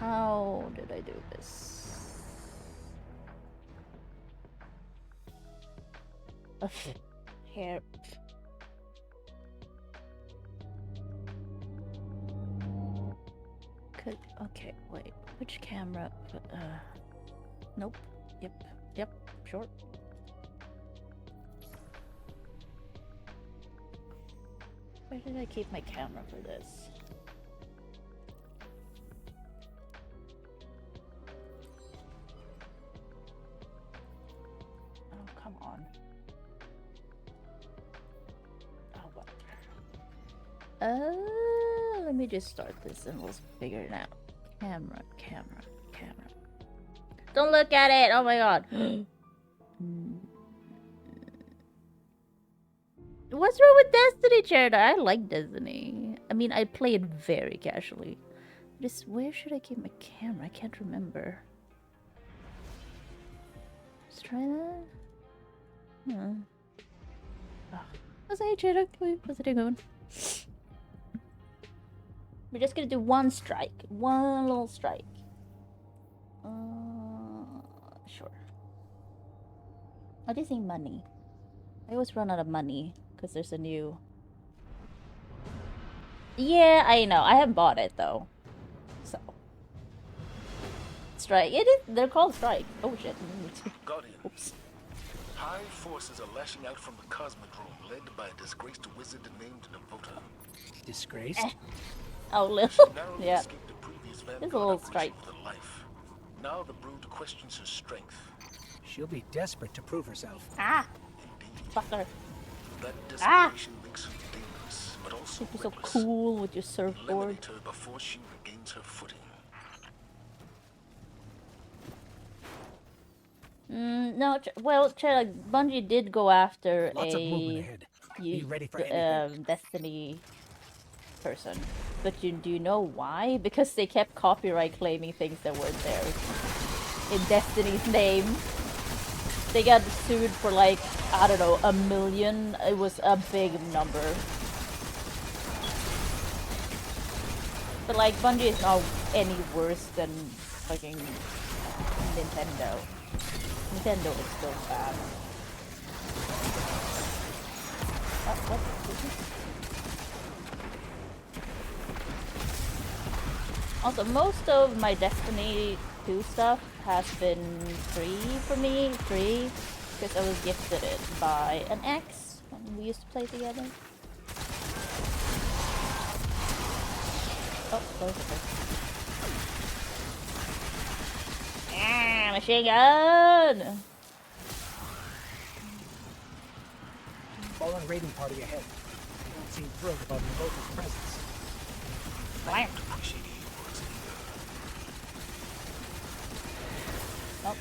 How did I do this? Okay. Here. Okay, wait. Which camera? Nope. Yep. Sure. Where did I keep my camera for this? Oh, come on. Oh, what? Let me just start this and we'll figure it out. Camera. Don't look at it! Oh my god! What's wrong with Destiny, Jared? I like Destiny. I mean, I play it very casually. Just where should I keep my camera? I can't remember. Let's try that. Oh. How's it, Jared? How's it going? We're just gonna do one strike. One little strike. Sure. I just need money. I always run out of money because there's a new... Yeah, I know. I haven't bought it though. So. Strike. It is. They're called strike. Oh shit. Guardian. Oops. High forces are lashing out from the Cosmodrome, led by a disgraced wizard named Devota. Disgraced? Oh, little. She narrowly Yeah. escaped the previous There's a little Vanguard strike. with her life. Now the brood questions her strength. She'll be desperate to prove herself. Ah! Indeed. Fucker. That desperation makes her dangerous, but also You're so reckless. cool with your surfboard. Eliminate her before she regains her footing. No, well, Bungie did go after Lots of movement ahead. Be ready for anything. Destiny person. But do you know why? Because they kept copyright claiming things that weren't there. In Destiny's name. They got sued for like, I don't know, 1 million. It was a big number. But like, Bungie is not any worse than fucking Nintendo. Nintendo is still bad. What? Also, most of my Destiny 2 stuff has been free for me. Because I was gifted it by an ex when we used to play together. Oh, close it. Ah, machine gun! Fallen raiding party ahead. They don't seem thrilled about Devota's presence. Blam. Appreciate you words either. Oh.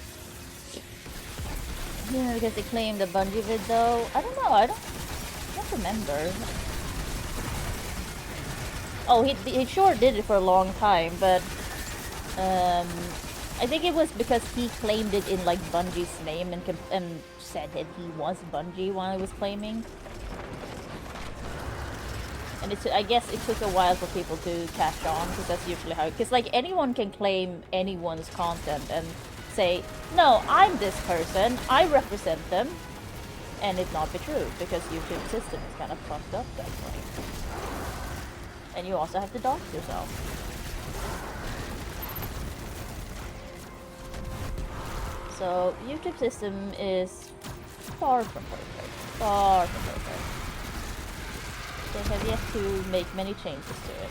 Yeah, because they claimed the Bungie vid though. I don't know, I don't remember. Oh, he sure did it for a long time, but I think it was because he claimed it in like Bungie's name and said that he was Bungie while he was claiming. And I guess it took a while for people to catch on, because that's usually how. Because like anyone can claim anyone's content and say, no, I'm this person, I represent them, and it not be true, because YouTube system is kind of fucked up that way. And you also have to dox yourself. So YouTube system is far from perfect. Far from perfect. They have yet to make many changes to it.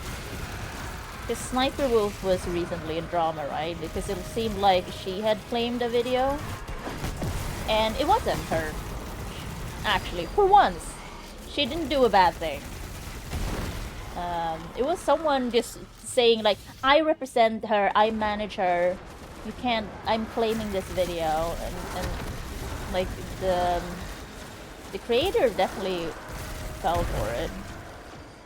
Because Sniper Wolf was recently in drama, right? Because it seemed like she had claimed a video. And it wasn't her. Actually, for once. She didn't do a bad thing. It was someone just saying like, I represent her, I manage her. You can't, I'm claiming this video. And like the creator definitely fell for it.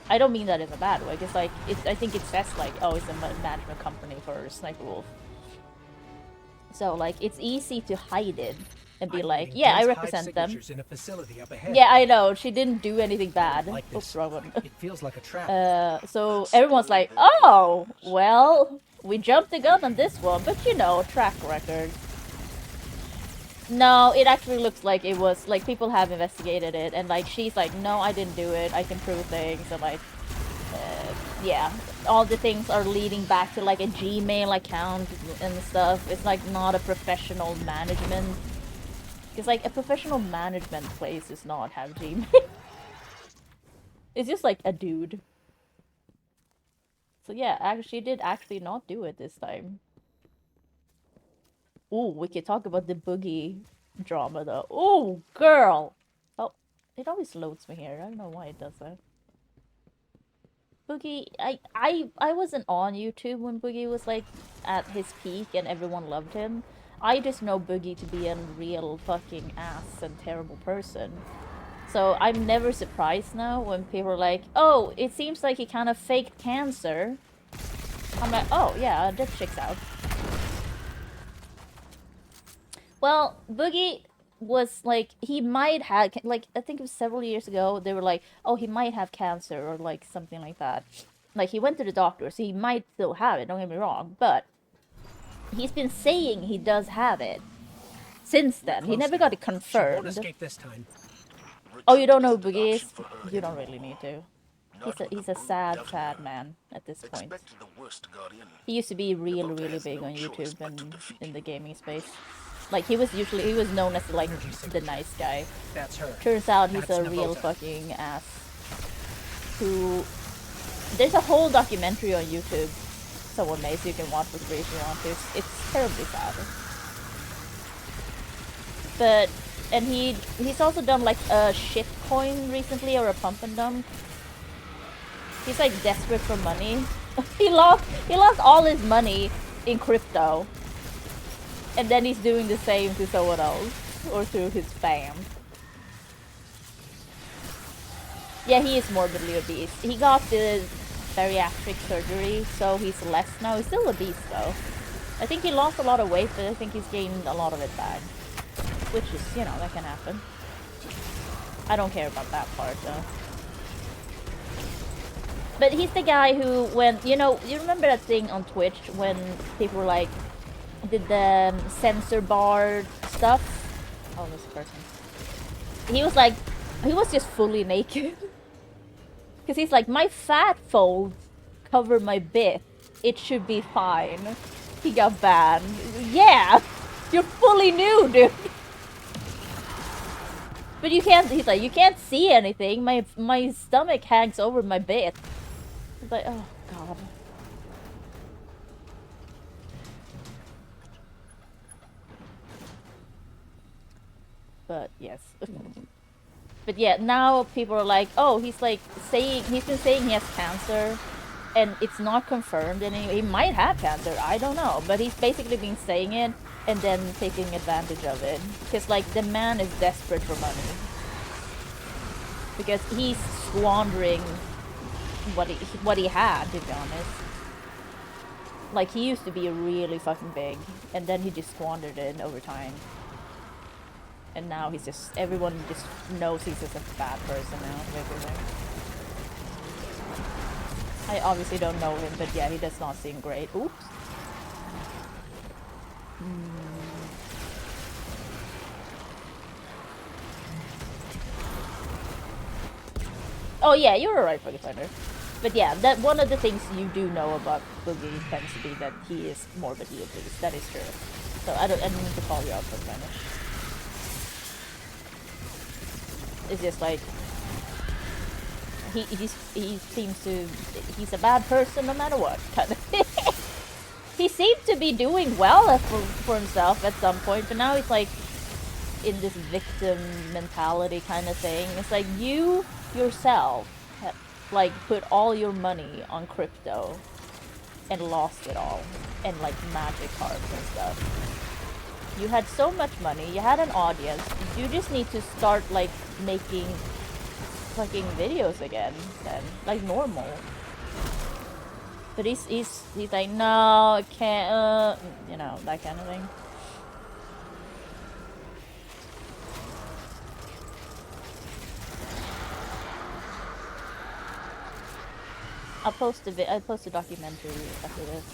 I don't mean that in a bad way, because like I think it says like, oh, it's a management company for Sniper Wolf. So like it's easy to hide it and be like, yeah, I represent them. In a facility up ahead. Yeah, I know. She didn't do anything bad. Like Oops, wrong one. It feels like a trap. So everyone's like, oh, well, We jumped the gun on this one, but you know, track record. No, it actually looks like it was, like, people have investigated it, and, like, she's like, no, I didn't do it, I can prove things, and, like, yeah. All the things are leading back to, like, a Gmail account and stuff. It's, like, not a professional management. Because, like, a professional management place does not have Gmail. It's just, like, a dude. So, yeah, actually, she did actually not do it this time. Ooh, we could talk about the boogie drama, though. Ooh, girl! Oh, it always loads me here. I don't know why it does that. Boogie, I wasn't on YouTube when Boogie was, like, at his peak and everyone loved him. I just know Boogie to be a real fucking ass and terrible person. So I'm never surprised now when people are like, oh, it seems like he kind of faked cancer. I'm like, oh, yeah, that checks out. Well, Boogie was like, he might have, like, I think it was several years ago, they were like, oh, he might have cancer or like something like that. Like, he went to the doctor, so he might still have it, don't get me wrong, but he's been saying he does have it since then. He never got it She won't confirmed. escape this time. Oh, you don't know Retreat who Boogie isn't is? an option for her You don't anymore. really need to. Not with He's the a brute sad, doubting sad her. man at this point. Expecting the worst, Guardian. He used to be really, Your really has big no on choice YouTube but to and defeat in you. the gaming space. Like, he was known as, like, Energy the signature. nice guy. That's her. Turns out he's That's a real Navota. fucking ass. Who... There's a whole documentary on YouTube. Someone made, so you can watch for free if you want to. It's terribly sad. But... And he's also done, like, a shit coin recently, or a pump and dump. He's, like, desperate for money. he lost all his money in crypto. And then he's doing the same to someone else. Or to his fam. Yeah, he is morbidly obese. He got the bariatric surgery, so he's less now. He's still obese, though. I think he lost a lot of weight, but I think he's gained a lot of it back. Which is, you know, that can happen. I don't care about that part, though. But he's the guy who, when, you know, you remember that thing on Twitch when people were like, did the censor bar stuff? Oh, this person. He was like, he was just fully naked. Because he's like, my fat folds cover my bit. It should be fine. He got banned. Yeah! You're fully nude, dude! But you can't, he's like, you can't see anything. My stomach hangs over my bit. It's like, oh, God. But, yes. But yeah, now people are like, oh, he's like saying, he's been saying he has cancer. And it's not confirmed, and he might have cancer, I don't know. But he's basically been saying it, and then taking advantage of it. Because, like, the man is desperate for money. Because he's squandering what he had, to be honest. Like, he used to be really fucking big, and then he just squandered it over time. And now he's just, everyone just knows he's just a bad person now, basically. I obviously don't know him, but yeah, he does not seem great. Oops. Oh yeah, you're alright, Boogie Finder. But yeah, that one of the things you do know about Boogie tends to be that he is morbidly obese. That is true. So I didn't mean to call you out, Boogie Finder. It's just like he seems to, he's a bad person no matter what, kind of. He seemed to be doing well for himself at some point, but now he's like in this victim mentality kind of thing. It's like you yourself have, like, put all your money on crypto and lost it all, and like magic cards and stuff. You had so much money, you had an audience, you just need to start like making fucking videos again then, like normal. But he's like, no, I can't, you know, that kind of thing. I'll post a documentary after this.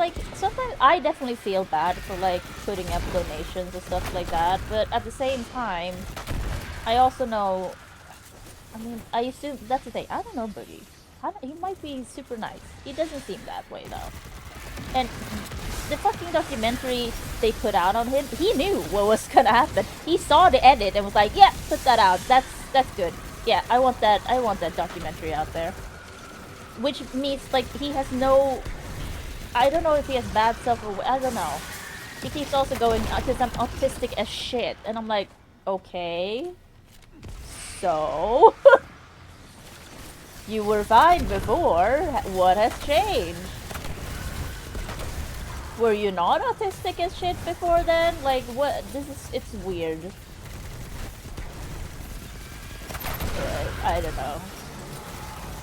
like, sometimes I definitely feel bad for, like, putting up donations and stuff like that, but at the same time, I also know, I mean, I assume, that's the thing, I don't know Boogie. He might be super nice. He doesn't seem that way, though. And the fucking documentary they put out on him, he knew what was gonna happen. He saw the edit and was like, yeah, put that out. That's good. Yeah, I want that documentary out there. Which means, like, he has no... I don't know if he has bad self-awareness. I don't know. He keeps also going, because I'm autistic as shit. And I'm like, okay. So... you were fine before. What has changed? Were you not autistic as shit before then? Like, what? It's weird. I don't know.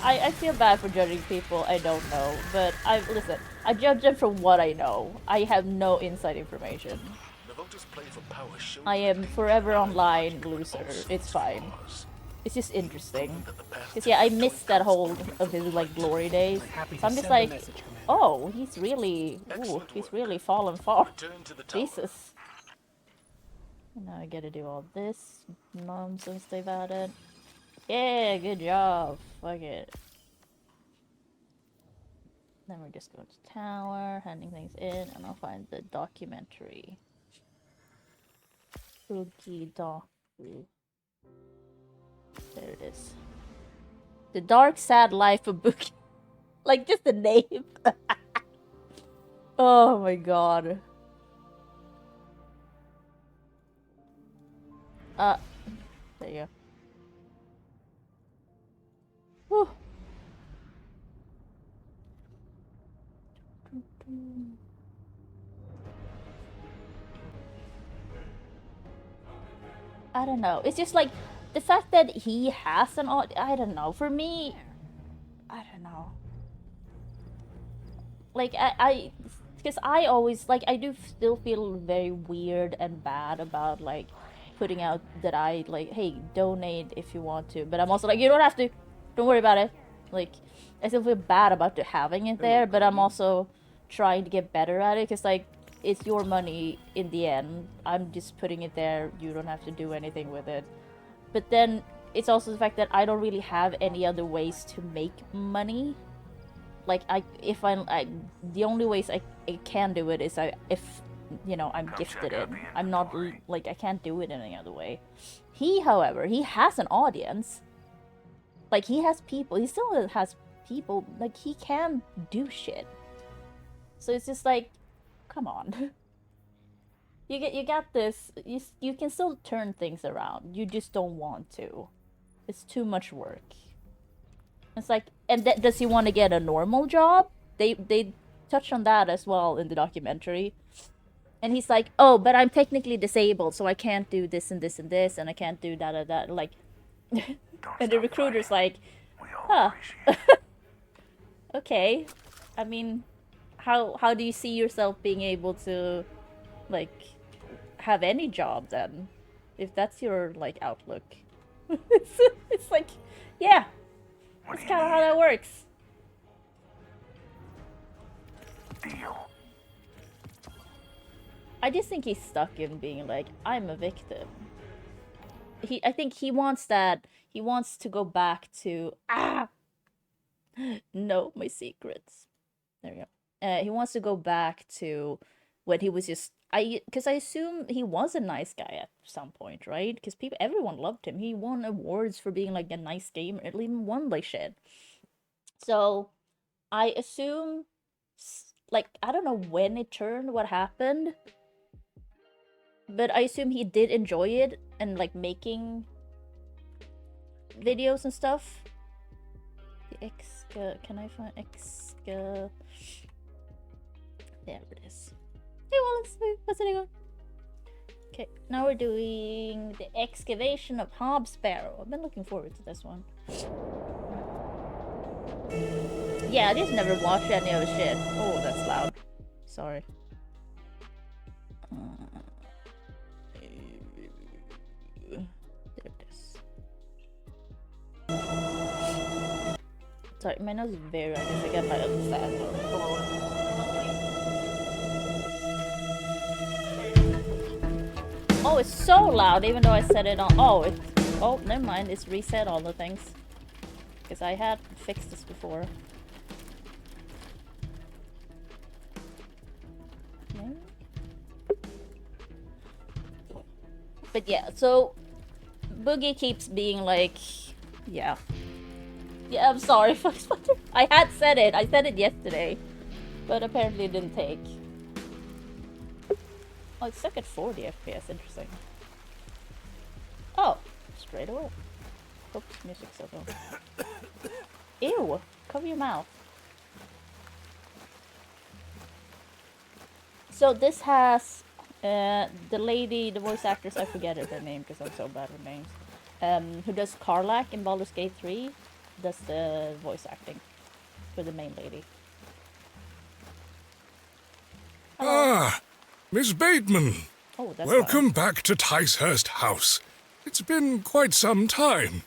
I feel bad for judging people I don't know, but listen, I judge them from what I know. I have no inside information. I am forever online loser. It's fine. It's just interesting. Because yeah, I missed that whole of his like glory days. So I'm just like, oh, he's really fallen far. Jesus. Now I gotta do all this nonsense they've added. Yeah, good job. Fuck it. Then we're just going to tower, handing things in, and I'll find the documentary. Boogie Docu. There it is. The Dark Sad Life of Boogie. Like, just the name. Oh my god. There you go. Whew. I don't know. It's just like the fact that he has an odd. I don't know. For me, I don't know. Like because I always like I do still feel very weird and bad about like putting out that I like, hey, donate if you want to, but I'm also like, you don't have to. Don't worry about it. Like, I still feel bad about having it there, but I'm also trying to get better at it because like it's your money in the end. I'm just putting it there. You don't have to do anything with it. But then it's also the fact that I don't really have any other ways to make money. Like the only ways I can do it is if you know I'm gifted it. I'm not like I can't do it in any other way. He, however, he has an audience. Like he has people. He still has people. Like he can do shit. So it's just like, come on. You got this. You can still turn things around. You just don't want to. It's too much work. It's like, and does he want to get a normal job? They touch on that as well in the documentary. And he's like, oh, but I'm technically disabled, so I can't do this and this and this, and I can't do that and that. Like, and the recruiter's like, huh. Okay. I mean, how do you see yourself being able to, like, have any job then? If that's your, like, outlook. It's like, yeah. That's kind of how that works. Deal. I just think he's stuck in being like, I'm a victim. I think he wants that. He wants to go back to no, my secrets. There we go. He wants to go back to when he was just because I assume he was a nice guy at some point, right? Because everyone loved him. He won awards for being like a nice gamer. It even won like shit. So I assume, like, I don't know when it turned, what happened, but I assume he did enjoy it and like making videos and stuff. The can I find There it is. Hey, well, what's it going? Okay, now we're doing the excavation of Barrow. I've been looking forward to this one. Yeah, I just never watched any of his shit. Oh, that's loud. Sorry. There it is. Sorry, my nose is very red. I got my other side. Oh, it's so loud, even though I set it on. Oh, oh, never mind. It's reset all the things. Because I had fixed this before. Okay. But yeah, so Boogie keeps being like, yeah. Yeah, I'm sorry, Fox Butter. I had said it. I said it yesterday. But apparently it didn't take. Oh, it's stuck at 40 FPS. Interesting. Oh, straight away. Hope music's so low. Ew! Cover your mouth. So this has the lady, the voice actress, I forget her name because I'm so bad with names. Who does Karlach in Baldur's Gate 3, does the voice acting for the main lady. Hello. Ah, Miss Bateman. Oh, that's Welcome back to Ticehurst House. It's been quite some time.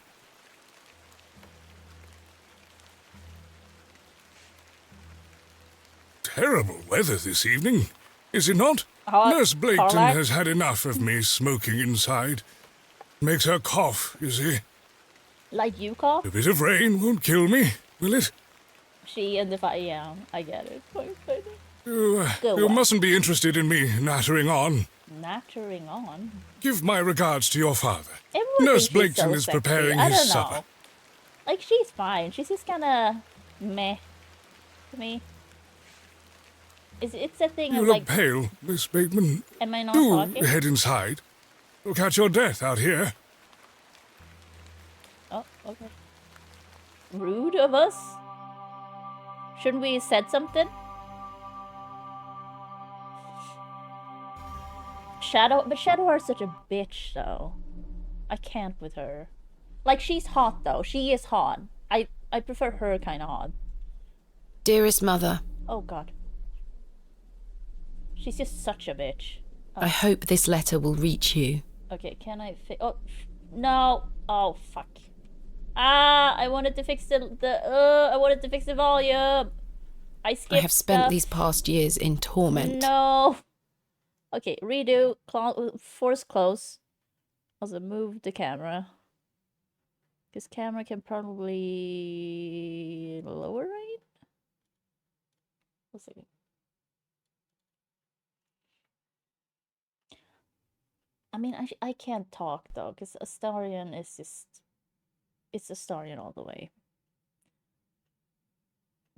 Terrible weather this evening, is it not? Nurse Blaketon Karlach? has had enough of me smoking inside. Makes her cough, you see. Like you cough? A bit of rain won't kill me, will it? She and the fire. Yeah, I get it. You mustn't be interested in me nattering on. Nattering on? Give my regards to your father. Everyone Nurse thinks she's Blaketon so is sexy. preparing I his don't know. supper. Like, she's fine. She's just kinda meh to me. It's a thing You of look like, pale, Miss Bateman. am I not Do talking? head inside. You'll catch your death out here. Oh, okay. Rude of us? Shouldn't we have said something? But Shadowheart's such a bitch, though. I can't with her. Like, she's hot, though. She is hot. I prefer her kind of hot. Dearest mother, Oh, God. She's just such a bitch. I hope this letter will reach you. Okay, can I fix... Oh, no. Oh, fuck. Ah, I wanted to fix I wanted to fix the volume. I skipped I have spent stuff. these past years in torment. No. Okay, redo. Force close. Also, move the camera. Because camera can probably lower it? Let's see. I mean, I can't talk, though, because Astarion is just... It's Astarion all the way.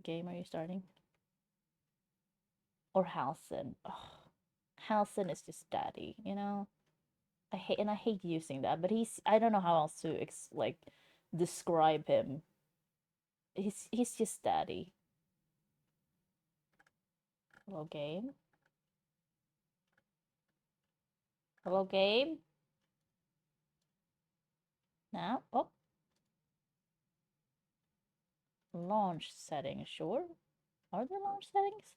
Game, are you starting? Or Halcyon. Oh, Halcyon is just daddy, you know? I hate using that, but I don't know how else to describe him. He's just daddy. Hello, game. Hello, game. Now, oh. Launch settings, sure. Are there launch settings?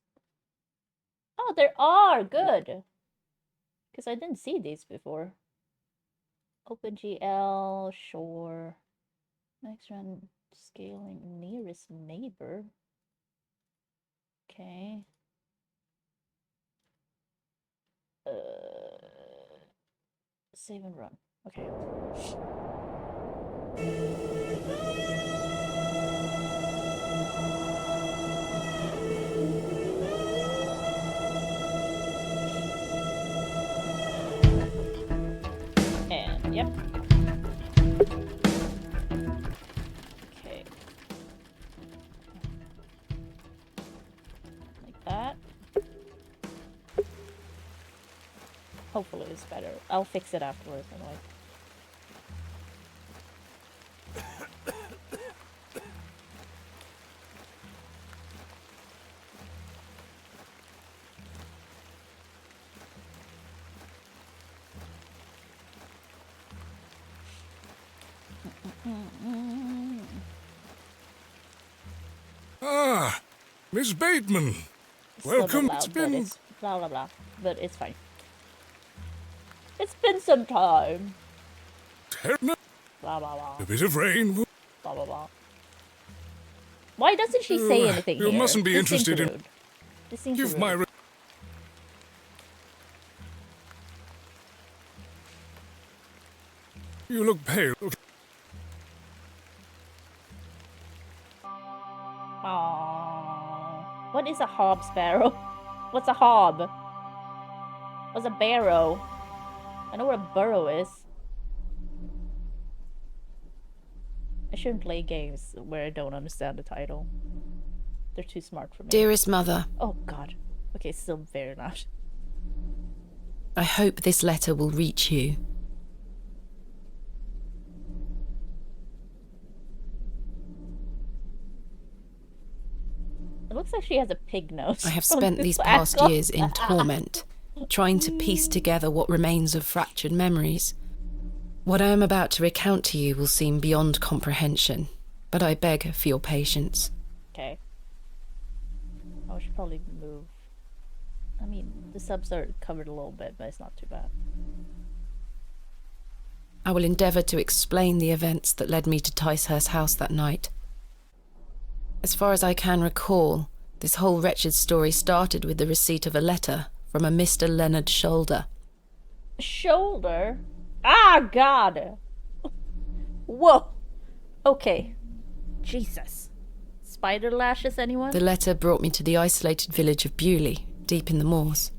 Oh, there are! Good! Because I didn't see these before. OpenGL, sure. Next run, scaling nearest neighbor. Okay. Save and run. Okay. And, yep. Okay. Like that. Hopefully it's better. I'll fix it afterwards anyway. Ah, Miss Bateman. Welcome. Loud, It's been... It's blah blah blah, but it's fine. It's been some time. Terrible. Blah blah blah. A bit of rain. Blah blah blah. Why doesn't she say anything You here? mustn't be This seems interested in... rude. This seems Give rude. my... You look pale. Aww. What is a hob sparrow? What's a hob? What's a barrow? I know what a burrow is. I shouldn't play games where I don't understand the title. They're too smart for me. Dearest mother, Oh god. Okay, still very loud. I hope this letter will reach you. It looks like she has a pig nose. I have from spent this these past angle. years in torment, trying to piece together what remains of fractured memories. What I am about to recount to you will seem beyond comprehension, but I beg for your patience. Okay. I should probably move. I mean, the subs are covered a little bit, but it's not too bad. I will endeavour to explain the events that led me to Ticehurst House that night. As far as I can recall, this whole wretched story started with the receipt of a letter from a Mr. Leonard Shoulder. Shoulder? Ah, God! Whoa! Okay. Jesus. Spider lashes, anyone? The letter brought me to the isolated village of Bewley, deep in the moors.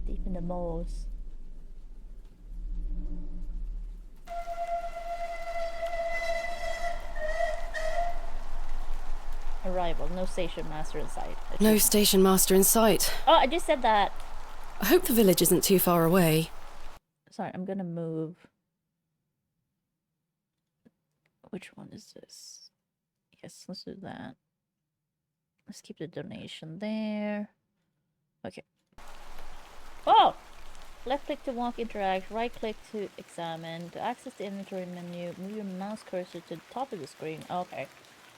Deep in the moors. Arrival. No station master in sight. No station master in sight. Oh, I just said that. I hope the village isn't too far away. Sorry, I'm gonna move. Which one is this? Yes, let's do that. Let's keep the donation there. Okay. Oh! Left click to walk, interact. Right click to examine. To access the inventory menu, move your mouse cursor to the top of the screen. Okay.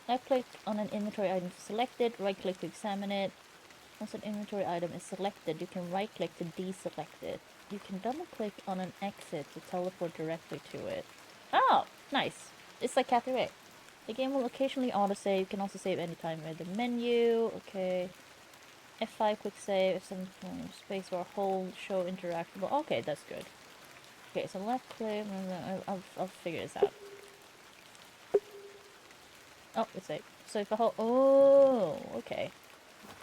Left click on an inventory item to select it. Right click to examine it. Once an inventory item is selected, you can right click to deselect it. You can double click on an exit to teleport directly to it. Oh, nice. It's like Cathy Ray. The game will occasionally autosave. You can also save anytime with the menu. Okay. F5 quick save. F7 space or hold show interactable. Okay, that's good. Okay, so left click. I'll figure this out. Oh, it's safe. So if I hold. Oh, okay.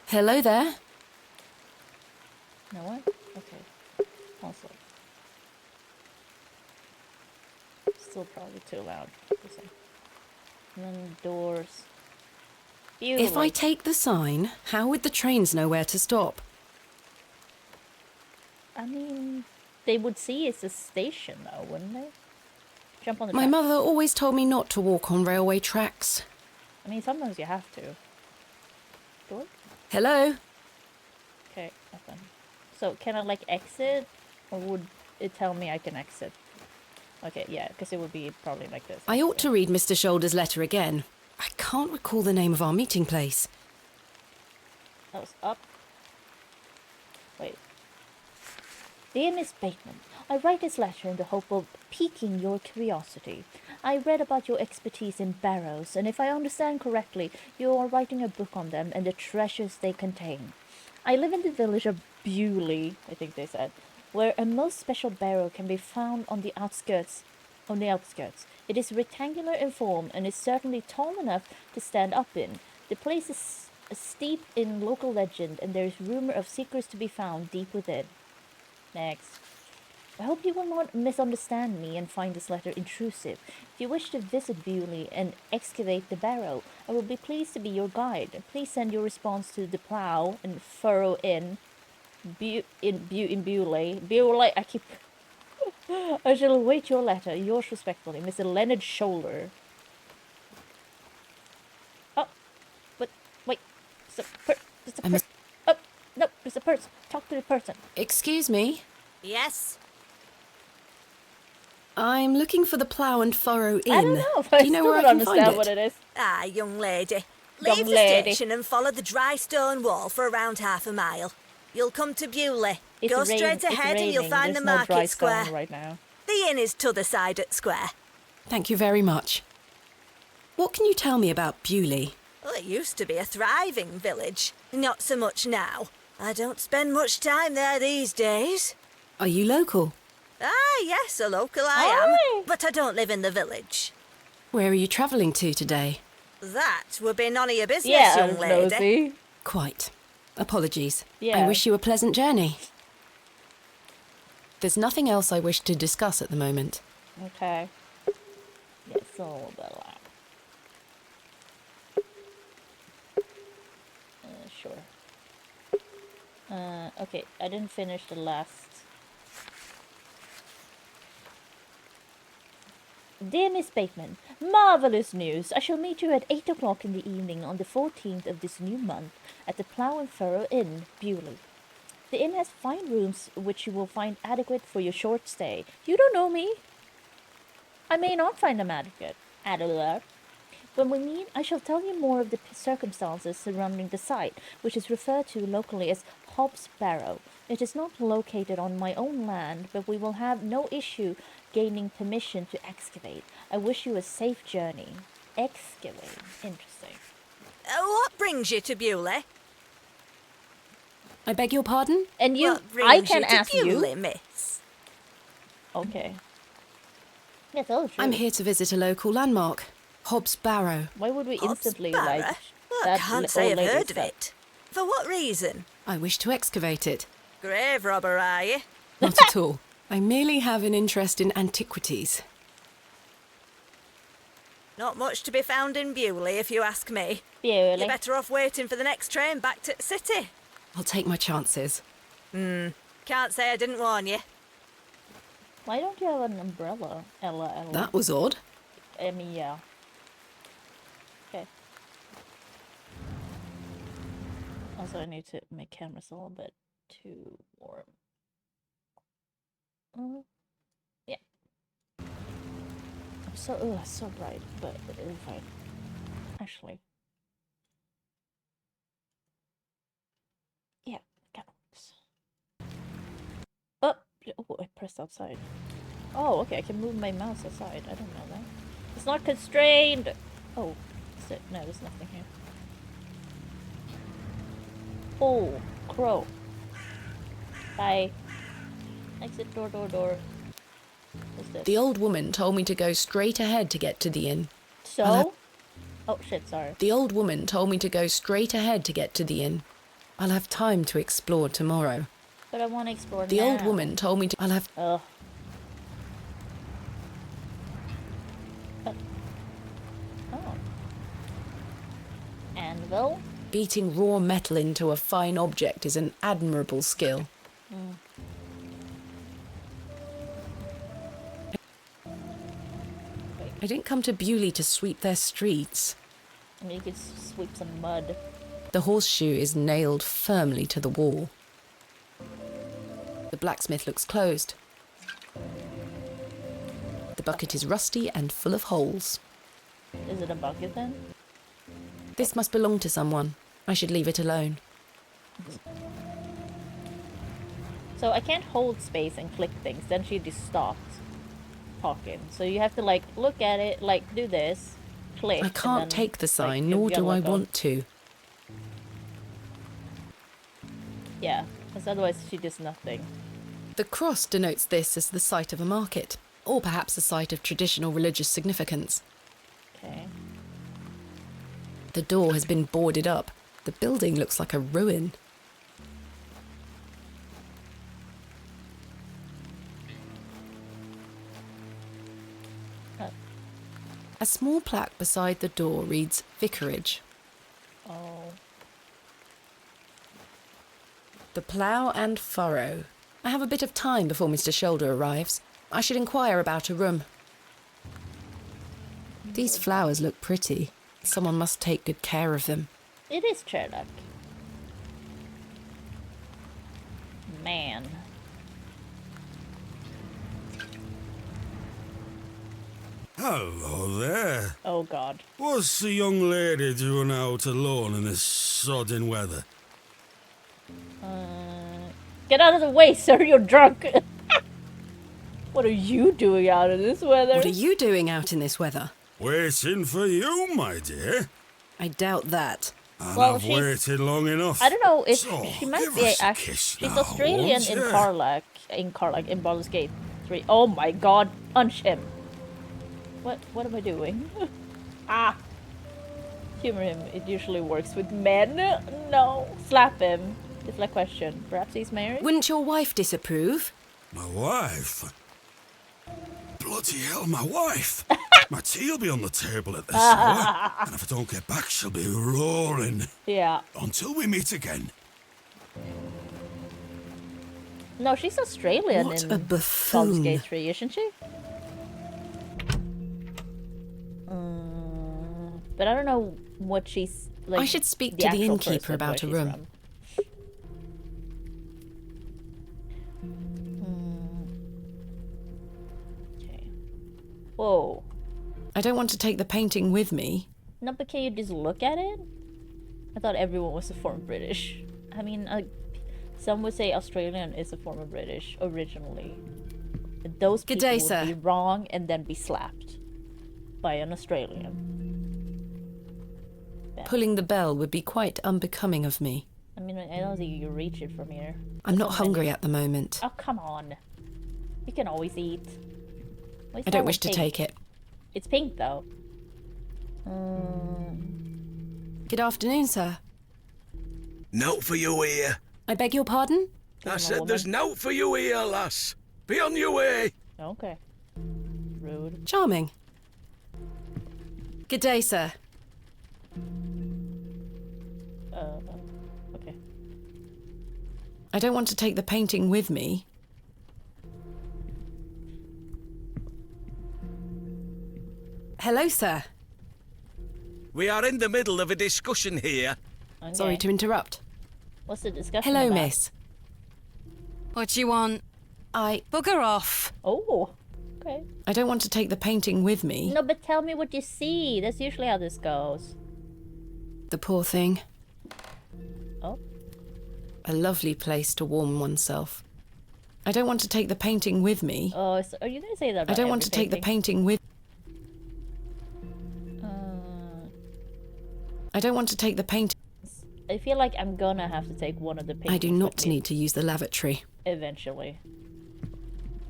Hello there. You know what? Okay. Also. Still probably too loud. And then doors. Beautiful. If I take the sign, how would the trains know where to stop? I mean, they would see it's a station though, wouldn't they? Jump on the My track. mother always told me not to walk on railway tracks. I mean, sometimes you have to. Door? Hello? Okay, nothing. So, can I like exit? Or would it tell me I can exit? Okay, yeah, because it would be probably like this. I ought to read Mr. Shoulder's letter again. I can't recall the name of our meeting place. That was up. Wait. Dear Miss Bateman, I write this letter in the hope of piquing your curiosity. I read about your expertise in barrows, and if I understand correctly, you are writing a book on them and the treasures they contain. I live in the village of Bewley, I think they said, where a most special barrow can be found on the outskirts. It is rectangular in form and is certainly tall enough to stand up in. The place is steeped in local legend, and there is rumor of secrets to be found deep within. Next. I hope you will not misunderstand me and find this letter intrusive. If you wish to visit Bewley and excavate the barrow, I will be pleased to be your guide. Please send your response to the Plough and Furrow Inn, Bewley. Bewley, I keep... I shall await your letter. Yours respectfully, Mr. Leonard Shoulder. Oh, but wait, it's a person. Oh, no, it's a person. Talk to the person. Excuse me? Yes? I'm looking for the Plough and Furrow Inn. I don't know if I Do you know still where I don't can understand find what it? it is. Ah, young lady. Young Leave the lady. station and follow the dry stone wall for around half a mile. You'll come to Bewley. Go straight ahead and you'll find the There's no dry market stone square. right now. The inn is t'other side at square. Thank you very much. What can you tell me about Bewley? Well, it used to be a thriving village. Not so much now. I don't spend much time there these days. Are you local? Ah, yes, a local I Aye. am. But I don't live in the village. Where are you travelling to today? That would be none of your business, Yeah, young lady. nosy. Quite. Apologies. Yeah. I wish you a pleasant journey. There's nothing else I wish to discuss at the moment. Okay. Yes, a little bit loud. Sure. Okay, I didn't finish the last. Dear Miss Bateman, marvelous news! I shall meet you at 8 o'clock in the evening on the 14th of this new month at the Plough and Furrow Inn, Bewley. The inn has fine rooms which you will find adequate for your short stay. You don't know me. I may not find them adequate. When we meet, I shall tell you more of the circumstances surrounding the site, which is referred to locally as Hobbs Barrow. It is not located on my own land, but we will have no issue gaining permission to excavate. I wish you a safe journey. Excavate. Interesting. What brings you to Bewley? I beg your pardon? And you, What brings I can you to ask Bewley, you. miss? Okay. Yeah, tell the truth. I'm here to visit a local landmark, Hobbs Barrow. Why would we Hobbs instantly Barrow? like Well, I that can't old say I've lady heard of stuff? it. For what reason? I wish to excavate it. Grave robber, are you? Not at all. I merely have an interest in antiquities. Not much to be found in Bewley, if you ask me. Bewley. You're better off waiting for the next train back to the city. I'll take my chances. Can't say I didn't warn you. Why don't you have an umbrella, Ella? That was odd. I mean, yeah. Okay. Also, I need to make cameras a little bit too warm. Yeah. I'm so bright, but it's fine. Actually. Yeah, counts. Oh, I pressed outside. Oh, okay, I can move my mouse aside. I don't know that. It's not constrained! Oh, no, there's nothing here. Oh, crow. Bye. Exit door. What's this? The old woman told me to go straight ahead to get to the inn. So? Oh shit, sorry. The old woman told me to go straight ahead to get to the inn. I'll have time to explore tomorrow. But I want to explore The now. old woman told me to... I'll have... Ugh. Oh. Anvil? Beating raw metal into a fine object is an admirable skill. I didn't come to Bewley to sweep their streets. I mean, you could sweep some mud. The horseshoe is nailed firmly to the wall. The blacksmith looks closed. The bucket is rusty and full of holes. Is it a bucket then? This must belong to someone. I should leave it alone. So I can't hold space and click things, then she just stops talking. So you have to like look at it, like do this, click. I and can't then, take the sign, like, nor you'll do I get, like, want to. Yeah, because otherwise she does nothing. The cross denotes this as the site of a market, or perhaps a site of traditional religious significance. Okay. The door has been boarded up. The building looks like a ruin. A small plaque beside the door reads Vicarage. Oh. The Plough and Furrow. I have a bit of time before Mr. Shoulder arrives. I should inquire about a room. These flowers look pretty. Someone must take good care of them. It is Karlach. Man. Hello there. Oh god. What's the young lady doing out alone in this sodding weather? Get out of the way, sir, you're drunk. What are you doing out in this weather? What are you doing out in this weather? Waiting for you, my dear. I doubt that. And Well, I've she's- waited long enough. I don't know if So, she might give be us a actually. kiss She's now, Australian won't in ya? Karlach, in Baldur's Gate. 3. Oh my god, punch him. What am I doing? Ah! Humor him, it usually works with men. No! Slap him. Deflect question. Perhaps he's married? Wouldn't your wife disapprove? My wife? Bloody hell, my wife! My tea'll be on the table at this hour, and if I don't get back, she'll be roaring. Yeah. Until we meet again. No, she's Australian What in a buffoon. Baldur's Gate 3, isn't she? But I don't know what she's like. I should speak the to the actual innkeeper person, about a where she's room. from. Okay. Whoa. I don't want to take the painting with me. No, but can you just look at it? I thought everyone was a former British. I mean, some would say Australian is a former British originally. But those Good people day, would sir. be wrong and then be slapped by an Australian. Pulling the bell would be quite unbecoming of me. I mean, I don't think you can reach it from here. I'm not hungry at the moment. Oh, come on. You can always eat. I don't wish to take it. It's pink, though. Good afternoon, sir. Note for you here. I beg your pardon? I said there's note for you here, lass. Be on your way. Okay. Rude. Charming. Good day, sir. Okay. I don't want to take the painting with me. Hello, sir. We are in the middle of a discussion here. Okay. Sorry to interrupt. What's the discussion Hello, about? miss. What do you want? Bugger off. Oh, okay. I don't want to take the painting with me. No, but tell me what you see. That's usually how this goes. The poor thing. Oh. A lovely place to warm oneself. I don't want to take the painting with me. Oh, so are you going to say that I about don't want to every take the painting with... I don't want to take the painting... I feel like I'm gonna have to take one of the paintings I do not with me need to use the lavatory. eventually.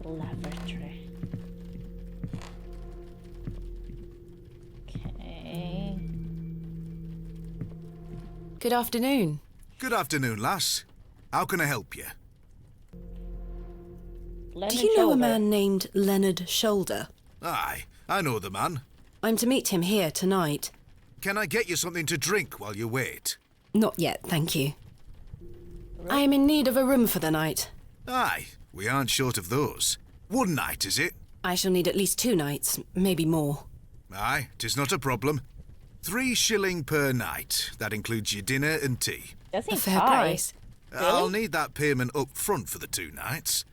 Lavatory. Okay. Good afternoon. Good afternoon, lass. How can I help you? Leonard Do you know a Shoulder. man named Leonard Shoulder? Aye, I know the man. I'm to meet him here tonight. Can I get you something to drink while you wait? Not yet, thank you. I am in need of a room for the night. Aye, we aren't short of those. One night, is it? I shall need at least 2 nights, maybe more. Aye, 'tis not a problem. 3 shilling per night. That includes your dinner and tea. That A seems fair high. price. I'll need that payment up front for the 2 nights.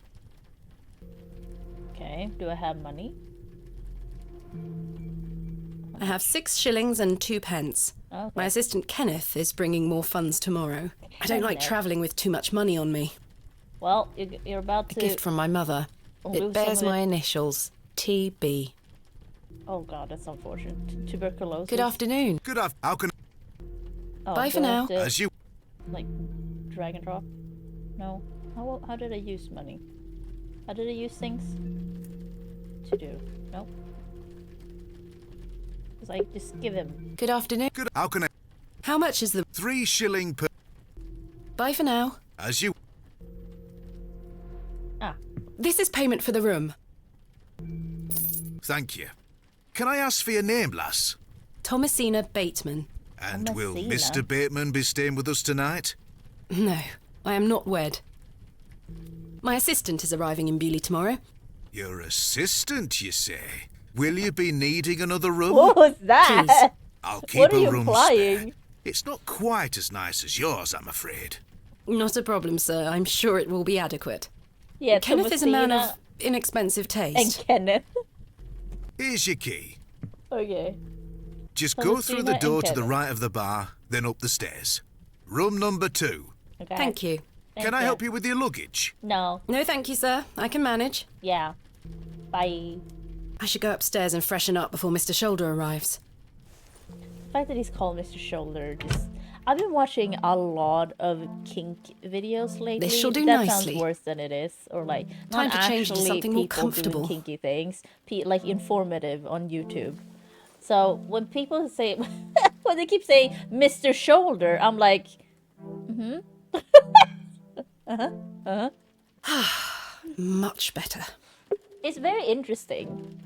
Okay, do I have money? I have 6 shillings and 2 pence. Okay. My assistant Kenneth is bringing more funds tomorrow. I don't like Kenneth. travelling with too much money on me. Well, you're about A to... gift from my mother. lose It some bears of my it. initials, TB. Oh god, that's unfortunate. Tuberculosis. Good afternoon. How can... Oh, Bye do for I now. have to, As you... like, drag and drop? No. How did I use money? How did I use things? To do. Nope. It's like, just give him. Good afternoon. How can I... How much is the... 3 shilling per... Bye for now. As you... Ah. This is payment for the room. Thank you. Can I ask for your name, lass? Thomasina Bateman. And will Thomasina. Mr. Bateman be staying with us tonight? No, I am not wed. My assistant is arriving in Bewley tomorrow. Your assistant, you say? Will you be needing another room? What was that? I'll keep What are a you room implying? spare. It's not quite as nice as yours, I'm afraid. Not a problem, sir. I'm sure it will be adequate. Yeah, Kenneth is a man Thomasina of inexpensive and taste. Kenneth. Here's your key. Okay. Just go through the Thomasina door and to the Kenneth. right of the bar, then up the stairs. Room number 2. Okay. Thank you. Can I help you with your luggage? No. No, thank you, sir. I can manage. Yeah. Bye. I should go upstairs and freshen up before Mr. Shoulder arrives. The fact that he's called Mr. Shoulder just... I've been watching a lot of kink videos lately. They sure do that nicely. sounds worse than it is, or like Time not to change to actually something more people comfortable. doing kinky things, like informative on YouTube. So when people say, when they keep saying Mr. Shoulder, I'm like, Much better. It's very interesting.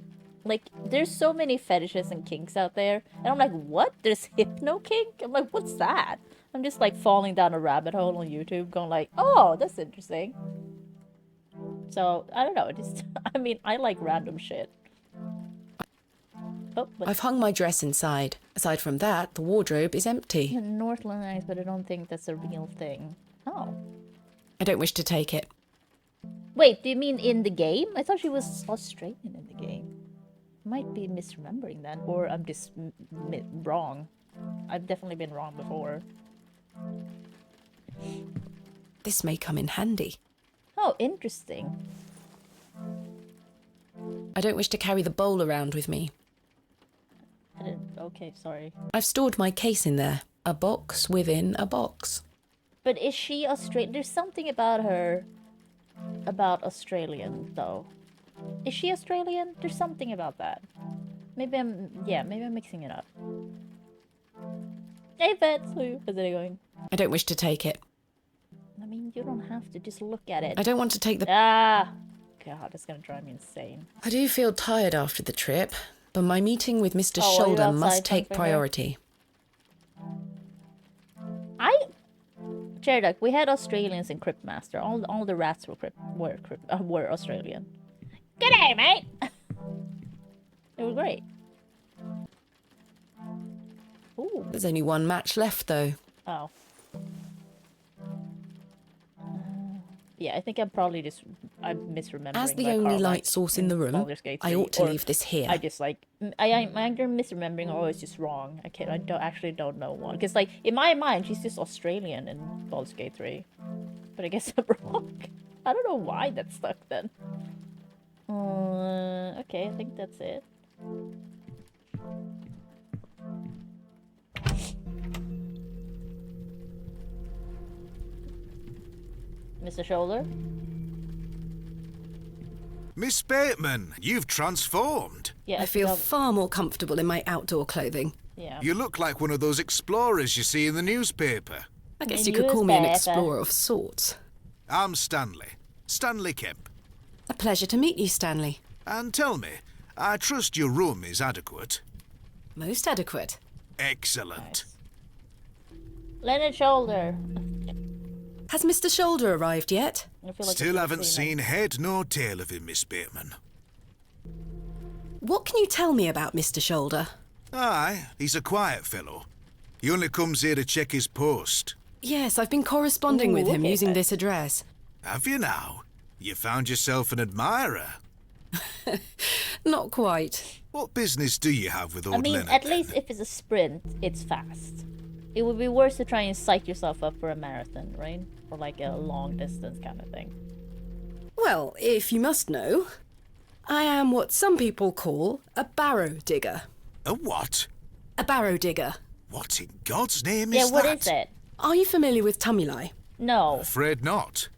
Like, there's so many fetishes and kinks out there, and I'm like, what? There's hypno kink? I'm like, what's that? I'm just like falling down a rabbit hole on YouTube, going like, oh, that's interesting. So I don't know. Just, I mean, I like random shit. Oh, but I've hung my dress inside. Aside from that, the wardrobe is empty. Northland Eyes, but I don't think that's a real thing. Oh. I don't wish to take it. Wait, do you mean in the game? I thought she was Australian in the game. Might be misremembering then, or I'm just wrong. I've definitely been wrong before. This may come in handy. Oh, interesting. I don't wish to carry the bowl around with me. I didn't, okay, sorry. I've stored my case in there. A box within a box. But is she Australian? There's something about her about Australian, though. Is she Australian? There's something about that. Maybe I'm mixing it up. Hey, Vets, how's it going? I don't wish to take it. I mean, you don't have to, just look at it. I don't want to take the... Ah! God, that's gonna drive me insane. I do feel tired after the trip, but my meeting with Mr. Oh, are you Shoulder outside must take something there? priority. Cheriduk, we had Australians in Cryptmaster. All the rats were Australian. G'day, mate! They were great. Ooh. There's only one match left, though. Oh. Yeah, I think I'm misremembering. As the my only Karlach light source in the room, Baldur's Gate I 3, ought to or leave this here. I just like I'm either misremembering or it's just wrong. I don't know one, because like in my mind she's just Australian in Baldur's Gate 3, but I guess I'm wrong. I don't know why that's stuck then. Okay, I think that's it. Mr. Shoulder? Miss Bateman, you've transformed. Yeah, I feel far more comfortable in my outdoor clothing. Yeah. You look like one of those explorers you see in the newspaper. I guess The you could call me an newspaper. explorer of sorts. I'm Stanley. Stanley Kemp. A pleasure to meet you, Stanley. And tell me, I trust your room is adequate. Most adequate. Excellent. Leonard Shoulder. Has Mr. Shoulder arrived yet? I feel like Still I've haven't seen seen head nor tail of him, Miss Bateman. What can you tell me about Mr. Shoulder? Aye, he's a quiet fellow. He only comes here to check his post. Yes, I've been corresponding with him okay, using then. this address. Have you now? You found yourself an admirer. Not quite. What business do you have with old I mean, Leonard? at least if it's a sprint, it's fast. It would be worse to try and psych yourself up for a marathon, right? Or like a long distance kind of thing. Well, if you must know, I am what some people call a barrow digger. A what? A barrow digger. What in God's name Yeah, is what that? is it? Are you familiar with tumuli? No. Afraid not.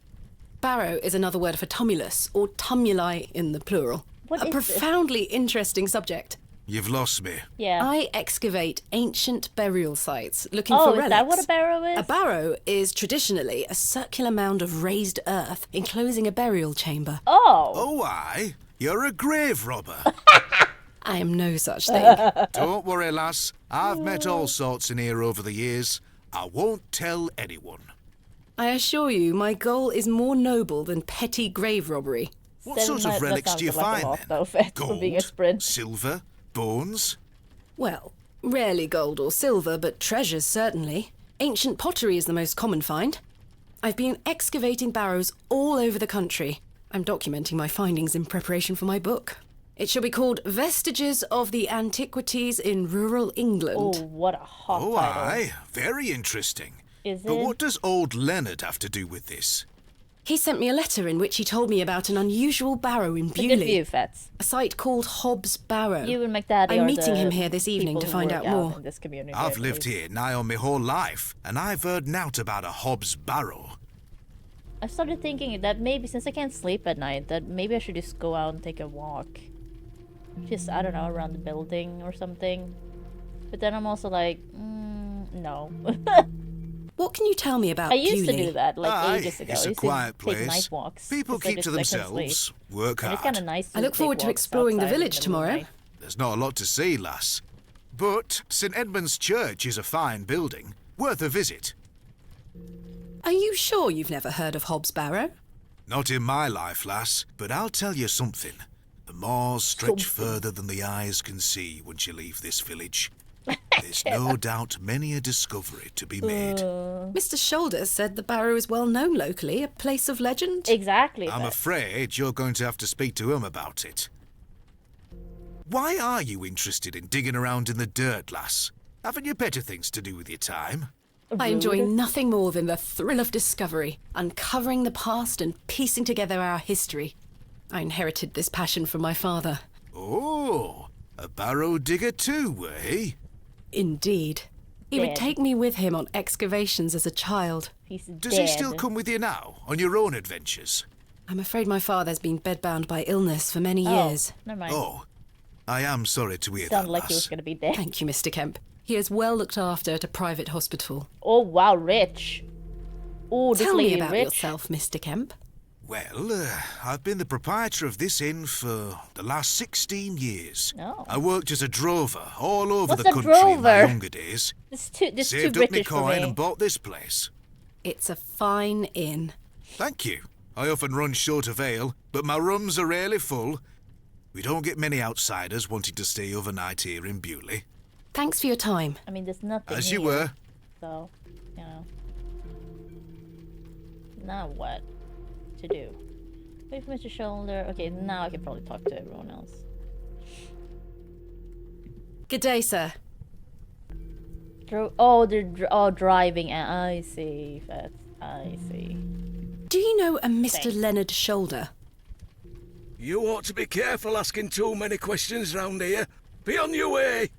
Barrow is another word for tumulus, or tumuli in the plural. What a is this? profoundly interesting subject. You've lost me. Yeah. I excavate ancient burial sites looking Oh, for is relics. that what a barrow is? A barrow is traditionally a circular mound of raised earth enclosing a burial chamber. Oh. Oh, aye. You're a grave robber. I am no such thing. Don't worry, lass. I've met all sorts in here over the years. I won't tell anyone. I assure you, my goal is more noble than petty grave robbery. What sort of relics do you find then? For being a sprint. Silver? Bones? Well, rarely gold or silver, but treasures certainly. Ancient pottery is the most common find. I've been excavating barrows all over the country. I'm documenting my findings in preparation for my book. It shall be called Vestiges of the Antiquities in Rural England. Oh, what a hot Oh, title. aye. Very interesting. Is But it? what does old Leonard have to do with this? He sent me a letter in which he told me about an unusual barrow in It's a good view, Bewley, Fats. a site called Hobbs Barrow. You and McDaddy I'm are meeting the him here this evening people to who find work out more. in this community, I've I lived believe. here nigh on my whole life, and I've heard nought about a Hobbs Barrow. I started thinking that maybe since I can't sleep at night, that maybe I should just go out and take a walk. Just, I don't know, around the building or something. But then I'm also like, no. What can you tell me about I used to Bewley? do that like Aye, ages ago. it's I a used to quiet take place. night walks. People 'cause I keep to just- I couldn't themselves, sleep. work And it's kind of hard. nice to I look take forward to walks exploring the outside in village middle of the tomorrow. night. There's not a lot to see, lass. But St Edmund's Church is a fine building, worth a visit. Are you sure you've never heard of Hobbs Barrow? Not in my life, lass, but I'll tell you something. The moors stretch further than the eyes can see once you leave this village. There's no doubt many a discovery to be made. Mr. Shoulder said the barrow is well known locally, a place of legend. Exactly. I'm afraid you're going to have to speak to him about it. Why are you interested in digging around in the dirt, lass? Haven't you better things to do with your time? I enjoy nothing more than the thrill of discovery, uncovering the past and piecing together our history. I inherited this passion from my father. Oh, a barrow digger too, eh? Indeed. He would Dead. take me with him on excavations as a child. He's Does he still come with you now, on your own adventures? I'm afraid my father's been bedbound by illness for many Oh, years. never mind. Oh, I am sorry to hear Sounded that, like he was lass. going to be dead. Thank you, Mr. Kemp. He is well looked after at a private hospital. Oh, wow, rich. Oh, this Tell me lady about rich. yourself, Mr. Kemp. Well, I've been the proprietor of this inn for the last 16 years. Oh. I worked as a drover all over What's the a country in my drover? younger days. This too Saved up my British for coin me. and bought this place. It's a fine inn. Thank you. I often run short of ale, but my rooms are rarely full. We don't get many outsiders wanting to stay overnight here in Bewley. Thanks for your time. I mean, there's nothing As here, you were. So, you know. Now what to do? Wait for Mr. Shoulder. Okay, now I can probably talk to everyone else. Good day, sir. They're driving. I see. I see. Do you know a Mr. Thanks. Leonard Shoulder? You ought to be careful asking too many questions round here. Be on your way.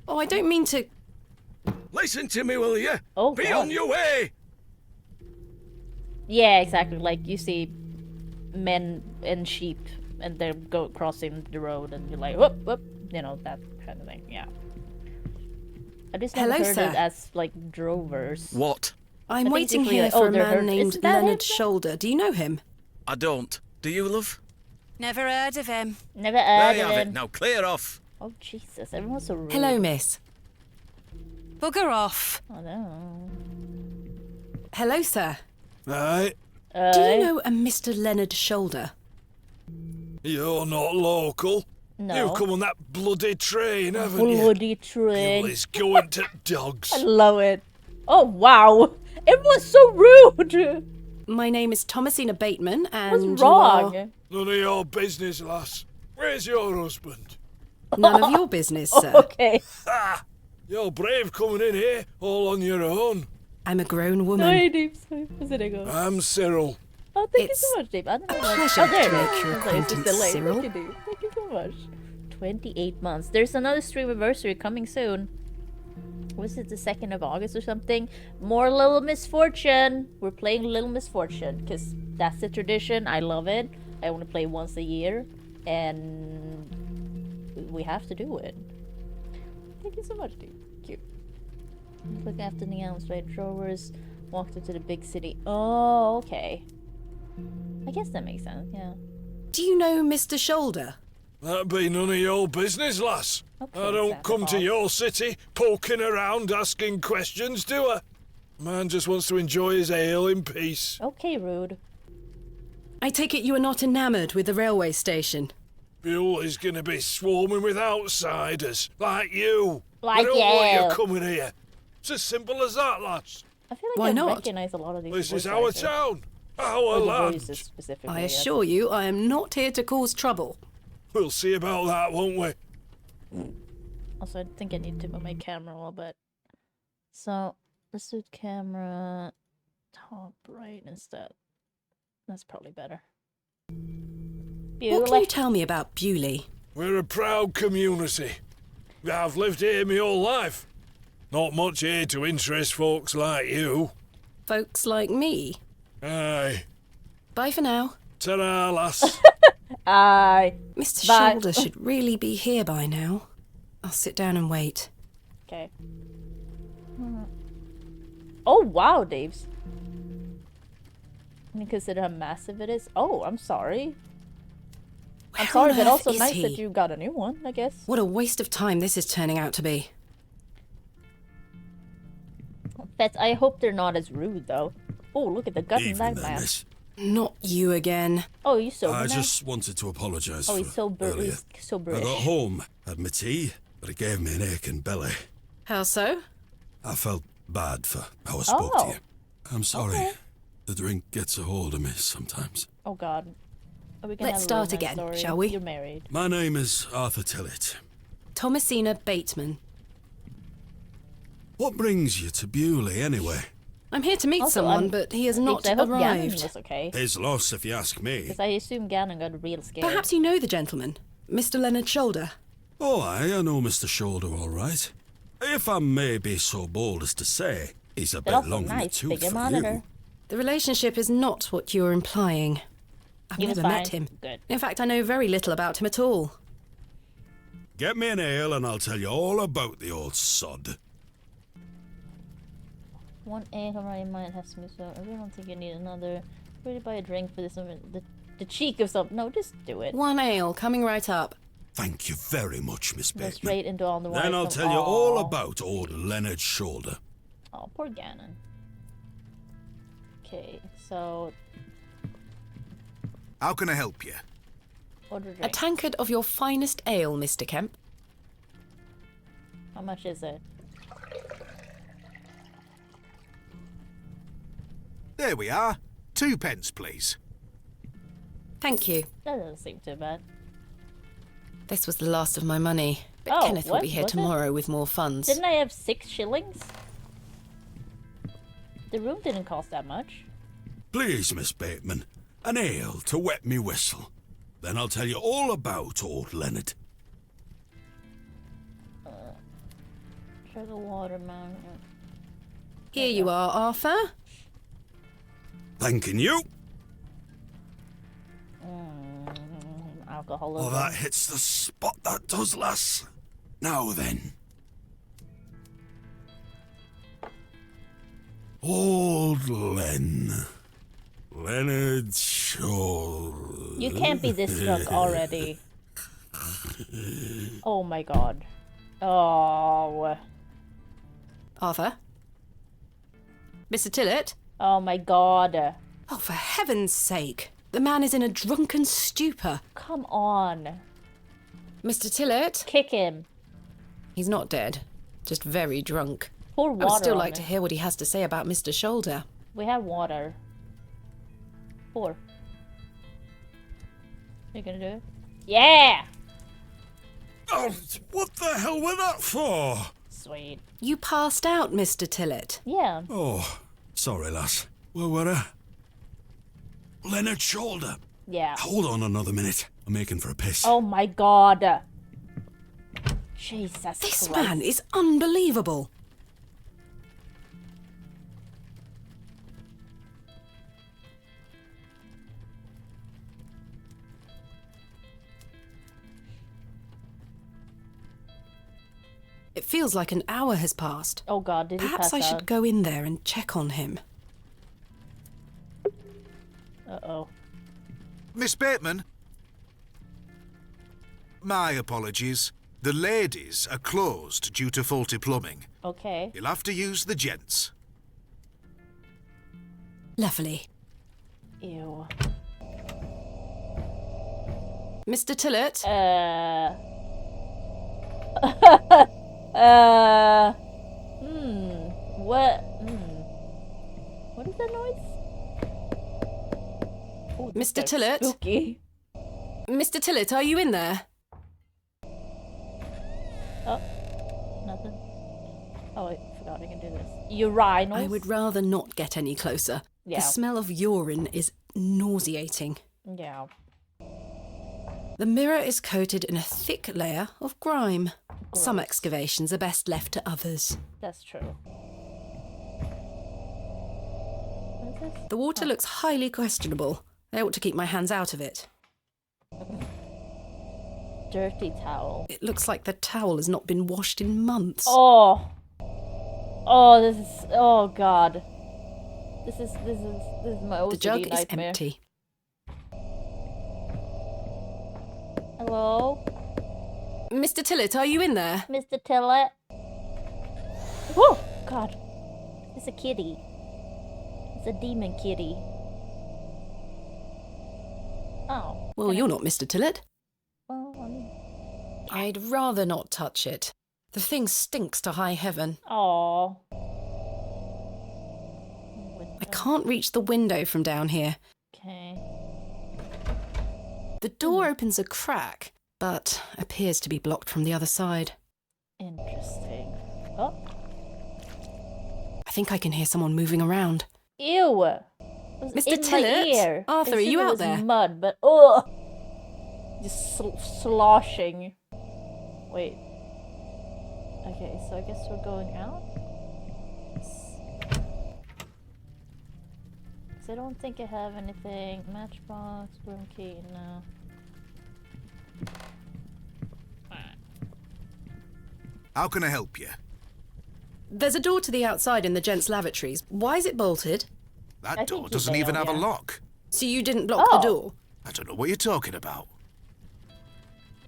Oh, I don't mean to... Listen to me, will you? Oh, Be God. on your way. Yeah, exactly. Like you see men and sheep, and they're crossing the road, and you're like, whoop, whoop, you know, that kind of thing. Yeah. I just never Hello, heard sir. it as like drovers. What? I'm I think waiting it's here really- for oh, a they're man hurt. named Isn't that Leonard it? Shoulder. Do you know him? I don't. Do you, love? Never heard of him. Never There heard you of have him. it. Now clear off. Oh Jesus! Everyone's so rude. Hello, miss. Bugger off. Oh no. Hello, sir. Aye, Do you know a Mr. Leonard Shoulder? you're not local. No. You've come on that bloody train, haven't you? Bloody train. It's going to dogs. I love it. Oh wow! Everyone's so rude. My name is Thomasina Bateman, and What's you are wrong? None of your business, lass. Where's your husband? none of your business, sir. Okay. You're brave coming in here, all on your own. I'm a grown woman. Sorry, Deep. Sorry. I'm Cyril. Oh, thank It's you so much, Deep. I don't know. pleasure Oh, there to it make is. your I was like, it's just acquaintance, delayed. Cyril. Thank you, Deep. Thank you so much. 28 months. There's another stream anniversary coming soon. Was it the 2nd of August or something? More Little Misfortune. We're playing Little Misfortune because that's the tradition. I love it. I want to play once a year, and we have to do it. Thank you so much, dude. Cute. Look after the elms, right? Drovers walked into the big city. Oh, okay. I guess that makes sense. Yeah. Do you know Mr. Shoulder? That'd be none of your business, lass. Okay, I don't Santa come to Claus. your city poking around asking questions, do I? Man just wants to enjoy his ale in peace. Okay, rude. I take it you are not enamoured with the railway station. Bewley's gonna be swarming with outsiders, like you. Like I don't want you. you coming here. It's as simple as that, lass. I feel like Why I not? recognize a lot of these. This is voice our actors. town, our Or the land. voices specifically. I yes. assure you, I am not here to cause trouble. We'll see about that, won't we? Also, I think I need to move my camera a little bit. So let's do camera top right instead. That's probably better. What can you tell me about Bewley? We're a proud community. I've lived here my whole life. Not much here to interest folks like you. Folks like me? Aye. Bye for now. Ta-ra, lass. Aye. Mr. Bye. Shoulder should really be here by now. I'll sit down and wait. Okay. Oh, wow, Daves. Can you consider how massive it is? Oh, I'm sorry. I'm sorry, but also nice that you got a new one, I guess. What a waste of time this is turning out to be. Pets, I hope they're not as rude, though. Oh, look at the gut in that man. Not you again. Oh, you sober I now? just wanted to apologise Oh, he's so earlier. he's so I British. got home, had my tea, but it gave me an aching belly. How so? I felt bad for how I spoke to Oh. you. I'm sorry. Okay. The drink gets a hold of me sometimes. Oh, God. Are we gonna Let's have a start romance again, story? shall we? You're married. My name is Arthur Tillett. Thomasina Bateman. What brings you to Bewley, anyway? I'm here to meet Also, someone, but he has not I hope Gannon arrived. was okay. His loss, if you ask me. Because I assume Gannon got real scared. Perhaps you know the gentleman, Mr. Leonard Shoulder. Oh, I know Mr. Shoulder all right. If I may be so bold as to say, he's a But bit also long in the nice, tooth bigger for monitor. you. The relationship is not what you're implying. I've He was never met fine. him. Good. In fact, I know very little about him at all. Get me an ale and I'll tell you all about the old sod. 1 ale already might have smooth, so I really don't think you need another. Really buy a drink for this one. The cheek of something. No, just do it. 1 ale, coming right up. Thank you very much, Miss Go Bateman. straight into all the wine. Then I'll tell you all about old Leonard Shoulder. Oh, poor Gannon. Okay, so How can I help you? order A drink. tankard of your finest ale, Mr. Kemp. How much is it? There we are. 2 pence, please. Thank you. That doesn't seem too bad. This was the last of my money, but Oh, Kenneth will what? be here Was it? tomorrow with more funds. Didn't I have 6 shillings? The room didn't cost that much. Please, Miss Bateman, an ale to wet me whistle. Then I'll tell you all about old Leonard. Try the water, man. Here you are, Arthur. Thanking you. Alcoholism. Oh, that hits the spot, that does, lass. Now then. Old Len. Leonard Shoulder. You can't be this drunk already. Oh my god. Oh. Arthur? Mr. Tillett? Oh my god. Oh, for heaven's sake. The man is in a drunken stupor. Come on. Mr. Tillett? Kick him. He's not dead. Just very drunk. Pour I water would still on like it. to hear what he has to say about Mr. Shoulder. We have water. Pour. You gonna do it? Yeah! Oh, what the hell was that for? Sweet. You passed out, Mr. Tillett. Yeah. Oh, sorry, lass. Where were I? Leonard Shoulder. Yeah. Hold on another minute. I'm making for a piss. Oh my god. Jesus This Christ. man is unbelievable. It feels like an hour has passed. Oh god, did he Perhaps pass I out? should go in there and check on him. Uh-oh. Miss Bateman? My apologies. The ladies are closed due to faulty plumbing. Okay. You'll have to use the gents. Lovely. Ew. Mr. Tillett? What? What is that noise? Oh, this Mr. guy's Tillett? Spooky. Mr. Tillett, are you in there? Oh, nothing. Oh, I forgot I can do this. Urinals. I would rather not get any closer. Yeah. The smell of urine is nauseating. Yeah. The mirror is coated in a thick layer of grime. Some Gross. excavations are best left to others. That's true. What is this? The water looks highly questionable. I ought to keep my hands out of it. Dirty towel. It looks like the towel has not been washed in months. Oh. Oh, this is. Oh God. This is my OCD The jug nightmare. is empty. Hello, Mr. Tillett, are you in there? Mr. Tillett. Oh God. It's a kitty. It's a demon kitty. Oh. Well, you're not Mr. Tillett. Well, I mean. I'd rather not touch it. The thing stinks to high heaven. Oh. I can't reach the window from down here. Okay. The door opens a crack, but appears to be blocked from the other side. Interesting. Oh. I think I can hear someone moving around. Ew. It was Mr. in my Tillett? ear. Arthur, I are assumed you it out was there? Mud, but ugh. Just sloshing. Wait. Okay, so I guess we're going out. So I don't think I have anything. Matchbox, room key, no. How can I help you? There's a door to the outside in the gents' lavatories. Why is it bolted? That I door think you doesn't may even have, have a yeah. lock. So you didn't block Oh. the door? I don't know what you're talking about.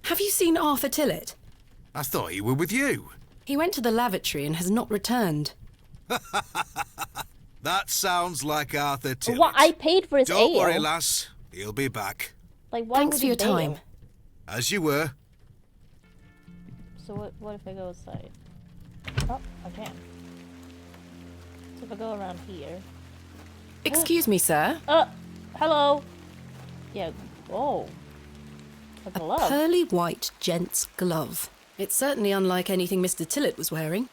Have you seen Arthur Tillett? I thought you were with you. He went to the lavatory and has not returned. That sounds like Arthur Tillett. What? I paid for his Don't ale. worry, lass. He'll be back. Like, why Thanks would for he your bail? time. As you were. So what if I go outside? Oh, I can. So if I go around here. Excuse me, sir. Hello. Yeah. Oh. A A glove. pearly white gent's glove. It's certainly unlike anything Mr. Tillett was wearing.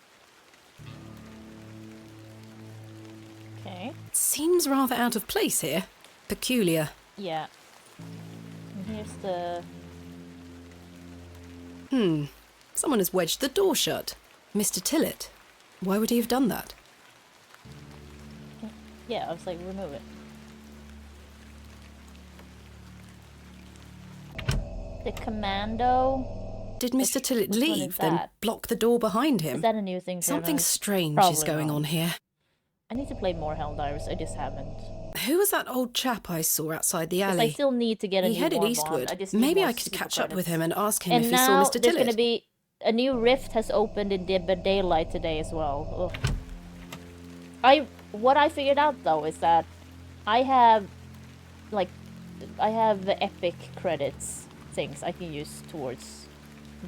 Okay. It seems rather out of place here. Peculiar. Yeah. And here's the. Someone has wedged the door shut. Mr. Tillett. Why would he have done that? Yeah, I was like, remove it. The commando. Did Mr. Tillett which one is leave, then that? block the door behind him? Is that a new thing? for Something everyone? strange Probably is going not. on here. I need to play more Helldivers. I just haven't. Who was that old chap I saw outside the 'Cause alley? I still need to get a He new headed Warbond. eastward. I just need Maybe more I could super catch up with credits. him and ask him And if he now saw Mr. there's Tillett. gonna be a new rift has opened in Dead by Daylight today as well. Ugh. What I figured out though is that I have the epic credits things I can use towards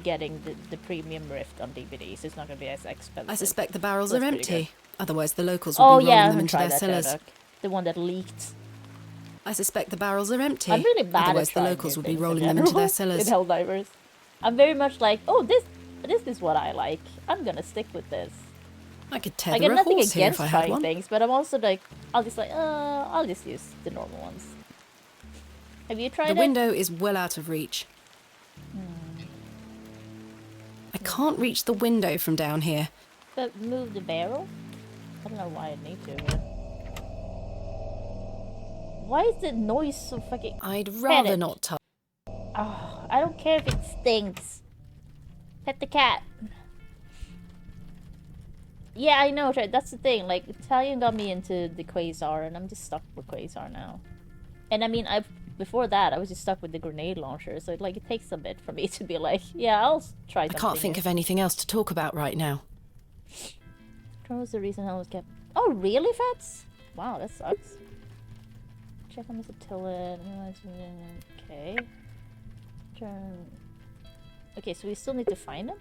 getting the premium rift on DVDs. It's not gonna be as expensive. I suspect the barrels That's are pretty empty. Otherwise, the locals will Oh be yeah, I rolling them haven't into tried their that cellars. Sherlock. The one that leaked. I suspect the barrels are empty. I'm really bad Otherwise, at the trying locals new will be things in rolling them into their general cellars. in Helldivers. I'm very much like, oh, this is what I like. I'm gonna stick with this. I could I tether get a nothing horse here against if I had trying one. things, but I'm also like, I'll just use the normal ones. Have you tried The it? window is well out of reach. I can't reach the window from down here. But move the barrel? I don't know why I need to, but... Why is the noise so fucking... I'd rather it. not touch. Oh, I don't care if it stinks. Pet the cat. Yeah, I know, that's the thing. Like, Italian got me into the Quasar, and I'm just stuck with Quasar now. And I mean, before that, I was just stuck with the grenade launcher, so it takes a bit for me to be like, yeah, I'll try I something. can't think of anything else to talk about right now. What was the reason I was kept... Oh, really, Fats? Wow, that sucks. Check on Mr. Tillett. Okay. Turn... Okay, so we still need to find him?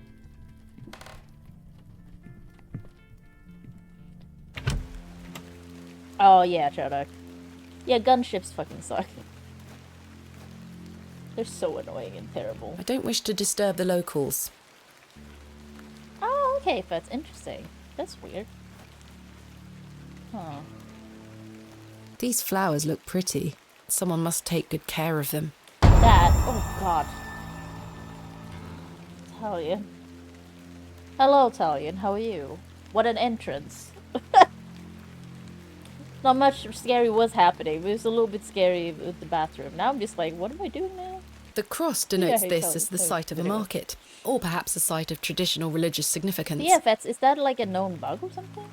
Oh, yeah, Sherlock. Yeah, gunships fucking suck. They're so annoying and terrible. I don't wish to disturb the locals. Oh, okay, that's interesting. That's weird. Huh. These flowers look pretty. Someone must take good care of them. That, oh god. Italian. Hello, Italian, how are you? What an entrance. Not much scary was happening, but it was a little bit scary with the bathroom. Now I'm just like, what am I doing now? The cross denotes Yeah, this totally, as the totally. site of a market, or perhaps a site of traditional religious significance. Yeah, is that like a known bug or something?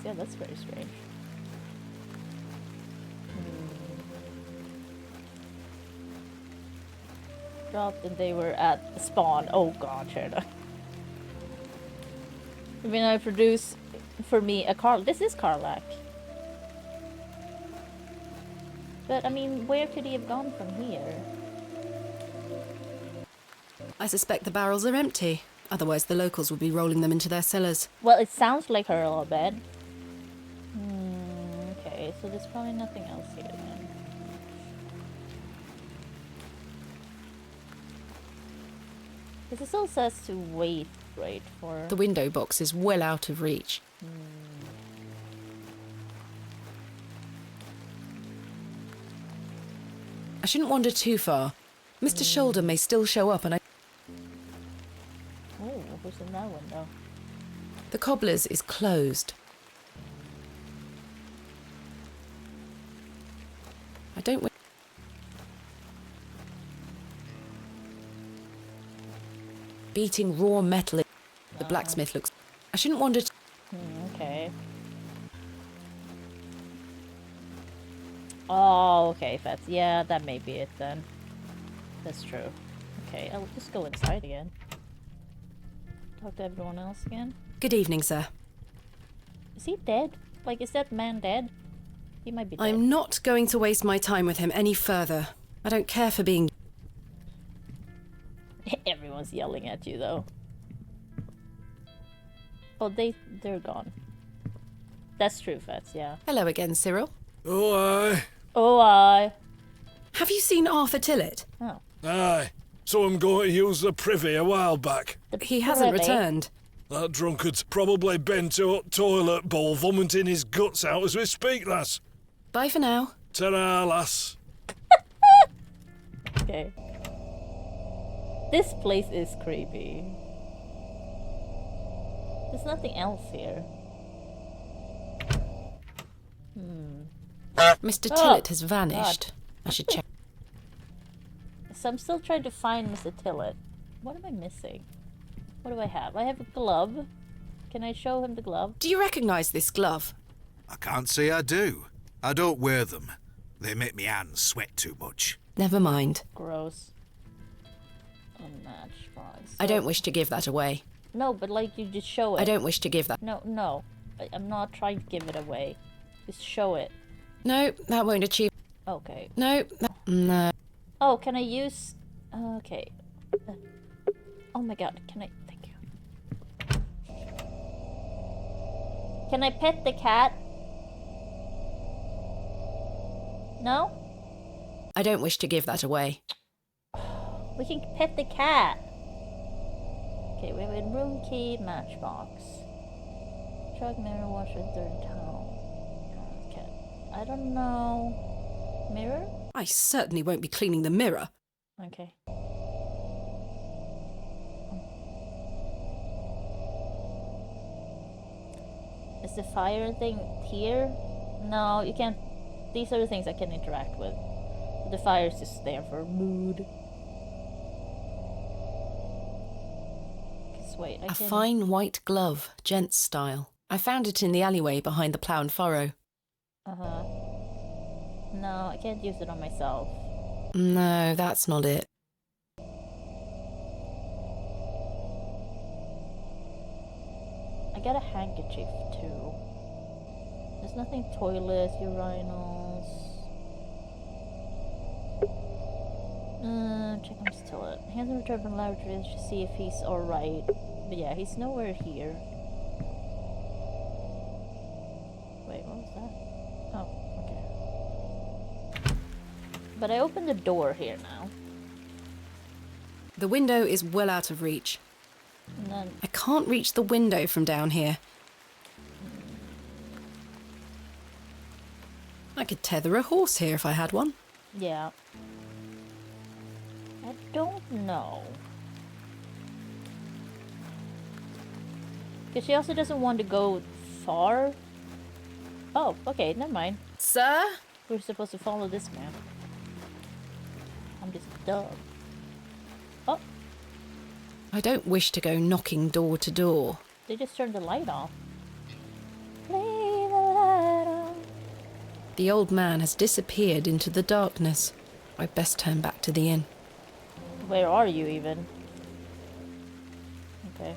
Yeah, that's very strange. Dropped and they were at spawn. Oh god, Sherda. I mean, I produce for me a Karl. This is Karlach. But I mean, where could he have gone from here? I suspect the barrels are empty. Otherwise, the locals would be rolling them into their cellars. Well, it sounds like her a little bit. Okay, so there's probably nothing else here then. Because it still says to wait, right, for... The window box is well out of reach. I shouldn't wander too far. Mr. Shoulder may still show up and I... Oh, who's in that window? The cobbler's is closed. I don't... Beating raw metal in... The blacksmith looks... I shouldn't wander... Okay. Oh, okay, that's... Yeah, that may be it then. That's true. Okay, I'll just go inside again. Talk to everyone else again. Good evening, sir. Is he dead? Like, is that man dead? He might be dead. I'm not going to waste my time with him any further. I don't care for being... Everyone's yelling at you, though. Oh, they're gone. That's true, Fats, yeah. Hello again, Cyril. Oh, aye. Oh, aye. Have you seen Arthur Tillett? Oh. Aye. Saw him going to use the privy a while back. He hasn't privy? returned. That drunkard's probably been to a toilet bowl vomiting his guts out as we speak, lass. Bye for now. Ta-ra, lass. Okay. This place is creepy. There's nothing else here. Mr. Oh, Tillett has vanished. God. I should check. So I'm still trying to find Mr. Tillett. What am I missing? What do I have? I have a glove. Can I show him the glove? Do you recognise this glove? I can't say I do. I don't wear them. They make me hands sweat too much. Never mind. Gross. Unmatched prize. I don't wish to give that away. No, but like you just show it. I don't wish to give that. No. I'm not trying to give it away. Just show it. No, that won't achieve. Okay. No. No. Oh, can I use... Okay. Oh my god, can I... Thank you. Can I pet the cat? No? I don't wish to give that away. We can pet the cat. Okay, we have a room key, matchbox. Truck, mirror, washer, third towel. Cat. I don't know. Mirror? I certainly won't be cleaning the mirror. Okay. Is the fire thing here? No, you can't. These are the things I can interact with. The fire's just there for mood. Just wait, A fine white glove, gents style. I found it in the alleyway behind the plough and furrow. Uh-huh. No, I can't use it on myself. No, that's not it. I got a handkerchief too. There's nothing toilets, urinals. Check on his toilet. He hasn't returned from the laboratory to see if he's alright. But yeah, he's nowhere here. Wait, what was that? Oh, okay. But I opened the door here now. The window is well out of reach. And then... I can't reach the window from down here. I could tether a horse here if I had one. Yeah. I don't know. Because she also doesn't want to go far. Oh, okay, never mind. Sir? We're supposed to follow this man. I'm just dumb. Oh, I don't wish to go knocking door to door. they just turned the light off. Leave the light on. The old man has disappeared into the darkness. I'd best turn back to the inn. Where are you even? Okay.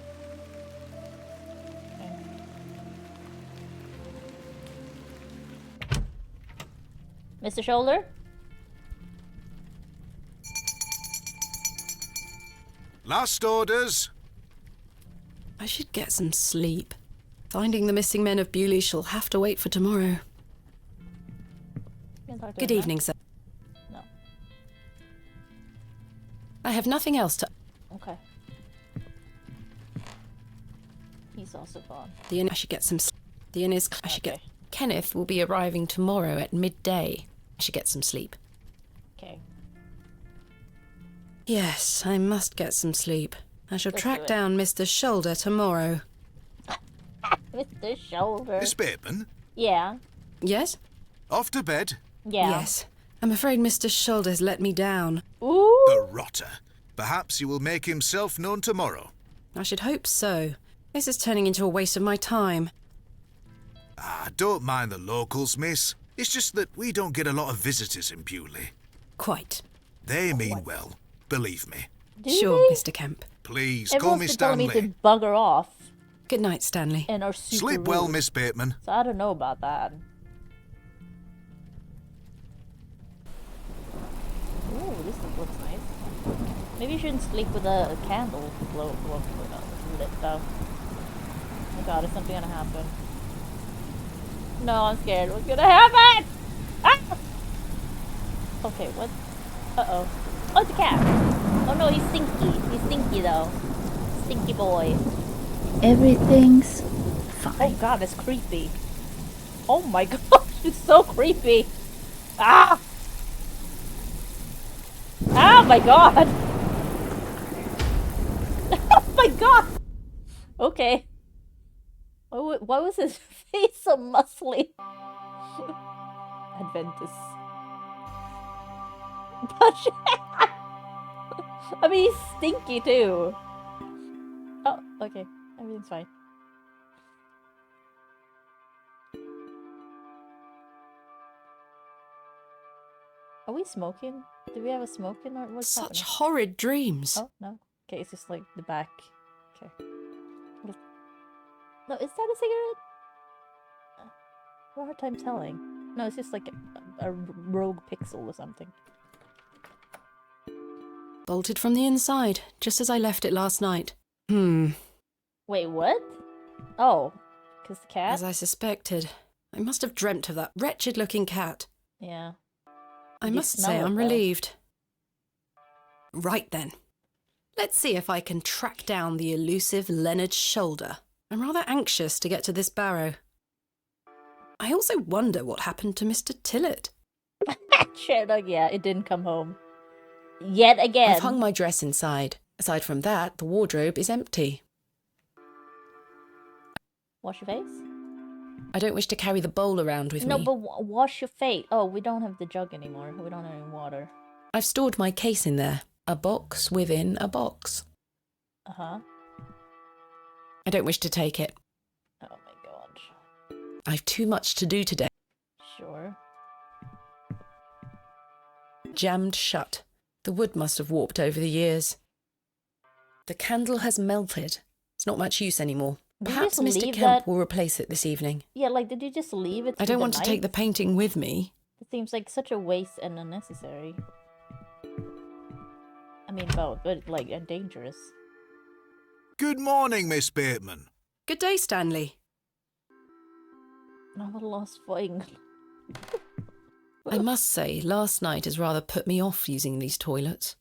Mr. Shoulder? Last orders. I should get some sleep. Finding the missing men of Bewley shall have to wait for tomorrow. Can I talk to Good him now? evening, sir. No. I have nothing else to... Okay. He's also gone. The inn... I should get some... The inn is... I should get... Okay. Kenneth will be arriving tomorrow at midday. I should get some sleep. Okay. Yes, I must get some sleep. I shall Let's track do it. down Mr. Shoulder tomorrow. Mr. Shoulder. Miss Bateman, Yeah. Yes? off to bed. Yeah. Yes. I'm afraid Mr. Shoulder has let me down. Ooh. The rotter. Perhaps he will make himself known tomorrow. I should hope so. This is turning into a waste of my time. Ah, don't mind the locals, miss. It's just that we don't get a lot of visitors in Bewley. Quite. They mean well, believe me. Do Sure, they? Mr. Kemp. Please, call Everyone's me been telling me Stanley. to bugger off Good night, Stanley. and are super Sleep well, rude. Miss Bateman. So I don't know about that. Ooh, this looks nice. Maybe you shouldn't sleep with a candle lit though. Oh my god, is something gonna happen? No, I'm scared. What's gonna happen? Ah! Okay, what? Uh-oh. Oh, it's a cat. Oh no, he's stinky. He's stinky though. Stinky boy. Everything's Oh fine. god, that's creepy. Oh my gosh, it's so creepy. Ah! Oh my god! Oh my god! Okay. Why was his face so muscly? Adventus. I mean, he's stinky too. Oh, okay. Everything's fine. Are we smoking? Do we have a smoking or what's Such happening? horrid dreams. Oh, no. Okay, it's just like the back. Okay. What is... No, is that a cigarette? I have a hard time telling. No, it's just like a rogue pixel or something. Bolted from the inside, just as I left it last night. Wait, what? Oh, because the cat? As I suspected. I must have dreamt of that wretched-looking cat. Yeah. I You must smell say it, I'm though. relieved. Right then. Let's see if I can track down the elusive Leonard Shoulder. I'm rather anxious to get to this Barrow. I also wonder what happened to Mr. Tillett. Sherlock, yeah, it didn't come home. Yet again. I've hung my dress inside. Aside from that, the wardrobe is empty. Wash your face? I don't wish to carry the bowl around with No, me. but wash your face. Oh, we don't have the jug anymore. We don't have any water. I've stored my case in there. A box within a box. Uh-huh. I don't wish to take it. Oh my god. I've too much to do today. Sure. Jammed shut. The wood must have warped over the years. The candle has melted. It's not much use anymore. Did you Perhaps just Mr. leave Kemp that- will replace it this evening. Yeah, like, did you just leave it I through don't want to take the night? painting with me. It seems like such a waste and unnecessary. I mean, both, but, like, and dangerous. Good morning, Miss Bateman. Good day, Stanley. I'm a lost thing. I must say, last night has rather put me off using these toilets.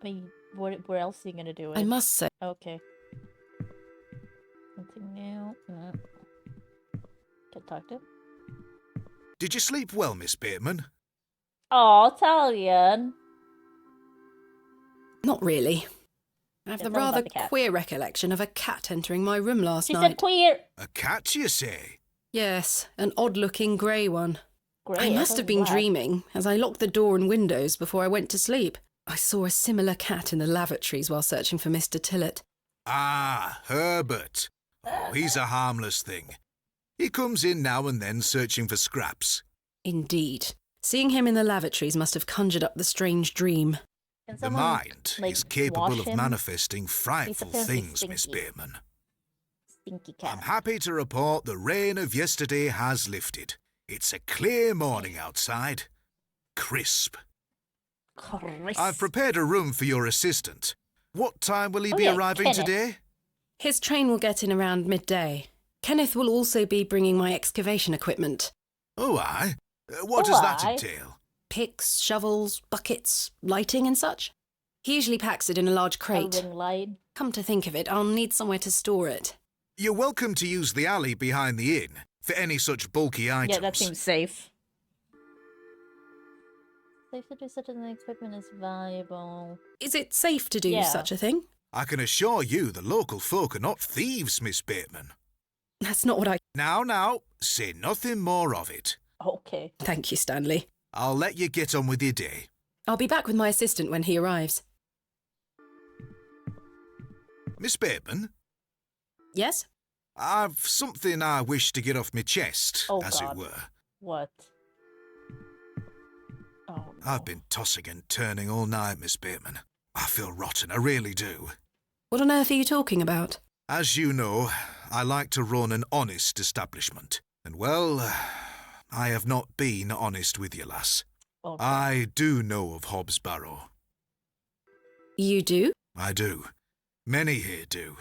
I mean, where else are you gonna do it? I must say, Okay. Something new. Can I talk to him? Did you sleep well, Miss Bateman? Oh, Italian. Not really. I have Yeah, the tell me about rather the cat. queer recollection of a cat entering my room last She night. said queer. A cat, you say? Yes, an odd-looking grey one. Grey. I must thought have it been was black. dreaming as I locked the door and windows before I went to sleep. I saw a similar cat in the lavatories while searching for Mr. Tillett. Ah, Herbert. Oh, he's a harmless thing. He comes in now and then searching for scraps. Indeed. Seeing him in the lavatories must have conjured up the strange dream. Can The someone, mind like, is capable wash of him? manifesting He's frightful apparently things, Miss stinky. Bateman. Stinky cat. I'm happy to report the rain of yesterday has lifted. It's a clear morning outside. Crisp. Chris. I've prepared a room for your assistant. What time will he Oh, be yeah, arriving Kenneth. today? His train will get in around midday. Kenneth will also be bringing my excavation equipment. Oh, aye. What Oh, does that aye. entail? Picks, shovels, buckets, lighting and such. He usually packs it in a large crate. Elven line. Come to think of it, I'll need somewhere to store it. You're welcome to use the alley behind the inn for any such bulky items. Yeah, that seems safe. Safe to do such an equipment is valuable. Is it safe to do Yeah. such a thing? I can assure you the local folk are not thieves, Miss Bateman. That's not what I... Now, say nothing more of it. Okay. Thank you, Stanley. I'll let you get on with your day. I'll be back with my assistant when he arrives. Miss Bateman, Yes? I've something I wish to get off my chest, Oh, as God. it were. What? Oh, no. I've been tossing and turning all night, Miss Bateman. I feel rotten, I really do. What on earth are you talking about? As you know, I like to run an honest establishment. And, well, I have not been honest with you, lass. Okay. I do know of Hobbs Barrow. You do? I do. Many here do.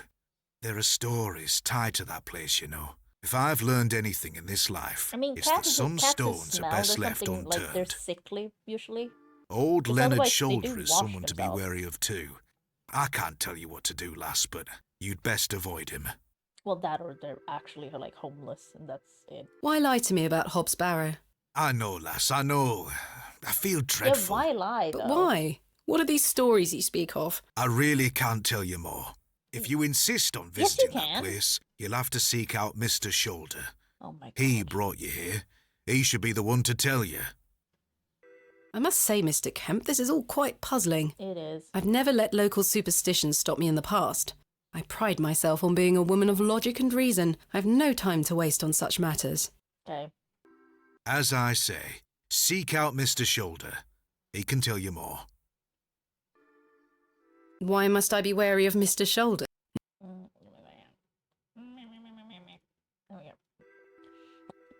There are stories tied to that place, you know. If I've learned anything in this life, I mean, it's that cats, some cats stones smell. are best There's left something, like, they're unturned. sickly, usually. Old Because Leonard otherwise they Shoulder do is wash someone to be themselves. wary of too. I can't tell you what to do, lass, but you'd best avoid him. Well, that or they're actually, like, homeless, and that's it. Why lie to me about Hobbs Barrow? I know, lass, I know. I feel Yeah, dreadful. why lie, But though? why? What are these stories you speak of? I really can't tell you more. If you insist on Yes, you visiting that can. place, you'll have to seek out Mr. Shoulder. Oh, my God. He brought you here. He should be the one to tell you. I must say, Mr. Kemp, this is all quite puzzling. It is. I've never let local superstitions stop me in the past. I pride myself on being a woman of logic and reason. I've no time to waste on such matters. Okay. As I say, seek out Mr. Shoulder. He can tell you more. Why must I be wary of Mr. Shoulder? Oh, yeah.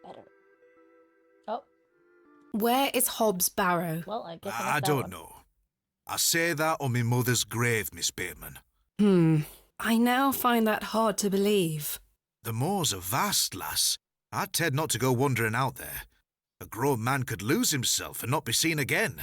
Better. Oh, Where is Hobbs Barrow? well, I guess I don't know. I say that on my mother's grave, Miss Bateman. I now find that hard to believe. The moors are vast, lass. I'd tend not to go wandering out there. A grown man could lose himself and not be seen again.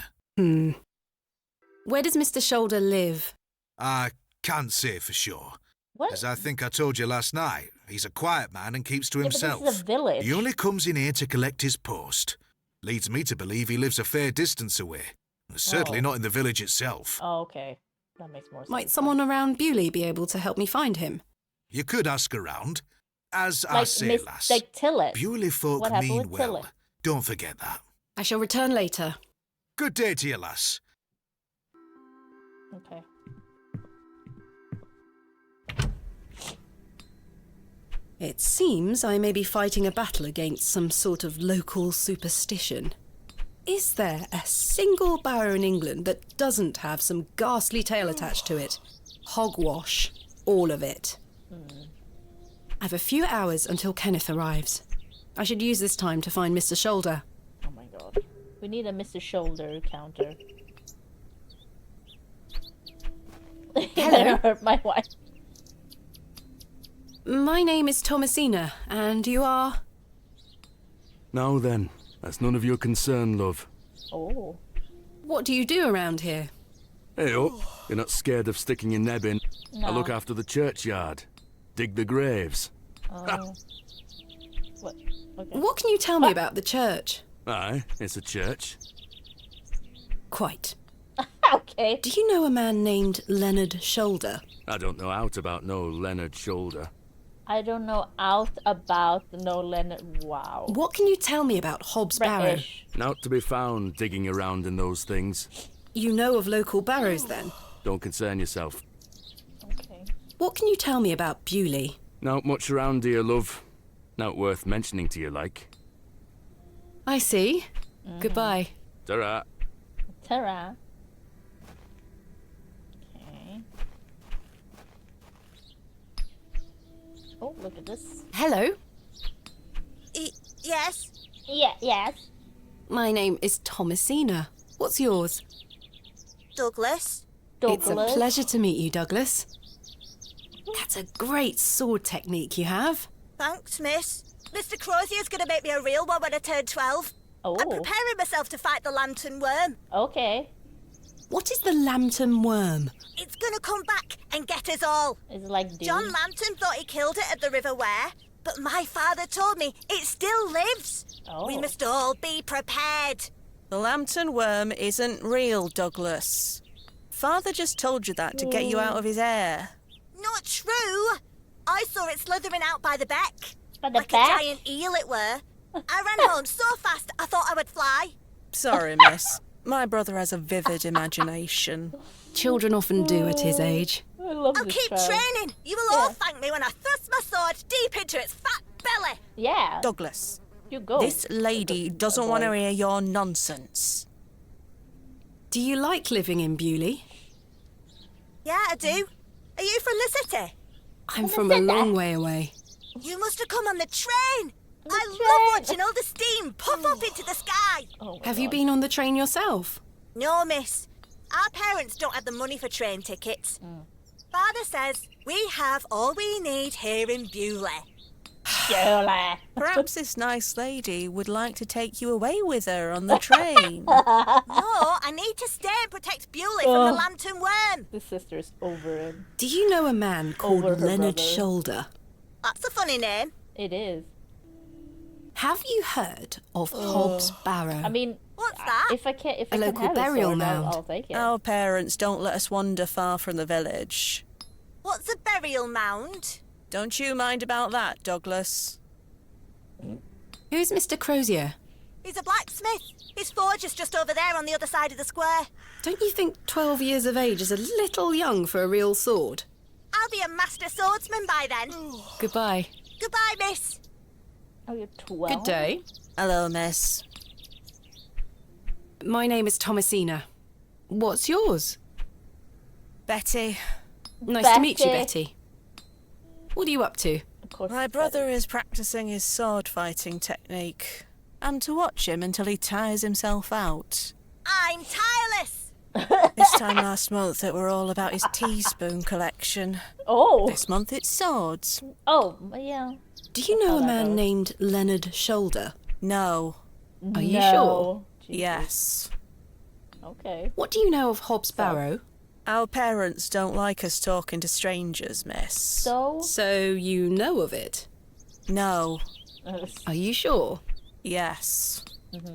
Where does Mr. Shoulder live? I can't say for sure. What? As I think I told you last night, he's a quiet man and keeps to Yeah, but himself. this is a village. He only comes in here to collect his post. Leads me to believe he lives a fair distance away. Certainly Oh. not in the village itself. Oh, okay. That makes more sense. Might someone around Bewley be able to help me find him? You could ask around. As I Like say, Miss, lass, like Tillett. Bewley folk What happened mean with well. Tillett? Don't forget that. I shall return later. Good day to you, lass. Okay. It seems I may be fighting a battle against some sort of local superstition. Is there a single barrow in England that doesn't have some ghastly tale attached to it? Hogwash. All of it. I've a few hours until Kenneth arrives. I should use this time to find Mr. Shoulder. Oh my god. We need a Mr. Shoulder counter. Hello. Hurt my wife. My name is Thomasina, and you are... Now then, that's none of your concern, love. Oh. What do you do around here? Hey up, you're not scared of sticking your neb in. I look No. after the churchyard. Dig the graves. Oh. What? Okay. What can you tell me about the church? Aye, it's a church. quite. Okay. Do you know a man named Leonard Shoulder? I don't know out about no Leonard Shoulder. I don't know out about no Leonard. Wow. What can you tell me about Hobbs Barrow? British. Not to be found digging around in those things. You know of local barrows, then? Don't concern yourself. Okay. What can you tell me about Bewley? Not much around here, love. Not worth mentioning to you, like. I see. Goodbye. Ta-ra. Ta-ra. Okay. Oh, look at this. Hello. Yes? Yeah, yes. My name is Thomasina. What's yours? Douglas? It's a pleasure to meet you, Douglas. That's a great sword technique you have. Thanks, miss. Mr. Crozier's gonna make me a real one when I turn 12. Oh. I'm preparing myself to fight the lantern worm. Okay. What is the lantern worm? It's gonna come back and get us all. It's like Doom. John Lantern thought he killed it at the River Ware, but my father told me it still lives. Oh. We must all be prepared. The lantern worm isn't real, Douglas. Father just told you that to get you out of his hair. Not true. I saw it slithering out by the beck. By the like beck? a giant eel it were. I ran home so fast I thought I would fly. Sorry, miss. My brother has a vivid imagination. Children often do at his age. I love I'll this keep child. training. You will all thank me when I thrust my sword deep into its fat belly. Yeah. Douglas, You go. this lady doesn't want to hear your nonsense. Do you like living in Bewley? Yeah, I do. Are you from the city? I'm from a long way away. You must have come on the train. I love train. watching all the steam puff up into the sky. Oh my Have you God. been on the train yourself? No, miss. Our parents don't have the money for train tickets. Father says we have all we need here in Bewley. Julie. Perhaps this nice lady would like to take you away with her on the train. No, I need to stay and protect Bewley from the lantern worm. The sister's over him. Do you know a man called Over her Leonard brother. Shoulder? That's a funny name. It is. Have you heard of Hobbs Barrow? I mean, What's that? if I can, if I A can local have burial sword, mound. I'll take it. Our parents don't let us wander far from the village. What's a burial mound? Don't you mind about that, Douglas. Who's Mr. Crozier? He's a blacksmith. His forge is just over there on the other side of the square. Don't you think 12 years of age is a little young for a real sword? I'll be a master swordsman by then. Goodbye. Goodbye, miss. Oh, you're 12. Good day. Hello, miss. My name is Thomasina. What's yours? Betty. Nice to meet you, Betty. What are you up to? Of course. My it's brother is practicing his sword fighting technique. I'm to watch him until he tires himself out. I'm tireless. This time last month it were all about his teaspoon collection. better. Oh. This month it's swords. Oh, yeah. Do you know a that man goes. named Leonard Shoulder? No. Are you No. sure? Jesus. Yes. Okay. What do you know of Hobbs Barrow? Our parents don't like us talking to strangers, miss. So. So you know of it? No. Are you sure? Yes.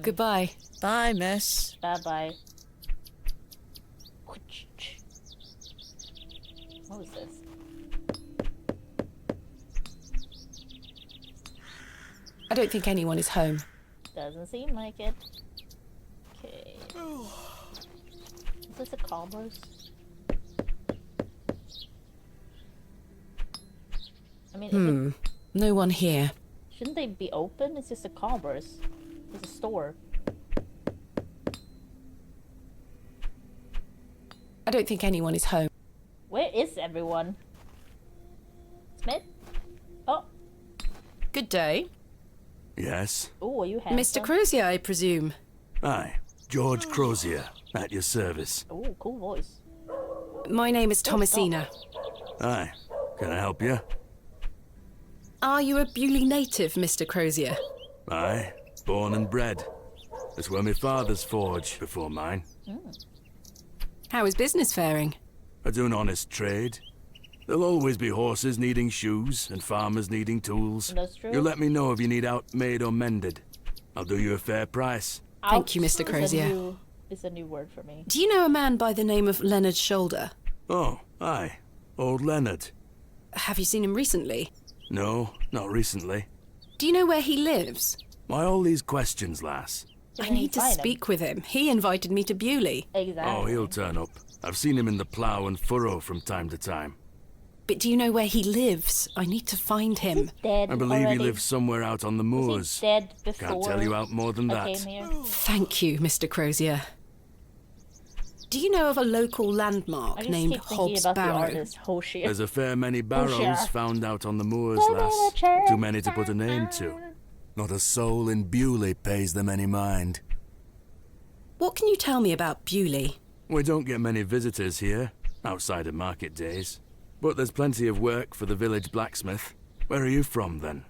Goodbye. Bye, miss. Bye bye. What was this? I don't think anyone is home. Doesn't seem like it. Okay. Is this a cobbler's? I mean, No one here. shouldn't they be open? It's just a cobbler's. It's a store. I don't think anyone is home. Where is everyone? Smith? Oh. Good day. Yes? Oh, are you handsome? Mr. Crozier, I presume. Aye. George Crozier, at your service. Oh, cool voice. My name is Thomasina. Aye. Can I help you? Are you a Bewley native, Mr. Crozier? Aye. Born and bred. That's where my father's forge before mine. How is business faring? I do an honest trade. There'll always be horses needing shoes and farmers needing tools. That's true. You let me know if you need out made or mended. I'll do you a fair price. Thank you, Mr. Ouch, is Crozier. that you? is a new word for me. Do you know a man by the name of Leonard Shoulder? Oh, aye. Old Leonard. Have you seen him recently? No, not recently. Do you know where he lives? Why all these questions, lass? I need to speak with him. He invited me to Bewley. Exactly. Oh, he'll turn up. I've seen him in the plough and furrow from time to time. But do you know where he lives? I need to find him. Dead I believe already. he lives somewhere out on the moors. Was he dead before Can't tell you out more than I that. came here? Thank you, Mr. Crozier. Do you know of a local I landmark just named keep thinking Hobbs about the Barrow? artist Hoshia. There's a fair many barrows Hoshia. found out on the moors, lass. Too many to put a name to. Not a soul in Bewley pays them any mind. What can you tell me about Bewley? We don't get many visitors here, outside of market days. But there's plenty of work for the village blacksmith. Where are you from, then?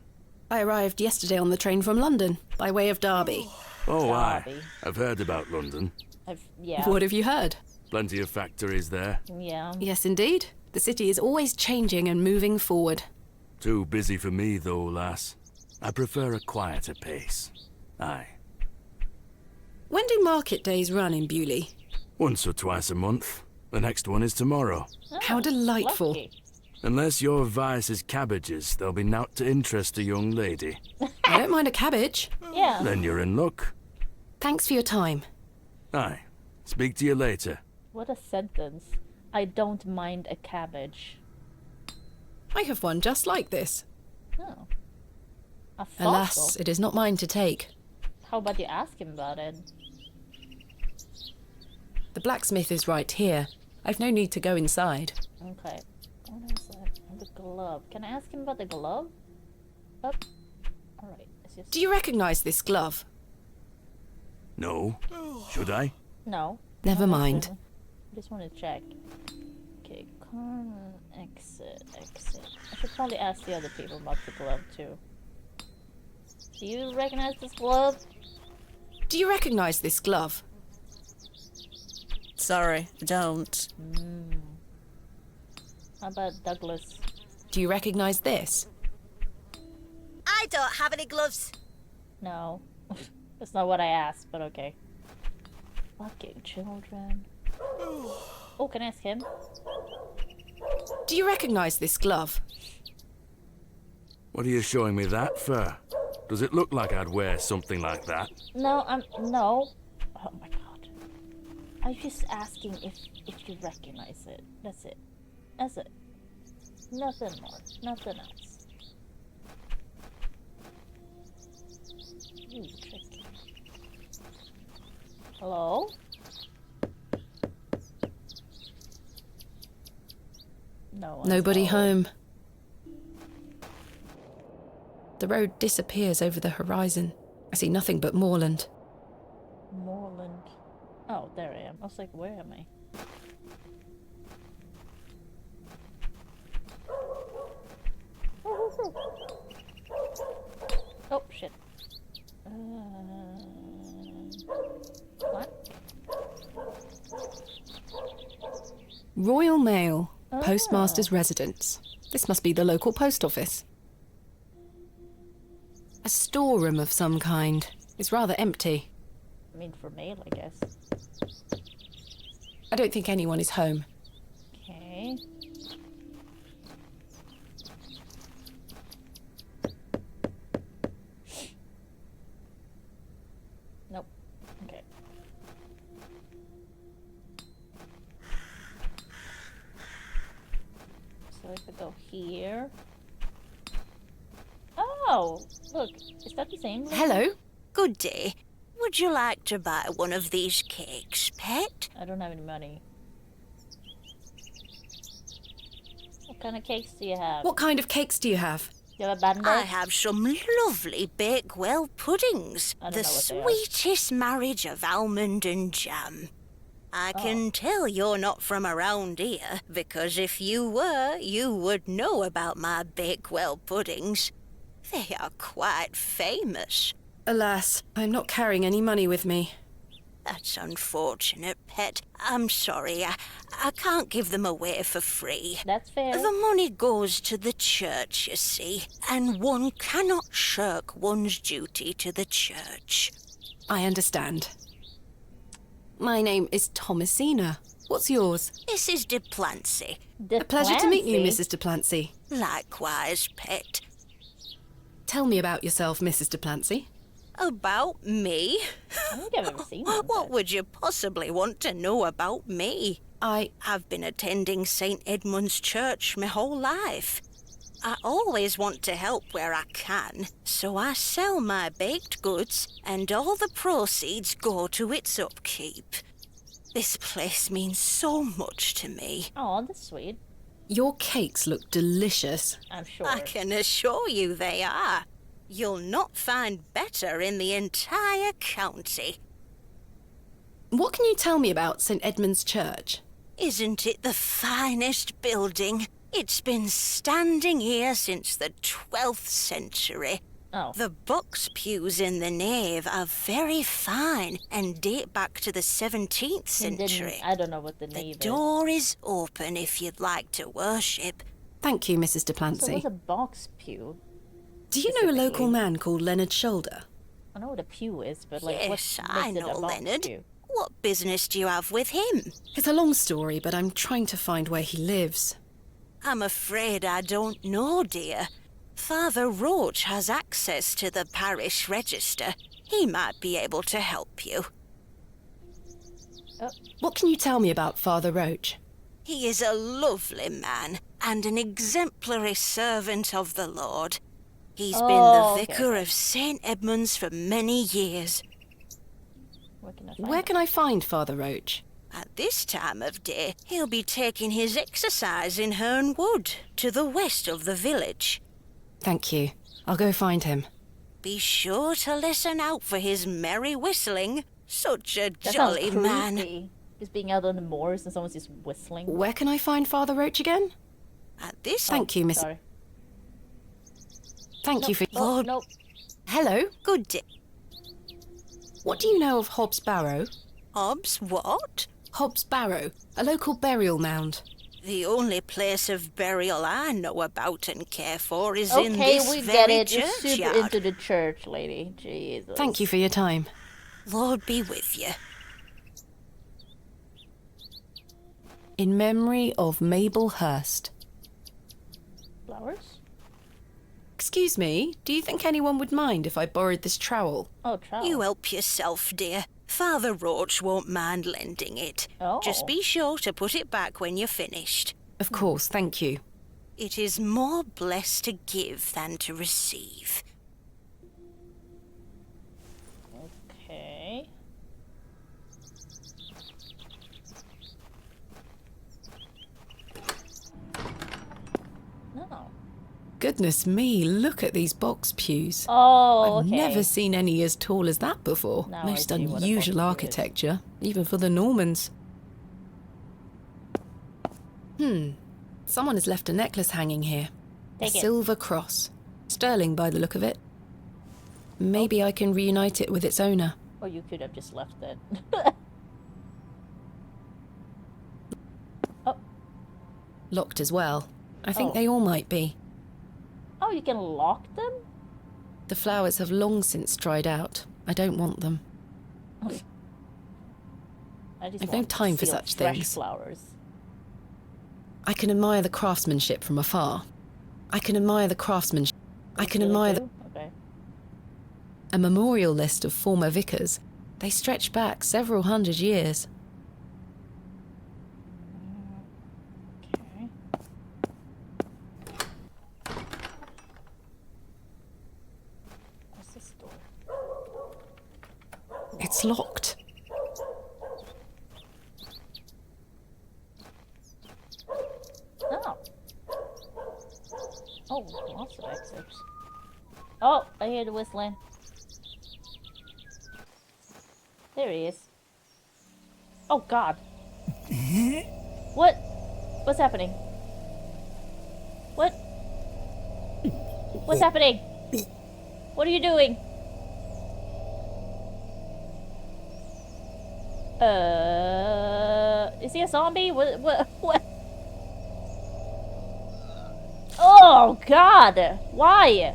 I arrived yesterday on the train from London, by way of Derby. Oh, aye. Derby. I've heard about London. Yeah. What have you heard? Plenty of factories there. Yeah. Yes, indeed. The city is always changing and moving forward. Too busy for me, though, lass. I prefer a quieter pace. Aye. When do market days run in Bewley? Once or twice a month. The next one is tomorrow. How delightful. Lucky. Unless your vice is cabbages, there'll be naught to interest a young lady. I don't mind a cabbage. Yeah. Then you're in luck. Thanks for your time. Aye. Speak to you later. What a sentence. I don't mind a cabbage. I have one just like this. Oh. A fossil? Alas, it is not mine to take. How about you ask him about it? The blacksmith is right here. I've no need to go inside. Okay. What is that? The glove. Can I ask him about the glove? Oh. Alright. Do you recognize this glove? No. Should I? No. Never No, mind. shouldn't. I just want to check. Okay, exit. I should probably ask the other people about the glove too. Do you recognize this glove? Do you recognize this glove? Sorry, I don't. How about Douglas? Do you recognize this? I don't have any gloves. No. That's not what I asked, but okay. Fucking children. Oh, can I ask him? Do you recognize this glove? What are you showing me that for? Does it look like I'd wear something like that? No, no. Oh my god. I'm just asking if you recognize it. That's it. That's it. Nothing more. Nothing else. Ooh, tricky. Hello? No one's Nobody home. home. The road disappears over the horizon. I see nothing but moorland. Moorland. Oh, there I am. I was like, where am I? Oh, shit. What? Royal Mail, Ah. Postmaster's residence. This must be the local post office. A storeroom of some kind. It's rather empty. I mean, for mail, I guess. I don't think anyone is home. Okay. Nope. Okay. So if I go here. Oh, look. Is that the same? Hello? Good day. Would you like to buy one of these cakes, pet? I don't have any money. What kind of cakes do you have? What kind of cakes do you have? Do you have a bandit? I have some lovely Bakewell puddings. I don't The know what they are. sweetest marriage of almond and jam. I can tell you're not from around here, because if you were, you would know about my Bakewell puddings. They are quite famous. Alas, I'm not carrying any money with me. That's unfortunate, pet. I'm sorry. I can't give them away for free. That's fair. The money goes to the church, you see, and one cannot shirk one's duty to the church. I understand. My name is Thomasina. What's yours? Mrs. de Plancy. A pleasure to meet you, Mrs. de Plancy. Likewise, pet. Tell me about yourself, Mrs. de Plancy. About me? I don't think I've ever seen one. What would you possibly want to know about me? I've been attending St. Edmund's Church my whole life. I always want to help where I can, so I sell my baked goods and all the proceeds go to its upkeep. This place means so much to me. Oh, that's sweet. Your cakes look delicious. I'm sure. I can assure you they are. You'll not find better in the entire county. What can you tell me about St. Edmund's Church? Isn't it the finest building? It's been standing here since the 12th century. Oh. The box pews in the nave are very fine and date back to the 17th century. I don't know what the nave is. The door is open if you'd like to worship. Thank you, Mrs. de Plancy. So what's a box pew? Do you know a local man called Leonard Shoulder? I know what a pew is, but like, Yes, what I makes it know a box Leonard. pew? What business do you have with him? It's a long story, but I'm trying to find where he lives. I'm afraid I don't know, dear. Father Roach has access to the parish register. He might be able to help you. Oh. What can you tell me about Father Roach? He is a lovely man and an exemplary servant of the Lord. He's been the vicar of St. Edmund's for many years. Where can I find Father Roach? At this time of day, he'll be taking his exercise in Herne Wood, to the west of the village. Thank you. I'll go find him. Be sure to listen out for his merry whistling. Such a That jolly sounds man. creepy. Just being out on the moors and someone's just whistling. Where can I find Father Roach again? At this... Thank you, Miss... Sorry. Thank you for... Oh, no. Hello? Good day. What do you know of Hobbs Barrow? Hobbs what? Hobbs Barrow, a local burial mound. The only place of burial I know about and care for is in Okay, this we very get it. You're super churchyard. into the church, lady. Jesus. Thank you for your time. Lord be with you. In memory of Mabel Hurst. Flowers? Excuse me, do you think anyone would mind if I borrowed this trowel? Oh, trowel. You help yourself, dear. Father Roach won't mind lending it. Oh. Just be sure to put it back when you're finished. Of course, thank you. It is more blessed to give than to receive. Okay. No. Goodness me, look at these box pews. Oh, I've okay. never seen any as tall as that before. Now I Most see what a box unusual pew is. architecture, even for the Normans. Someone has left a necklace hanging here. Take a it. silver cross. Sterling by the look of it. Maybe I can reunite it with its owner. Or you could have just left it. Oh. Locked as well. I think Oh. they all might be. Oh, you can lock them? The flowers have long since dried out. I don't want them. I just I've no want time for sealed such fresh things. flowers. I can admire the craftsmanship from afar. I can admire the craftsmanship. I can admire the... Okay. A memorial list of former vicars. They stretch back several hundred years. Okay. What's this door? It's locked. Oh. Oh, lots of excerpts. Oh, I hear the whistling. There he is. Oh, God. What? What's happening? What? What's happening? What are you doing? Is he a zombie? What? Oh, God! Why?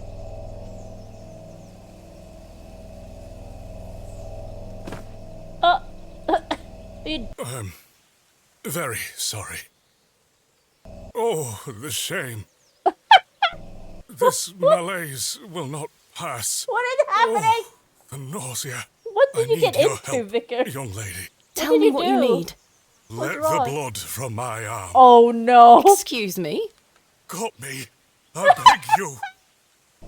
Very sorry. Oh, the shame. This malaise will not pass. What is happening? Oh, the nausea. What did I you need get your into, help, Vicar? young lady. Tell me what you do? need. Let the wrong? blood from my arm. Oh no! Excuse me? Got me. I beg you.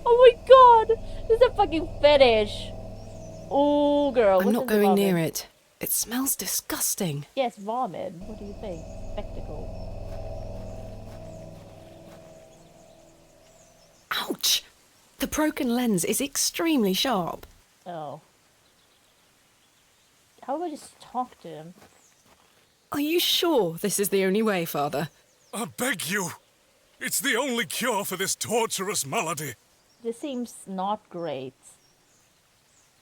Oh my god! This is a fucking fetish. Oh girl, I'm what's not in the going vomit? near it. It smells disgusting. Yes, vomit. What do you think? Spectacle. Ouch! The broken lens is extremely sharp. Oh. How about I just talk to him? Are you sure this is the only way, Father? I beg you. It's the only cure for this torturous malady. This seems not great.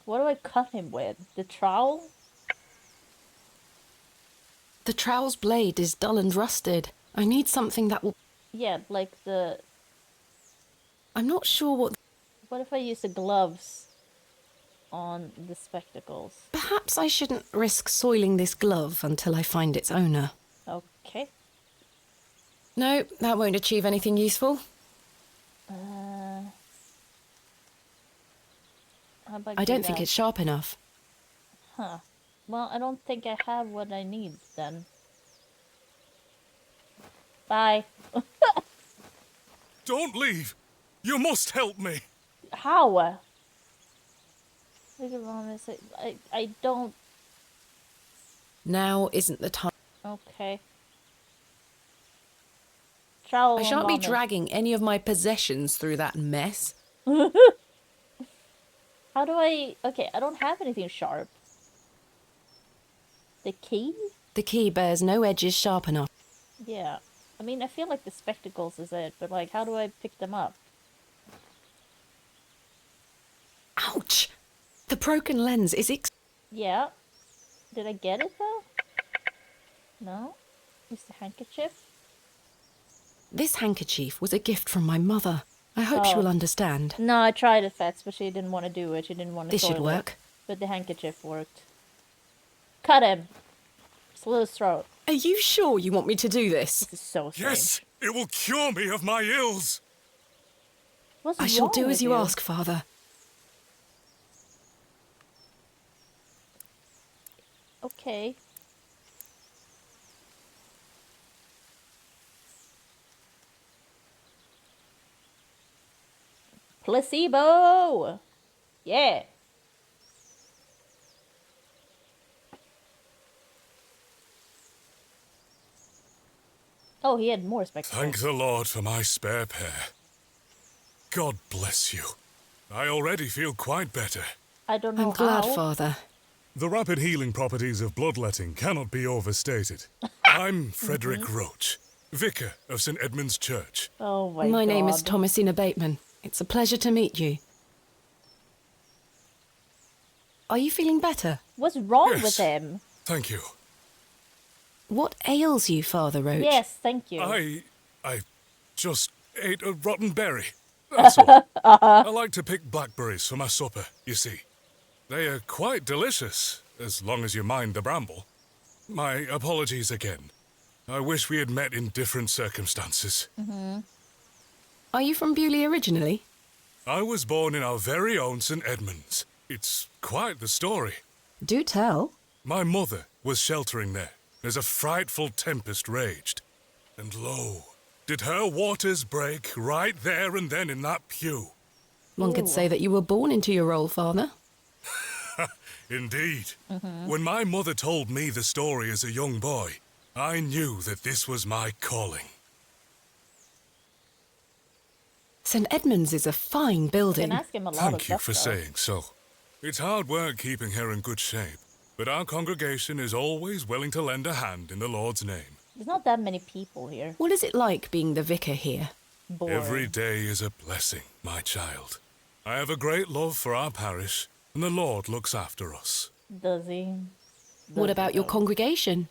What do I cut him with? The trowel? The trowel's blade is dull and rusted. I need something that will... Yeah, like the... I'm not sure what... What if I use the gloves on the spectacles? Perhaps I shouldn't risk soiling this glove until I find its owner. Okay. No, that won't achieve anything useful. How about I do don't think that? it's sharp enough. Huh. Well, I don't think I have what I need then. Bye. Don't leave. You must help me. How? I don't... Now isn't the time. Okay. Trowel I and shan't be vomit. dragging any of my possessions through that mess. How do I... Okay, I don't have anything sharp. The key? The key bears no edges sharp enough. Yeah. I mean, I feel like the spectacles is it, but like, how do I pick them up? Ouch! The broken lens is Yeah. Did I get it though? No? Is the handkerchief? This handkerchief was a gift from my mother. I hope she Oh. will understand. No, I tried it, Fats, but she didn't want to do it. She didn't want to This should soil it. work. But the handkerchief worked. Cut him! Slit his throat. Are you sure you want me to do this? This is so strange. Yes, it will cure me of my ills. What's I shall wrong do with as you ask, Father. Okay. Placebo! Yeah. Oh, he had more spectacles. Thank the Lord for my spare pair. God bless you. I already feel quite better. I don't know I'm glad, how. Father. The rapid healing properties of bloodletting cannot be overstated. I'm Frederick Roach, vicar of St. Edmund's Church. Oh my My name is God. Thomasina Bateman. It's a pleasure to meet you. Are you feeling better? What's wrong Yes. with him? Thank you. What ails you, Father Roach? Yes, thank you. I just ate a rotten berry. That's all. I like to pick blackberries for my supper, you see. They are quite delicious, as long as you mind the bramble. My apologies again. I wish we had met in different circumstances. Are you from Bewley originally? I was born in our very own St. Edmunds. It's quite the story. Do tell. My mother was sheltering there as a frightful tempest raged. And lo, did her waters break right there and then in that pew. One could say that you were born into your role, Father. Indeed. When my mother told me the story as a young boy, I knew that this was my calling. St. Edmund's is a fine building. Can ask him a lot of Thank you stuff, for though. saying so. It's hard work keeping her in good shape, but our congregation is always willing to lend a hand in the Lord's name. There's not that many people here. What is it like being the vicar here? Boring. Every day is a blessing, my child. I have a great love for our parish, and the Lord looks after us. Does he? What about your congregation?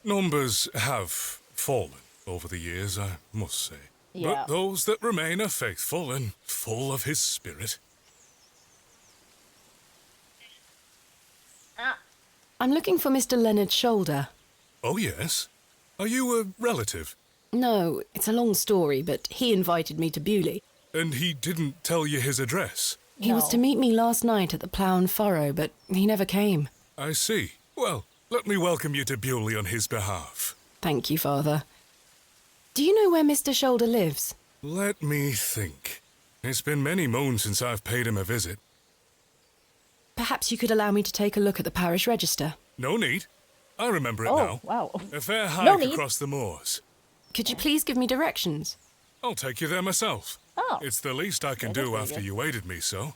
Numbers have fallen over the years, I must say. Yeah. But those that remain are faithful and full of his spirit. I'm looking for Mr. Leonard Shoulder. Oh, yes. Are you a relative? No, it's a long story, but he invited me to Bewley. And he didn't tell you his address? He was to meet me last night at the Plough and Furrow, but he never came. I see. Well, let me welcome you to Bewley on his behalf. Thank you, Father. Do you know where Mr. Shoulder lives? Let me think. It's been many moons since I've paid him a visit. Perhaps you could allow me to take a look at the parish register. No need. I remember it now. Wow. A fair hike No need. across the moors. Could you please give me directions? I'll take you there myself. Oh. It's the least I can Yeah, that's do pretty after good. you aided me so.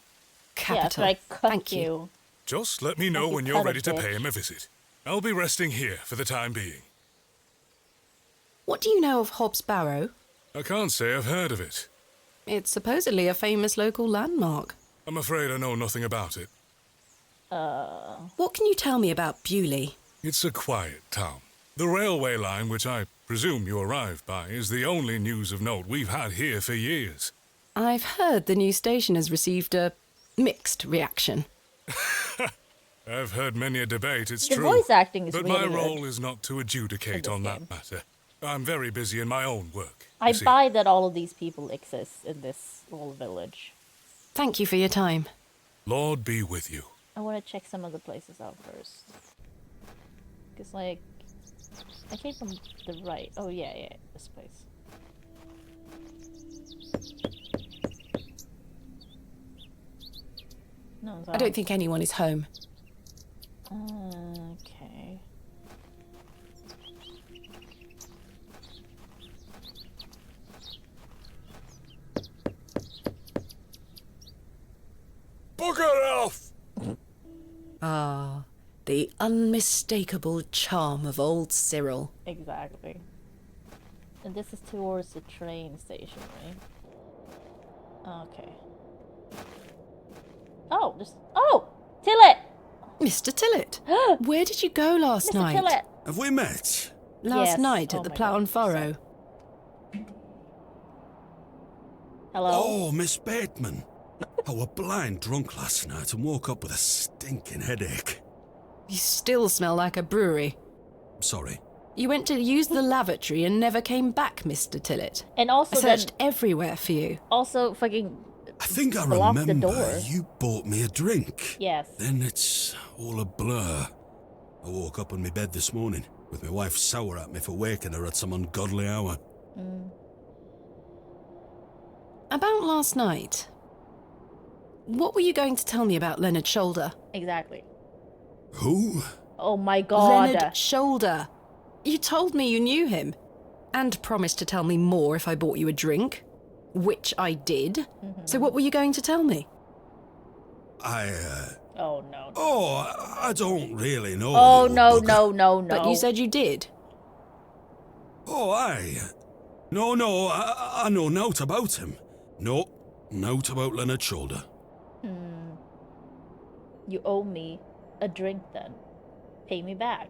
Capital. Yeah, after I cut Thank you. Just let me know Like you when you're cut a ready to bitch. pay him a visit. I'll be resting here for the time being. What do you know of Hobbs Barrow? I can't say I've heard of it. It's supposedly a famous local landmark. I'm afraid I know nothing about it. What can you tell me about Bewley? It's a quiet town. The railway line, which I presume you arrived by, is the only news of note we've had here for years. I've heard the new station has received a mixed reaction. I've heard many a debate, it's The true. voice acting is but really my good role is not to adjudicate this on game. that matter. I'm very busy in my own work. I you see. buy that all of these people exist in this little village. Thank you for your time. Lord be with you. I want to check some of the places out first. Because, like, I came from the right. Oh, yeah, this place. No, I don't think anyone is home. Okay. Bugger off! Ah, the unmistakable charm of old Cyril. Exactly. And this is towards the train station, right? Okay. Oh, just Tillet! Mr. Tillet, where did you go last Mr. night? Tillet! Have we met? Last Yes. night Oh at the my Plough God, and Furrow. Hello? Oh, Miss Bateman. I were blind drunk last night and woke up with a stinking headache. You still smell like a brewery. Sorry. You went to use the lavatory and never came back, Mr. Tillet. And I also searched everywhere for you. also fucking I think I block the remember door. you bought me a drink. Yes. Then it's all a blur. I woke up in my bed this morning with my wife sour at me for waking her at some ungodly hour. About last night. What were you going to tell me about Leonard Shoulder? Exactly. Who? Oh my god. Leonard Shoulder. You told me you knew him. And promised to tell me more if I bought you a drink. Which I did. So what were you going to tell me? Oh no. Oh, I don't really know. Oh little no, bugger. no. But you said you did. Oh, aye. No, I know naught about him. No, naught about Leonard Shoulder. You owe me a drink then. Pay me back.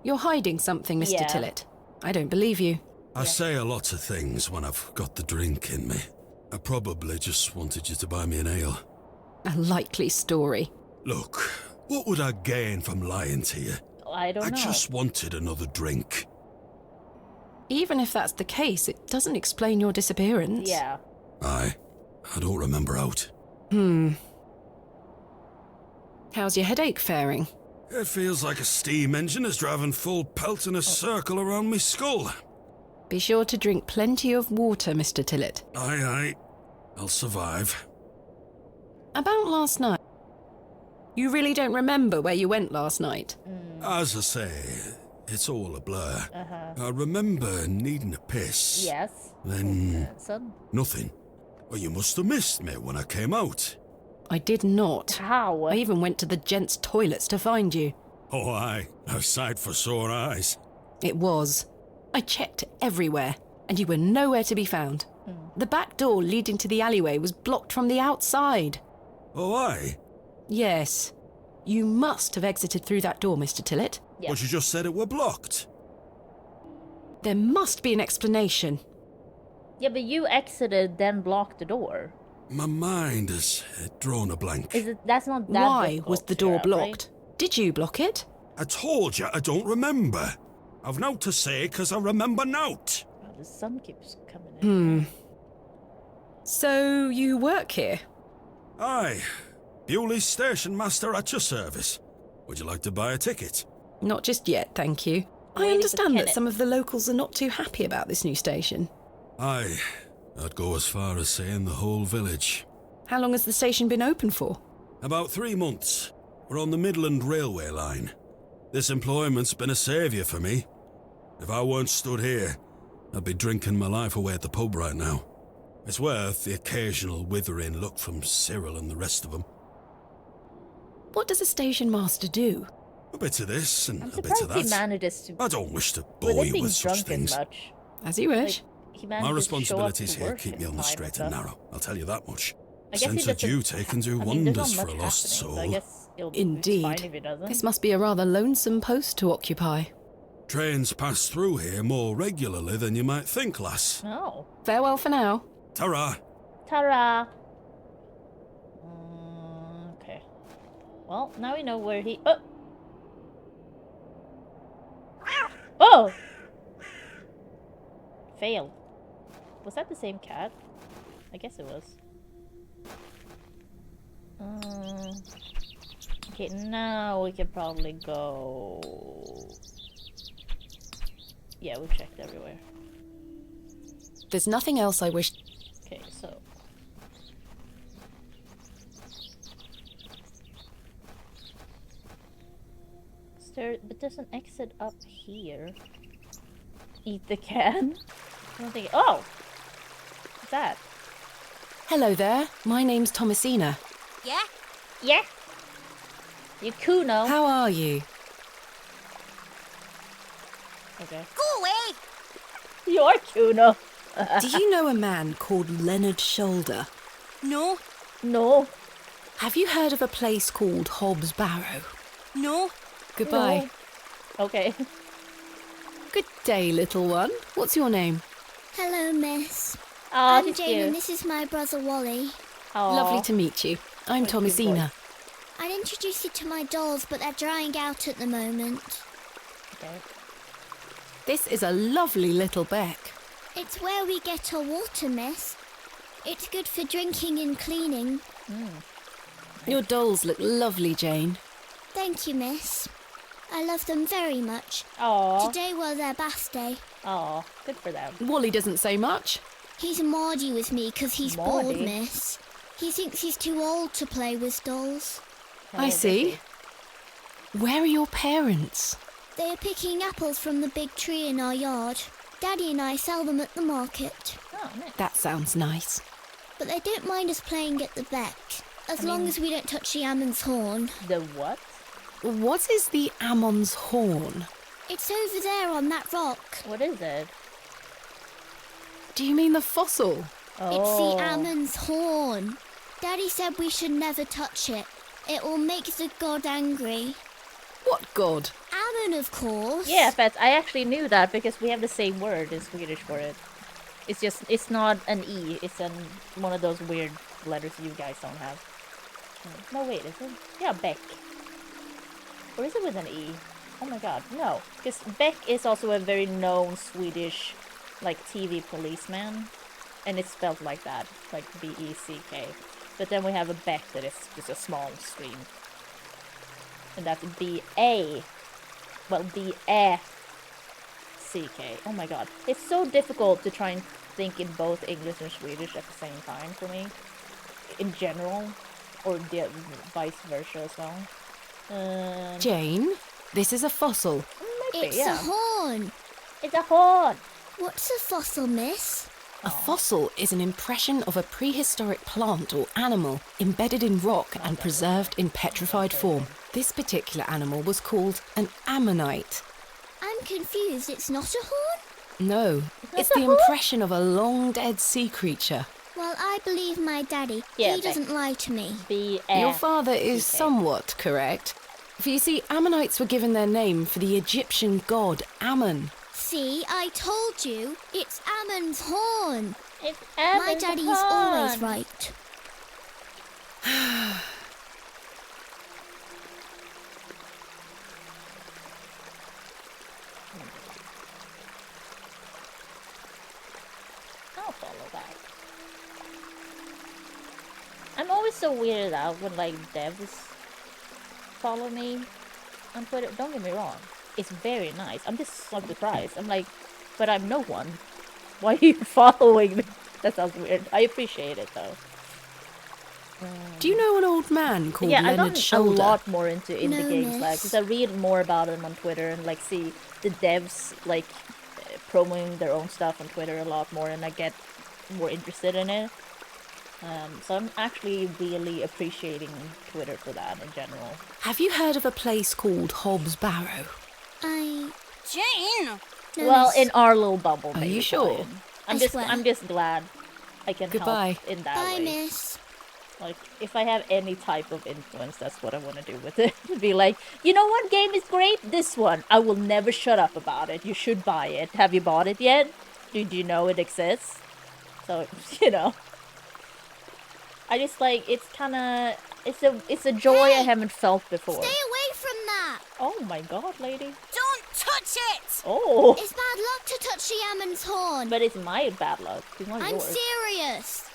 You're hiding something, Mr. Yeah. Tillet. I don't believe you. I say a lot of things when I've got the drink in me. I probably just wanted you to buy me an ale. A likely story. Look, what would I gain from lying to you? I don't I know. just wanted another drink. Even if that's the case, it doesn't explain your disappearance. Yeah. Aye, I don't remember out. How's your headache faring? It feels like a steam engine is driving full pelt in a circle around me skull. Be sure to drink plenty of water, Mr. Tillet. Aye, I'll survive. About last night. You really don't remember where you went last night? As I say, it's all a blur. I remember needing a piss. Yes. Then Son. nothing. Well, you must have missed me when I came out. I did not. How? I even went to the gents' toilets to find you. Oh, aye, a sight for sore eyes. It was. I checked everywhere, and you were nowhere to be found. The back door leading to the alleyway was blocked from the outside. Oh, aye. Yes. You must have exited through that door, Mr. Tillet. Yeah. But you just said it were blocked. There must be an explanation. Yeah, but you exited, then blocked the door. My mind has drawn a blank. Is it? That's not that Why difficult was the to figure door out, blocked? Did you block it? I told you I don't remember. I've nowt to say 'cause I remember nowt. Oh, the sun keeps coming in. So you work here? Aye. Bewley's station master at your service. Would you like to buy a ticket? Not just yet, thank you. I Wait, understand that Kenneth. some of the locals are not too happy about this new station. Aye. I'd go as far as saying the whole village. How long has the station been open for? About 3 months. We're on the Midland Railway line. This employment's been a saviour for me. If I weren't stood here, I'd be drinking my life away at the pub right now. It's worth the occasional withering look from Cyril and the rest of them. What does a station master do? A bit of this and I'm a bit of surprised he that. manages to. I don't wish to bore Without you being with such drunk as things. much. As you wish. He My manages to show up responsibilities to here work keep in me on the time straight and and stuff. narrow, I'll tell you that much. I guess he Sense of doesn't- duty can do I mean, wonders there's not for a much lost happening, soul. So I guess it's Indeed. fine if he doesn't. This must be a rather lonesome post to occupy. Trains pass through here more regularly than you might think, lass. Oh. Farewell for now. Ta-ra! Ta-ra! Okay. Well, now we know where he... Oh! Oh! Failed. Was that the same cat? I guess it was. Okay, now we can probably go... Yeah, we checked everywhere. There's nothing else I wish... Okay, so... But there's an exit up here. Eat the can? I don't think... Oh! What's that? Hello there, my name's Thomasina. Yeah? Yeah? You Kuno. How are you? Okay. Go away! You're Kuno. Do you know a man called Leonard Shoulder? No, No. Have you heard of a place called Hobbs Barrow? no. Goodbye. No. Okay. Good day, little one. What's your name? Hello, miss. Oh, I'm she's Jane and cute. this is my brother Wally. Aw. Lovely to meet you. I'm What a cute Thomasina. I'd introduce you to my dolls, but they're drying out at the moment. Okay. This is a lovely little beck. It's where we get our water, miss. It's good for drinking and cleaning. Your dolls look lovely, Jane. Thank you, miss. I love them very much. Aw. Today was their bath day. Aw. Good for them. Wally doesn't say much. He's maudie with me 'cause he's bored, Maudie? miss. He thinks he's too old to play with dolls. I see. Where are your parents? They are picking apples from the big tree in our yard. Daddy and I sell them at the market. Oh, nice. That sounds nice. But they don't mind us playing at the beck, as long as we don't touch the Ammon's horn. The what? What is the Ammon's horn? It's over there on that rock. What is it? Do you mean the fossil? Oh. It's the Ammon's horn. Daddy said we should never touch it. It will make the god angry. What god? Ammon, of course. Yeah, but I actually knew that because we have the same word in Swedish for it. It's just, it's not an E, it's one of those weird letters you guys don't have. No, wait, is it? Yeah, Beck. Or is it with an E? Oh my god, no. Because Beck is also a very known Swedish, like, TV policeman. And it's spelled like that, like B-E-C-K. But then we have a Beck that is just a small stream. And that's B-A. Well, B-E-C-K. Oh my god. It's so difficult to try and think in both English and Swedish at the same time for me. In general. Or the vice versa as well. Jane, this is a fossil. It's yeah. a horn. It's a horn! What's a fossil, miss? A fossil is an impression of a prehistoric plant or animal embedded in rock and preserved in petrified form. This particular animal was called an ammonite. I'm confused. It's not a horn? No, it's a the horn? impression of a long-dead sea creature. Well, I believe my daddy. Yeah, he doesn't lie to me. B-E. Your father is C-K. somewhat correct. For you see, Ammonites were given their name for the Egyptian god Ammon. See, I told you. It's Ammon's horn. It's My Ammon's daddy's horn. always right. so weirded out when like devs follow me on Twitter. Don't get me wrong, it's very nice. I'm just so surprised. I'm like, but I'm no one. Why are you following me? That sounds weird. I appreciate it though. Do you know an old man called Yeah, I've Leonard gotten Shoulder? a lot more into indie No, games, like, miss. because I read more about them on Twitter and like see the devs like promoting their own stuff on Twitter a lot more, and I get more interested in it. So I'm actually really appreciating Twitter for that in general. Have you heard of a place called Hobbs Barrow? Jane! No, Well, miss. in our little bubble, Are maybe, you sure? Brian. I swear. I'm just glad I can Goodbye. help in that Bye, way. miss. Like, if I have any type of influence, that's what I want to do with it. Be like, you know what game is great? This one. I will never shut up about it. You should buy it. Have you bought it yet? Do you know it exists? So, you know. I just like, it's kind of, it's a joy I haven't felt before. Stay away from that. Oh my god, lady. Don't touch it! Oh. It's bad luck to touch the Ammon's horn. But it's my bad luck. It's not I'm yours. serious.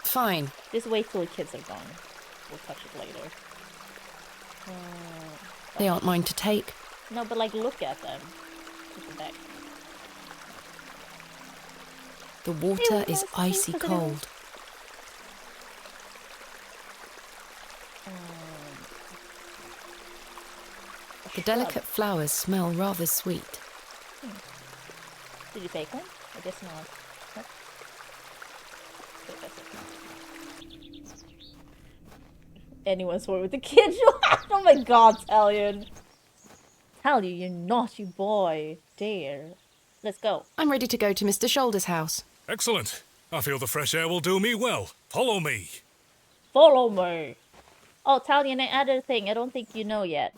Fine. Just wait till the kids are gone. We'll touch it later. They aren't mine to take. No, but like, look at them. Look at the back. The water is icy cold. The delicate flowers smell rather sweet. Did you take one? I guess not. Nope. Anyone's war with the kid? Oh my god, Talion. Talion, you naughty boy. Dear. Let's go. I'm ready to go to Mr. Shoulder's house. Excellent. I feel the fresh air will do me well. Follow me. Follow me. Oh, Talion, I added a thing I don't think you know yet.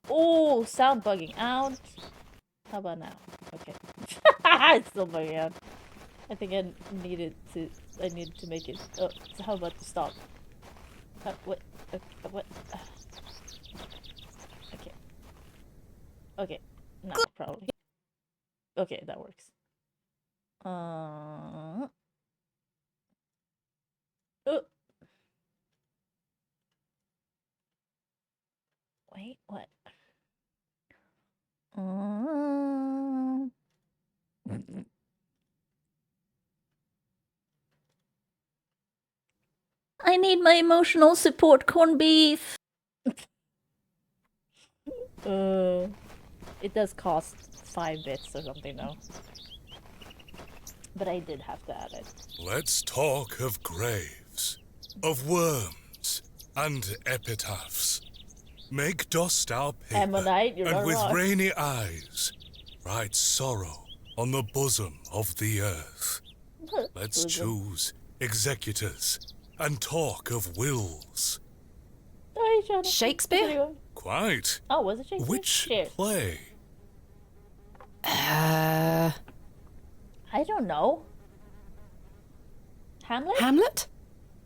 Oh, sound bugging out. How about now? Okay. It's still bugging out. I think I needed to make it. Oh, so how about to stop? What? What? Okay. Okay. Now, probably. Okay, that works. Oh. Wait, what? I need my emotional support corned beef. It does cost 5 bits or something though. But I did have to add it. Let's talk of graves, of worms, and epitaphs. Make dust our paper, Ammonite, you're and not with wrong. rainy eyes, write sorrow on the bosom of the earth. Let's choose executors, and talk of wills. Sorry, Jonathan. Shakespeare? Quite. Oh, was it Shakespeare? Which Cheers. play? I don't know. Hamlet? Hamlet?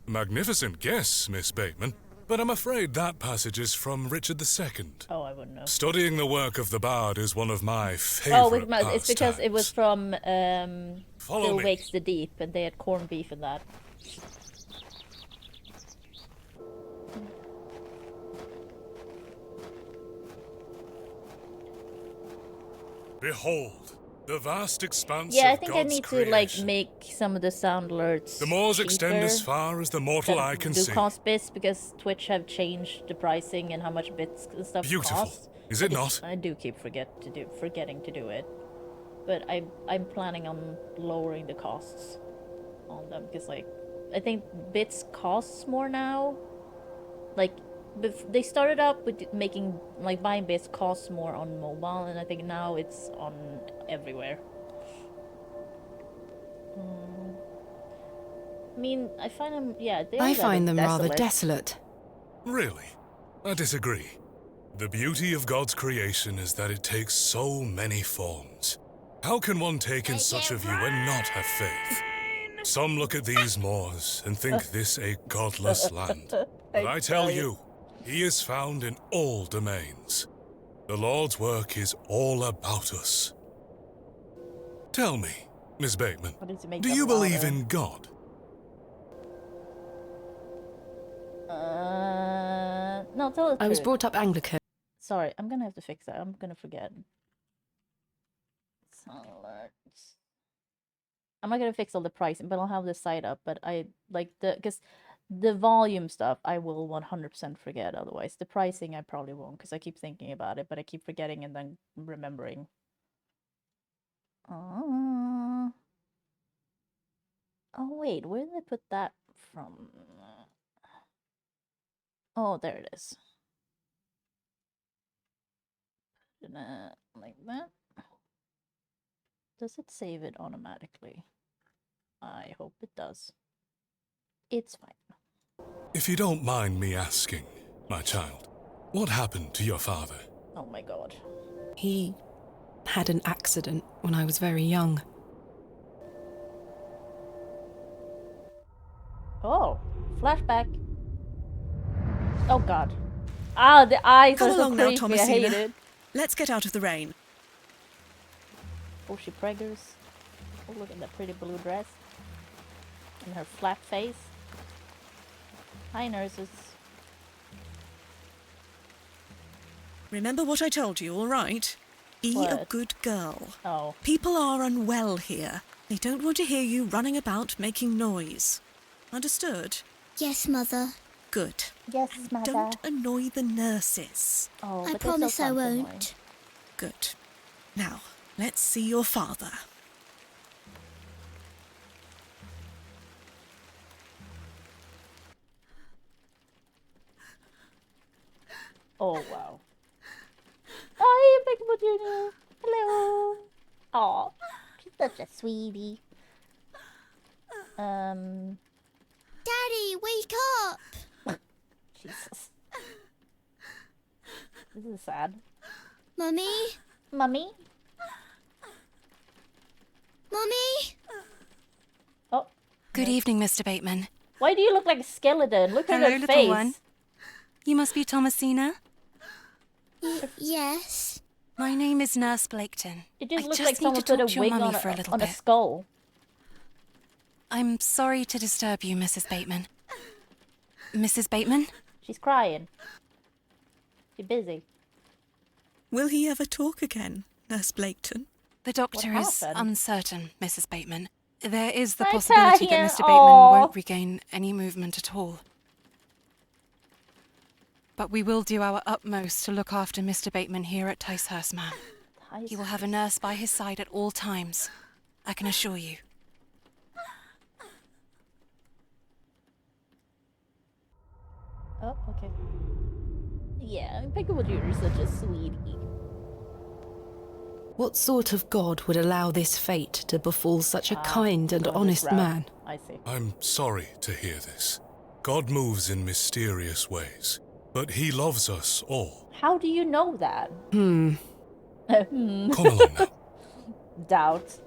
Magnificent guess, Miss Bateman. But I'm afraid that passage is from Richard II. Oh, I wouldn't know. Studying the work of the bard is one of my favorite it's because it was from Follow Still me. Wakes the Deep, and they had corned beef in that. Behold, the vast expanse Yeah, I of think God's I need creation. to like make some of the sound alerts. The moors extend cheaper as far as the mortal that eye can do see. cost bits because Twitch have changed the pricing and how much bits and stuff Beautiful. costs. Is it not? I do keep forgetting to do it, but I'm planning on lowering the costs on them because like I think bits costs more now. Like they started out with making like buying bits costs more on mobile, and I think now it's on everywhere. I mean, I find them, yeah, they I are find them rather desolate. desolate. Really? I disagree. The beauty of God's creation is that it takes so many forms. How can one take in such a view and not have faith? Some look at these moors and think this a godless land. But I tell you, he is found in all domains. The Lord's work is all about us. Tell me, Miss Bateman, What does it make do them you believe louder? in God? No, tell the truth. I was brought up Anglican. Sorry, I'm gonna have to fix that. I'm gonna forget. I'm not gonna fix all the pricing, but I'll have this site up. But I like because the volume stuff I will 100% forget. Otherwise, the pricing I probably won't because I keep thinking about it, but I keep forgetting and then remembering. Oh wait, where did I put that from? Oh, there it is. Like that. Does it save it automatically? I hope it does. It's fine. If you don't mind me asking, my child, what happened to your father? Oh my god. He had an accident when I was very young. Oh, flashback. Oh god. Ah, the eyes Come are so along now, creepy. I Thomasina. hate it. Let's get out of the rain. Oh, she preggers. Oh, look at that pretty blue dress. And her flat face. Hi, nurses. Remember what I told you, all right? Be a What? good girl. Oh. People are unwell here. They don't want to hear you running about making noise. Understood? Yes, Mother. Good. Yes, Mother. Don't annoy the nurses. Oh, I but promise I annoying. won't. Good. Now, let's see your father. Oh, wow. Hi, Pokemon Junior. Hello. Aw, she's such a sweetie. Daddy, wake up! Jesus. This is sad. Mummy? Mummy? Mummy? Oh. Good evening, Mr. Bateman. Why do you look like a skeleton? Look at Hello, her little face. one. You must be Thomasina? Yes. My name is Nurse Blaketon. It just I looks just like need someone to talk put to a your wig mummy on for a little a bit. skull. I'm sorry to disturb you, Mrs. Bateman. Mrs. Bateman? She's crying. She's busy. Will he ever talk again, Nurse Blaketon? The doctor What is happened? uncertain, Mrs. Bateman. There is the I'm possibility crying. that Mr. Bateman Aw. won't regain any movement at all. But we will do our utmost to look after Mr. Bateman here at Ticehurst, ma'am. He will have a nurse by his side at all times. I can assure you. Oh, okay. Yeah, Pokemon Junior is such a sweetie. What sort of god would allow this fate to befall such a kind and Going this honest route. man? I see. I'm sorry to hear this. God moves in mysterious ways, but he loves us all. How do you know that? Hmm. Come along now. Doubt.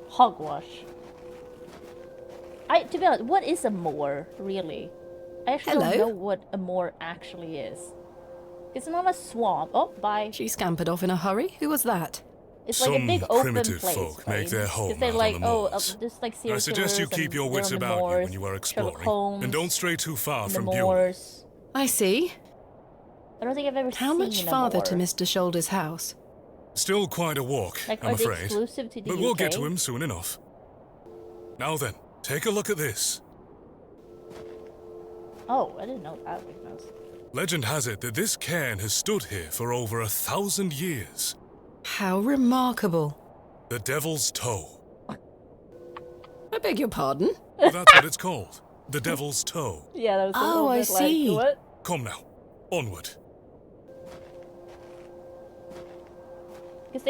Hogwash. To be honest, what is a moor, really? I actually don't Hello. know what a moor actually is. It's not a swamp. Oh, bye. She scampered off in a hurry. Who was that? It's like a Some big open primitive place, folk right? make their 'Cause home they're out like, on the oh, moors. just like I serial suggest you killers keep and your they're wits on the about you moors, when you are Sherlock exploring, Holmes and don't stray too far in from the Buell. moors. I see. I don't think I've ever How seen much a farther to moor. Mr. Shoulder's house? Still quite a walk, Like, I'm are they afraid. exclusive to the But we'll get UK? to him soon enough. Now then, take a look at this. Oh, I didn't know that. Because... Legend has it that this cairn has stood here for over 1,000 years. How remarkable. The Devil's Toe. I beg your pardon? That's what it's called. The Devil's Toe. Yeah, that was a Oh, little I bit see. like, what? Come now, onward. Because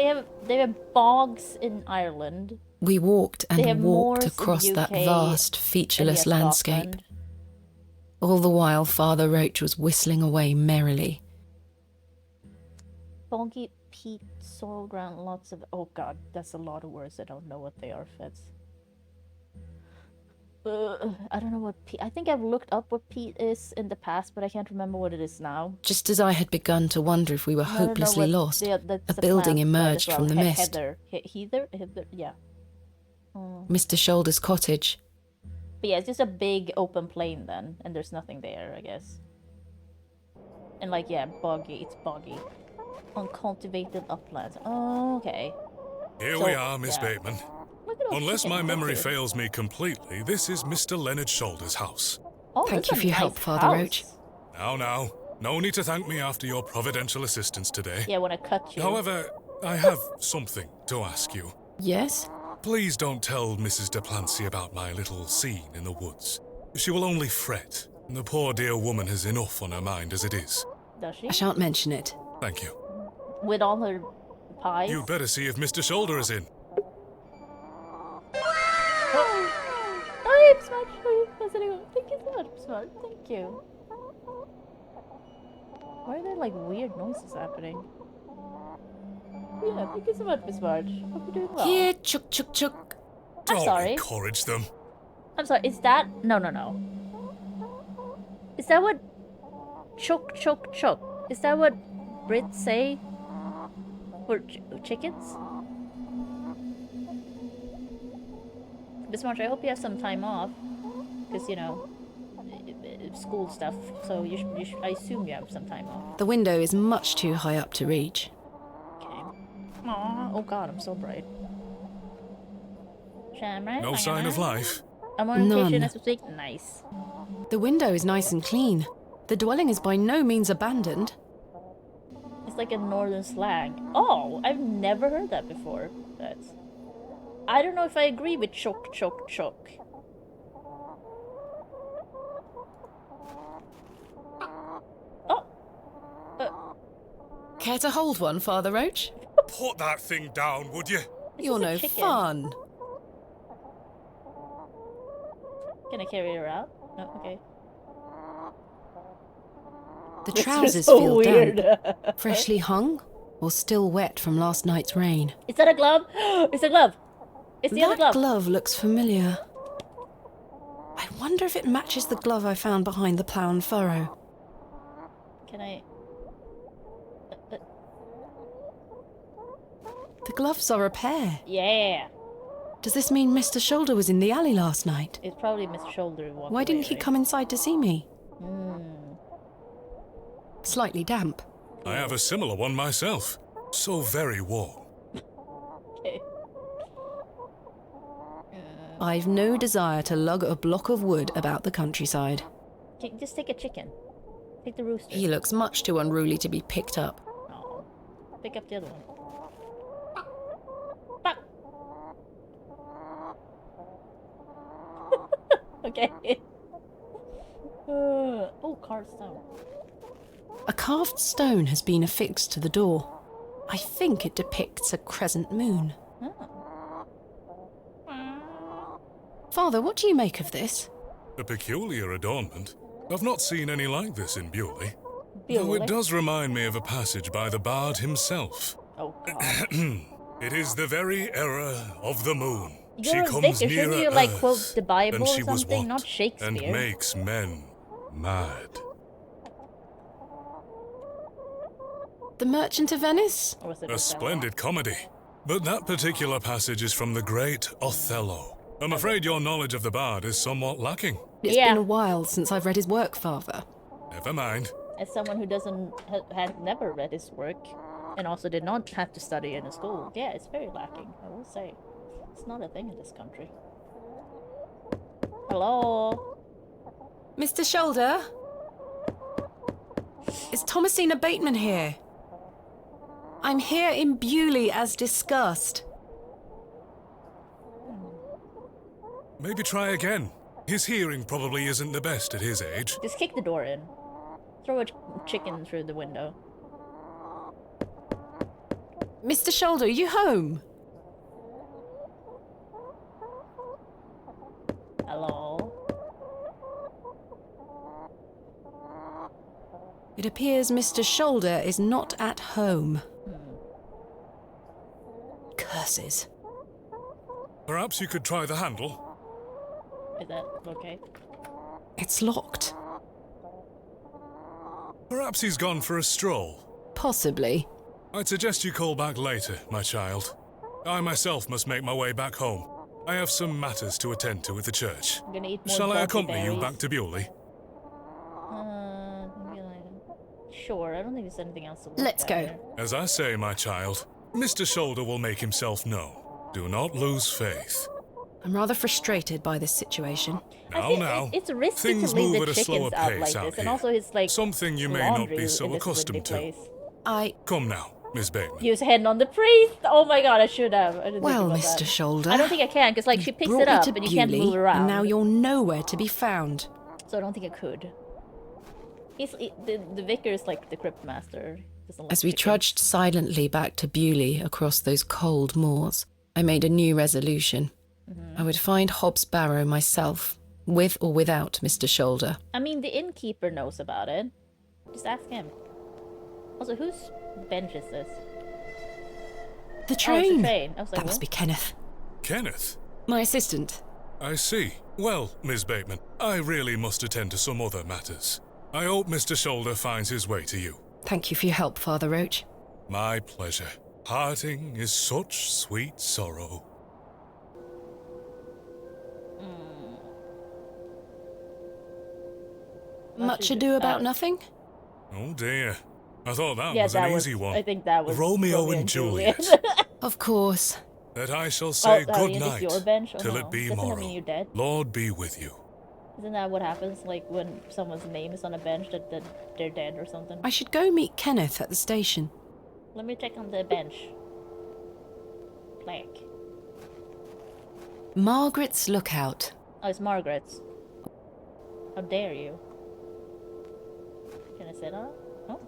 they have bogs in Ireland. We walked They have and moors walked in across the that UK, vast, and featureless yes, landscape. Scotland. All the while, Father Roach was whistling away merrily. Boggy peat, soil ground, lots of... Oh god, that's a lot of words. I don't know what they are, Feds. I don't know what peat... I think I've looked up what peat is in the past, but I can't remember what it is now. Just as I had begun to wonder if we were I don't know hopelessly what- lost, yeah, that's a building plant that emerged as from the well. mist. Heather. Heather? Yeah. Oh. Mr. Shoulder's cottage. But yeah, it's just a big open plain then, and there's nothing there, I guess. And like, yeah, boggy. It's boggy. Uncultivated uplands. Oh, okay. Here So, we are, Miss yeah. Bateman. Look at those Unless my chickens, memory okay. fails me completely, this is Mr. Leonard Shoulder's house. Oh, Thank that's you a for your help, nice Father house. Roach. Now. No need to thank me after your providential assistance today. Yeah, when I cut you. However, I have something to ask you. Yes? Please don't tell Mrs. de Plancy about my little scene in the woods. She will only fret, and the poor dear woman has enough on her mind as it is. Does she? I shan't mention it. Thank you. With all her pies? You'd better see if Mr. Shoulder is in. Oh, I'm smart. Thank you so much, Smart. Thank you. Why are there like weird noises happening? Yeah, thank you so much, Miss Marge. Hope you're doing well. Here, chuk chuk chuk. I'm Don't sorry. encourage them. I'm sorry, is that... No. Is that what... Chuk chuk chuk? Is that what Brits say? For chickens? Miss Marge, I hope you have some time off. Because, you know, school stuff. So you should, I assume you have some time off. The window is much too high up to reach. Okay. Aww. Oh god, I'm so bright. No sign of life. I'm on vacation None. as we speak. Nice. The window is nice and clean. The dwelling is by no means abandoned. It's like a northern slang. Oh, I've never heard that before. I don't know if I agree with chok chok chok. Oh. Care to hold one, Father Roach? Put that thing down, would you? You're is a no chicken. fun. Can I carry her out? No, okay. The This is trousers so feel weird. damp, freshly hung, or still wet from last night's rain. Is that a glove? It's a glove. It's the other That glove. glove looks familiar. I wonder if it matches the glove I found behind the plough and furrow. Can I? The gloves are a pair. Yeah. Does this mean Mr. Shoulder was in the alley last night? It's probably Miss Shoulder. Why didn't he come inside to see me? Hmm. Slightly damp. I have a similar one myself. So very warm. Okay. I've no desire to lug a block of wood about the countryside. Just take a chicken. Take the rooster. He looks much too unruly to be picked up. Oh. Pick up the other one. Fuck. Okay. Oh, carved stone. A carved stone has been affixed to the door. I think it depicts a crescent moon. Oh. Father, what do you make of this? A peculiar adornment. I've not seen any like this in Bewley. Though Bewley? it does remind me of a passage by the bard himself. Oh god. It is the very error of the moon. You're she a comes vicar. Shouldn't nearer you like earth quote the Bible than or she was something, wont, not Shakespeare? and makes men mad. The Merchant of Venice? Or was it A splendid comedy. But that particular passage is from the great Othello. I'm afraid your knowledge of the bard is somewhat lacking. It's been a while since I've read his work, Father. Never mind. As someone who doesn't had never read his work, and also did not have to study in a school, yeah, it's very lacking. I will say, it's not a thing in this country. Hello. Mr. Shoulder? Is Thomasina Bateman here? I'm here in Bewley as discussed. Maybe try again. His hearing probably isn't the best at his age. Just kick the door in. Throw a chicken through the window. Mr. Shoulder, are you home? Hello. It appears Mr. Shoulder is not at home. Curses. Perhaps you could try the handle. Is that okay? It's locked. Perhaps he's gone for a stroll. Possibly. I'd suggest you call back later, my child. I myself must make my way back home. I have some matters to attend to at the church. I'm gonna eat more Shall I doggy accompany you berries. back to Bewley? Sure, I don't think there's anything else to look Let's at go. here. As I say, my child, Mr. Shoulder will make himself known. Do not lose faith. I'm rather frustrated by this situation. Now, it's risky things to leave move the at a slower chickens out pace like out this, and here. also his like Something you may not laundry be so in this accustomed to. windy place. Come now, Miss Bateman. Use hand on the priest. Oh my god, I should have. I didn't Well, think about Mr. that. Shoulder, I don't think I can because like she picks brought it me up to and you can't Bewley, move around. and now you're nowhere to be found. So I don't think I could. The vicar is like the crypt master. Doesn't like As we chickens. trudged silently back to Bewley across those cold moors, I made a new resolution. I would find Hobbs Barrow myself, with or without Mr. Shoulder. I mean, the innkeeper knows about it. Just ask him. Also, whose bench is this? The Oh, it's train! the train. I was like, That must what? be Kenneth. Kenneth? My assistant. I see. Well, Miss Bateman, I really must attend to some other matters. I hope Mr. Shoulder finds his way to you. Thank you for your help, Father Roach. My pleasure. Parting is such sweet sorrow. Much ado about nothing? Oh dear. I thought that Yeah, was that an was, easy one. I think that was Romeo and Juliet. Of course. That I shall say Oh, good is night this your bench? Oh, till no. it be Doesn't that morrow. mean you're dead? Lord be with you. Isn't that what happens like when someone's name is on a bench that they're dead or something? I should go meet Kenneth at the station. Let me check on the bench. Blank. Margaret's Lookout. Oh, it's Margaret's. How dare you? Can I sit on it? Oh.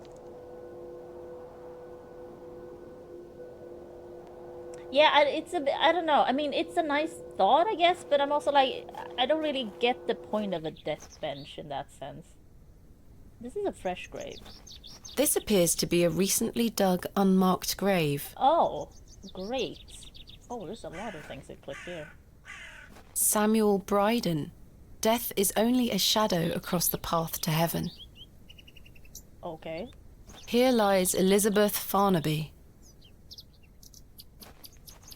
Yeah, it's a bit, I don't know. I mean, it's a nice thought, I guess, but I'm also like, I don't really get the point of a death bench in that sense. This is a fresh grave. This appears to be a recently dug, unmarked grave. Oh, great. Oh, there's a lot of things that click here. Samuel Bryden. Death is only a shadow across the path to heaven. Okay. Here lies Elizabeth Farnaby.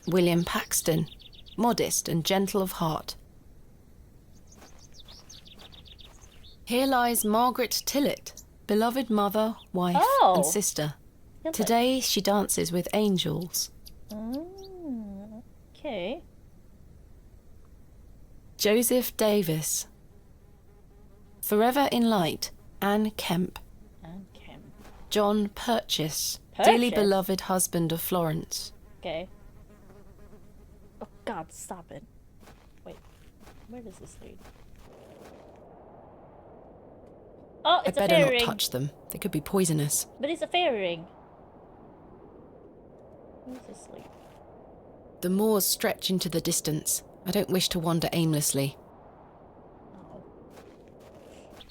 William Paxton, modest and gentle of heart. Here lies Margaret Tillett, beloved mother, wife, and sister. Tillett. Today she dances with angels. Okay. Joseph Davis. Forever in light, Anne Kemp. Anne Kemp. John Purchase, dearly Purchase? beloved husband of Florence. Okay. Oh god, stop it. Wait, where does this lead? Oh, I it's a better fairy not ring. touch them. They could be poisonous. But it's a fairy ring. Where's this lead? The moors stretch into the distance. I don't wish to wander aimlessly. Oh.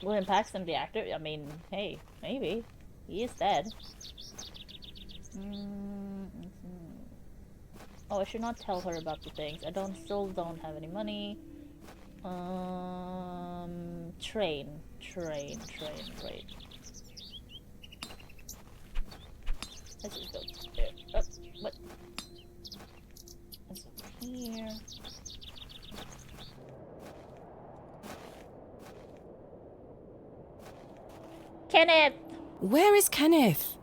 William Paxton, the actor? I mean, hey, maybe. He is dead. Oh, I should not tell her about the things. I still don't have any money. Train. Let's just go there. Oh, what? That's over here. Kenneth! Where is Kenneth?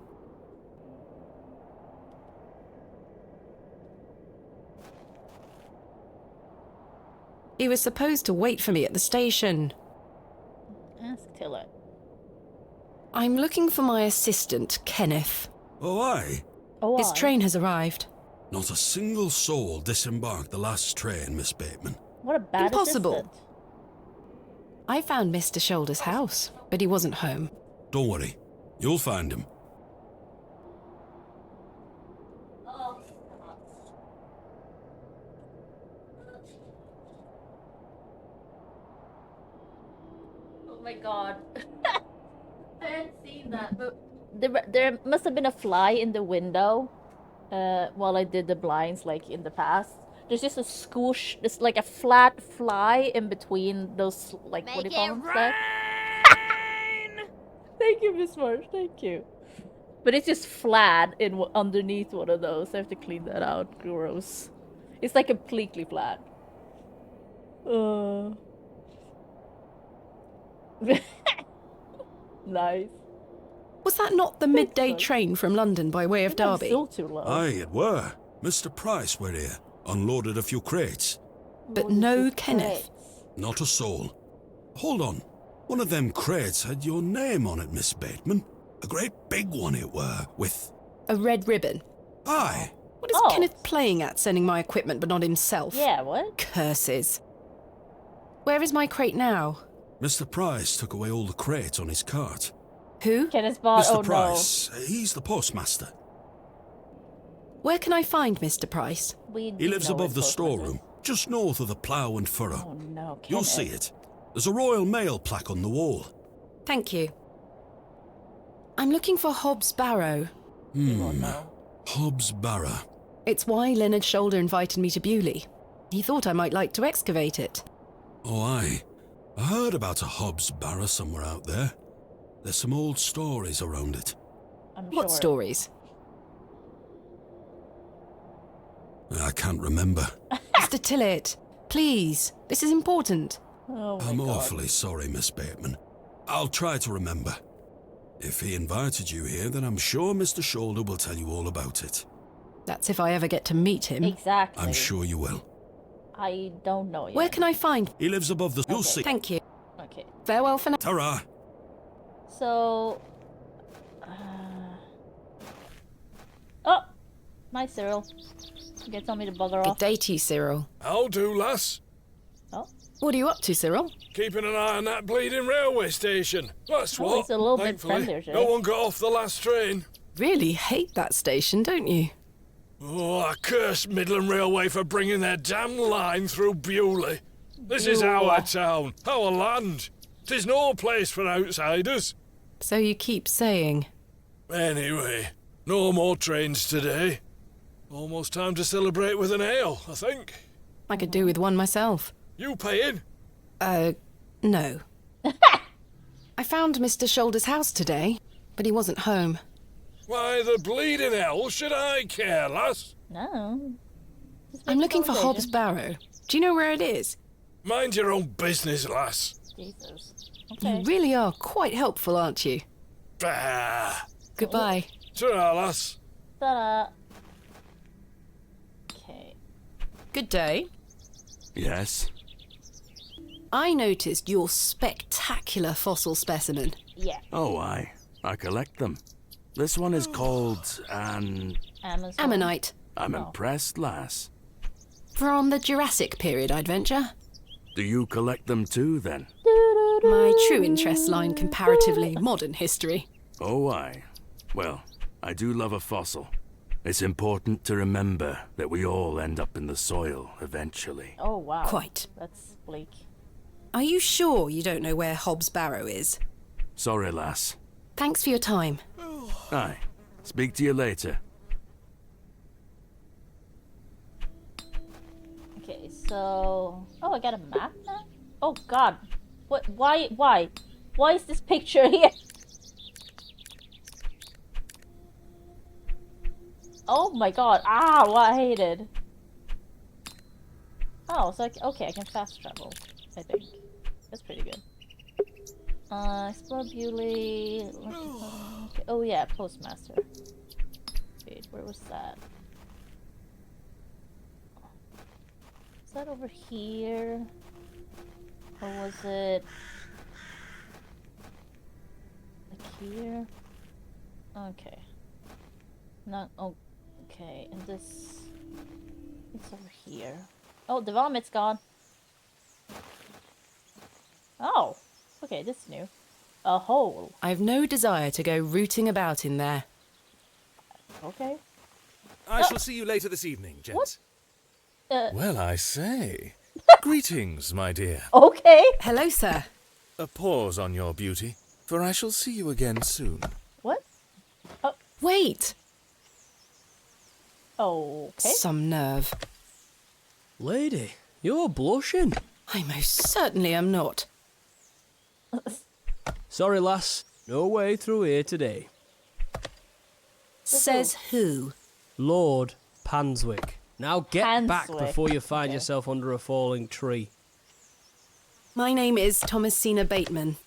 He was supposed to wait for me at the station. Ask Tillett. I'm looking for my assistant, Kenneth. Oh, aye. Oh, His I- train has arrived. Not a single soul disembarked the last train, Miss Bateman. What a bad Impossible. assistant. I found Mr. Shoulder's house, but he wasn't home. Don't worry. You'll find him. Oh my god. I hadn't seen that. But there must have been a fly in the window while I did the blinds, like in the past. There's just a scoosh, it's like a flat fly in between those, like, what do you call them? Thank you, Miss Marsh, thank you. But it's just flat underneath one of those. I have to clean that out. Gross. It's like completely flat. Nice. Was that not the midday train from London by way of Derby? Still too low. Aye, it were. Mr. Price were here. Unloaded a few crates. But no Kenneth. Not a soul. Hold on. One of them crates had your name on it, Miss Bateman. A great big one it were, with... A red ribbon. Aye. What is Kenneth playing at, sending my equipment but not himself? Yeah, what? Curses. Where is my crate now? Mr. Price took away all the crates on his cart. Who? Kenneth bought. Mr. Oh Price, he's the postmaster. Where can I find Mr. Price? He lives above the storeroom, just north of the plough and furrow. Oh no, Kenneth. You'll see it. There's a Royal Mail plaque on the wall. Thank you. I'm looking for Hobbs Barrow. Hobbs Barrow. It's why Leonard Shoulder invited me to Bewley. He thought I might like to excavate it. Oh, aye. I heard about a Hobbs Barrow somewhere out there. There's some old stories around it. What stories? I can't remember. Mr. Tillett, please. This is important. Oh my I'm God. awfully sorry, Miss Bateman. I'll try to remember. If he invited you here, then I'm sure Mr. Shoulder will tell you all about it. That's if I ever get to meet him. Exactly. I'm sure you will. I don't know yet. Where can I find? He lives above the... You'll see. Thank you. Okay. Farewell for now. Ta-ra! So. Oh, my Cyril. You can tell me to bugger Good off. day to you, Cyril. How do, lass? Oh. What are you up to, Cyril? Keeping an eye on that bleeding railway station. That's Oh, what. it's a little bit Thankfully, friendlier, no one got off the last train. Really hate that station, don't you? Oh, I curse Midland Railway for bringing their damn line through Bewley. This is our town, our land. 'Tis no place for outsiders. So you keep saying. Anyway, no more trains today. Almost time to celebrate with an ale, I think. I could do with one myself. You paying? No. I found Mr. Shoulder's house today, but he wasn't home. Why the bleeding hell should I care, lass? No. I'm looking for Hobbs Barrow. Do you know where it is? Mind your own business, lass. Jesus. Okay. You really are quite helpful, aren't you? Bah. Goodbye. Ta-ra, lass. Ta-da. Okay. Good day. Yes? I noticed your spectacular fossil specimen. Yeah. Oh, I collect them. This one is called Amazon. Ammonite. I'm impressed, lass. From the Jurassic period, I'd venture. Do you collect them too, then? My true interests lie in comparatively modern history. Oh, aye. Well, I do love a fossil. It's important to remember that we all end up in the soil eventually. Oh, wow. Quite. That's bleak. Are you sure you don't know where Hobbs Barrow is? Sorry, lass. Thanks for your time. Aye. Speak to you later. Okay, so... Oh, I got a map now? Oh, God. What? Why? Why is this picture here? Oh my God. Ah, what I hated. Oh, so okay, I can fast travel, I think. That's pretty good. Explore Bewley. Okay. Oh yeah, Postmaster. Wait, where was that? Is that over here? Or was it like here? Okay. No, oh, okay, and this... It's over here. Oh, development's gone. Oh, okay, this is new. A hole. I've no desire to go rooting about in there. Okay. I shall see you later this evening, gents. Well, I say. Greetings, my dear. Okay. Hello, sir. A pause on your beauty, for I shall see you again soon. What? Oh. Wait! Okay. Some nerve. Lady, you're blushing. I most certainly am not. Sorry, lass. No way through here today. Says who? Lord Panswick. Now get back Panswick. before you find Okay. yourself under a falling tree. My name is Thomasina Bateman.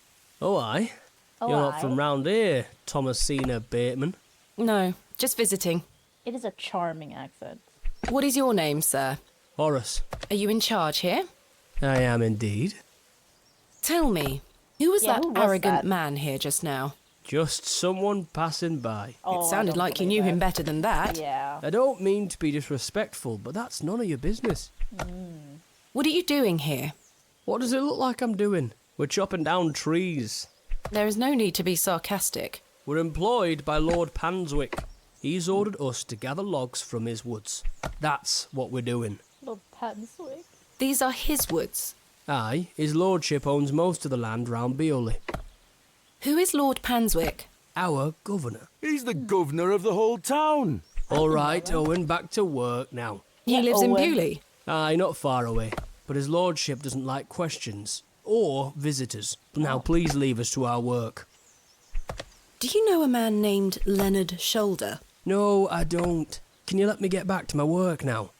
Oh, aye. Oh, You're not aye. from round here, Thomasina Bateman. No, just visiting. It is a charming accent. What is your name, sir? Horace. Are you in charge here? I am indeed. Tell me, who was that who was arrogant that? man here just now? Just someone passing by. Oh, It I sounded don't like you believe knew him that. better than that. Yeah. I don't mean to be disrespectful, but that's none of your business. What are you doing here? What does it look like I'm doing? We're chopping down trees. There is no need to be sarcastic. We're employed by Lord Panswick. He's ordered us to gather logs from his woods. That's what we're doing. Lord Panswick. These are his woods. Aye, his lordship owns most of the land round Beoley. Who is Lord Panswick? Our governor. He's the governor of the whole town. All right, Owen, back to work now. He lives in Owen. Bewley. Aye, not far away. But his lordship doesn't like questions. Or visitors. Now, please leave us to our work. Do you know a man named Leonard Shoulder? No, I don't. Can you let me get back to my work now?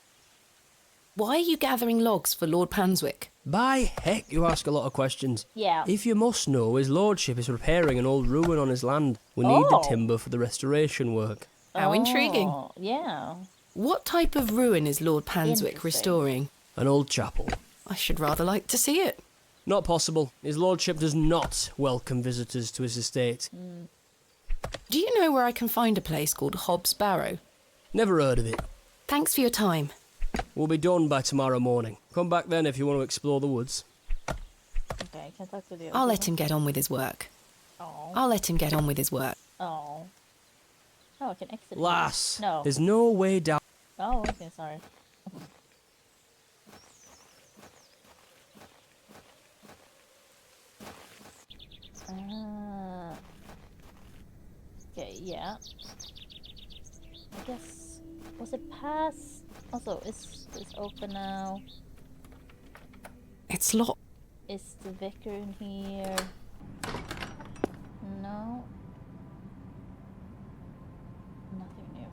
Why are you gathering logs for Lord Panswick? By heck, you ask a lot of questions. Yeah. If you must know, his lordship is repairing an old ruin on his land. We need the Oh. timber for the restoration work. How intriguing. Oh, yeah. What type of ruin is Lord Panswick Interesting. restoring? An old chapel. I should rather like to see it. Not possible. His lordship does not welcome visitors to his estate. Do you know where I can find a place called Hobbs Barrow? Never heard of it. Thanks for your time. We'll be done by tomorrow morning. Come back then if you want to explore the woods. Okay, can I talk to the I'll let him get on with his work. Oh. I'll let him get on with his work. Oh. Oh, I can exit. here. Lass, No. there's no way down. Oh, okay, sorry. Okay, yeah. I guess... Was it past? Also, is this open now? It's locked. Is the vicar in here? No. Nothing new.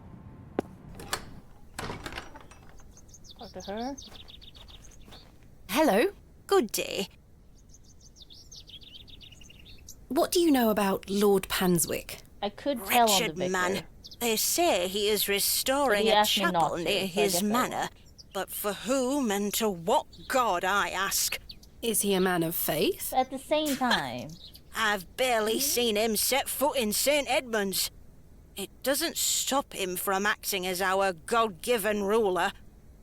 Talk to her. Hello. Good day. What do you know about Lord Panswick? I could tell on the Wretched vicar. man. They say he is restoring He a asked me not chapel to, near so I his guess I manor. won't. But for whom and to what god, I ask? Is he a man of faith? At the same time. I've barely seen him set foot in St. Edmunds. It doesn't stop him from acting as our God-given ruler.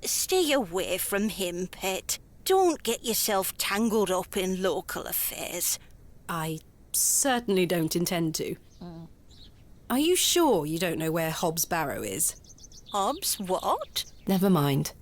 Stay away from him, pet. Don't get yourself tangled up in local affairs. I certainly don't intend to. Are you sure you don't know where Hobbs Barrow is? Hobbs, what? Never mind.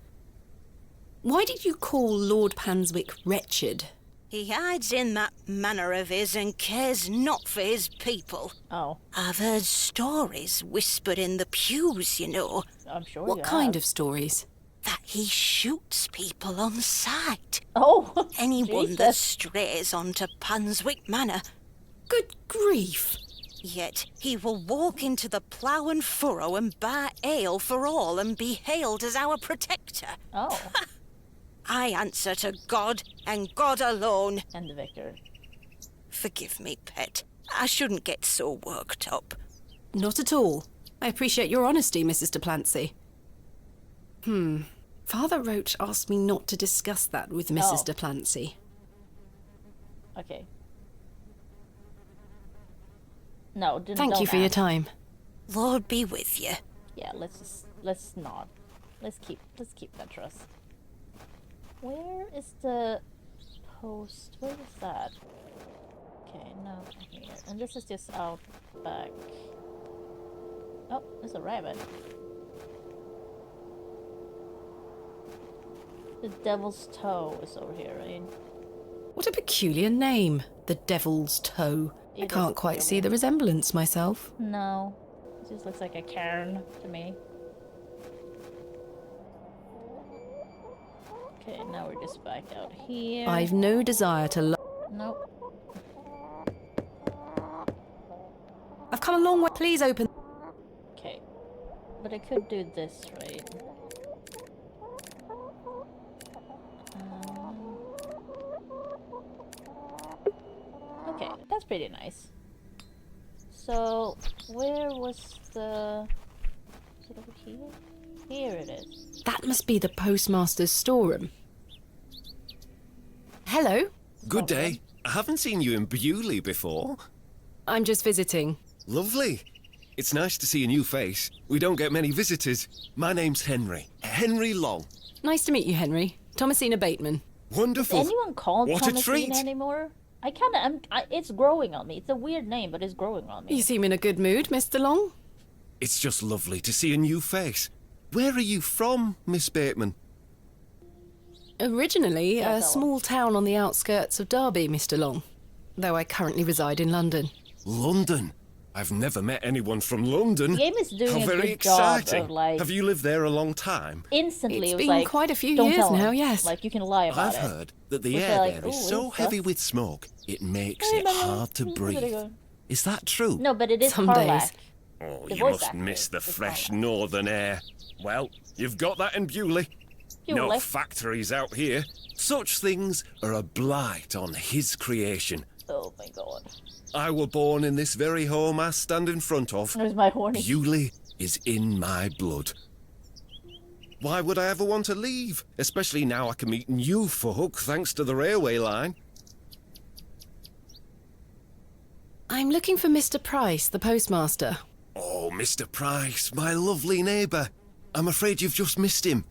Why did you call Lord Panswick wretched? He hides in that manor of his and cares not for his people. Oh, I've heard stories whispered in the pews, you know, I'm sure What you kind have. of stories? that he shoots people on sight. Oh, Anyone that Jesus. strays onto Panswick Manor. Good grief. Yet he will walk into the plough and furrow and buy ale for all and be hailed as our protector. Oh, I answer to God and God alone. and the vicar. Forgive me, pet. I shouldn't get so worked up. Not at all. I appreciate your honesty, Mrs. de Plancy. Father Roach asked me not to discuss that with Mrs. Oh. de Plancy. Okay. No, Thank you for your time. Lord be with you. Yeah, let's not. Let's keep that trust. Where is the post? Where is that? Okay, no, here. And this is just out back. Oh, there's a rabbit. The Devil's Toe is over here, right? What a peculiar name, the Devil's Toe. I It can't is quite see peculiar. the resemblance myself. No, it just looks like a cairn to me. Okay, now we're just back out here. I've no desire to Nope. I've come a long way. Please open. Okay. But I could do this, right? pretty nice. So, where was the... Is it over here? Here it is. That must be the postmaster's storeroom. Hello. Good day. I haven't seen you in Bewley before. I'm just visiting. Lovely. It's nice to see a new face. We don't get many visitors. My name's Henry. Henry Long. Nice to meet you, Henry. Thomasina Bateman. Wonderful. Is anyone called What a treat. Thomasina anymore? I kind of, it's growing on me. It's a weird name, but it's growing on me. You seem in a good mood, Mr. Long. It's just lovely to see a new face. Where are you from, Miss Bateman? Originally, Yeah, a small town on the outskirts of Derby, Mr. Long. Though I currently reside in London. London? I've never met anyone from London. The game is doing How a very good job exciting. of, like... Have you lived there a long time? Instantly, It's it was been like, quite a few don't years tell now, him. yes. Like, you can lie about I've it. heard that the Which air they're like, there is "Ooh, so stuff." heavy with smoke, it makes Hey, it man, hard to who's breathe. gonna go? Is that true? No, but it is Some Karlach. days. Oh, The you voice must actor miss the is fresh Karlach. northern air. Well, you've got that in Bewley. No Bewley. factories out here. Such things are a blight on his creation. Oh my god. I were born in this very home I stand in front of. There's my horny. Bewley is in my blood. Why would I ever want to leave? Especially now I can meet new folk thanks to the railway line. I'm looking for Mr. Price, the postmaster. Oh, Mr. Price, my lovely neighbour. I'm afraid you've just missed him.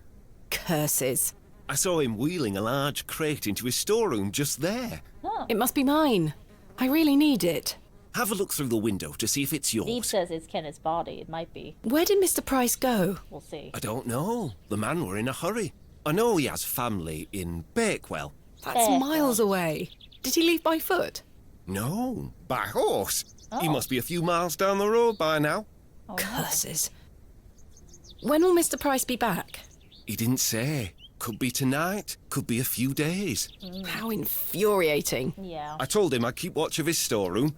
Curses. I saw him wheeling a large crate into his storeroom just there. Oh. It must be mine. I really need it. Have a look through the window to see if it's Deep yours. says it's Kenneth's body. It might be. Where did Mr. Price go? We'll see. I don't know. The man were in a hurry. I know he has family in Bakewell. That's miles away. Did he leave by foot? No, by horse. He Oh. must be a few miles down the road by now. Oh, Curses. When will Mr. Price be back? He didn't say. Could be tonight, could be a few days. How infuriating. Yeah. I told him I'd keep watch of his storeroom.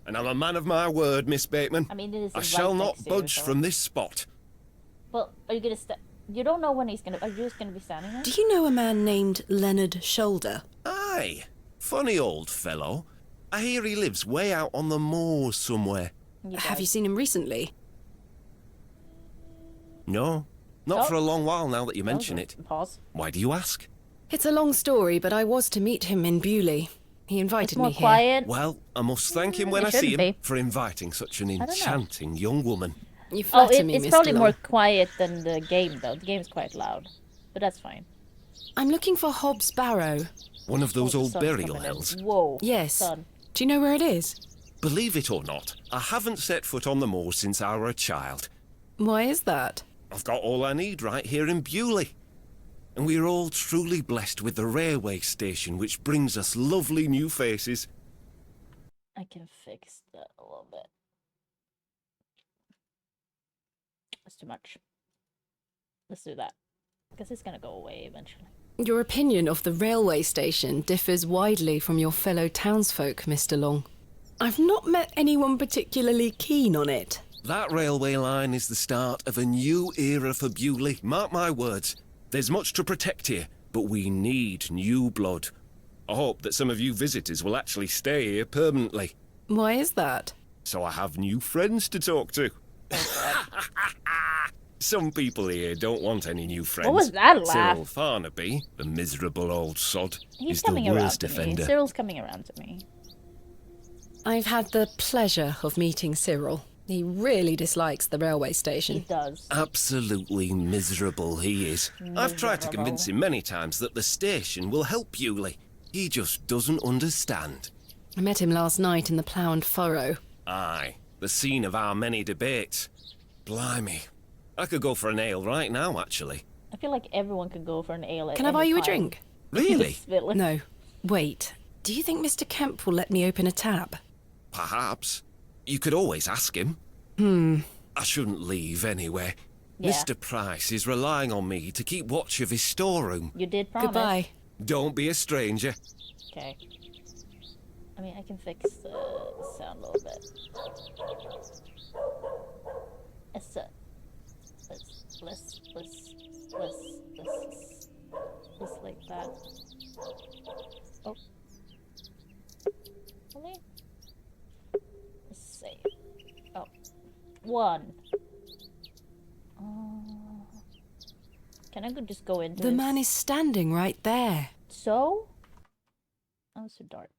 And I'm a man of my word, Miss Bateman. I mean, it is. I a shall right not next to you, budge so- from this spot. Well, are you gonna You don't know when he's gonna. Are you just gonna be standing there? Do you know a man named Leonard Shoulder? Aye, funny old fellow. I hear he lives way out on the moors somewhere. Have you seen him recently? No, not Oh. for a long while now that you mention it. Pause. Why do you ask? It's a long story, but I was to meet him in Bewley. He invited It's more me here. quiet. Well, I must thank him when It I see him shouldn't be. for inviting such an don't know. enchanting young woman. You Oh, flatter me, it's Mr. probably Long. more quiet than the game, though. The game's quite loud, but that's fine. I'm looking for Hobbs Barrow. One of those Oh, the old sun's burial coming in. hills. Whoa. Yes. Sun. Do you know where it is? Believe it or not, I haven't set foot on the moors since I were a child. Why is that? I've got all I need right here in Bewley. And we are all truly blessed with the railway station, which brings us lovely new faces. I can fix that a little bit. That's too much. Let's do that. Because it's gonna go away eventually. Your opinion of the railway station differs widely from your fellow townsfolk, Mr. Long. I've not met anyone particularly keen on it. That railway line is the start of a new era for Bewley. Mark my words. There's much to protect here, but we need new blood. I hope that some of you visitors will actually stay here permanently. Why is that? So I have new friends to talk to. Some people here don't want any new friends. What was that laugh? Cyril Farnaby, the miserable old sod, He's is the coming around worst to me. offender. Cyril's coming around to me. I've had the pleasure of meeting Cyril. He really dislikes the railway He station. does. Absolutely miserable he is. I've tried to convince him many times that the station will help Bewley. He just doesn't understand. I met him last night in the Plough and Furrow. Aye, the scene of our many debates. Blimey. I could go for an ale right now, actually. I feel like everyone could go for an ale at Can I buy any you a time. drink? Really? Spill it. No. Wait. Do you think Mr. Kemp will let me open a tab? Perhaps. You could always ask him. I shouldn't leave anyway. Yeah. Mr. Price is relying on me to keep watch of his storeroom. You did promise. Goodbye. Don't be a stranger. Okay. I mean, I can fix the sound a little bit. Let's like that. Oh. Really? one. Can I just go into The his... man is standing right there. So? Oh, so dark.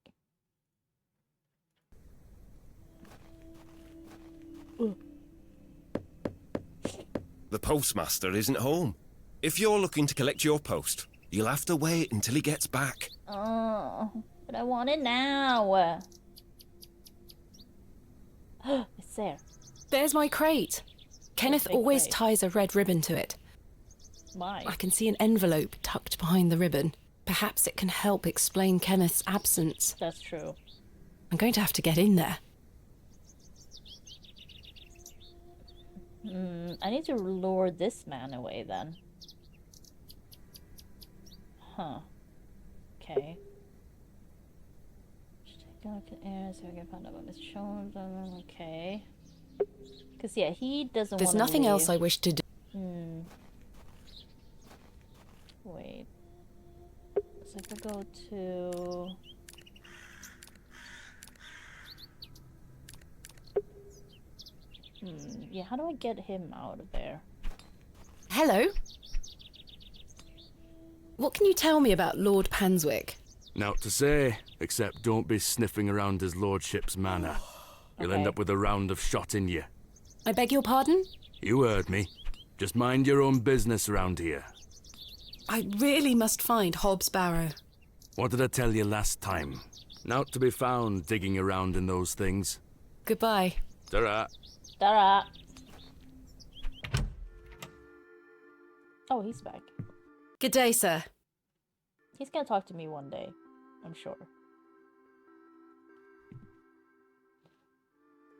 The postmaster isn't home. If you're looking to collect your post, you'll have to wait until he gets back. Oh, but I want it now. It's there. There's my crate. Kenneth always ties a red ribbon to it. Why? I can see an envelope tucked behind the ribbon. Perhaps it can help explain Kenneth's absence. That's true. I'm going to have to get in there. I need to lure this man away then. Huh. Okay. Just take a look at air so I can find out what Mr. Jones. Okay. Because, yeah, he doesn't want to There's nothing leave. else I wish to do. Wait. So if I go to... yeah, how do I get him out of there? Hello? What can you tell me about Lord Panswick? Naught to say, except don't be sniffing around his lordship's manor. You'll end Okay. up with a round of shot in you. I beg your pardon? You heard me. Just mind your own business around here. I really must find Hobbs Barrow. What did I tell you last time? Naught to be found digging around in those things. Goodbye. Ta-ra. Dara. Oh, he's back. Good day, sir. He's gonna talk to me one day, I'm sure.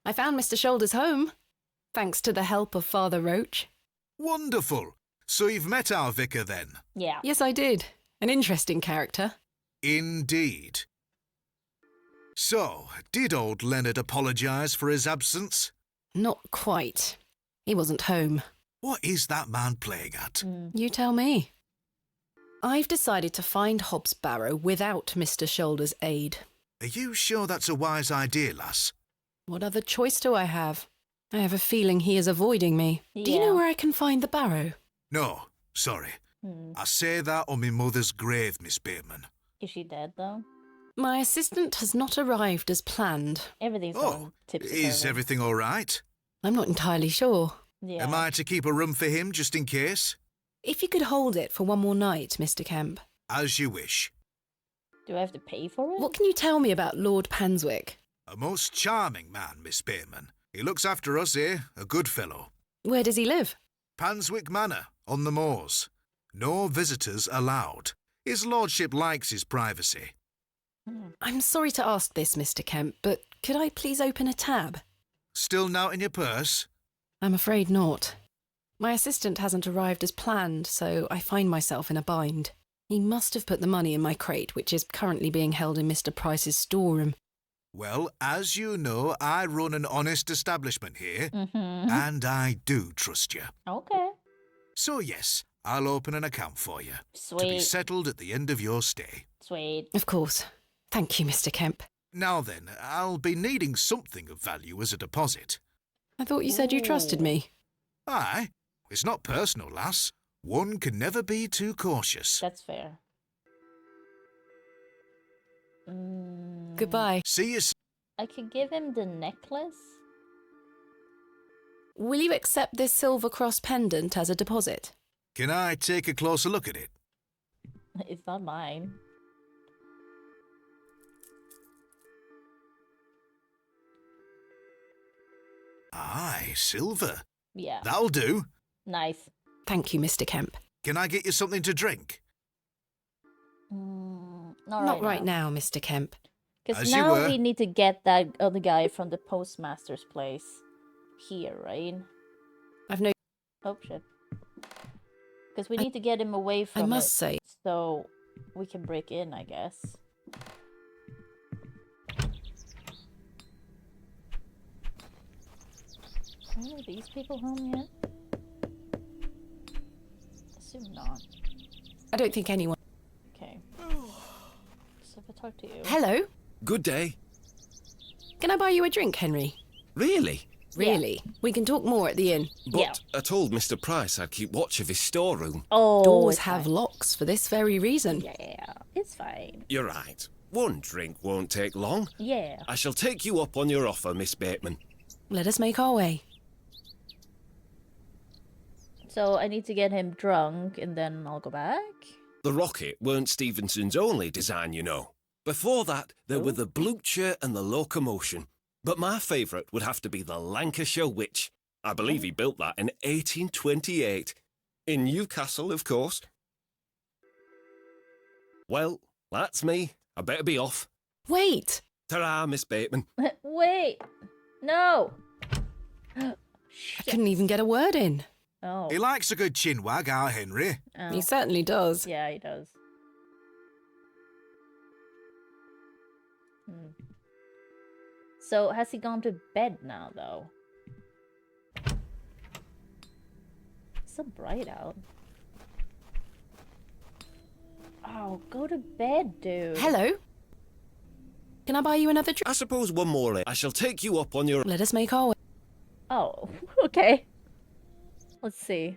I found Mr. Shoulders home, thanks to the help of Father Roach. Wonderful. So you've met our vicar then? Yeah. Yes, I did. An interesting character. Indeed. So, did old Leonard apologise for his absence? Not quite. He wasn't home. What is that man playing at? You tell me. I've decided to find Hobbs Barrow without Mr. Shoulders' aid. Are you sure that's a wise idea, lass? What other choice do I have? I have a feeling he is avoiding me. Do you know where I can find the Barrow? No, sorry. I say that on my mother's grave, Miss Bateman. Is she dead, though? My assistant has not arrived as planned. Everything's going tipsy. Is everything all right? I'm not entirely sure. Yeah. Am I to keep a room for him, just in case? If you could hold it for one more night, Mr. Kemp. As you wish. Do I have to pay for it? What can you tell me about Lord Panswick? A most charming man, Miss Bateman. He looks after us here, a good fellow. Where does he live? Panswick Manor, on the moors. No visitors allowed. His lordship likes his privacy. I'm sorry to ask this, Mr. Kemp, but could I please open a tab? Still now in your purse? I'm afraid not. My assistant hasn't arrived as planned, so I find myself in a bind. He must have put the money in my crate, which is currently being held in Mr. Price's storeroom. Well, as you know, I run an honest establishment here, and I do trust you. Okay. So yes, I'll open an account for you. Sweet. To be settled at the end of your stay. Sweet. Of course. Thank you, Mr. Kemp. Now then, I'll be needing something of value as a deposit. I thought you said you trusted me. Aye. It's not personal, lass. One can never be too cautious. That's fair. Goodbye. See you. I could give him the necklace. Will you accept this silver cross pendant as a deposit? Can I take a closer look at it? It's not mine. Aye, silver. Yeah. That'll do. Nice. Thank you, Mr. Kemp. Can I get you something to drink? Not right now, Mr. Kemp. Because As you now were. we need to get that other guy from the postmaster's place here, right? I've no... Oh, shit. Because we need to get him away from I must it, say... so we can break in, I guess. Are these people home yet? Assume not. I don't think anyone... Okay. So if I talk to you... Hello? Good day. Can I buy you a drink, Henry? Really? Really? We can talk more at the inn. But I told Mr. Price I'd keep watch of his storeroom. Oh, Doors have locks for this very reason. Yeah, it's fine. You're right. One drink won't take long. Yeah. I shall take you up on your offer, Miss Bateman. Let us make our way. So I need to get him drunk and then I'll go back? The rocket weren't Stevenson's only design, you know. Before that, there were the Blucher and the Locomotion. But my favourite would have to be the Lancashire Witch. I believe he built that in 1828. In Newcastle, of course. Well, that's me. I better be off. Wait! Ta-ra, Miss Bateman. Wait! No! I couldn't even get a word in. Oh. He likes a good chinwag, our Henry. Oh. He certainly does. Yeah, he does. So, has he gone to bed now, though? It's so bright out. Oh, go to bed, dude. Hello? Can I buy you another drink? I suppose one more. I shall take you up on your... Let us make our way. Oh, okay. Let's see.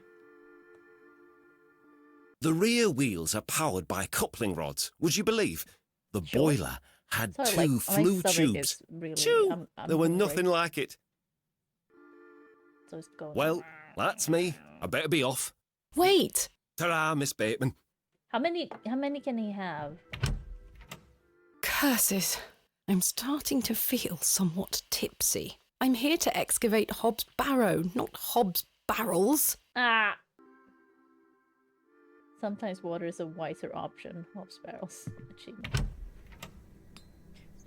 The rear wheels are powered by coupling rods, would you believe? The boiler had Sorry, two my flue stomach tubes. is really, Choo! I'm There were hungry. nothing like it. So it's going. Well, that's me. I better be off. Wait! Ta-ra, Miss Bateman. How many can he have? Curses. I'm starting to feel somewhat tipsy. I'm here to excavate Hobbs' Barrow, not Hobbs' barrels. Ah! Sometimes water is a wiser option. Hobbs barrels. Achievement.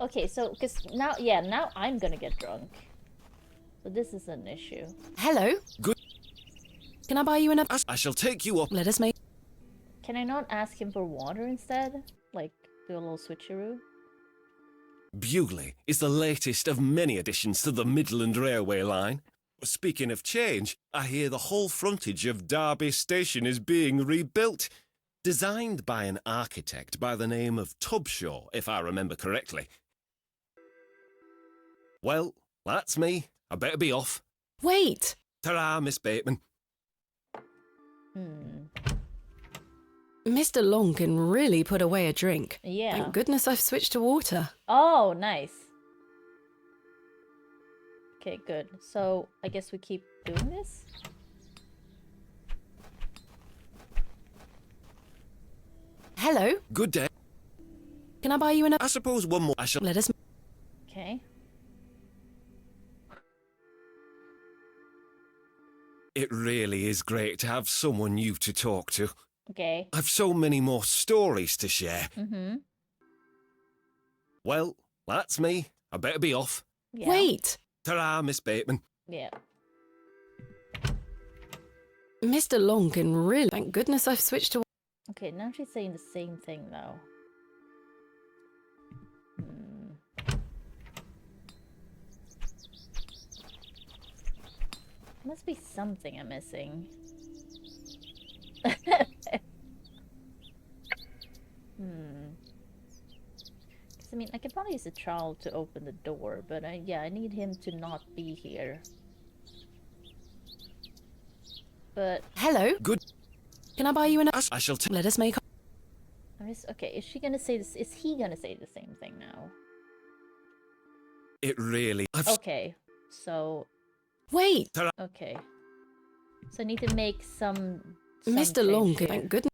Okay, so, because now I'm gonna get drunk. So this is an issue. Hello? Good. Can I buy you another? I shall take you up. Let us make... Can I not ask him for water instead? Like, do a little switcheroo? Bewley is the latest of many additions to the Midland Railway line. Speaking of change, I hear the whole frontage of Derby Station is being rebuilt. Designed by an architect by the name of Tubshaw, if I remember correctly. Well, that's me. I better be off. Wait! Ta-ra, Miss Bateman. Mr. Long can really put away a drink. Yeah. Thank goodness I've switched to water. Oh, nice. Okay, good. So, I guess we keep doing this? Hello? Good day. Can I buy you another? I suppose one more. I shall... Let us... Okay. It really is great to have someone new to talk to. Okay. I've so many more stories to share. Mm-hmm. Well, that's me. I better be off. Yeah. Wait! Ta-ra, Miss Bateman. Yeah. Mr. Long can really... Thank goodness I've switched to... Okay, now she's saying the same thing, though. Must be something I'm missing. Because, I mean, I can probably use a trowel to open the door, but yeah, I need him to not be here. But... Hello? Good. Can I buy you another? I shall... Let us make... Okay, is she gonna say this? Is he gonna say the same thing now? It really... Okay, so... Wait! Okay. So I need to make some Mr. Long, change here. thank goodness.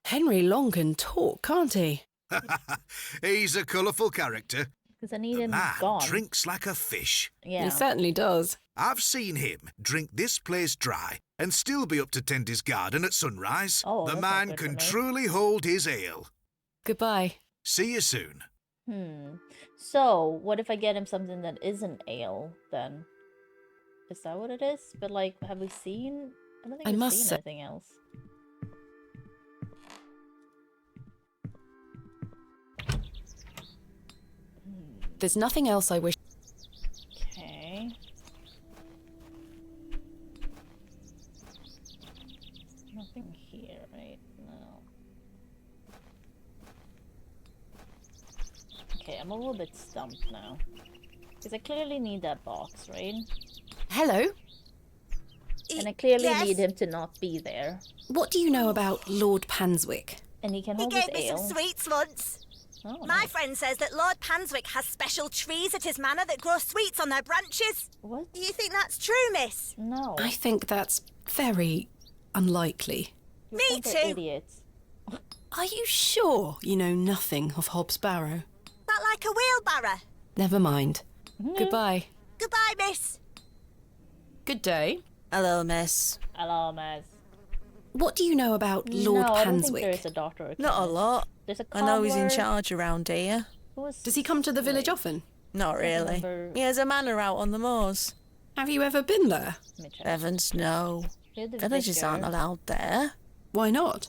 Henry Long can talk, can't he? He's a colourful character. Because I need him Man gone. drinks like a fish. Yeah. He certainly does. I've seen him drink this place dry and still be up to tend his garden at sunrise. Oh, the that's not man good can for me. truly hold his ale. Goodbye. See you soon. So, what if I get him something that isn't ale, then? Is that what it is? But, like, have we seen... I don't think I we've must seen say- anything else. There's nothing else I wish... Okay. Nothing here, right? No. Okay, I'm a little bit stumped now. Because I clearly need that box, right? Hello? And I clearly Yes? need him to not be there. What do you know about Lord Panswick? And he can He hold gave his me ale. some sweets once. Oh, My nice. friend says that Lord Panswick has special trees at his manor that grow sweets on their branches. What? Do you think that's true, miss? No. I think that's very unlikely. You Me think they're too. idiots. Are you sure you know nothing of Hobbs Barrow? That like a wheelbarrow. Never mind. Goodbye. Goodbye, miss. Good day. Hello, miss. Hello, Maz. What do you know about Lord No, I don't think Panswick? there's a doctor. Or Not a chemist. lot. There's a I know he's in cobbler. charge around here. Does he come to the village often? Not really. remember- He has a manor out on the moors. Have you ever been there? Let me check. Heavens, no. You're the Villagers vicar. aren't allowed there. Why not?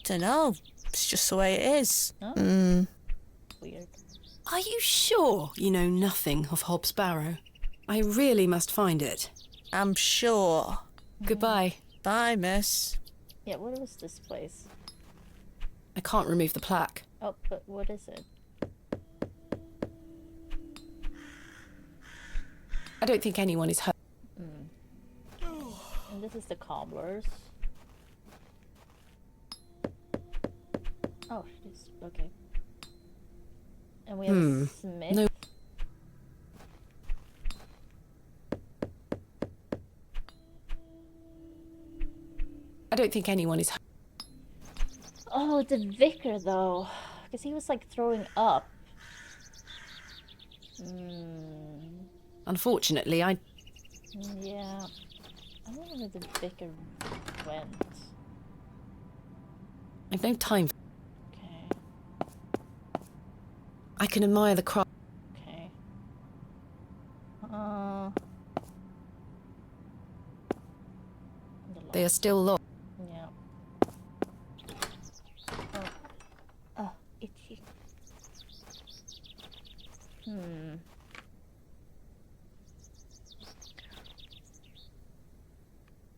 Dunno. It's just the way it is. Oh. Mm. Weird. Are you sure you know nothing of Hobbs Barrow? I really must find it. I'm sure. Goodbye. Bye, miss. Yeah, what was this place? I can't remove the plaque. Oh, but what is it? I don't think anyone is hurt. And this is the cobblers. Oh, she's okay. And we have a smith. No. I don't think anyone is hurt. Oh, the vicar though, because he was like throwing up. Unfortunately, Yeah. I don't know where the vicar went. I've no time. Okay. I can admire the craft. Okay. They are still lost. Yeah. Oh, itchy.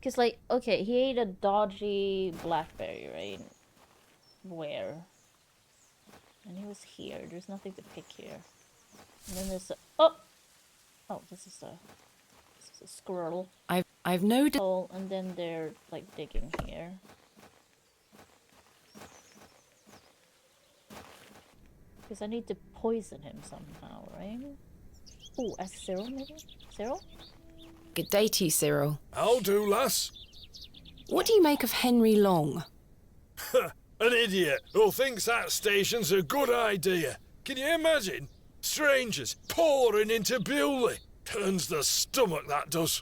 Cause like, okay, he ate a dodgy blackberry, right? Where? And he was here. There's nothing to pick here. And then there's a this is a squirrel. I've no. Oh, and then they're like digging here. Because I need to poison him somehow, right? Oh, as Cyril maybe? Cyril? Good day to you, Cyril. How do, lass? What do you make of Henry Long? An idiot who thinks that station's a good idea. Can you imagine? Strangers pouring into Bewley. Turns the stomach, that does.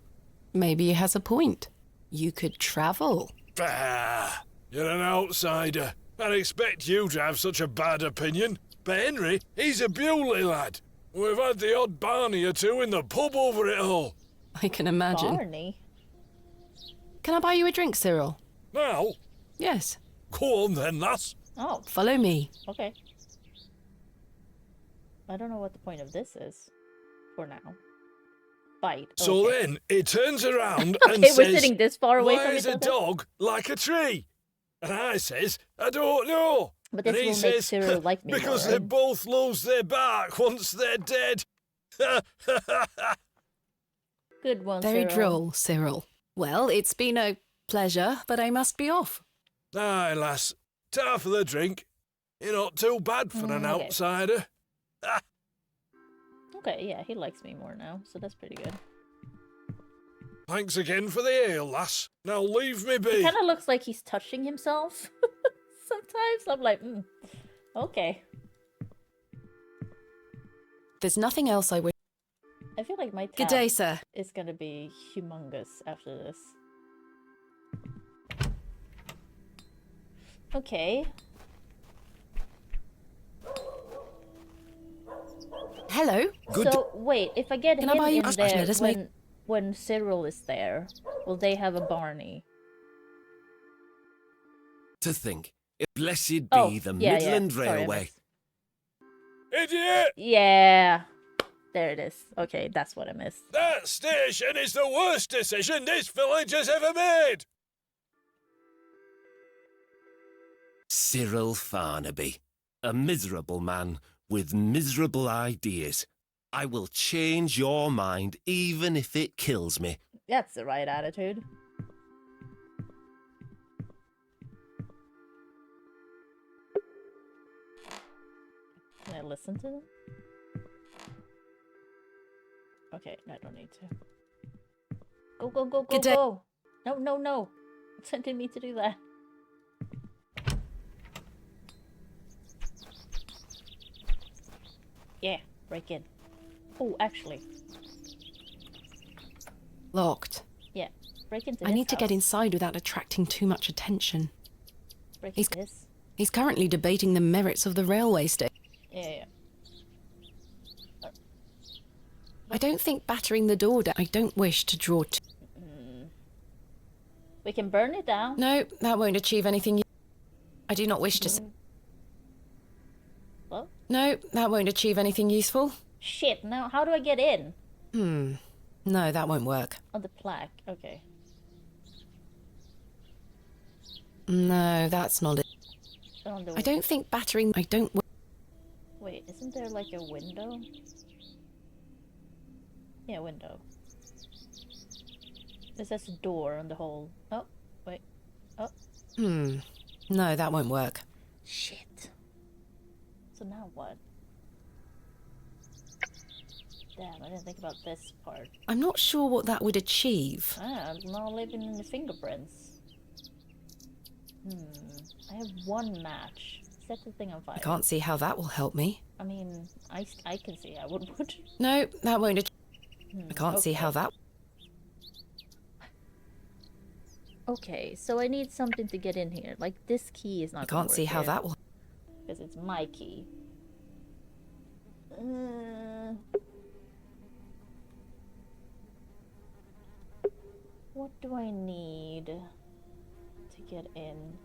Maybe he has a point. You could travel. Bah! You're an outsider. I'd expect you to have such a bad opinion. But Henry, he's a Bewley lad. We've had the odd Barney or two in the pub over it all. I can imagine. Barney? Can I buy you a drink, Cyril? Now? Yes. Go on then, lass. Oh, Follow me. okay. I don't know what the point of this is. For now. Bite. So okay. then he turns around and Okay, we're says, sitting this far away "Why from is each a other?" dog like a tree?" And I says, "I don't know." But And this he will make says, Cyril like me "Because more, they right? both lose their bark once they're dead." Good one, Very Cyril. droll, Cyril. Well, it's been a pleasure, but I must be off. Aye, lass. Ta for the drink. You're not too bad for an okay. outsider. Okay, yeah, he likes me more now, so that's pretty good. Thanks again for the ale, lass. Now leave me He be. kind of looks like he's touching himself. Sometimes I'm like, okay. There's nothing else I wish. I feel like my Good tab day, sir. is gonna be humongous after this. Okay. Hello. So wait, if I get Can him I buy you in a there Let us make- when Cyril is there, will they have a Barney? To think, if blessed be Oh, the yeah, Midland Sorry, I Railway. missed. Idiot! Yeah. There it is. Okay, that's what I missed. That station is the worst decision this village has ever made. Cyril Farnaby, a miserable man with miserable ideas. I will change your mind even if it kills me. That's the right attitude. Can I listen to them? Okay, I don't need to. Go, go, go, go, go! No, no, no! I didn't mean to do that. Yeah, break in. Oh, actually. Locked. Yeah, break into I his need to get house. inside without attracting too much attention. Break into his. He's currently debating the merits of the railway station. Yeah. I don't think battering the door down. I don't wish to draw. We can burn it down. No, that won't achieve anything. I do not wish to. What? No, that won't achieve anything useful. Shit! Now, how do I get in? No, that won't work. Oh, the plaque. Okay. No, that's not it. I don't think battering. I don't. Wait, isn't there like a window? Yeah, window. It says door on the whole. Oh, wait. Oh. No, that won't work. Shit. So now what? Damn, I didn't think about this part. I'm not sure what that would achieve. I'm not living in the fingerprints. I have one match. Set the thing on fire. I can't see how that will help me. I mean, I can see how it would. No, that won't achieve. I can't see how that. Okay, so I need something to get in here. Like, this key is not. I can't see how that will. Because it's my key. What do I need to get in?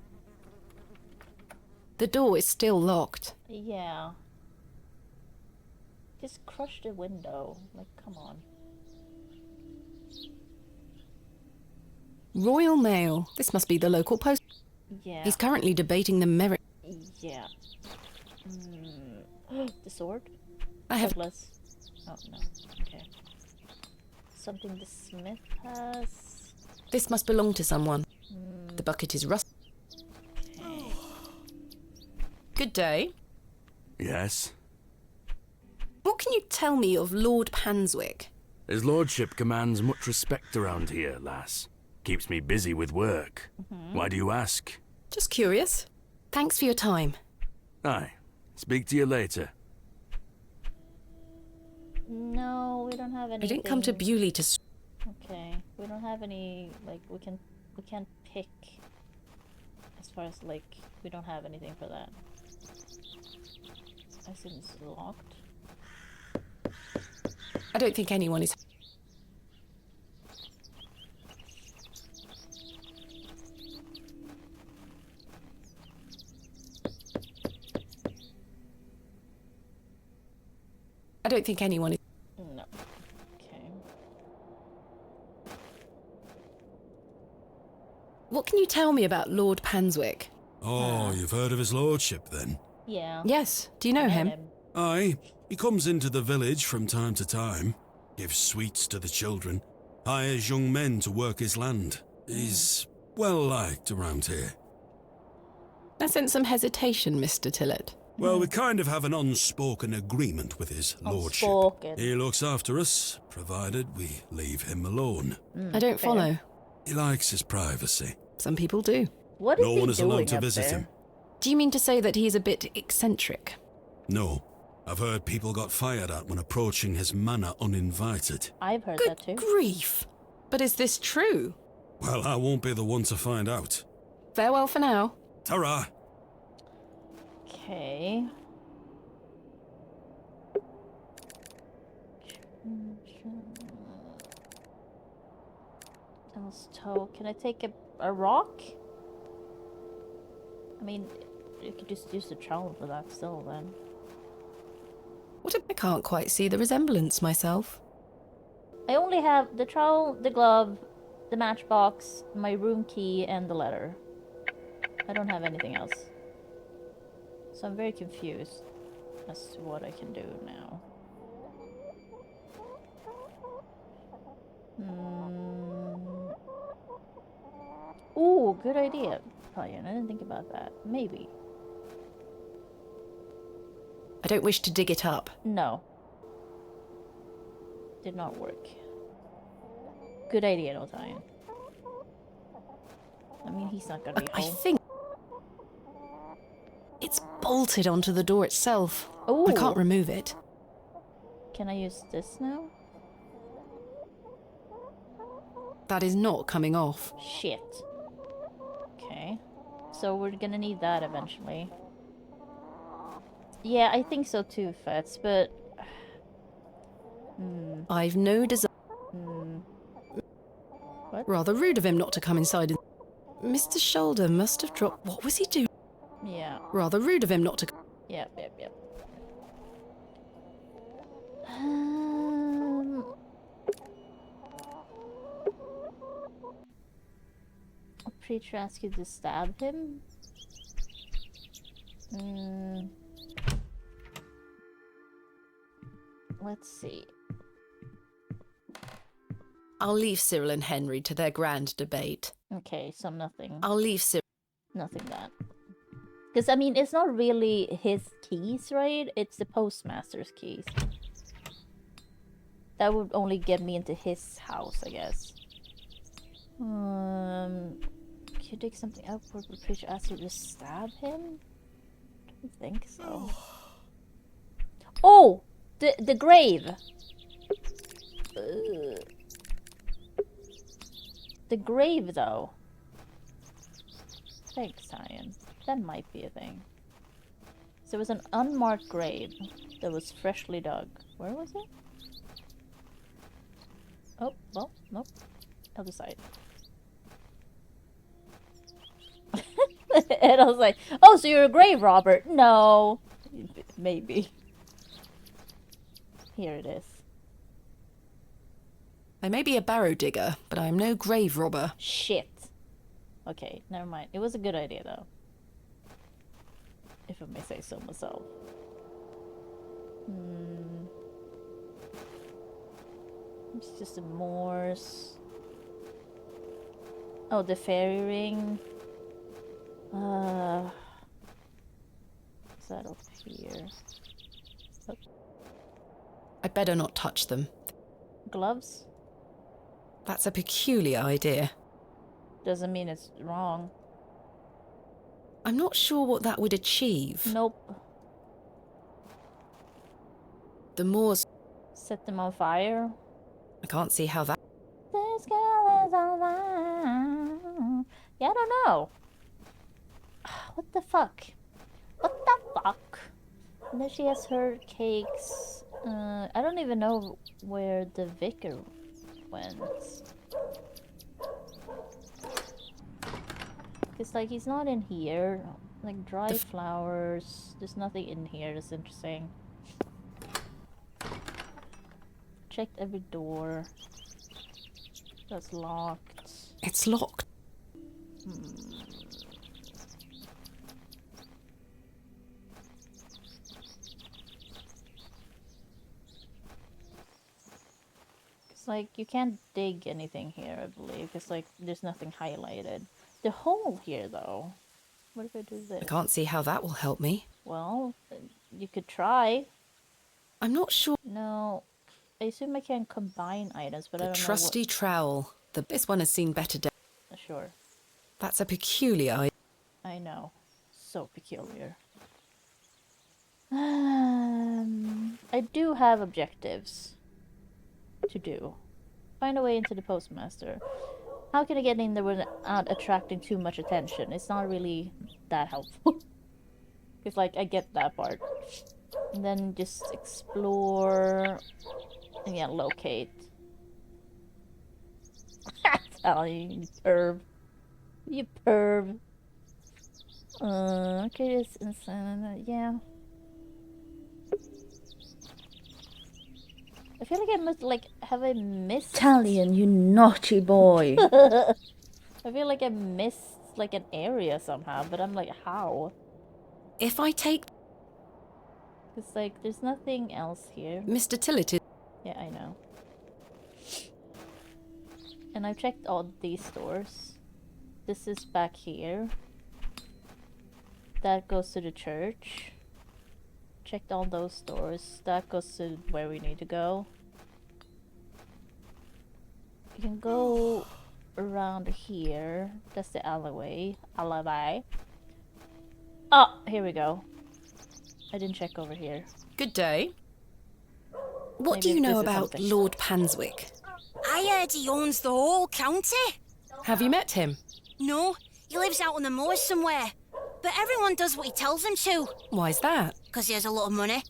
The door is still locked. Yeah. Just crush the window. Like, come on. Royal Mail. This must be the local post. Yeah. He's currently debating the merit. Yeah. The sword? I have. Douglas. Oh, no. Okay. Something the smith has. This must belong to someone. The bucket is rust. Okay. Good day. Yes? What can you tell me of Lord Panswick? His lordship commands much respect around here, lass. Keeps me busy with work. Why do you ask? Just curious. Thanks for your time. Aye. Speak to you later. No, we don't have anything. I didn't come to Bewley to... Okay. We don't have any, like, we can't pick. As far as, like, we don't have anything for that. I assume it's locked. I don't think anyone is... I don't think anyone is... No. Okay. What can you tell me about Lord Panswick? Oh, you've heard of his lordship, then? Yeah. Yes. Do you know him? Aye. He comes into the village from time to time, gives sweets to the children, hires young men to work his land. He's well liked around here. I sense some hesitation, Mr. Tillett. Well, we kind of have an unspoken agreement with his lordship. Unspoken. He looks after us, provided we leave him alone. I don't follow. He likes his privacy. Some people do. What is No he one is doing allowed to up visit there? him. Do you mean to say that he's a bit eccentric? No. I've heard people got fired at when approaching his manor uninvited. I've heard Good that too. grief. But is this true? Well, I won't be the one to find out. Farewell for now. Ta-ra! Okay. Else toe. Can I take a rock? I mean, you could just use the trowel for that still then. I can't quite see the resemblance myself. I only have the trowel, the glove, the matchbox, my room key, and the letter. I don't have anything else. So I'm very confused. as to what I can do now. Ooh, good idea, Italian. I didn't think about that. Maybe. I don't wish to dig it up. No. Did not work. Good idea, Italian. I mean, he's not gonna be I home. think it's bolted onto the door itself. Ooh. I can't remove it. Can I use this now? That is not coming off. Shit. Okay. So we're gonna need that eventually. Yeah, I think so too, Fats, but... I've no desire... What? Rather rude of him not to come inside. Mr. Shoulder must have dropped... What was he doing? Yeah. Rather rude of him not to... Yep. A preacher asked you to stab him? Let's see. I'll leave Cyril and Henry to their grand debate. Okay, so nothing. I'll leave Cyril... Nothing that. Because, I mean, it's not really his keys, right? It's the postmaster's keys. That would only get me into his house, I guess. Can you dig something up where the preacher asked you to stab him? I don't think so. Oh! The grave! The grave, though. Thanks, Ryan. That might be a thing. So it was an unmarked grave that was freshly dug. Where was it? Oh, well, nope. Other side. And I was like, oh, so you're a grave robber? No. Maybe. Here it is. I may be a barrow digger, but I am no grave robber. Shit. Okay, never mind. It was a good idea, though. If I may say so myself. It's just a Morse. Oh, the fairy ring. Is that up here? Oh. I better not touch them. Gloves? That's a peculiar idea. Doesn't mean it's wrong. I'm not sure what that would achieve. Nope. The Moors... Set them on fire? I can't see how that... This girl is alive. Yeah, I don't know. What the fuck? What the fuck? And then she has her cakes. I don't even know where the vicar went. Cause like he's not in here. Like dry flowers. There's nothing in here that's interesting. Checked every door. That's locked. It's locked. It's like you can't dig anything here, I believe. It's like there's nothing highlighted. The hole here, though. What if I do this? I can't see how that will help me. Well, you could try. I'm not sure. No, I assume I can combine items, but I The don't know trusty trowel. This one has seen better days. Sure. That's a peculiar idea. I know. So peculiar. I do have objectives to do. Find a way into the postmaster. How can I get in there without attracting too much attention? It's not really that helpful. It's like, I get that part. And then just explore. And yeah, locate. Tell you perv. You perv. Okay, it's insane. Yeah. I feel like I must, like, have I missed... Italian, you naughty boy. I feel like I missed, like, an area somehow, but I'm like, how? If I take... It's like, there's nothing else here. Mr. Tillett is... Yeah, I know. And I've checked all these doors. This is back here. That goes to the church. Checked all those doors. That goes to where we need to go. You can go around here. That's the alleyway. Oh, here we go. I didn't check over here. Good day. What Maybe do you know this is about something. Lord Panswick? I heard he owns the whole county. Have you met him? No, he lives out on the moors somewhere. But everyone does what he tells them to. Why's that? Because he has a lot of money.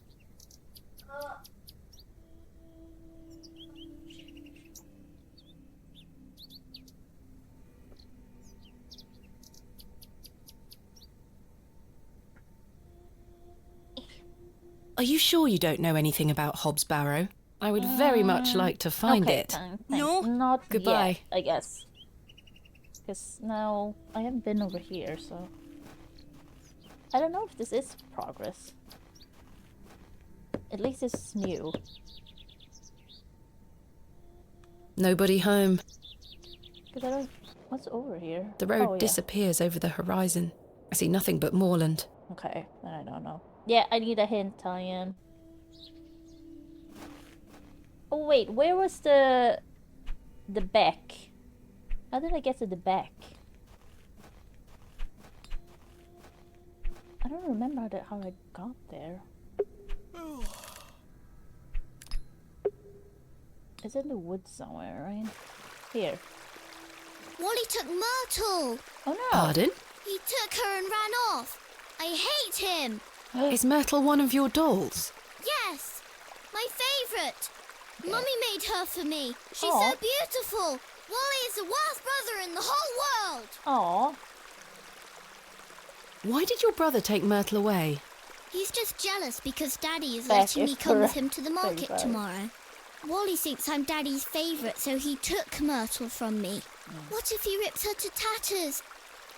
Are you sure you don't know anything about Hobbs Barrow? I would very much like to find okay, it. Thanks. No. Not Goodbye. yet, I guess. Because now I haven't been over here, so I don't know if this is progress. At least it's new. Nobody home. Because I don't. What's over here? The road Oh, yeah. disappears over the horizon. I see nothing but moorland. Okay, then I don't know. Yeah, I need a hint, Tyan. Oh wait, where was the beck? How did I get to the beck? I don't remember how I got there. It's in the woods somewhere, right? Here. Wally took Myrtle. Oh no. Pardon? He took her and ran off. I hate him. Is Myrtle one of your dolls? Yes, my favourite. Mummy made her for me. She's Aw. so beautiful. Wally is the worst brother in the whole world. Aw. Why did your brother take Myrtle away? He's just jealous because Daddy is That letting is me come with correct. him to the Very market right. tomorrow. Wally thinks I'm Daddy's favourite, so he took Myrtle from me. What if he rips her to tatters?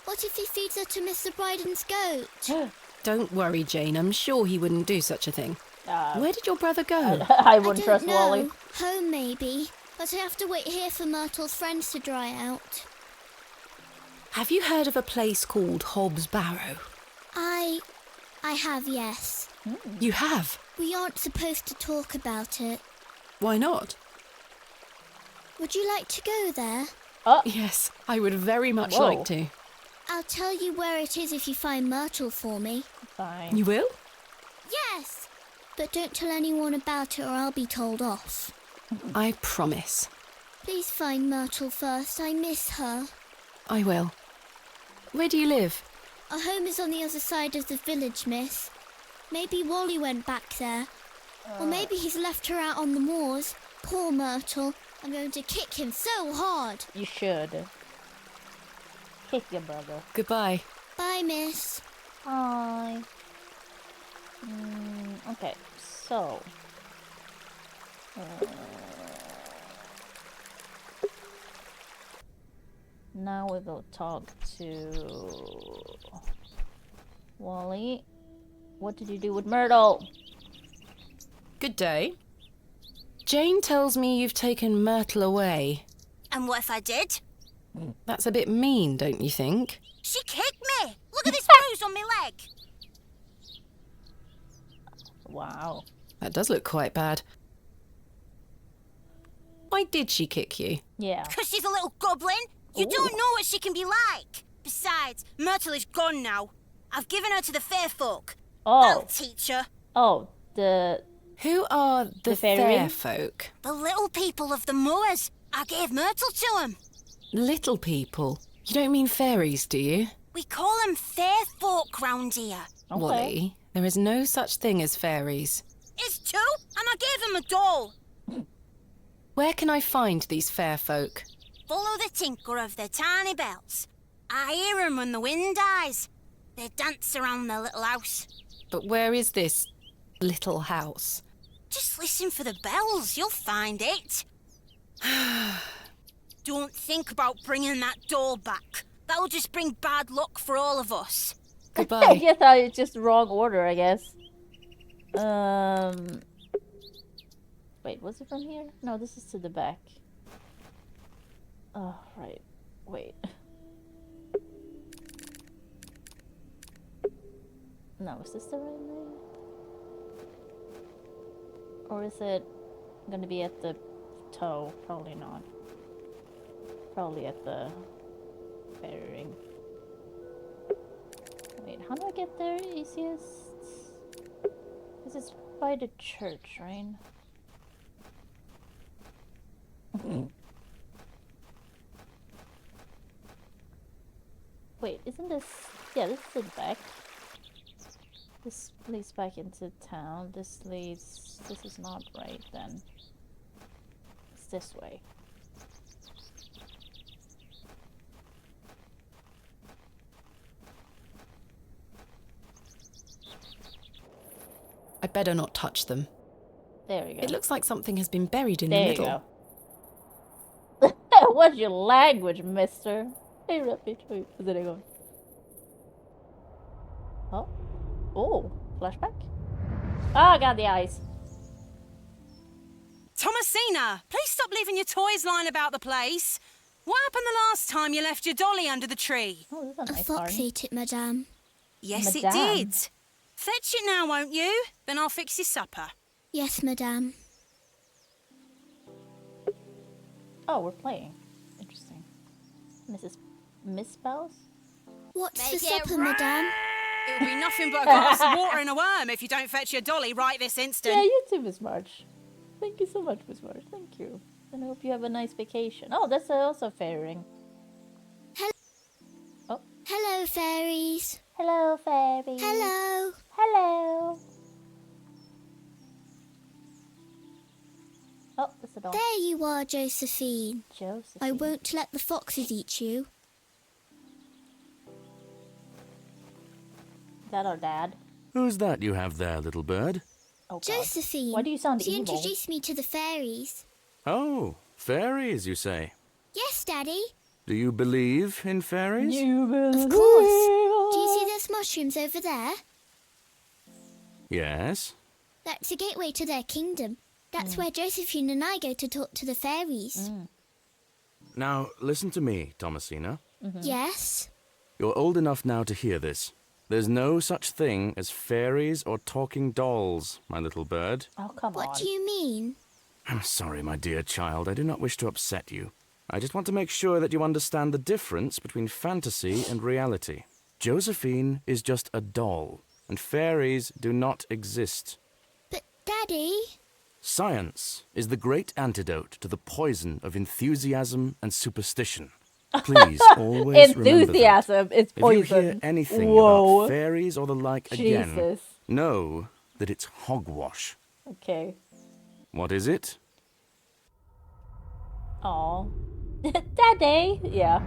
What if he feeds her to Mr. Bryden's goat? Don't worry, Jane. I'm sure he wouldn't do such a thing. Where did your brother go? I wouldn't don't trust know. Wally. Home, maybe. But I have to wait here for Myrtle's friends to dry out. Have you heard of a place called Hobbs Barrow? I have, yes. You have? We aren't supposed to talk about it. Why not? Would you like to go there? Yes, I would very much Whoa. like to. I'll tell you where it is if you find Myrtle for me. Fine. You will? Yes! But don't tell anyone about it or I'll be told off. I promise. Please find Myrtle first. I miss her. I will. Where do you live? Our home is on the other side of the village, miss. Maybe Wally went back there. Or maybe he's left her out on the moors. Poor Myrtle. I'm going to kick him so hard. You should. Kick your brother. Goodbye. Bye, miss. Hi. Okay, so. Now we will talk to Wally. What did you do with Myrtle? Good day. Jane tells me you've taken Myrtle away. And what if I did? That's a bit mean, don't you think? She kicked me! Look at this bruise on my leg! Wow. That does look quite bad. Why did she kick you? Yeah. Because she's a little goblin. You don't know what she can be like. Besides, Myrtle is gone now. I've given her to the fair folk. That'll teach her. Oh, the... Who are the fairy? fair folk? The little people of the moors. I gave Myrtle to them. Little people? You don't mean fairies, do you? We call them fair folk round here. Wally, there is no such thing as fairies. It's true, and I gave them a doll. Where can I find these fair folk? Follow the tinkle of their tiny bells. I hear them when the wind dies. They dance around their little house. But where is this little house? Just listen for the bells, you'll find it. Don't think about bringing that doll back. That'll just bring bad luck for all of us. Goodbye. I guess it's just wrong order, I guess. Wait, was it from here? No, this is to the back. Oh, right. Wait. No, is this the right way? Or is it gonna be at the toe? Probably not. Probably at the fairy ring. Wait, how do I get there easiest? This is by the church, right? Wait, isn't this... Yeah, this is the back. This leads back into town. This leads... This is not right then. It's this way. I'd better not touch them. There we go. It looks like something has been buried in the middle. There you go. What's your language, mister? Hey, Rapid. Wait, where's it going? Oh. Oh, flashback? Oh, got the eyes. Thomasina, please stop leaving your toys lying about the place. What happened the last time you left your dolly under the tree? Oh, this is a A nice fox garden. ate it, madame. Yes, it Madame. did. Fetch it now, won't you? Then I'll fix your supper. Yes, madame. Oh, we're playing. Interesting. Miss Bells? What's the supper, madame? It'll be nothing but a glass of water and a worm if you don't fetch your dolly right this instant. Yeah, you too, Miss March. Thank you so much, Miss March. Thank you. And I hope you have a nice vacation. Oh, that's also a fairy ring. Hello, fairies. Hello, fairies. Hello. Hello. Oh, that's a dog. There you are, Josephine. Josephine. I won't let the foxes eat you. Is that our dad? Who's that you have there, little bird? Oh, God. Josephine. Why do you sound She evil? introduced me to the fairies. Oh, fairies, you say? Yes, Daddy. Do you believe in fairies? Of course. Do you see those mushrooms over there? Yes. That's a gateway to their kingdom. That's where Josephine and I go to talk to the fairies. Now, listen to me, Thomasina. Yes? You're old enough now to hear this. There's no such thing as fairies or talking dolls, my little bird. Oh, come on. What do you mean? I'm sorry, my dear child. I do not wish to upset you. I just want to make sure that you understand the difference between fantasy and reality. Josephine is just a doll, and fairies do not exist. But, Daddy... Science is the great antidote to the poison of enthusiasm and superstition. Please always remember that. Enthusiasm is poison. If you hear anything Whoa. about fairies or the like again, Jesus. know that it's hogwash. Okay. What is it? Aw. Daddy! Yeah.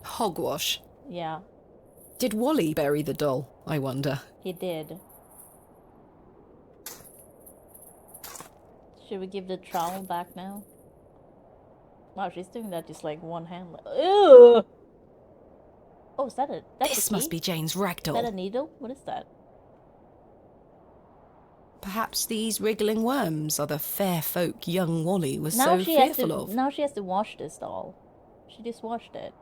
Hogwash. Yeah. Did Wally bury the doll, I wonder? He did. Should we give the trowel back now? Wow, she's doing that just like one hand. Ew! Oh, is that a... That's This a key? must be Jane's rag Is that doll. a needle? What is that? Perhaps these wriggling worms are the fair folk young Wally was Now so she has fearful to. of. Now she has to wash this doll. She just washed it.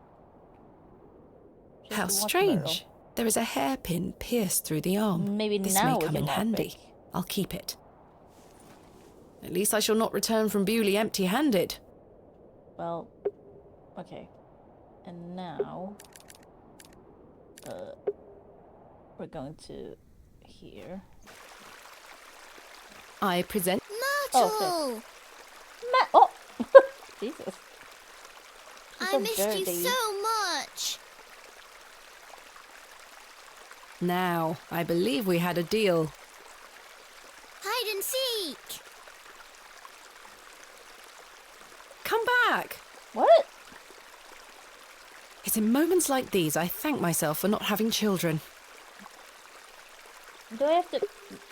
She has How to wash strange. There is a hairpin pierced through the arm. Maybe this now may we come can in walk handy. back. I'll keep it. At least I shall not return from Bewley empty-handed. Well, okay. And now, we're going to here. I present... Myrtle! Oh! Jesus. She's I so missed dirty. you so much. Now, I believe we had a deal. Hide and seek. Come back! What? It's in moments like these I thank myself for not having children. Do I have to...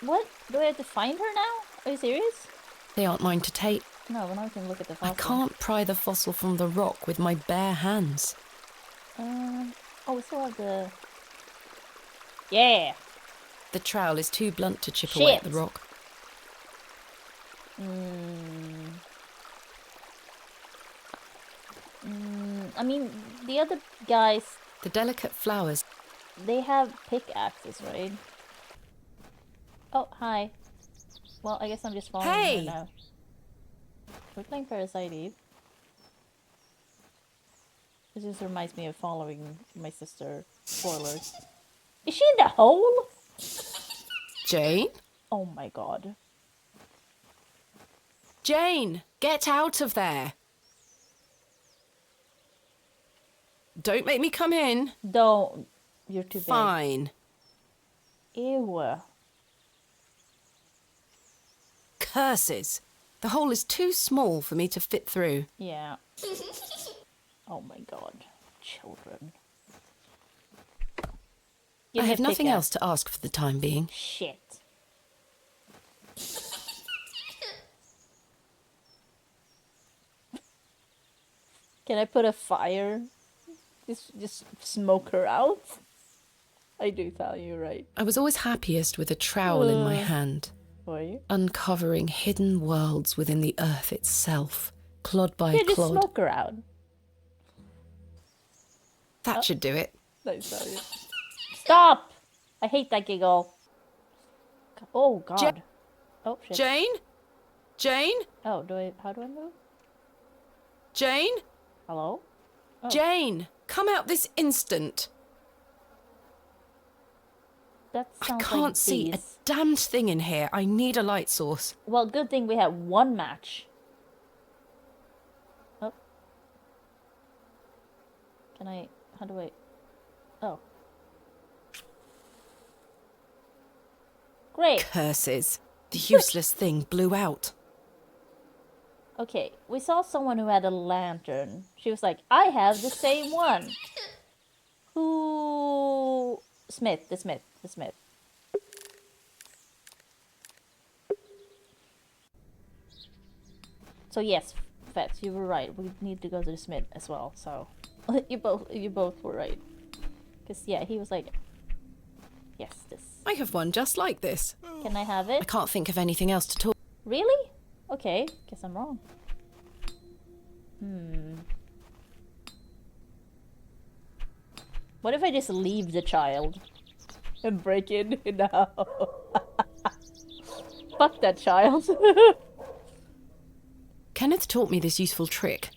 What? Do I have to find her now? Are you serious? They aren't mine to take. No, we're not going to look at the I fossil. can't pry the fossil from the rock with my bare hands. Oh, we still have the... Yeah! The trowel is too blunt to chip away at the rock. I mean, the other guys... The delicate flowers. They have pickaxes, right? Oh, hi. Well, I guess I'm just following her now. We're playing Parasite Eve. This just reminds me of following my sister. Spoilers. Is she in the hole? Jane? Oh my god. Jane, get out of there. Don't make me come in. Don't. You're too big. Fine. Ew. Curses. The hole is too small for me to fit through. Yeah. Oh my god. Children. I have nothing else to ask for the time being. Shit. Can I put a fire? Just smoke her out? I do tell you, right? I was always happiest with a trowel in my hand. Were you? Uncovering hidden worlds within the earth itself, clod by Just clod. smoke her out. That should do it. Nice. Stop! I hate that giggle. Oh god. Oh shit. Jane? Jane? Oh, how do I move? Jane? Hello? Oh. Jane, come out this instant. That I sounds can't like see a bees. damned thing in here. I need a light source. Well, good thing we have one match. Oh. Can I... How do I... Oh. Great. Curses. The useless thing blew out. Okay, we saw someone who had a lantern. She was like, I have the same one. Who... The Smith. So yes, Fats, you were right. We need to go to the Smith as well, so... you both were right. Because, yeah, he was like... Yes, this. I have one just like this. Can I have it? I can't think of anything else to talk. Really? Okay, guess I'm wrong. What if I just leave the child and break in the house? Fuck that child. Kenneth taught me this useful trick.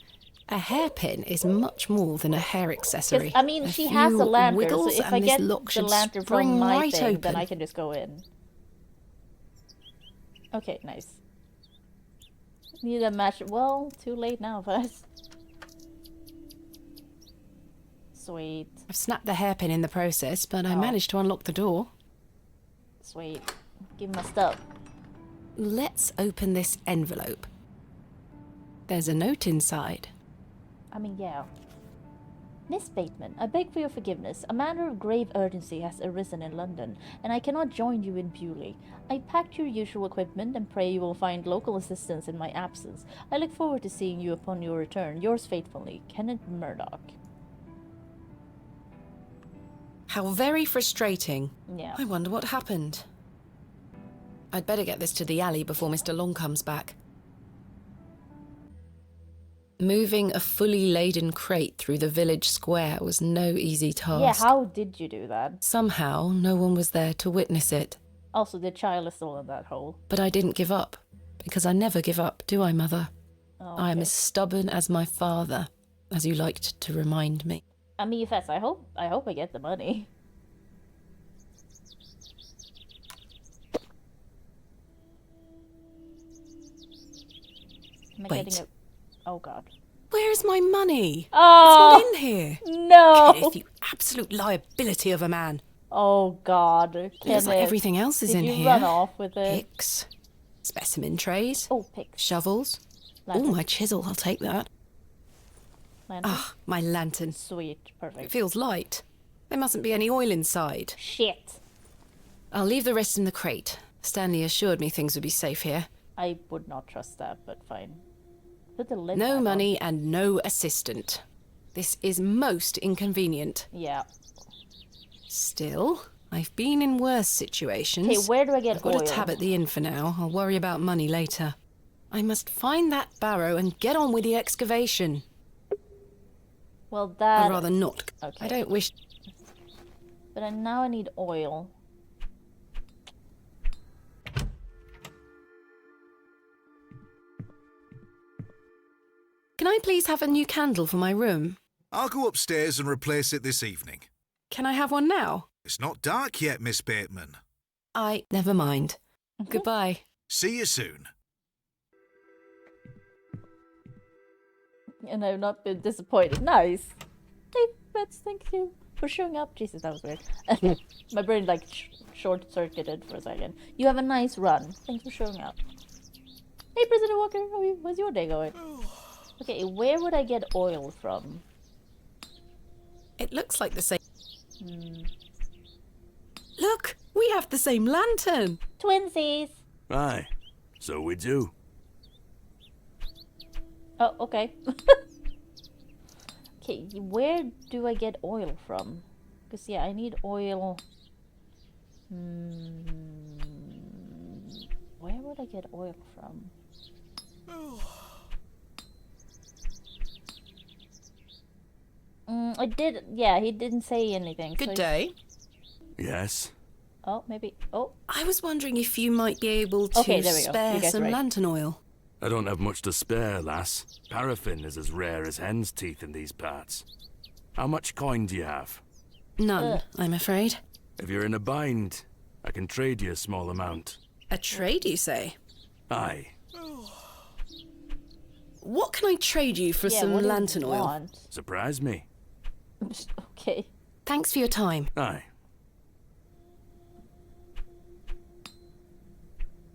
A hairpin is much more than a hair accessory. I mean, she has a lantern, so if I get the should lantern spring from my right thing, open. then I can just go in. Okay, nice. Need a match. Well, too late now, but... Sweet. I've snapped the hairpin in the process, but I managed to unlock the door. Sweet. Give me my stuff. Let's open this envelope. There's a note inside. I mean, yeah. Miss Bateman, I beg for your forgiveness. A matter of grave urgency has arisen in London, and I cannot join you in Bewley. I packed your usual equipment and pray you will find local assistance in my absence. I look forward to seeing you upon your return. Yours faithfully, Kenneth Murdoch. How very frustrating. Yeah. I wonder what happened. I'd better get this to the alley before Mr. Long comes back. Moving a fully laden crate through the village square was no easy task. Yeah, how did you do that? Somehow, no one was there to witness it. Also, the child is still in that hole. But I didn't give up, because I never give up, do I, Mother? Oh, I am as stubborn as my father, as you liked to remind me. I mean, Fess, I hope I get the money. Am I Wait. getting it? Oh god. Where's my money? Oh, it's not in here. No. Kenneth, you absolute liability of a man. Oh god. Kenneth, Looks like everything else is in did you here. run off with it? Picks, specimen trays, picks. shovels. Lantern. Oh, my chisel, I'll take that. Lantern? Ah, my lantern. Sweet, It perfect. feels light. There mustn't be any oil inside. Shit. I'll leave the rest in the crate. Stanley assured me things would be safe here. I would not trust that, but fine. Put the lid No back money and no assistant. This is most inconvenient. on. Yeah. Still, I've been in worse situations. Okay, where do I get I've got oil? a tab at the inn for now. I'll worry about money later. I must find that barrow and get on with the excavation. Well, that... I'd rather not. Okay. I don't wish... But now I need oil. Can I please have a new candle for my room? I'll go upstairs and replace it this evening. Can I have one now? It's not dark yet, Miss Bateman. Never mind. Goodbye. See you soon. And I've not been disappointed. Nice. Hey, Bets, thank you for showing up. Jesus, that was weird. My brain, like, short-circuited for a second. You have a nice run. Thanks for showing up. Hey, President Walker, how's your day going? Okay, where would I get oil from? It looks like the same... Look! We have the same lantern! Twinsies! Aye, so we do. Oh, okay. Okay, where do I get oil from? Because, yeah, I need oil... Where would I get oil from? I did... Yeah, he didn't say anything. Good day. Yes. Oh, maybe... Oh. I was wondering if you might be able to spare some lantern oil. I don't have much to spare, lass. Paraffin is as rare as hen's teeth in these parts. How much coin do you have? None, I'm afraid. If you're in a bind, I can trade you a small amount. A trade, you say? Aye. What can I trade you for some lantern oil? Surprise me. Okay. Thanks for your time. Aye.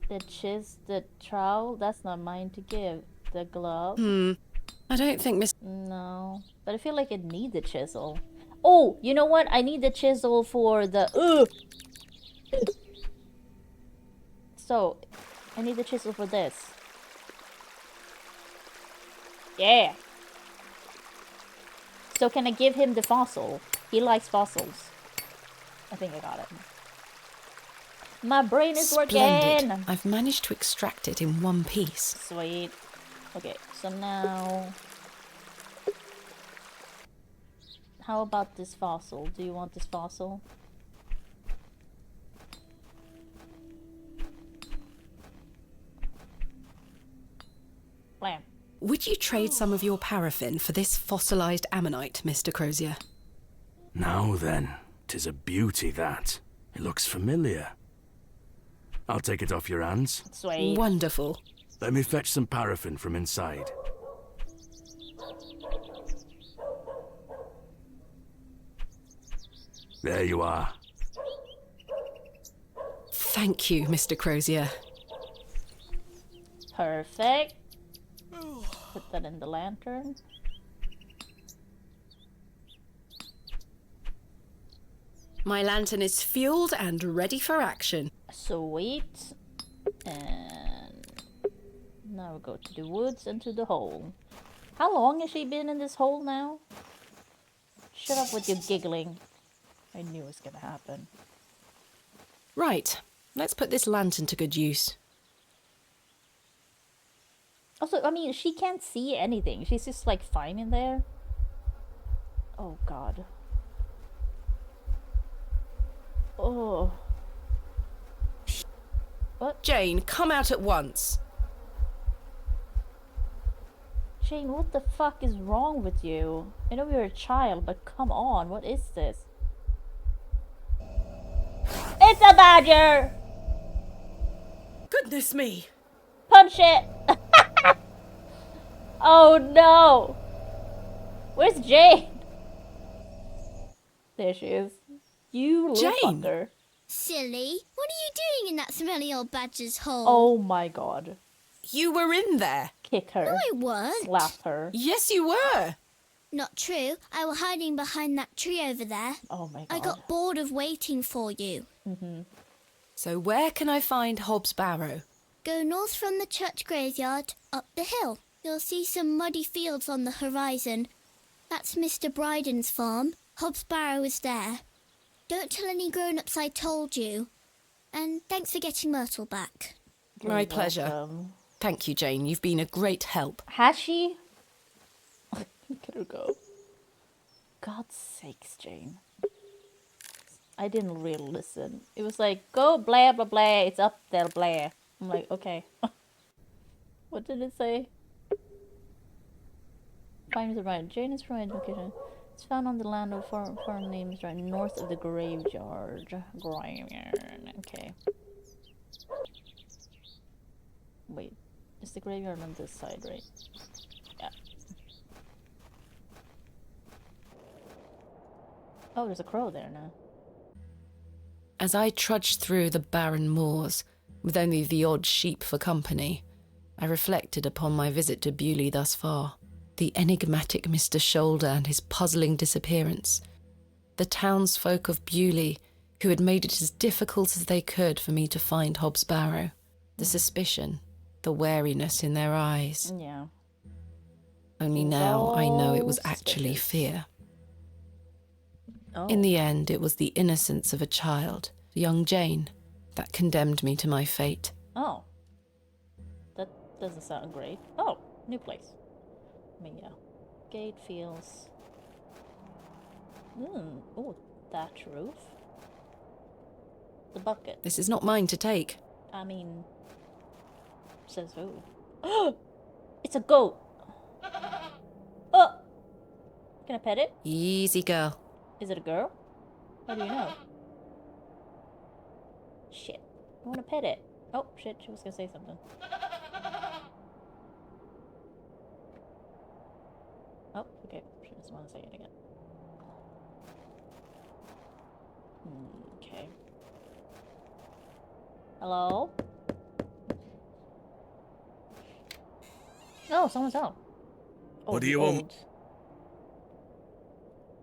The trowel, that's not mine to give. The glove. I don't think Miss... No. But I feel like it needs a chisel. Oh, you know what? I need the chisel for the... So, I need the chisel for this. Yeah. So can I give him the fossil? He likes fossils. I think I got it. My brain is Splendid. working! I've managed to extract it in one piece. Sweet. Okay, so now... How about this fossil? Do you want this fossil? Blam. Would you trade some of your paraffin for this fossilized ammonite, Mr. Crozier? Now then, 'tis a beauty that. It looks familiar. I'll take it off your hands. Sweet. Wonderful. Let me fetch some paraffin from inside. There you are. Thank you, Mr. Crozier. Perfect. Put that in the lantern. My lantern is fueled and ready for action. Sweet. And now we go to the woods and to the hole. How long has she been in this hole now? Shut up with your giggling. I knew it was gonna happen. Right, let's put this lantern to good use. Also, I mean, she can't see anything. She's just like fine in there. Oh god. Oh. What? Jane, come out at once. Jane, what the fuck is wrong with you? I know you're a child, but come on, what is this? It's a badger! Goodness me! Punch it! Oh no! Where's Jane? There she is. You little Jane! fucker. Silly, what are you doing in that smelly old badger's hole? Oh my god. You were in there. Kick her. No, I weren't. Slap her. Yes, you were. Not true. I was hiding behind that tree over there. Oh my god. I got bored of waiting for you. So where can I find Hobbs Barrow? Go north from the church graveyard, up the hill. You'll see some muddy fields on the horizon. That's Mr. Bryden's farm. Hobbs Barrow is there. Don't tell any grown-ups I told you. And thanks for getting Myrtle back. My pleasure. Thank you, Jane. You've been a great help. Has she? Look at her go. God's sakes, Jane. I didn't really listen. It was like, go blah blah blah, it's up there blah. I'm like, okay. What did it say? Find the right. Jane is right location. It's found on the land of foreign names right north of the graveyard. Okay. Wait, is the graveyard on this side, right? Yeah. Oh, there's a crow there now. As I trudged through the barren moors, with only the odd sheep for company, I reflected upon my visit to Bewley thus far. The enigmatic Mr. Shoulder and his puzzling disappearance. The townsfolk of Bewley, who had made it as difficult as they could for me to find Hobbs Barrow. The suspicion, the wariness in their eyes. Yeah. Only now I know it was actually fear. Oh. In the end, it was the innocence of a child, young Jane, that condemned me to my fate. Oh. That doesn't sound great. Oh, new place. Yeah. Gate feels... Oh, thatch roof. The bucket. This is not mine to take. I mean... Says who? Oh! It's a goat! Oh! Can I pet it? Easy, girl. Is it a girl? How do you know? Shit. I want to pet it. Oh, shit. She was gonna say something. Oh, okay. She doesn't want to say it again. Okay. Hello? Oh, someone's out. Oh, What do you want?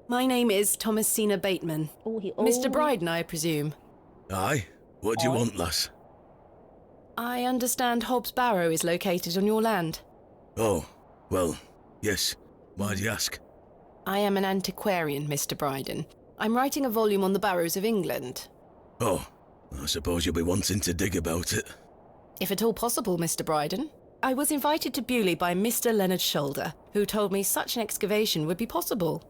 My name is Thomasina Bateman. Oh, Mr. Bryden, I presume. Aye? What do you want, lass? I understand Hobbs Barrow is located on your land. Oh, well, yes. Why'd you ask? I am an antiquarian, Mr. Bryden. I'm writing a volume on the Barrows of England. Oh, I suppose you'll be wanting to dig about it. If at all possible, Mr. Bryden. I was invited to Bewley by Mr. Leonard Shoulder, who told me such an excavation would be possible.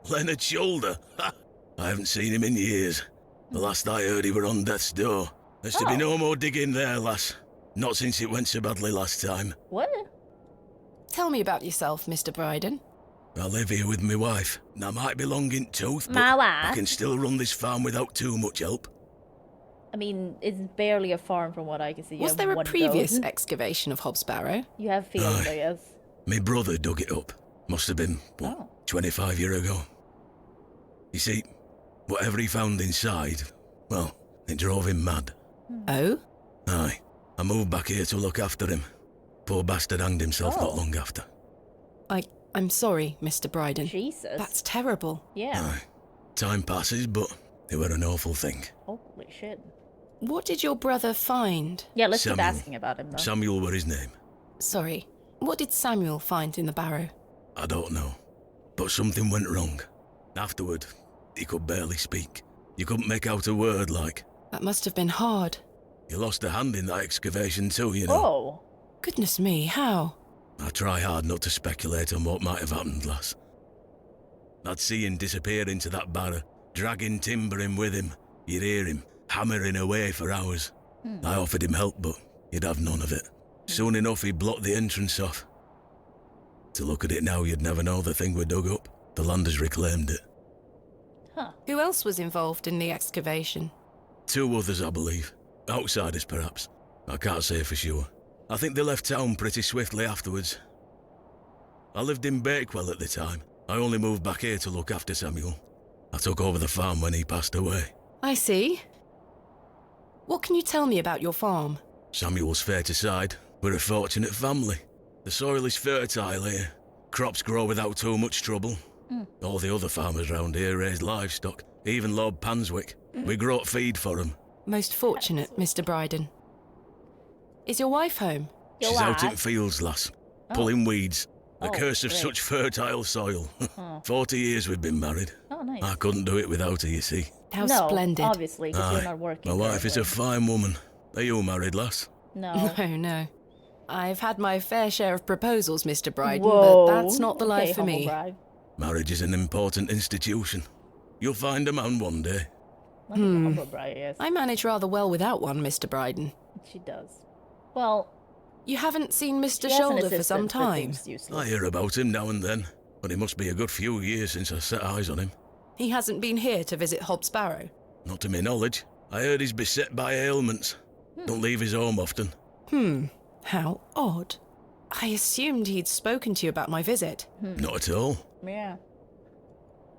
Leonard Shoulder? Ha! I haven't seen him in years. The last I heard he were on death's door. There's to be no more digging there, lass. Not since it went so badly last time. What? Tell me about yourself, Mr. Bryden. I live here with my wife, and I might be long in tooth, but My wife? I can still run this farm without too much help. I mean, it's barely a farm from what I can see. You Was have there a one previous goat. excavation of Hobbs Barrow? You have fields, Aye. I guess. My brother dug it up. Must have been, 25 years ago. You see, whatever he found inside, well, it drove him mad. Oh? Aye. I moved back here to look after him. Poor bastard hanged himself not long after. I'm sorry, Mr. Bryden. Jesus. That's terrible. Yeah. Aye. Time passes, but it were an awful thing. Holy shit. What did your brother find? Yeah, let's keep Samuel. asking about him, though. Samuel were his name. Sorry. What did Samuel find in the barrow? I don't know. But something went wrong. Afterward, he could barely speak. You couldn't make out a word, like. That must have been hard. He lost a hand in that excavation too, you know. Oh. Goodness me, how? I try hard not to speculate on what might have happened, lass. I'd see him disappear into that barrow, dragging timber in with him. You'd hear him hammering away for hours. I offered him help, but he'd have none of it. Soon enough, he blocked the entrance off. To look at it now, you'd never know the thing we dug up. The land has reclaimed it. Who else was involved in the excavation? 2 others, I believe. Outsiders, perhaps. I can't say for sure. I think they left town pretty swiftly afterwards. I lived in Bakewell at the time. I only moved back here to look after Samuel. I took over the farm when he passed away. I see. What can you tell me about your farm? Samuel's fair to side. We're a fortunate family. The soil is fertile here. Crops grow without too much trouble. All the other farmers round here raise livestock. Even Lord Panswick. We grow feed for him. Most fortunate, Mr. Bryden. Is your wife home? She's out in fields, lass. Pulling weeds. The curse of great. such fertile soil. 40 years we've been married. Oh, nice. I couldn't do it without her, you see. How no, splendid. obviously, because you're not working. My wife is a currently. fine woman. Are you married, lass? No. No. I've had my fair share of proposals, Mr. Bryden, Whoa. but that's not the Okay, life for me. bride. Marriage is an important institution. You'll find a man one day. Humble bride, yes. I manage rather well without one, Mr. Bryden. She does. Well, you haven't seen Mr. She has an Shoulder for some assistant, but time. seems useless. I hear about him now and then, but it must be a good few years since I set eyes on him. He hasn't been here to visit Hobbs Barrow. Not to my knowledge. I heard he's beset by ailments. Don't leave his home often. How odd. I assumed he'd spoken to you about my visit. Not at all. Yeah.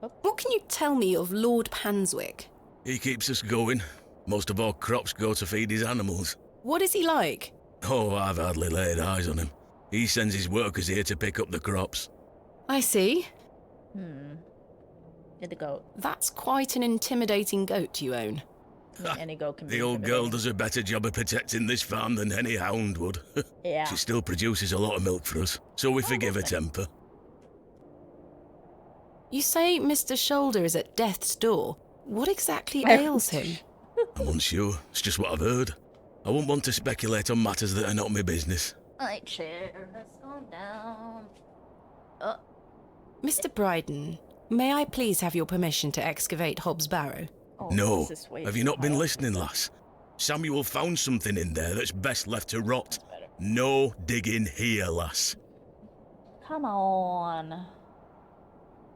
What can you tell me of Lord Panswick? He keeps us going. Most of our crops go to feed his animals. What is he like? Oh, I've hardly laid eyes on him. He sends his workers here to pick up the crops. I see. Get the goat. That's quite an intimidating goat you own. I mean, any goat can be The old girl intimidating. does a better job of protecting this farm than any hound would. Yeah. She still produces a lot of milk for us, so we forgive her temper. You say Mr. Shoulder is at death's door. What exactly ails him? I'm unsure. It's just what I've heard. I wouldn't want to speculate on matters that are not my business. My chair has gone down. Mr. Bryden, may I please have your permission to excavate Hobbs Barrow? Oh, No. this is way Have you too not been hard. listening, lass? Samuel found something in there that's best left to rot. No digging here, lass. Come on.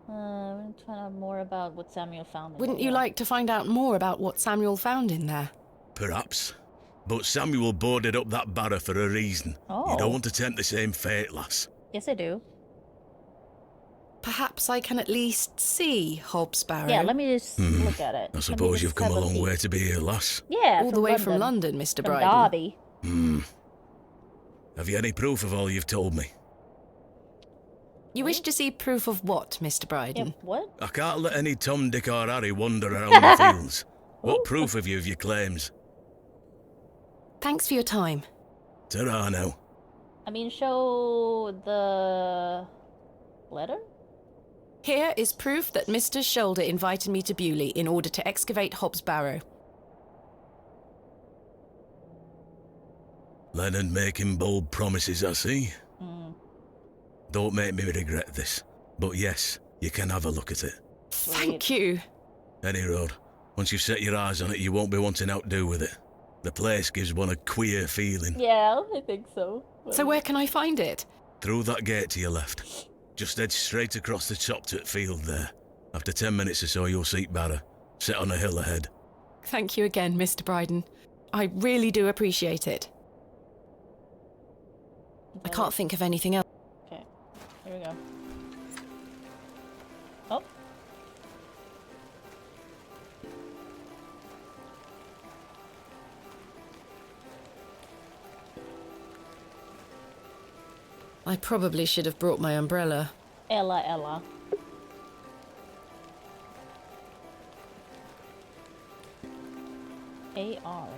I'm going to find out more about what Samuel found. in Wouldn't there. you like to find out more about what Samuel found in there? Perhaps. But Samuel boarded up that barrow for a reason. Oh. You don't want to tempt the same fate, lass. Yes, I do. Perhaps I can at least see Hobbs Barrow. Yeah, let me just look at it. I suppose you've come a long way to be here, lass. Yeah, all the way from London, Mr. From Bryden. Derby. Have you any proof of all you've told me? You wish to see proof of what, Mr. Bryden? What? I can't let any Tom, Dick or Harry wander around the fields. What proof have you of your claims? Thanks for your time. Ta-ra now. I mean, show the letter? Here is proof that Mr. Shoulder invited me to Bewley in order to excavate Hobbs Barrow. Leonard making bold promises, I see. Don't make me regret this. But yes, you can have a look at it. Thank you. Any road. Once you've set your eyes on it, you won't be wanting outdo with it. The place gives one a queer feeling. Yeah, I think so. So where can I find it? Through that gate to your left. Just head straight across the top to the field there. After 10 minutes or so, you'll see Barrow, set on a hill ahead. Thank you again, Mr. Bryden. I really do appreciate it. I can't think of anything else. Okay, here we go. Oh. I probably should have brought my umbrella. Ella. AR.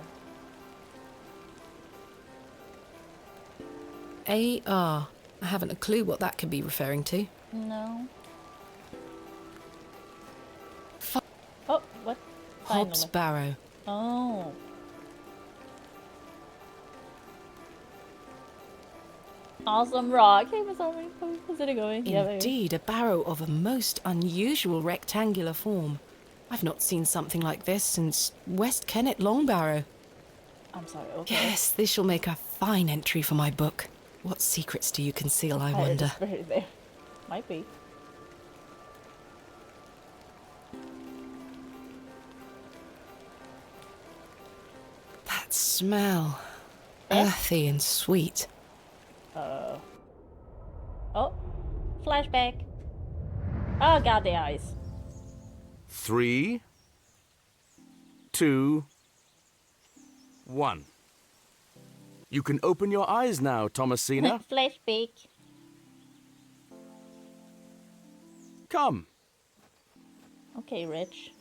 AR. I haven't a clue what that could be referring to. No. Oh, what? Hobbs Finally. Barrow. Oh. Awesome rock. Hey, was it going? Yeah, baby. Indeed, a barrow of a most unusual rectangular form. I've not seen something like this since West Kennet Long Barrow. I'm sorry, okay. Yes, this shall make a fine entry for my book. What secrets do you conceal, I wonder? It's very there. Might be. That smell. Earthy and sweet. Oh, flashback. Oh god, the eyes. 3, 2, 1. You can open your eyes now, Thomasina. Flashback. Come. Okay, Rich.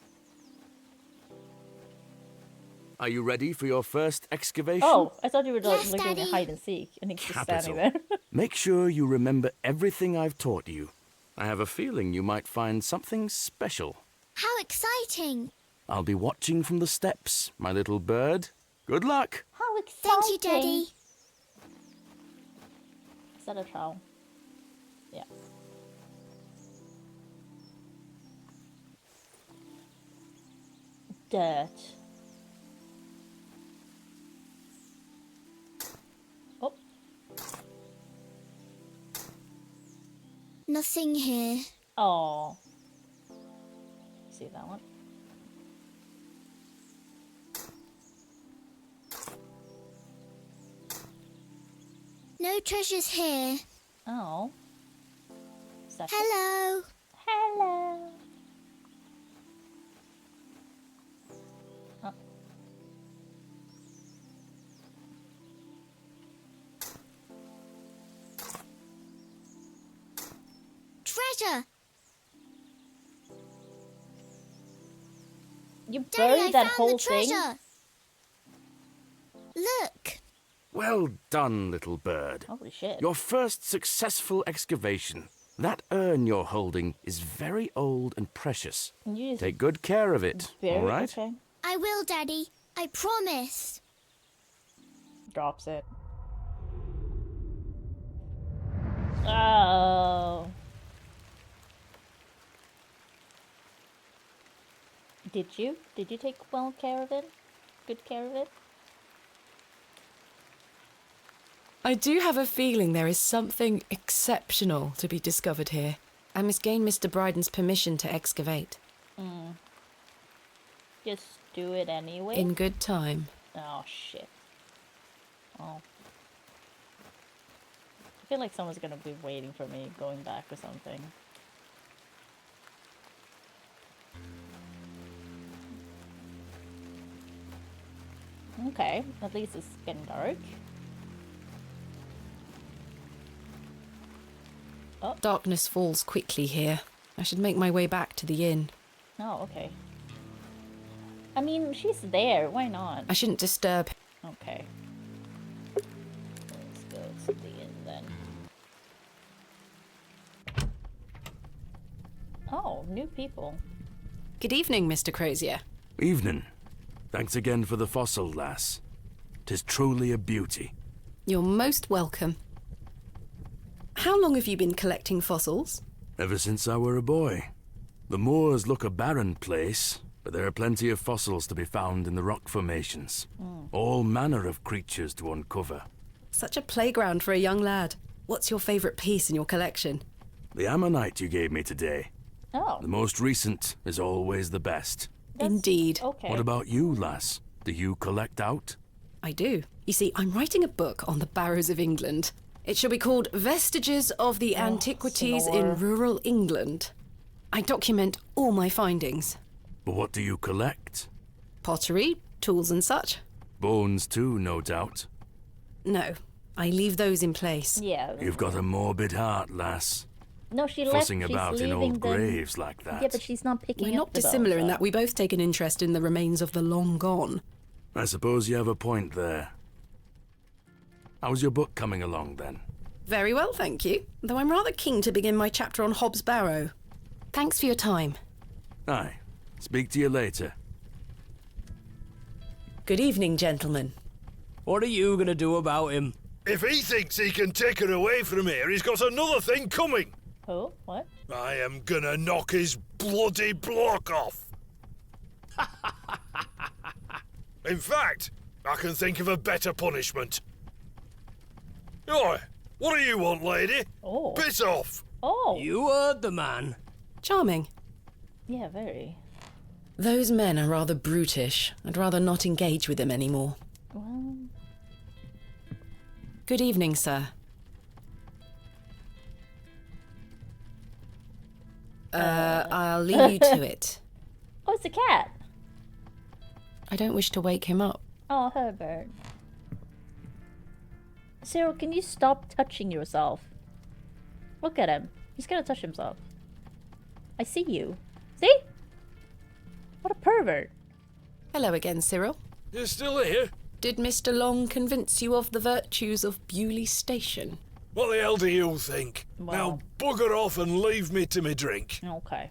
Are you ready for your first excavation? Oh, I thought you were Yes, looking Daddy. at hide and seek, and he's just Capital. standing there. Make sure you remember everything I've taught you. I have a feeling you might find something special. How exciting! I'll be watching from the steps, my little bird. Good luck. How exciting! Thank you, Daddy. Is that a trowel? Yeah. Dirt. Oh. Nothing here. Oh. See that one? No treasures here. Oh. Hello. Hello. Oh. Treasure. You Daddy, buried I that found whole the thing? treasure. Look. Well done, little bird. Holy shit. Your first successful excavation. That urn you're holding is very old and precious. Yes. Take good care of it, all right? Okay. I will, Daddy. I promise. Drops it. Oh. Did you? Did you take well care of it? Good care of it? I do have a feeling there is something exceptional to be discovered here. I must gain Mr. Bryden's permission to excavate. Just do it anyway? In good time. Oh, shit. Oh. I feel like someone's gonna be waiting for me going back or something. Okay, at least it's getting dark. Oh. Darkness falls quickly here. I should make my way back to the inn. Oh, okay. I mean, she's there. Why not? I shouldn't disturb. Okay. Let's go to the inn then. Oh, new people. Good evening, Mr. Crozier. Evening. Thanks again for the fossil, lass. 'Tis truly a beauty. You're most welcome. How long have you been collecting fossils? Ever since I were a boy. The moors look a barren place, but there are plenty of fossils to be found in the rock formations. All manner of creatures to uncover. Such a playground for a young lad. What's your favourite piece in your collection? The ammonite you gave me today. Oh. The most recent is always the best. Indeed. Okay. What about you, lass? Do you collect out? I do. You see, I'm writing a book on the Barrows of England. It shall be called Vestiges of the Antiquities in Rural England. I document all my findings. But what do you collect? Pottery, tools and such. Bones too, no doubt. No, I leave those in place. Yeah. You've got a morbid heart, lass. No, she left. Fussing She's about in leaving old them. graves like that. Yeah, but she's not picking We're up not the dissimilar bones, in so. that we both take an interest in the remains of the long gone. I suppose you have a point there. How's your book coming along, then? Very well, thank you. Though I'm rather keen to begin my chapter on Hobbs Barrow. Thanks for your time. Aye. Speak to you later. Good evening, gentlemen. What are you going to do about him? If he thinks he can take her away from here, he's got another thing coming. Oh, what? I am gonna knock his bloody block off. In fact, I can think of a better punishment. Oi, what do you want, lady? Oh. Piss off. Oh. You heard the man. Charming. Yeah, very. Those men are rather brutish. I'd rather not engage with them anymore. Well. Good evening, sir. I'll leave you to it. Oh, it's a cat. I don't wish to wake him up. Oh, Herbert. Cyril, can you stop touching yourself? Look at him. He's gonna touch himself. I see you. See? What a pervert. Hello again, Cyril. You're still here? Did Mr. Long convince you of the virtues of Bewley Station? What the hell do you think? Wow. Now bugger off and leave me to me drink. Okay.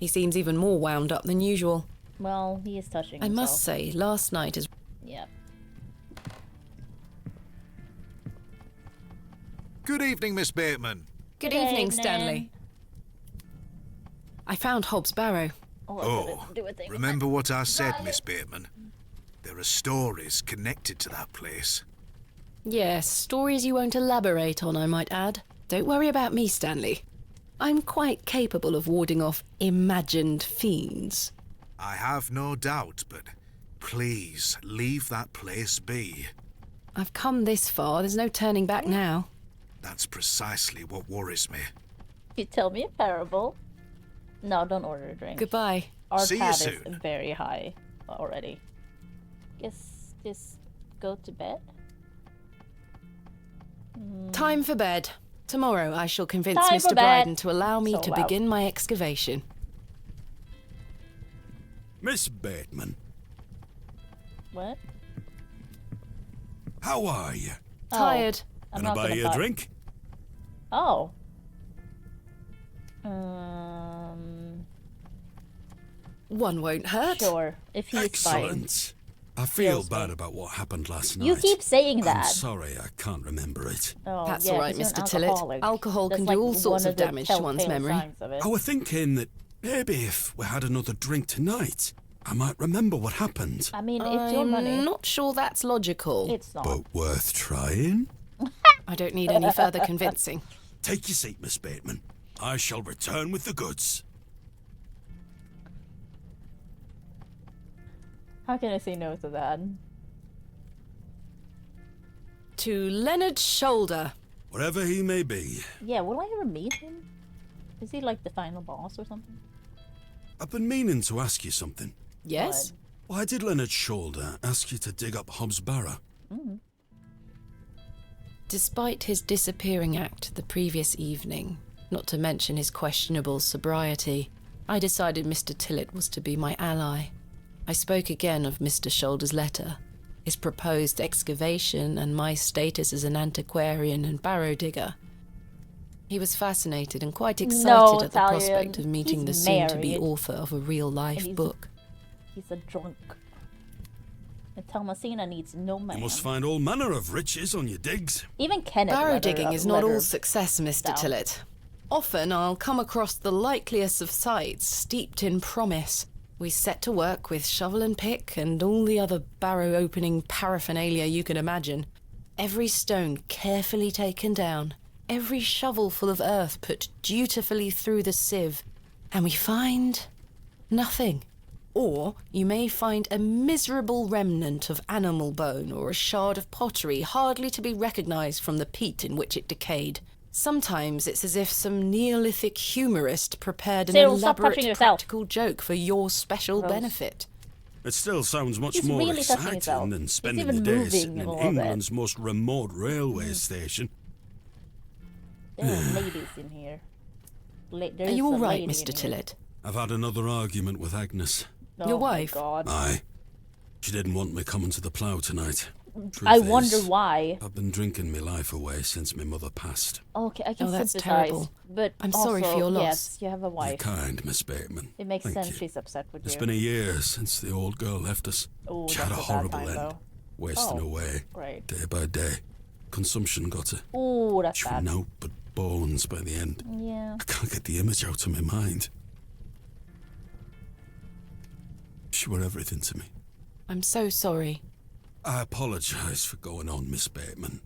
He seems even more wound up than usual. Well, he is touching I himself. must say, last night is... Yep. Good evening, Miss Bateman. Good evening, Stanley. I found Hobbs Barrow. Oh, remember what I said, Miss Bateman? There are stories connected to that place. Yes, stories you won't elaborate on, I might add. Don't worry about me, Stanley. I'm quite capable of warding off imagined fiends. I have no doubt, but please leave that place be. I've come this far, there's no turning back now. That's precisely what worries me. You tell me a parable. No, don't order a drink. Goodbye. Our See you pad soon. is very high already. Guess just go to bed. Time for bed. Tomorrow I shall convince Time for Mr. bed. Bryden to allow me So to loud. begin my excavation. Miss Bateman, What? how are you? Tired. I'm Gonna not buy gonna you a buy- drink? Oh. One won't hurt. Sure, if he's fine. Excellent. I feel Feels bad fine. about what happened last night. You keep saying I'm that. sorry, I can't remember it. Oh, That's yeah, all right, 'cause you're Mr. an Tillett. alcoholic. Alcohol That's can like do all sorts one of the damage to one's telltale memory. signs of it. I was thinking that maybe if we had another drink tonight, I might remember what happened. I mean, it's your money. I'm not sure that's logical. It's not. But worth trying. I don't need any further convincing. Take your seat, Miss Bateman. I shall return with the goods. How can I say no to that? To Leonard Shoulder. Wherever he may be, Yeah, will I ever meet him? Is he like the final boss or something? I've been meaning to ask you something. Yes? Why did Leonard Shoulder ask you to dig up Hobbs Barrow? Despite his disappearing act the previous evening, not to mention his questionable sobriety, I decided Mr. Tillett was to be my ally. I spoke again of Mr. Shoulder's letter, his proposed excavation, and my status as an antiquarian and barrow digger. He was fascinated and quite excited at the prospect of meeting the soon-to-be married. author of a real-life And book. He's a drunk. And Thomasina needs no man. You must find all manner of riches on your digs. Even Kenneth. Barrow let her- digging is not let her all success, Mr. down. Tillett. Often I'll come across the likeliest of sites steeped in promise. We set to work with shovel and pick and all the other barrow opening paraphernalia you can imagine. Every stone carefully taken down, every shovelful of earth put dutifully through the sieve, and we find nothing. Or you may find a miserable remnant of animal bone or a shard of pottery hardly to be recognised from the peat in which it decayed. Sometimes it's as if some Neolithic humorist prepared an Cyril, stop elaborate touching yourself. practical joke for your special Gross. benefit. It still sounds much He's more really touching exciting himself. than He's spending even the day moving sitting a in little bit. England's most remote railway station. There are ladies in here. Are you all right, Mr. Tillett? I've had another argument with Agnes. Your wife? God. Aye. She didn't want me coming to the plough tonight. I Truth wonder is, why. I've been drinking my life away since my mother passed. Okay, I can Oh, that's sympathize. terrible. But I'm sorry for also, your loss. Yes, you have a You're wife. kind, Miss Bateman. It makes Thank sense you. she's upset with It's you. been a year since the old girl left us. Oh, She that's had a a bad horrible time, end. though. Wasting Oh, away, great. day by day. Consumption got her. Oh, that's She bad. was out but bones by the end. Yeah. I can't get the image out of my mind. She were everything to me. I'm so sorry. I apologise for going on, Miss Bateman.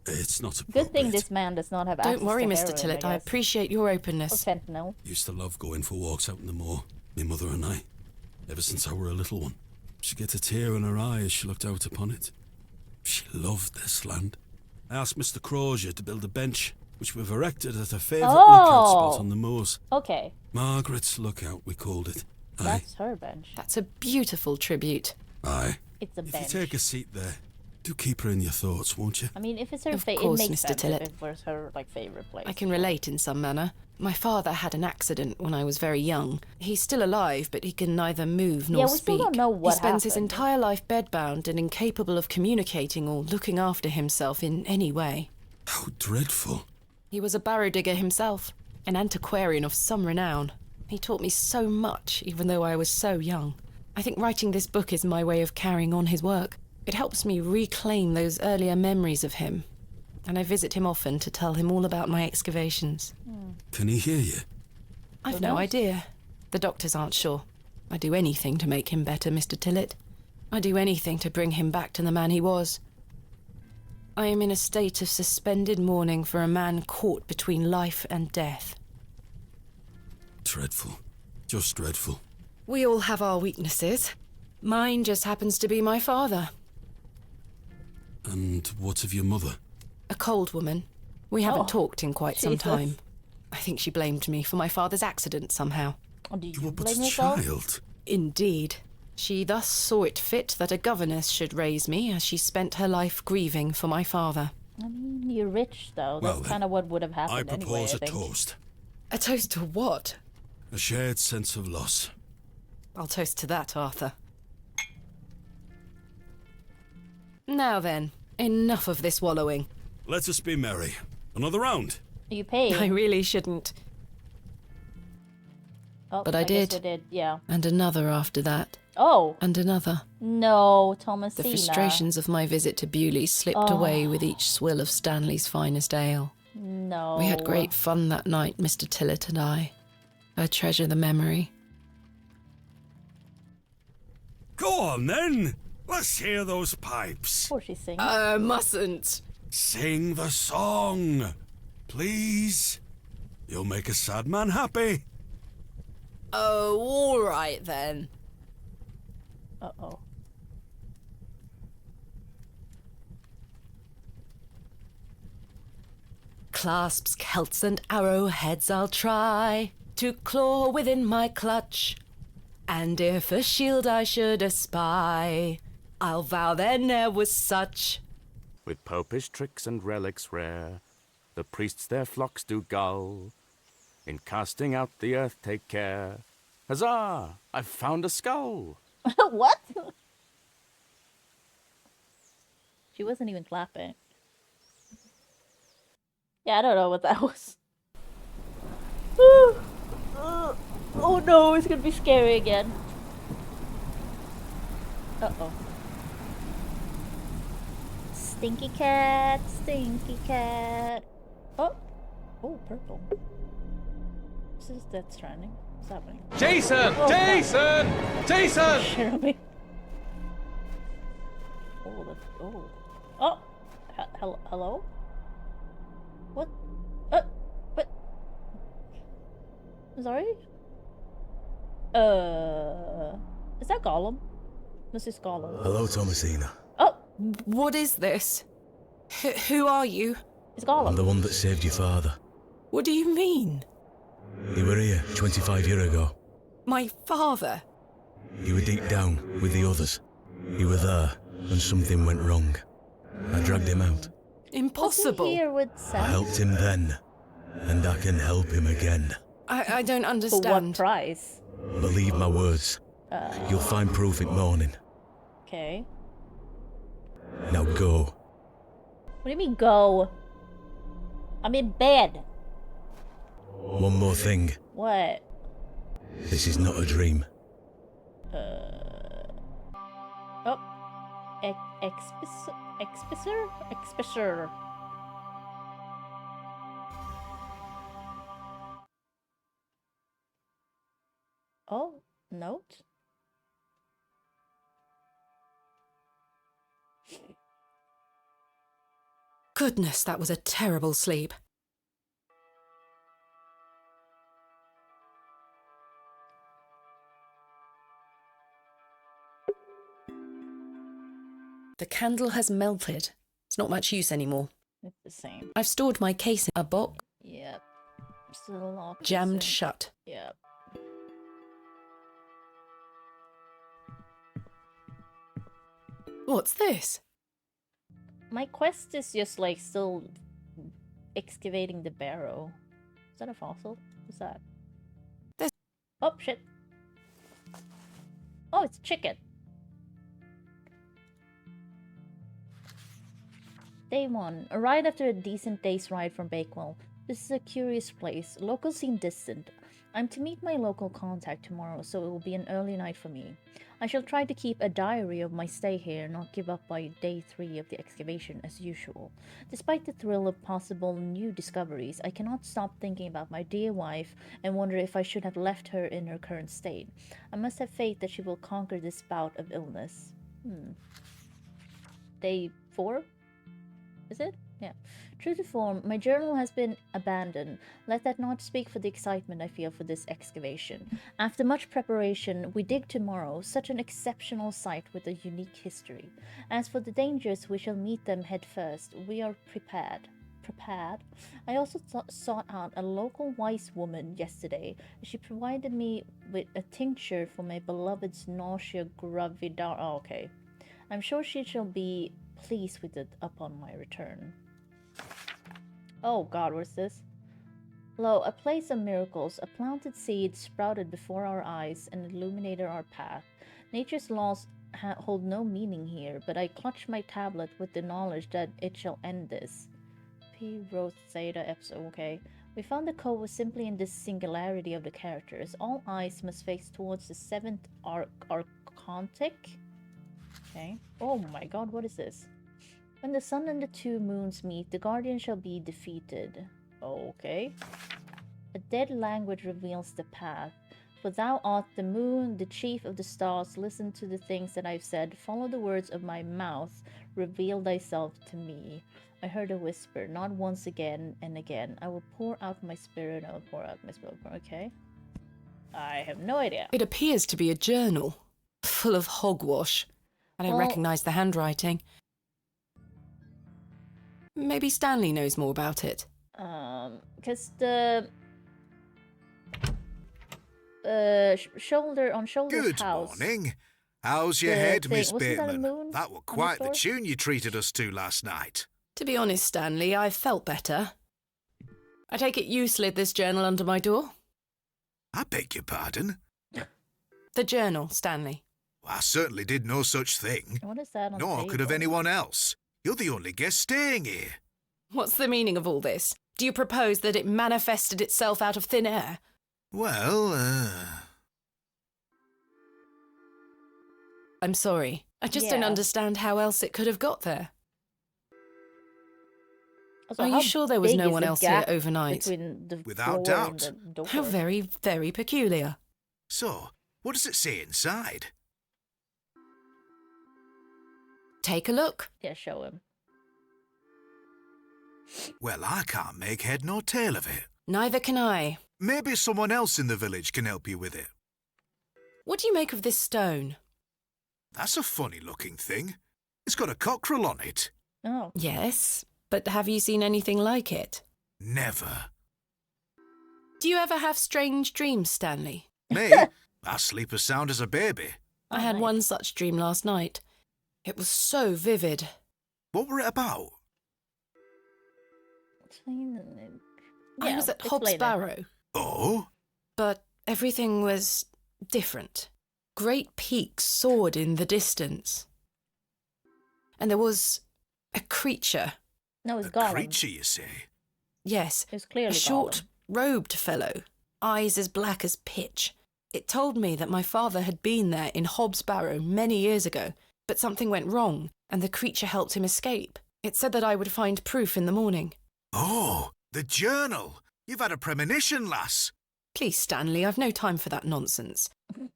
It's not Good thing appropriate. this man does not have access Don't worry, to Mr. heroin, Tillett. I guess. appreciate your Or openness. fentanyl. Used to love going for walks out in the moor, my mother and I, ever since I were a little one. She'd get a tear in her eye as she looked out upon it. She loved this land. I asked Mr. Crozier to build a bench, which we've erected at her favourite lookout spot on the moors. Okay. Margaret's Lookout, we called it. Aye. That's her bench. That's a beautiful tribute. Aye. It's a If bench. you take a seat there, do keep her in your thoughts, won't you? I mean, if it's her Of favorite, course, it makes Mr. sense Tillett. if it was her favorite place. I can relate in some manner. My father had an accident when I was very young. He's still alive, but he can neither move nor Yeah, we speak. still don't know what He spends his happened. entire life bedbound and incapable of communicating or looking after himself in any way. How dreadful. He was a barrow digger himself, an antiquarian of some renown. He taught me so much, even though I was so young. I think writing this book is my way of carrying on his work. It helps me reclaim those earlier memories of him. And I visit him often to tell him all about my excavations. Can he hear you? I've no idea. The doctors aren't sure. I'd do anything to make him better, Mr. Tillett. I'd do anything to bring him back to the man he was. I am in a state of suspended mourning for a man caught between life and death. Dreadful. Just dreadful. We all have our weaknesses. Mine just happens to be my father. And what of your mother? A cold woman. We haven't talked in quite some time. I think she blamed me for my father's accident somehow. Did You were but blame a yourself? child. Indeed. She thus saw it fit that a governess should raise me as she spent her life grieving for my father. I mean, you're rich, though. Well, That's then, kind of what would have happened I anyway, propose I a think. toast. A toast to what? A shared sense of loss. I'll toast to that, Arthur. Now then, enough of this wallowing. Let us be merry. Another round. Are you paying? I really shouldn't. Oh, But I guess did. we did, yeah. And another after that. Oh. And another. No, Thomasina. The frustrations of my visit to Bewley slipped away with each swill of Stanley's finest ale. No. We had great fun that night, Mr. Tillett and I. I treasure the memory. Go on, then. Let's hear those pipes. Of course she sings. Mustn't. Sing the song. Please. You'll make a sad man happy. Oh, all right then. Uh-oh. Clasps, celts, and arrowheads I'll try to claw within my clutch. And if a shield I should espy, I'll vow there ne'er was such. With popish tricks and relics rare, the priests their flocks do gull. In casting out the earth take care. Huzzah! I've found a skull! What? She wasn't even clapping. Yeah, I don't know what that was. Oh no, it's gonna be scary again. Uh-oh. Stinky cat, stinky cat. Oh! Oh, purple. This is Death Stranding. What's happening? Jason! Oh, Jason! Jason! Jeremy. Oh! Hello? What? But... Sorry? Is that Gollum? This is Gollum. Hello, Thomasina. Oh! What is this? Who are you? It's Gollum. I'm the one that saved your father. What do you mean? You were here 25 years ago. My father? You were deep down with the others. You were there, and something went wrong. I dragged him out. Impossible. Wasn't he here with Sam? I helped him then, and I can help him again. I don't understand. For what price? Believe my words. You'll find proof in morning. Okay. Now go. What do you mean, go? I'm in bed. One more thing. What? This is not a dream. Oh. Expisser? Expisser. Oh, note? Goodness, that was a terrible sleep. The candle has melted. It's not much use anymore. It's the same. I've stored my case in a box. Yep. Still locked. Jammed shut. Yep. What's this? My quest is just like still excavating the Barrow. Is that a fossil? What's that? There's... Oh shit. Oh, it's chicken. Day 1. Arrived after a decent day's ride from Bakewell. This is a curious place. Locals seem distant. I'm to meet my local contact tomorrow, so it will be an early night for me. I shall try to keep a diary of my stay here and not give up by day 3 of the excavation as usual. Despite the thrill of possible new discoveries, I cannot stop thinking about my dear wife and wonder if I should have left her in her current state. I must have faith that she will conquer this bout of illness. Day 4? Is it? Yeah. True to form, my journal has been abandoned. Let that not speak for the excitement I feel for this excavation. After much preparation, we dig tomorrow, such an exceptional site with a unique history. As for the dangers, we shall meet them head first. We are prepared. I also sought out a local wise woman yesterday. She provided me with a tincture for my beloved's nausea gravidar. Oh, okay. I'm sure she shall be pleased with it upon my return. Oh god, what's this? Lo, a place of miracles, a planted seed sprouted before our eyes and illuminated our path. Nature's laws hold no meaning here, but I clutch my tablet with the knowledge that it shall end this. P. Rose Zeta Epsilon, okay. We found the code was simply in this singularity of the characters. All eyes must face towards the 7th Archontic. Okay. Oh my god, what is this? When the sun and the 2 moons meet, the guardian shall be defeated. Okay. A dead language reveals the path. For thou art the moon, the chief of the stars. Listen to the things that I've said. Follow the words of my mouth. Reveal thyself to me. I heard a whisper, not once again and again. I will pour out my spirit. I will pour out my spirit. Okay. I have no idea. It appears to be a journal, full of hogwash. I don't recognise the handwriting. Maybe Stanley knows more about it. Because the Shoulder's Good house. morning. How's your The head, thing- Miss wasn't that a Bateman? moon That were on the quite the sword? tune you treated us to last night. To be honest, Stanley, I felt better. I take it you slid this journal under my door? I beg your pardon? The journal, Stanley. I certainly did no such thing. What is that on the Nor could have table? anyone else. You're the only guest staying here. What's the meaning of all this? Do you propose that it manifested itself out of thin air? Well, I'm sorry. I just don't Yeah. understand how else it could have got there. Also, Are how you sure there was big no is one the else here gap overnight? between the Without floor doubt. and the door? How very, very peculiar. So, what does it say inside? Take a look. Yeah, show him. Well, I can't make head nor tail of it. Neither can I. Maybe someone else in the village can help you with it. What do you make of this stone? That's a funny-looking thing. It's got a cockerel on it. Oh. Yes, but have you seen anything like it? Never. Do you ever have strange dreams, Stanley? Me? I sleep as sound as a baby. I had one such dream last night. It was so vivid. What were it about? I was at Hobbs Barrow. Oh? But everything was different. Great peaks soared in the distance. And there was a creature. No, it's A Gollum. creature, you say? Yes, It's clearly a short, robed fellow, eyes as black as pitch. It told me that my father had been there in Hobbs Barrow many years ago, but something went wrong, and the creature helped him escape. It said that I would find proof in the morning. Oh, the journal. You've had a premonition, lass. Please, Stanley, I've no time for that nonsense.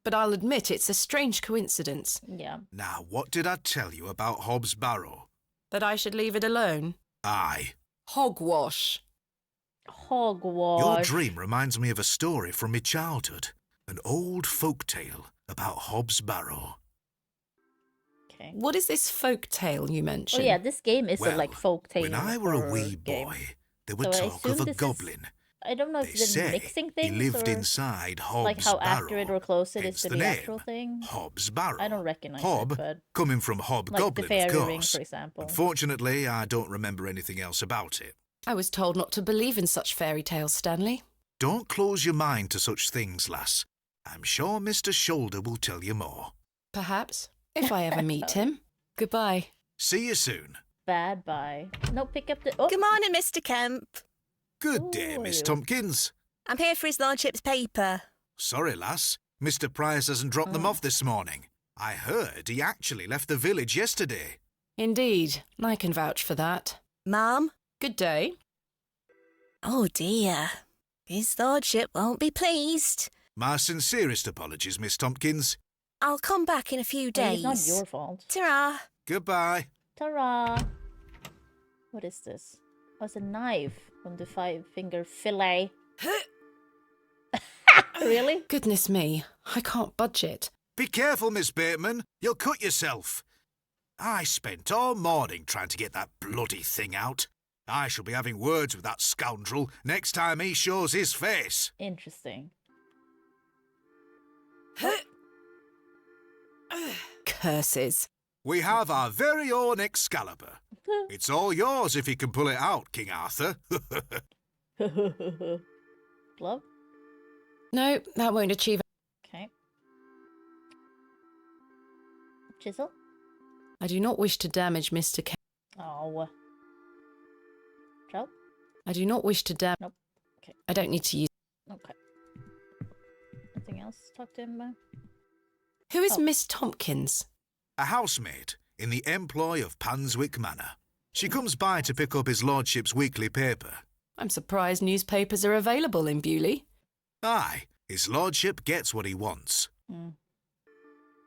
But I'll admit it's a strange coincidence. Yeah. Now, what did I tell you about Hobbs Barrow? That I should leave it alone? Aye. Hogwash. Hogwash. Your dream reminds me of a story from my childhood. An old folk tale about Hobbs Barrow. Okay. What is this folk tale you mentioned? Oh yeah, this game is a Well, like folk tale. When I were a horror wee game. boy, there would So I talk of assume a this is- goblin. I don't know They if they're say mixing he things lived or inside Hobbs like how Barrow. accurate or close it is hence to the the name, actual thing. Hobbs Barrow. I don't recognize Hob, it, but coming from like hobgoblin, the fairy of ring, course. for example. Unfortunately, I don't remember anything else about it. I was told not to believe in such fairy tales, Stanley. Don't close your mind to such things, lass. I'm sure Mr. Shoulder will tell you more. Perhaps, if I ever meet him. Goodbye. See you soon. Bad bye. No, pick up the. Oh. Good morning, Mr. Kemp. Good day, Miss Tompkins. I'm here for his lordship's paper. Sorry, lass. Mr. Price hasn't dropped them off this morning. I heard he actually left the village yesterday. Indeed, I can vouch for that. Ma'am? Good day. Oh dear. His lordship won't be pleased. My sincerest apologies, Miss Tompkins. I'll come back in a few days. It's not your fault. Ta-ra. Goodbye. Ta-ra! What is this? Oh, it's a knife from the 5-finger fillet. Really? Goodness me, I can't budge it. Be careful, Miss Bateman. You'll cut yourself. I spent all morning trying to get that bloody thing out. I shall be having words with that scoundrel next time he shows his face. Interesting. Curses. We have our very own Excalibur. It's all yours if you can pull it out, King Arthur. Glove? No, that won't achieve. Okay. Chisel? I do not wish to damage Mr. K. Oh. Trout? I do not wish to damage. Nope. Okay. I don't need to use. Okay. Anything else to talk to him about? Who is Miss Tompkins? A housemaid in the employ of Panswick Manor. She comes by to pick up his lordship's weekly paper. I'm surprised newspapers are available in Bewley. Aye, his lordship gets what he wants.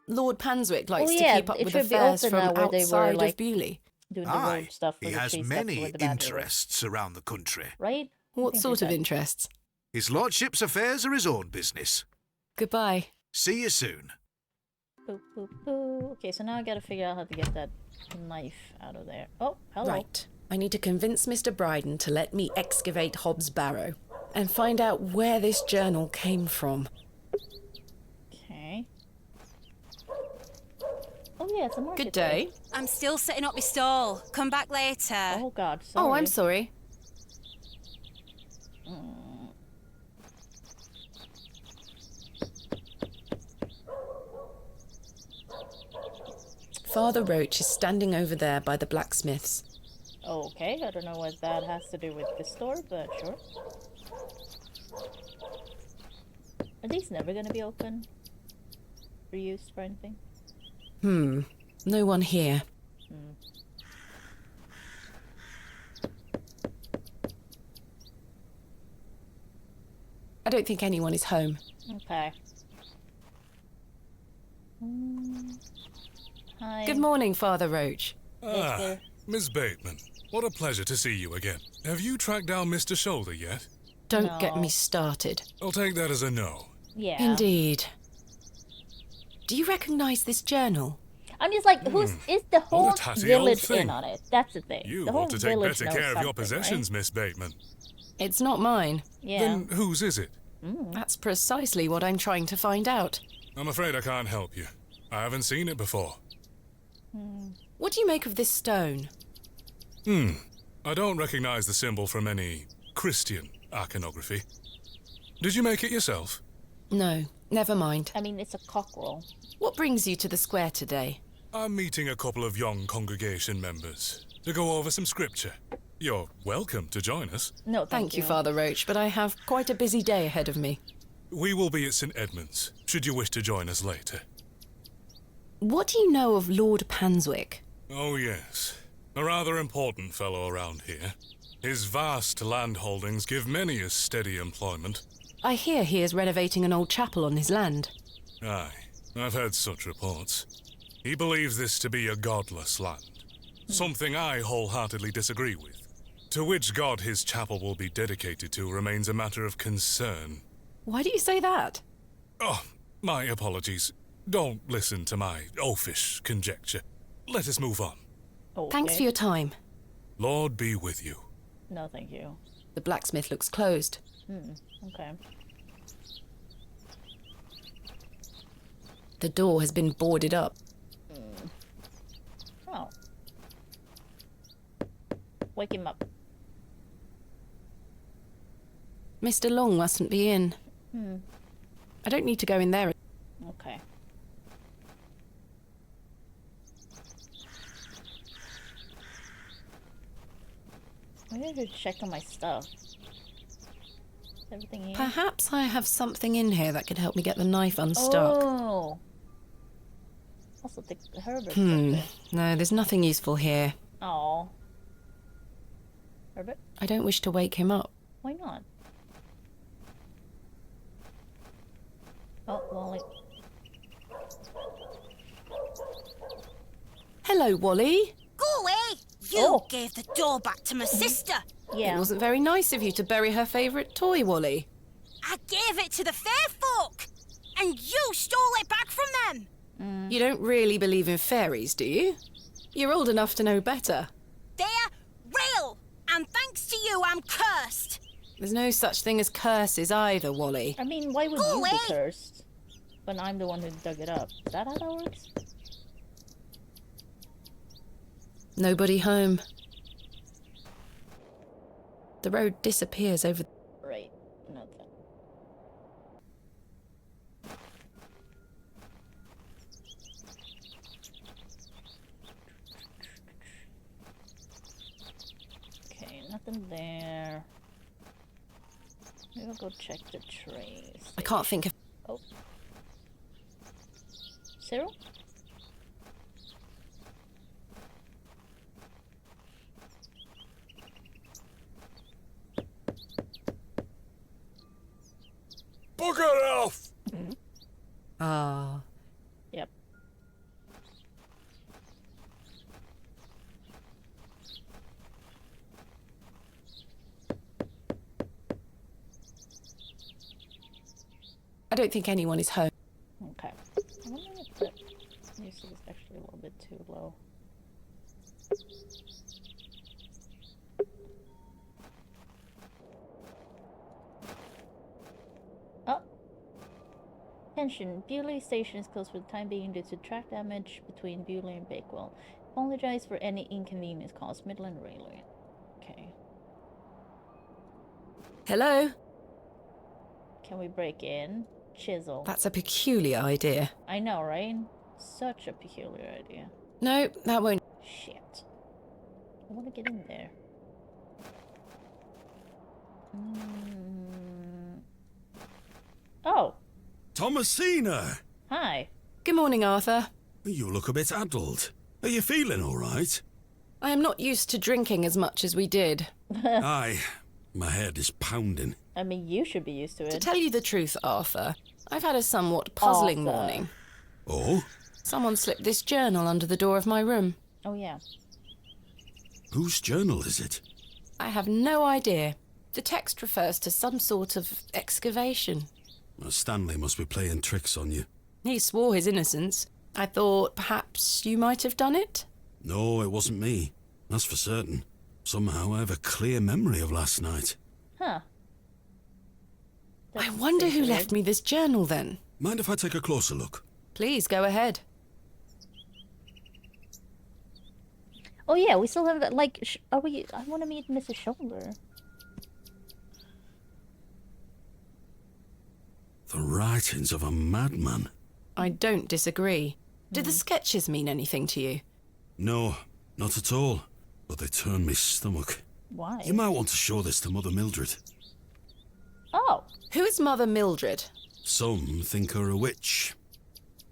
Lord Panswick likes to keep up with affairs from outside of Bewley. Doing the road stuff he with the has cheese many with the bad interests around the country. Right? What sort of interests? His lordship's affairs are his own business. Goodbye. See you soon. Boop, boop, boop. Okay, so now I gotta figure out how to get that knife out of there. Oh, hello. Right. I need to convince Mr. Bryden to let me excavate Hobbs' Barrow and find out where this journal came from. Okay. Oh yeah, it's a market. Good day. I'm still setting up my stall. Come back later. Oh God, sorry. Oh, I'm sorry. Father Roach is standing over there by the blacksmiths. Okay, I don't know what that has to do with the store, but sure. Are these never gonna be open? For use for anything? No one here. I don't think anyone is home. Okay. Hi. Good morning, Father Roach. Ah, Miss Bateman. What a pleasure to see you again. Have you tracked down Mr. Shoulder yet? Don't get me started. I'll take that as a no. Yeah. Indeed. Do you recognize this journal? I'm just like, is the whole What a tatty village old thing. in on it? That's the thing. You the whole ought to take village better knows care of your something, possessions, right? Miss Bateman. It's not mine. Yeah. Then whose is it? That's precisely what I'm trying to find out. I'm afraid I can't help you. I haven't seen it before. What do you make of this stone? I don't recognize the symbol from any Christian iconography. Did you make it yourself? No, never mind. I mean, it's a cockerel. What brings you to the square today? I'm meeting a couple of young congregation members to go over some scripture. You're welcome to join us. No, Thank you, Father Roach, but I have quite a busy day ahead of me. We will be at St. Edmund's, should you wish to join us later. What do you know of Lord Panswick? Oh, yes. A rather important fellow around here. His vast land holdings give many a steady employment. I hear he is renovating an old chapel on his land. Aye, I've heard such reports. He believes this to be a godless land, something I wholeheartedly disagree with. To which god his chapel will be dedicated to remains a matter of concern. Why do you say that? Oh, my apologies. Don't listen to my oafish conjecture. Let us move on. Okay. Thanks for your time. Lord be with you. No, thank you. The blacksmith looks closed. Okay. The door has been boarded up. Oh. Wake him up. Mr. Long mustn't be in. I don't need to go in there. Okay. I need to check on my stuff. Everything here? Perhaps I have something in here that could help me get the knife unstuck. Oh. Also, the Herbert. No, there's nothing useful here. Oh. Herbert? I don't wish to wake him up. Why not? Oh, Wally. Hello, Wally. Go away! You gave the door back to my sister. It wasn't very nice of you to bury her favourite toy, Wally. I gave it to the fair folk, and you stole it back from them. You don't really believe in fairies, do you? You're old enough to know better. They're real, and thanks to you, I'm cursed. There's no such thing as curses either, Wally. I mean, why would Go you away. be cursed? When I'm the one who dug it up. Is that how that works? Nobody home. The road disappears over... Right. Nothing. Okay, nothing there. Maybe I'll go check the trays. I can't think of... Oh. Cyril? Bugger off! Ah. Yep. I don't think anyone is home. Okay. I wonder if the music is actually a little bit too low. Oh! Attention, Bewley Station is closed for the time being due to track damage between Bewley and Bakewell. Apologize for any inconvenience caused. Midland Railway. Okay. Hello? Can we break in? Chisel. That's a peculiar idea. I know, right? Such a peculiar idea. No, that won't... Shit. I want to get in there. Oh. Thomasina! Hi. Good morning, Arthur. You look a bit addled. Are you feeling all right? I am not used to drinking as much as we did. Aye. My head is pounding. I mean, you should be used to it. To tell you the truth, Arthur, I've had a somewhat puzzling Arthur. morning. Oh? Someone slipped this journal under the door of my room. Oh, yeah. Whose journal is it? I have no idea. The text refers to some sort of excavation. Well, Stanley must be playing tricks on you. He swore his innocence. I thought perhaps you might have done it? No, it wasn't me. That's for certain. Somehow I have a clear memory of last night. Huh. I wonder who left me this journal then. Mind if I take a closer look? Please, go ahead. Oh, yeah, we still have, like, are we... I want to meet Mrs. Shoulder. The writings of a madman. I don't disagree. Did the sketches mean anything to you? No, not at all. But they turn me stomach. Why? You might want to show this to Mother Mildred. Oh. Who is Mother Mildred? Some think her a witch.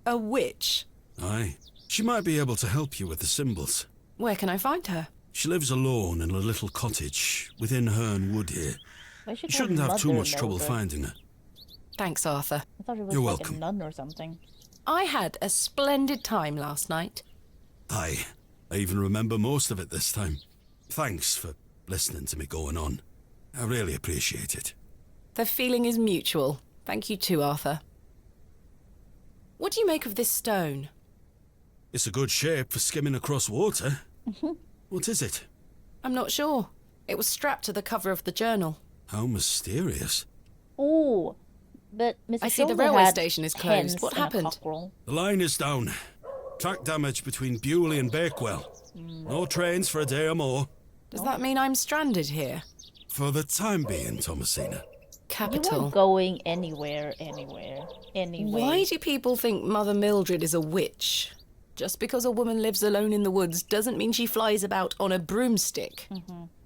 A witch? Aye. She might be able to help you with the symbols. Where can I find her? She lives alone in a little cottage within Herne Wood here. You shouldn't have too much trouble finding her. Thanks, Arthur. I thought it was You're like welcome. a nun or something. I had a splendid time last night. Aye. I even remember most of it this time. Thanks for listening to me going on. I really appreciate it. The feeling is mutual. Thank you too, Arthur. What do you make of this stone? It's a good shape for skimming across water. What is it? I'm not sure. It was strapped to the cover of the journal. How mysterious. Ooh. But Mrs. I see the Shoulder railway had station is hens closed. What and a happened? cockerel. The line is down. Track damage between Bewley and Bakewell. No trains for a day or more. Does that mean I'm stranded here? For the time being, Thomasina. You Capital. weren't going anywhere. Why do people think Mother Mildred is a witch? Just because a woman lives alone in the woods doesn't mean she flies about on a broomstick.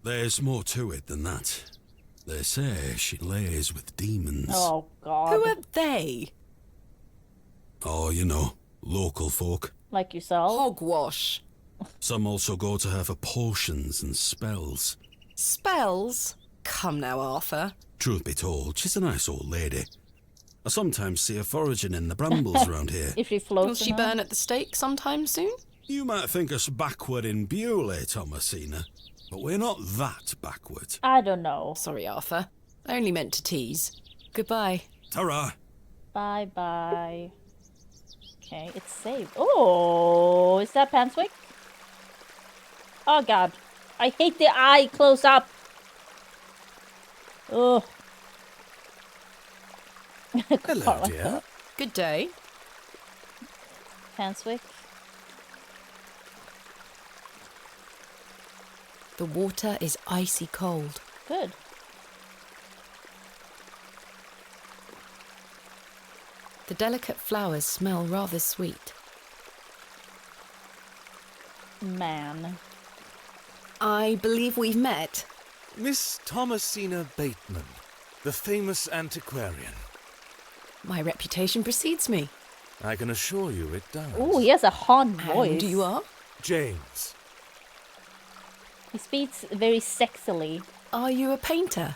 There's more to it than that. They say she lays with demons. Oh, God. Who are they? Oh, you know, local folk. Like yourself? Hogwash. Some also go to her for potions and spells. Spells? Come now, Arthur. Truth be told, she's a nice old lady. I sometimes see her foraging in the brambles around here. If she floats Will she burn at the stake sometime soon? You might think us backward in Bewley, Thomasina, but we're not that backward. I don't know. Sorry, Arthur. I only meant to tease. Goodbye. Ta-ra. Bye-bye. Okay, it's saved. Oh, is that Panswick? Oh, God. I hate the eye close up. Oh. Hello, dear. Good day. Panswick. The water is icy cold. Good. The delicate flowers smell rather sweet. Man. I believe we've met. Miss Thomasina Bateman, the famous antiquarian. My reputation precedes me. I can assure you it does. Oh, he has a Han voice. And you are? James. He speaks very sexily. Are you a painter?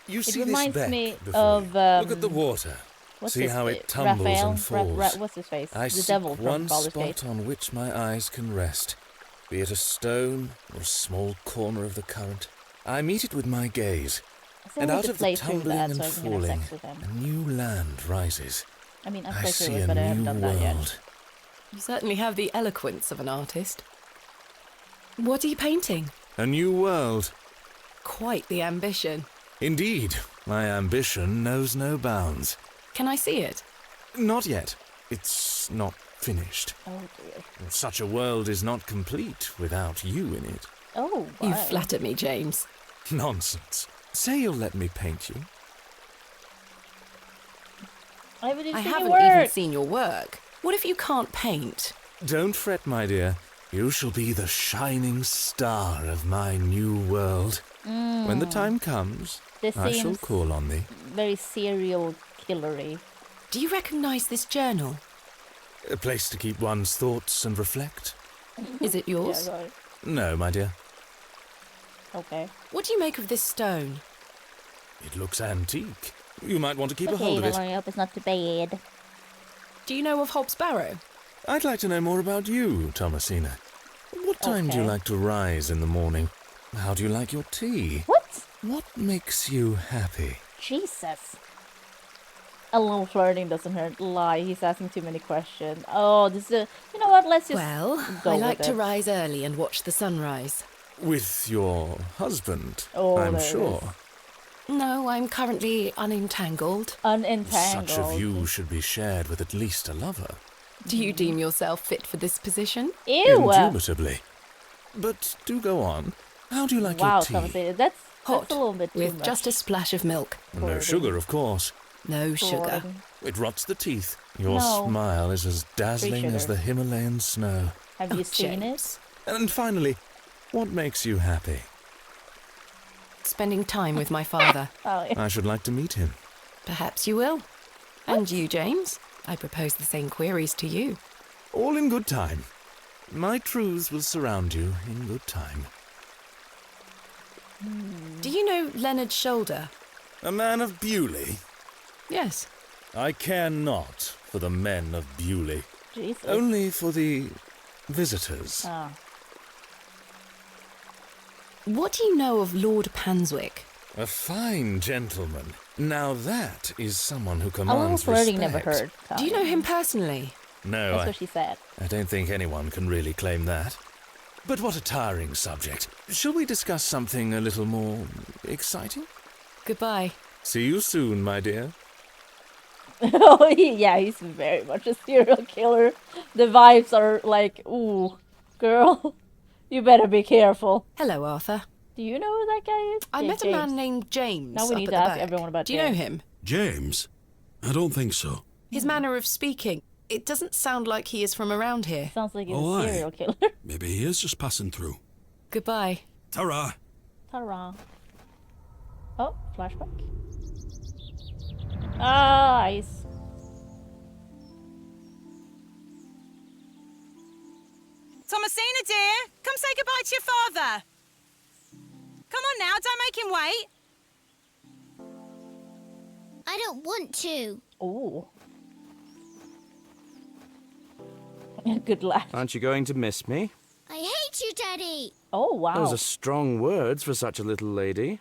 You It see reminds this beck me before of, you? Look at the water. what's See his how fa- it tumbles Raphael? and falls. What's his face? I The seek devil from one Baldur's spot Gate. on which my eyes can rest, be it a stone or a small corner of the current. I meet it with my gaze, I and need out to of play the through tumbling that and so I can have falling, sex with him. a new land rises. I mean, I've I played through see it, a but I haven't new done that yet. world. You certainly have the eloquence of an artist. What are you painting? A new world. Quite the ambition. Indeed, my ambition knows no bounds. Can I see it? Not yet. It's not finished. Oh, dear. Such a world is not complete without you in it. Oh, You wow. flatter me, James. Nonsense. Say you'll let me paint you. I haven't even I seen haven't your even work. seen your work. What if you can't paint? Don't fret, my dear. You shall be the shining star of my new world. When the time comes, This I shall seems call on thee. very serial killery. Do you recognise this journal? A place to keep one's thoughts and reflect. Is it yours? Yeah, right. No, my dear. Okay. What do you make of this stone? It looks antique. You might want to keep a Okay, hold of it. I hope it's not too bad. Do you know of Hobbs Barrow? I'd like to know more about you, Thomasina. What time do you Okay. like to rise in the morning? How do you like your tea? What? What makes you happy? Jesus. A little flirting doesn't hurt. Lie. He's asking too many questions. Oh, this is a... You know what? Let's just Well, go I with like to it. rise early and watch the sunrise. With your husband, Oh, I'm there it sure. No, I'm currently unentangled. Unentangled. Such a view should be shared with at least a lover. Do you deem yourself fit for this position? Ew. Indubitably. But do go on. How do you like Wow, your tea? Thomas, that's Hot, a little bit too with much. just a splash of milk. No sugar, of course. No sugar. Gordon. It rots the teeth. Your No. smile is as dazzling as sugar. the Himalayan snow. Have you seen it? And finally, what makes you happy? Spending time with my father. Oh, yeah. I should like to meet him. Perhaps you will. And you, James? I propose the same queries to you. All in good time. My truths will surround you in good time. Do you know Leonard Shoulder? A man of Bewley? Yes. I care not for the men of Bewley. Jesus. Only for the visitors. Ah. What do you know of Lord Panswick? A fine gentleman. Now that is someone who A little commands flirting respect. never hurt. Do you know him personally? No, That's what she said. I don't think anyone can really claim that. But what a tiring subject. Shall we discuss something a little more exciting? Goodbye. See you soon, my dear. Oh, yeah, he's very much a serial killer. The vibes are like, ooh, girl, you better be careful. Hello, Arthur. Do you know who that guy is? I Yeah, met a James. man named James. Now we up need at to the ask back. everyone about Do you know James. him? James? I don't think so. His manner of speaking. It doesn't sound like he is from around here. Sounds like he's Oh, a aye. serial killer. Maybe he is just passing through. Goodbye. Ta-ra! Ta-ra. Oh, flashback. Ah, ice. Thomasina, dear, come say goodbye to your father. Come on now, don't make him wait. I don't want to. Oh. Good laugh. Aren't you going to miss me? I hate you, Daddy. Oh, wow. Those are strong words for such a little lady.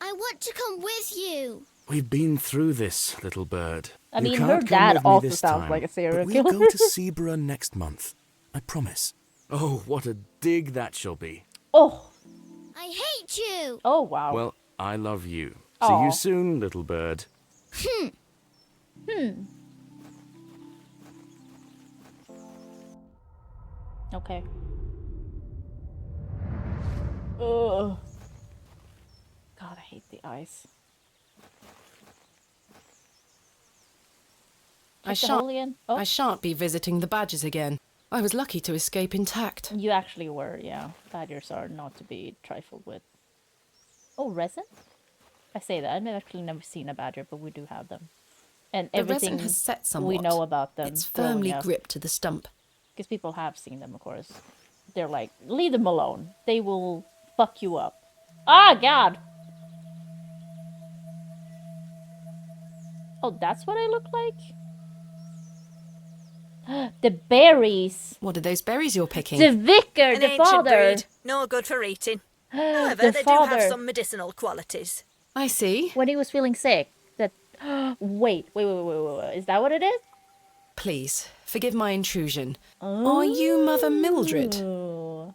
I want to come with you. We've been through this, little bird. I You mean, can't her come dad with me also this sounds time, like a serial but killer. we'll go to Sebra next month. I promise. Oh, what a dig that shall be. Oh. I hate you. Oh, wow. Well, I love you. See Aw. you soon, little bird. Okay. Ugh. God, I hate the ice. I Put the hole shan't, in. Oh. I shan't be visiting the badgers again. I was lucky to escape intact. You actually were, yeah. Badgers are not to be trifled with. Oh, resin? I say that. I've actually never seen a badger, but we do have them. And The everything resin has set somewhat. we know about them. It's firmly gripped to the stump. Because people have seen them, of course. They're like, leave them alone. They will fuck you up. Ah, God! Oh, that's what I look like? The berries. What are those berries you're picking? The vicar, An the ancient father. breed, no good for eating. However, The they do father. have some medicinal qualities. I see. When he was feeling sick. That. Wait. Is that what it is? Please, forgive my intrusion. Are you Mother Mildred? Oh.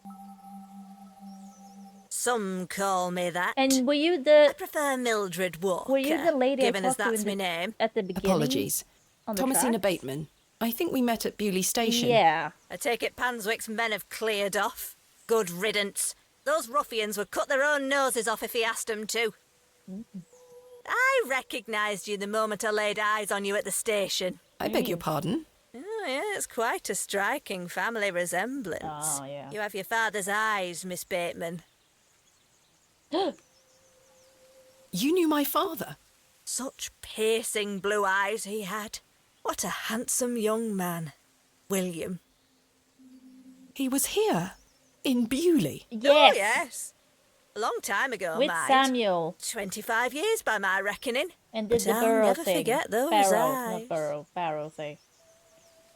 Some call me that. And were you the... I prefer Mildred Walker. Were you the lady I given as talked to that's in my the- name? at the beginning? Apologies. On the Thomasina tracks? Bateman. I think we met at Bewley Station. Yeah. I take it Panswick's men have cleared off. Good riddance. Those ruffians would cut their own noses off if he asked them to. I recognised you the moment I laid eyes on you at the station. I beg your pardon? Oh, yeah, it's quite a striking family resemblance. Oh, yeah. You have your father's eyes, Miss Bateman. You knew my father? Such piercing blue eyes he had. What a handsome young man. William. He was here, in Bewley. Yes. Oh, yes. A long time ago, With mind. Samuel. 25 years by my reckoning. And did But the I'll Barrow never thing. forget those Barrow, eyes. not Burrow. Barrow thing.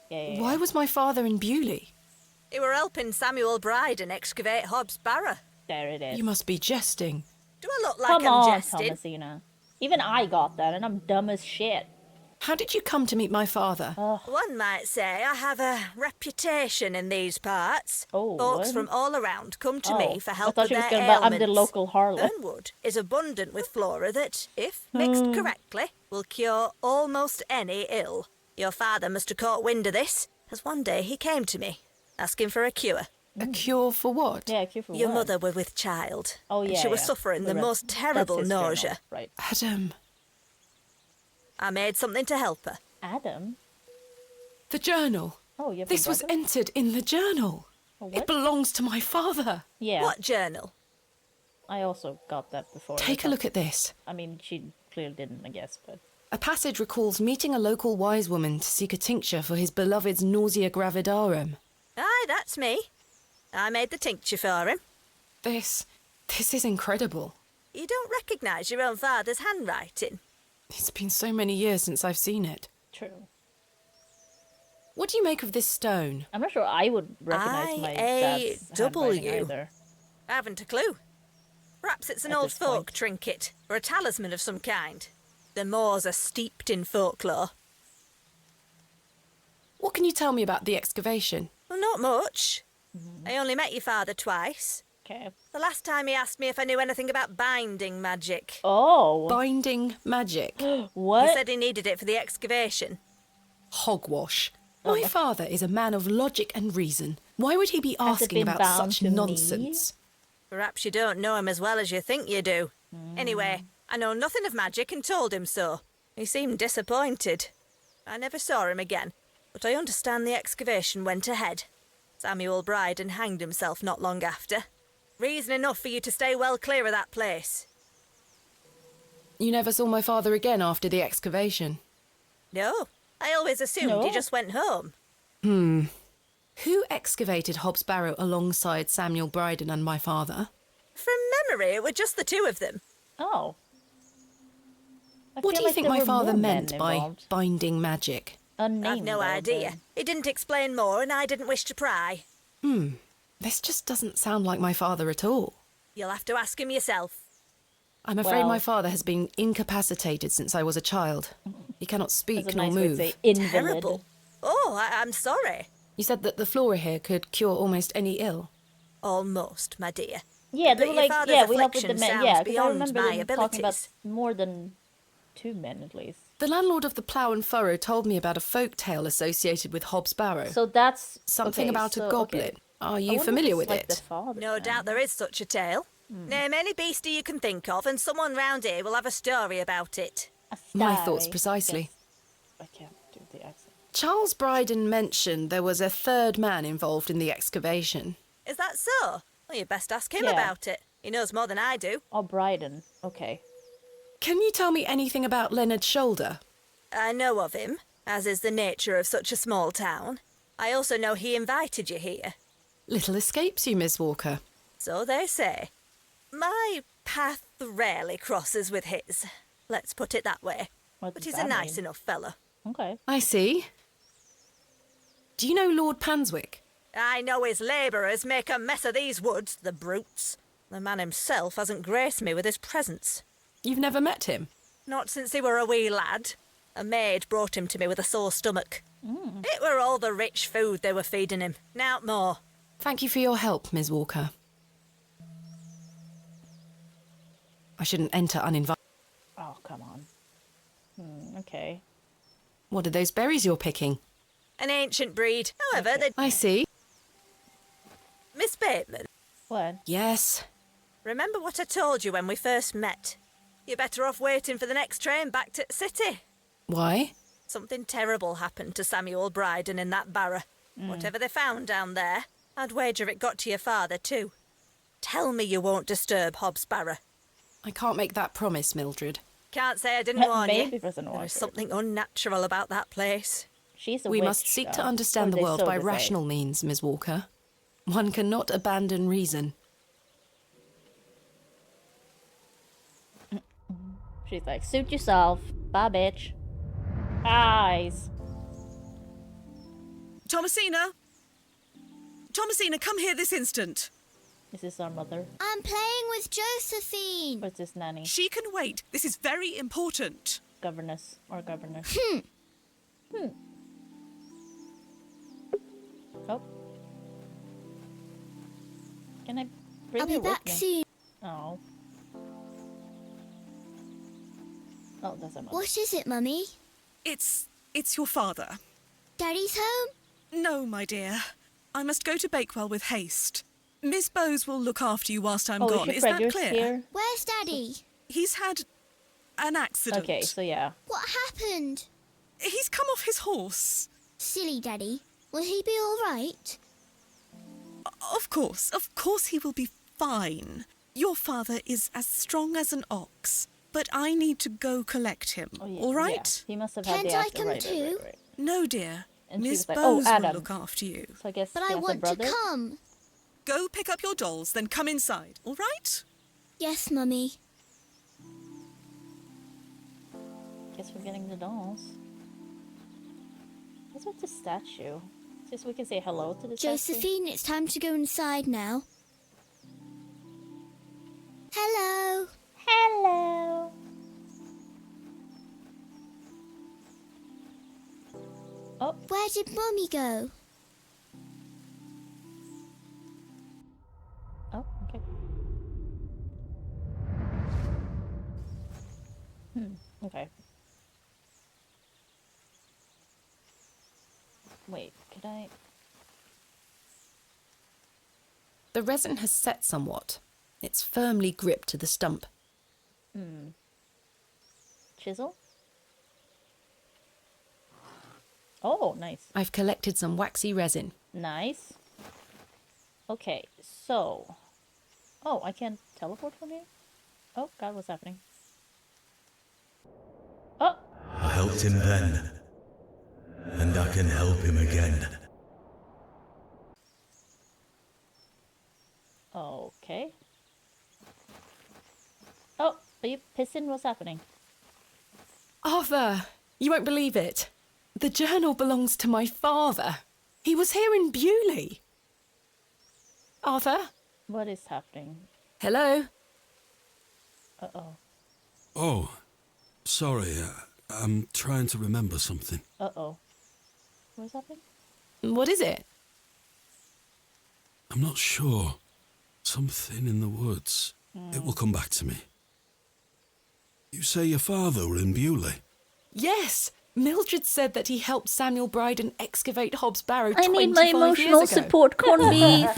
Yeah. Why was my father in Bewley? You were helping Samuel Bryden excavate Hobbs Barrow. There it is. You must be jesting. Do I look like Come I'm on, jesting? Thomasina. Even I got that, and I'm dumb as shit. How did you come to meet my father? One might say I have a reputation in these parts. Oh, Folks what? from all around come to me for help I with thought she was their gonna. I'm ailments. the local harlot. Burnwood is abundant with flora that, if mixed correctly, will cure almost any ill. Your father must have caught wind of this, as one day he came to me, asking for a cure. A cure for what? Yeah, cure for Your what? mother was with child. Oh, and yeah, she was yeah. suffering the That's most terrible his journal, nausea. Right. Adam. I made something to help her. Adam? The journal. Oh, you have This a was brother? entered in the journal. What? It belongs to my father. Yeah. What journal? I also got that before. Take a look at this. I mean, she clearly didn't, I guess, but... A passage recalls meeting a local wise woman to seek a tincture for his beloved's nausea gravidarum. Aye, that's me. I made the tincture for him. This is incredible. You don't recognise your own father's handwriting? It's been so many years since I've seen it. True. What do you make of this stone? I'm not sure I would recognise my dad's handwriting I-A-W. either. I haven't a clue. Perhaps it's an At old this point. folk trinket, or a talisman of some kind. The moors are steeped in folklore. What can you tell me about the excavation? Well, not much. I only met your father twice. Okay. The last time he asked me if I knew anything about binding magic. Oh. Binding magic. What? He said he needed it for the excavation. Hogwash. My father is a man of logic and reason. Why would he be Has it asking been about bound such to me? nonsense? Perhaps you don't know him as well as you think you do. Anyway, I know nothing of magic and told him so. He seemed disappointed. I never saw him again, but I understand the excavation went ahead. Samuel Bryden hanged himself not long after. Reason enough for you to stay well clear of that place. You never saw my father again after the excavation? No, I always assumed he just went home. Who excavated Hobbs Barrow alongside Samuel Bryden and my father? From memory, it were just the two of them. Oh. What do you think my father meant by binding magic? I've no idea. He didn't explain more, and I didn't wish to pry. This just doesn't sound like my father at all. You'll have to ask him yourself. I'm afraid my father has been incapacitated since I was a child. He cannot speak nor move. Terrible. Oh, I'm sorry. You said that the flora here could cure almost any ill. Almost, my dear. Yeah, they But were your like, father's yeah, we helped with the affliction men. Yeah, sounds because I beyond remember my them talking about abilities. more than 2 men at least. The landlord of the Plough and Furrow told me about a folk tale associated with Hobbs Barrow. So that's something okay, about so, a goblin. okay. Are I you wonder if familiar it's with like it? the father No then. doubt there is such a tale. Name any beastie you can think of, and someone round here will have a story about it. My thoughts precisely. I can't do the accent. Charles Bryden mentioned there was a third man involved in the excavation. Is that so? Well, you'd best ask him Yeah. about it. He knows more than I do. Oh, Bryden. Okay. Can you tell me anything about Leonard Shoulder? I know of him, as is the nature of such a small town. I also know he invited you here. Little escapes you, Miss Walker. So they say. My path rarely crosses with his. Let's put it that way. What But does he's a that nice mean? enough fellow. Okay. I see. Do you know Lord Panswick? I know his labourers make a mess of these woods, the brutes. The man himself hasn't graced me with his presence. You've never met him? Not since he were a wee lad. A maid brought him to me with a sore stomach. It were all the rich food they were feeding him. Nowt more. Thank you for your help, Miss Walker. I shouldn't enter uninvited. Oh, come on. Okay. What are those berries you're picking? An ancient breed. However, they... I see. Miss Bateman, What? Yes. remember what I told you when we first met? You're better off waiting for the next train back to the city. Why? Something terrible happened to Samuel Bryden in that barrow. Whatever they found down there, I'd wager it got to your father too. Tell me you won't disturb Hobbs Barrow. I can't make that promise, Mildred. Can't say I didn't warn Maybe you. doesn't want There's her. something unnatural about that place. She's a We witch, must seek to though. understand Or the they world so by they say. rational means, Miss Walker. One cannot abandon reason. She's like, suit yourself. Bye, bitch. Eyes. Thomasina! Thomasina, come here this instant. Is this our mother? I'm playing with Josephine. Or is this nanny? She can wait. This is very important. Governess. Or governess. Oh. Can I bring I'll be her with back me? soon. Oh. Oh, that's a mother. What is it, Mummy? It's your father. Daddy's home? No, my dear. I must go to Bakewell with haste. Miss Bowes will look after you whilst I'm Oh, gone. is Is she that pregnant clear? here? Where's Daddy? He's had an accident. Okay, so yeah. What happened? He's come off his horse. Silly Daddy. Will he be all right? Of course he will be fine. Your father is as strong as an ox, but I need to go collect him. Oh, yeah, all right? Yeah. He must have had Can't the I accident. come Right, too? right. No, dear. And she Miss was like, Bowes oh, will Adam. look after you. So I guess But he I has a want to brother? come. Go pick up your dolls, then come inside, all right? Yes, Mummy. Guess we're getting the dolls. What's with the statue? Just so we can say hello to the statue? Josephine, it's time to go inside now. Hello. Hello. Oh. Where did Mummy go? Oh, okay. Okay. Wait, could I... The resin has set somewhat. It's firmly gripped to the stump. Chisel? Oh, nice. I've collected some waxy resin. Nice. Okay, so... Oh, I can't teleport from here? Oh, God, what's happening? Oh. I helped him then, and I can help him again. Okay. Oh, are you pissing? What's happening? Arthur, you won't believe it. The journal belongs to my father. He was here in Bewley. Arthur? What is happening? Hello? Uh-oh. Oh, sorry. I'm trying to remember something. Uh-oh. What's happening? What is it? I'm not sure. Something in the woods. It will come back to me. You say your father were in Bewley? Yes! Mildred said that he helped Samuel Bryden excavate Hobbs Barrow 25 I years need my ago. emotional support, corned beef.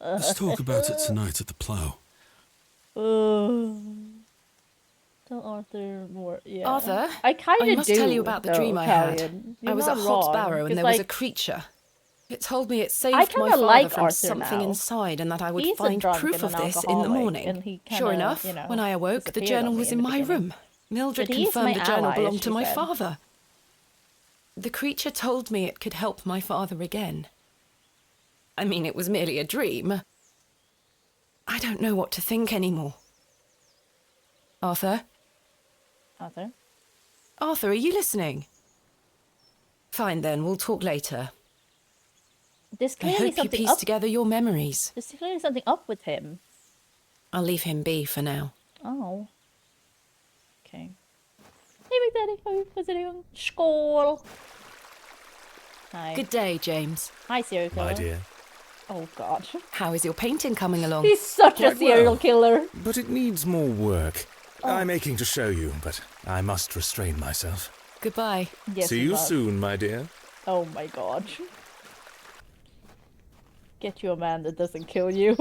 Let's talk about it tonight at the plough. Tell Arthur more. Yeah. Arthur, I kind of do. must tell you about the dream I had. I was at Hobbs Barrow and there was a creature. It told me it saved my kinda father like from Arthur something now. inside and that I would He's a find drunk proof and of an this in the alcoholic, morning. and he Sure kinda, enough, you know, when I awoke, the disappeared journal on me was in in the my beginning. room. Mildred But he is confirmed my the journal ally, belonged to she my said. father. The creature told me it could help my father again. I mean, it was merely a dream. I don't know what to think anymore. Arthur? Arthur? Arthur, are you listening? Fine then, we'll talk later. There's I clearly hope you something piece up. together your memories. There's clearly something up with him. I'll leave him be for now. Oh. Okay. Hey, Big Daddy. How are you visiting? Skål. Hi. Good day, James. Hi, serial killer. My dear. Oh, God. How is your painting coming along? He's such a Quite serial well. killer. But it needs more work. Oh. I'm aching to show you, but I must restrain myself. Goodbye. Yes, See he you must. soon, my dear. Oh my god. Get you a man that doesn't kill you.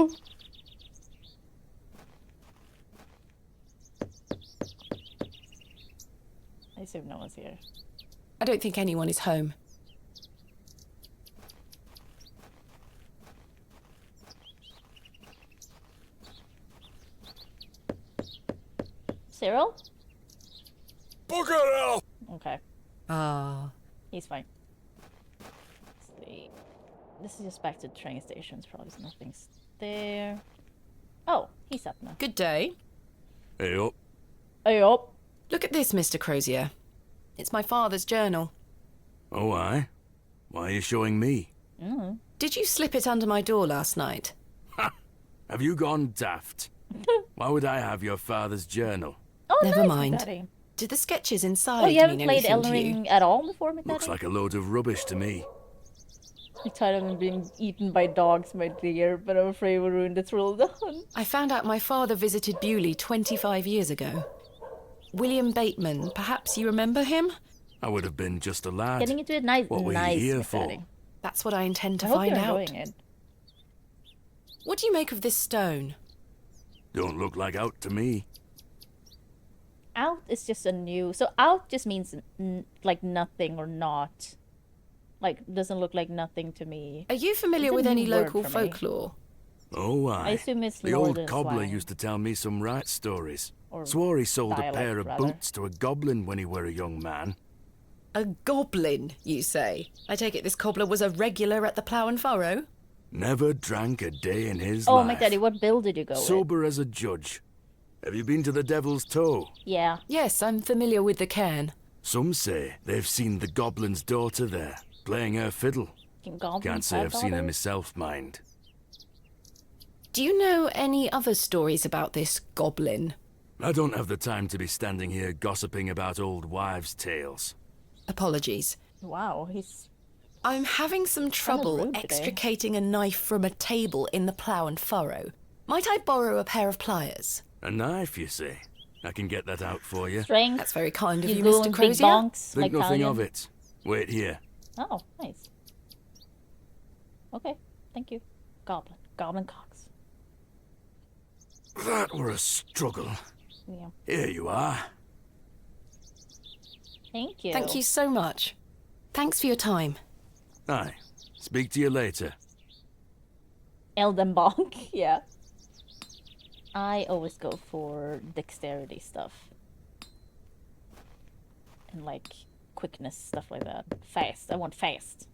I assume no one's here. I don't think anyone is home. Cyril? Bugger hell! Okay. Ah. He's fine. Let's see. This is just back to the train stations. Probably nothing's there. Oh, he's up now. Good day. Hey up. Hey up. Look at this, Mr. Crozier. It's my father's journal. Oh, aye? Why are you showing me? Did you slip it under my door last night? Have you gone daft? Why would I have your father's journal? Oh, Never nice, mind. McDaddy. Did the sketches inside Oh, you haven't mean played anything Elden to you? Ring at all before, McDaddy? Looks like a load of rubbish to me. I'm tired of being eaten by dogs, my dear, but I'm afraid we'll ruin the thrill of the hunt. I found out my father visited Bewley 25 years ago. William Bateman, perhaps you remember him? I would have been just a lad. Getting into it nice, What were nice, you here for? McDaddy. That's what I intend to I hope find you're out. enjoying it. What do you make of this stone? Don't look like out to me. Out is just a new... So out just means like nothing or not. Like, doesn't look like nothing to me. Are you familiar It's a with any new word local for me. folklore? Oh, aye. I assume it's the more old than cobbler slang. used to tell me some right stories. Or Swore he sold a dialect, pair of rather. boots to a goblin when he were a young man. A goblin, you say? I take it this cobbler was a regular at the Plough and Furrow? Never drank a day in his Oh, life. my daddy, what bill did you go with? Sober as a judge. Have you been to the Devil's Toe? Yeah. Yes, I'm familiar with the cairn. Some say they've seen the goblin's daughter there, playing her fiddle. Can't say I've seen her myself, mind. Do you know any other stories about this goblin? I don't have the time to be standing here gossiping about old wives' tales. Apologies. Wow, he's... I'm having some trouble rude today. extricating a knife from a table in the Plough and Furrow. Might I borrow a pair of pliers? A knife, you say? I can get that out for you. Strength. That's very kind of you, go Mr. in big Crozier. bonks, Think like nothing Italian. of it. Wait here. Oh, nice. Okay, thank you. Goblin. Goblin cocks. That were a struggle. Yeah. Here you are. Thank you. Thank you so much. Thanks for your time. Aye. Speak to you later. Elden bonk, yeah. I always go for dexterity stuff. and like quickness, stuff like that. Fast. I want fast.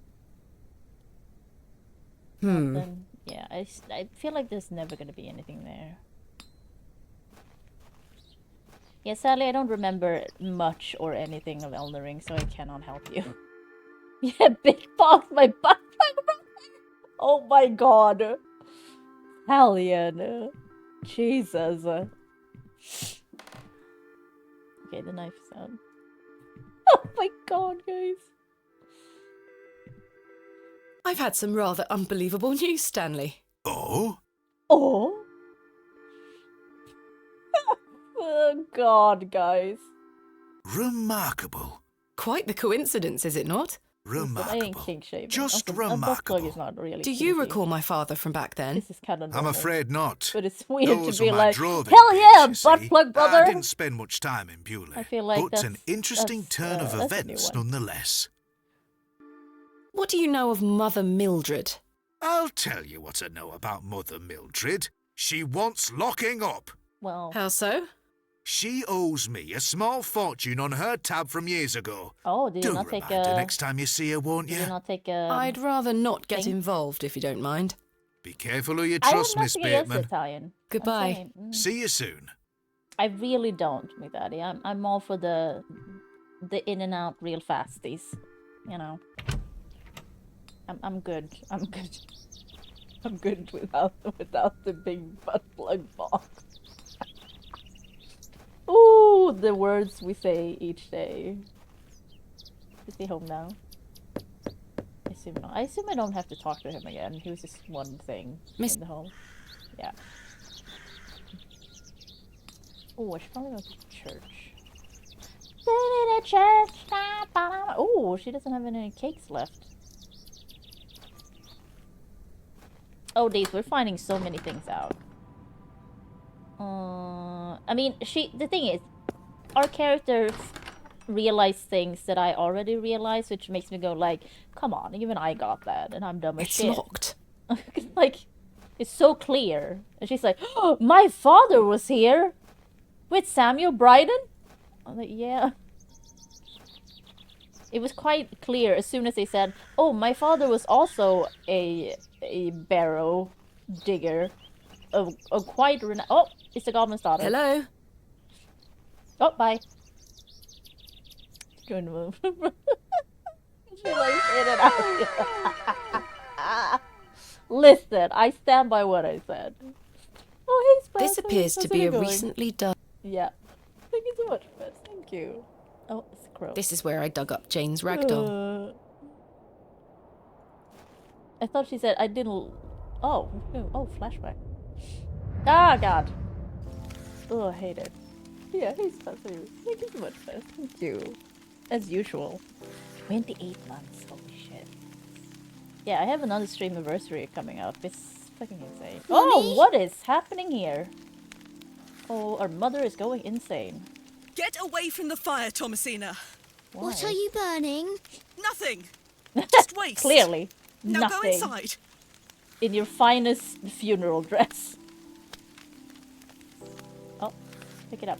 Then, yeah, I feel like there's never gonna be anything there. Yeah, sadly I don't remember much or anything of Elden Ring, so I cannot help you. Yeah, big box, my butt. Oh my god. Italian. Jesus. Okay, the knife is out. Oh my god, guys. I've had some rather unbelievable news, Stanley. Oh? Oh? Oh god, guys. Remarkable. Quite the coincidence, is it not? Remarkable. Just Is remarkable. not really Do you kinky. recall my father from back then? This is kind of I'm afraid not. But it's weird Those to be were my like, drawing hell yeah, days, you butt see. plug brother. I didn't spend much time in Bewley. I feel like but an that's- interesting that's, turn of that's a new events one. nonetheless. What do you know of Mother Mildred? I'll tell you what I know about Mother Mildred. She wants locking up. Well, how so? She owes me a small fortune on her tab from years ago. Oh, did you Do not take remind her a... next time you see her, won't Did you? you not take a... I'd rather not get thing? involved, if you don't mind. Be careful who you I have trust, Miss nothing against Bateman. Italian. I'm Goodbye. saying, See you soon. I really don't, my daddy. I'm all for the in and out real fasties. You know. I'm good. I'm good. I'm good without the big butt plug box. Ooh, the words we say each day. Is he home now? I assume not. I assume I don't have to talk to him again. He was just one thing in the home. Yeah. Oh, I should probably go to church. Oh, she doesn't have any cakes left. Oh, these, we're finding so many things out. I mean, the thing is, our characters realize things that I already realized, which makes me go like, come on, even I got that, and I'm dumb as shit. It's locked. Like, it's so clear. And she's like, oh, my father was here with Samuel Bryden? I'm like, yeah. It was quite clear as soon as they said, oh, my father was also a barrow digger. A quite oh, it's the goblin's daughter. Hello? Oh, bye. Good move. She likes in and out. Listen, I stand by what I said. Oh, hey, Spencer. This appears to How's be it a going? recently done... Yeah. Thank you so much, Bess. Thank you. Oh, it's a crow. This is where I dug up Jane's ragdoll. I thought she said I didn't... Oh, flashback. Ah, God. Oh, I hate it. Yeah, hey, Spencer. Thank you so much, Bess. Thank you. As usual. 28 months. Holy shit. Yeah, I have another stream anniversary coming up. It's fucking insane. Oh, what is happening here? Oh, our mother is going insane. Get away from the fire, Thomasina. Why? What are you burning? Nothing. Just waste. Clearly. Now nothing. go inside. In your finest funeral dress. Oh, pick it up.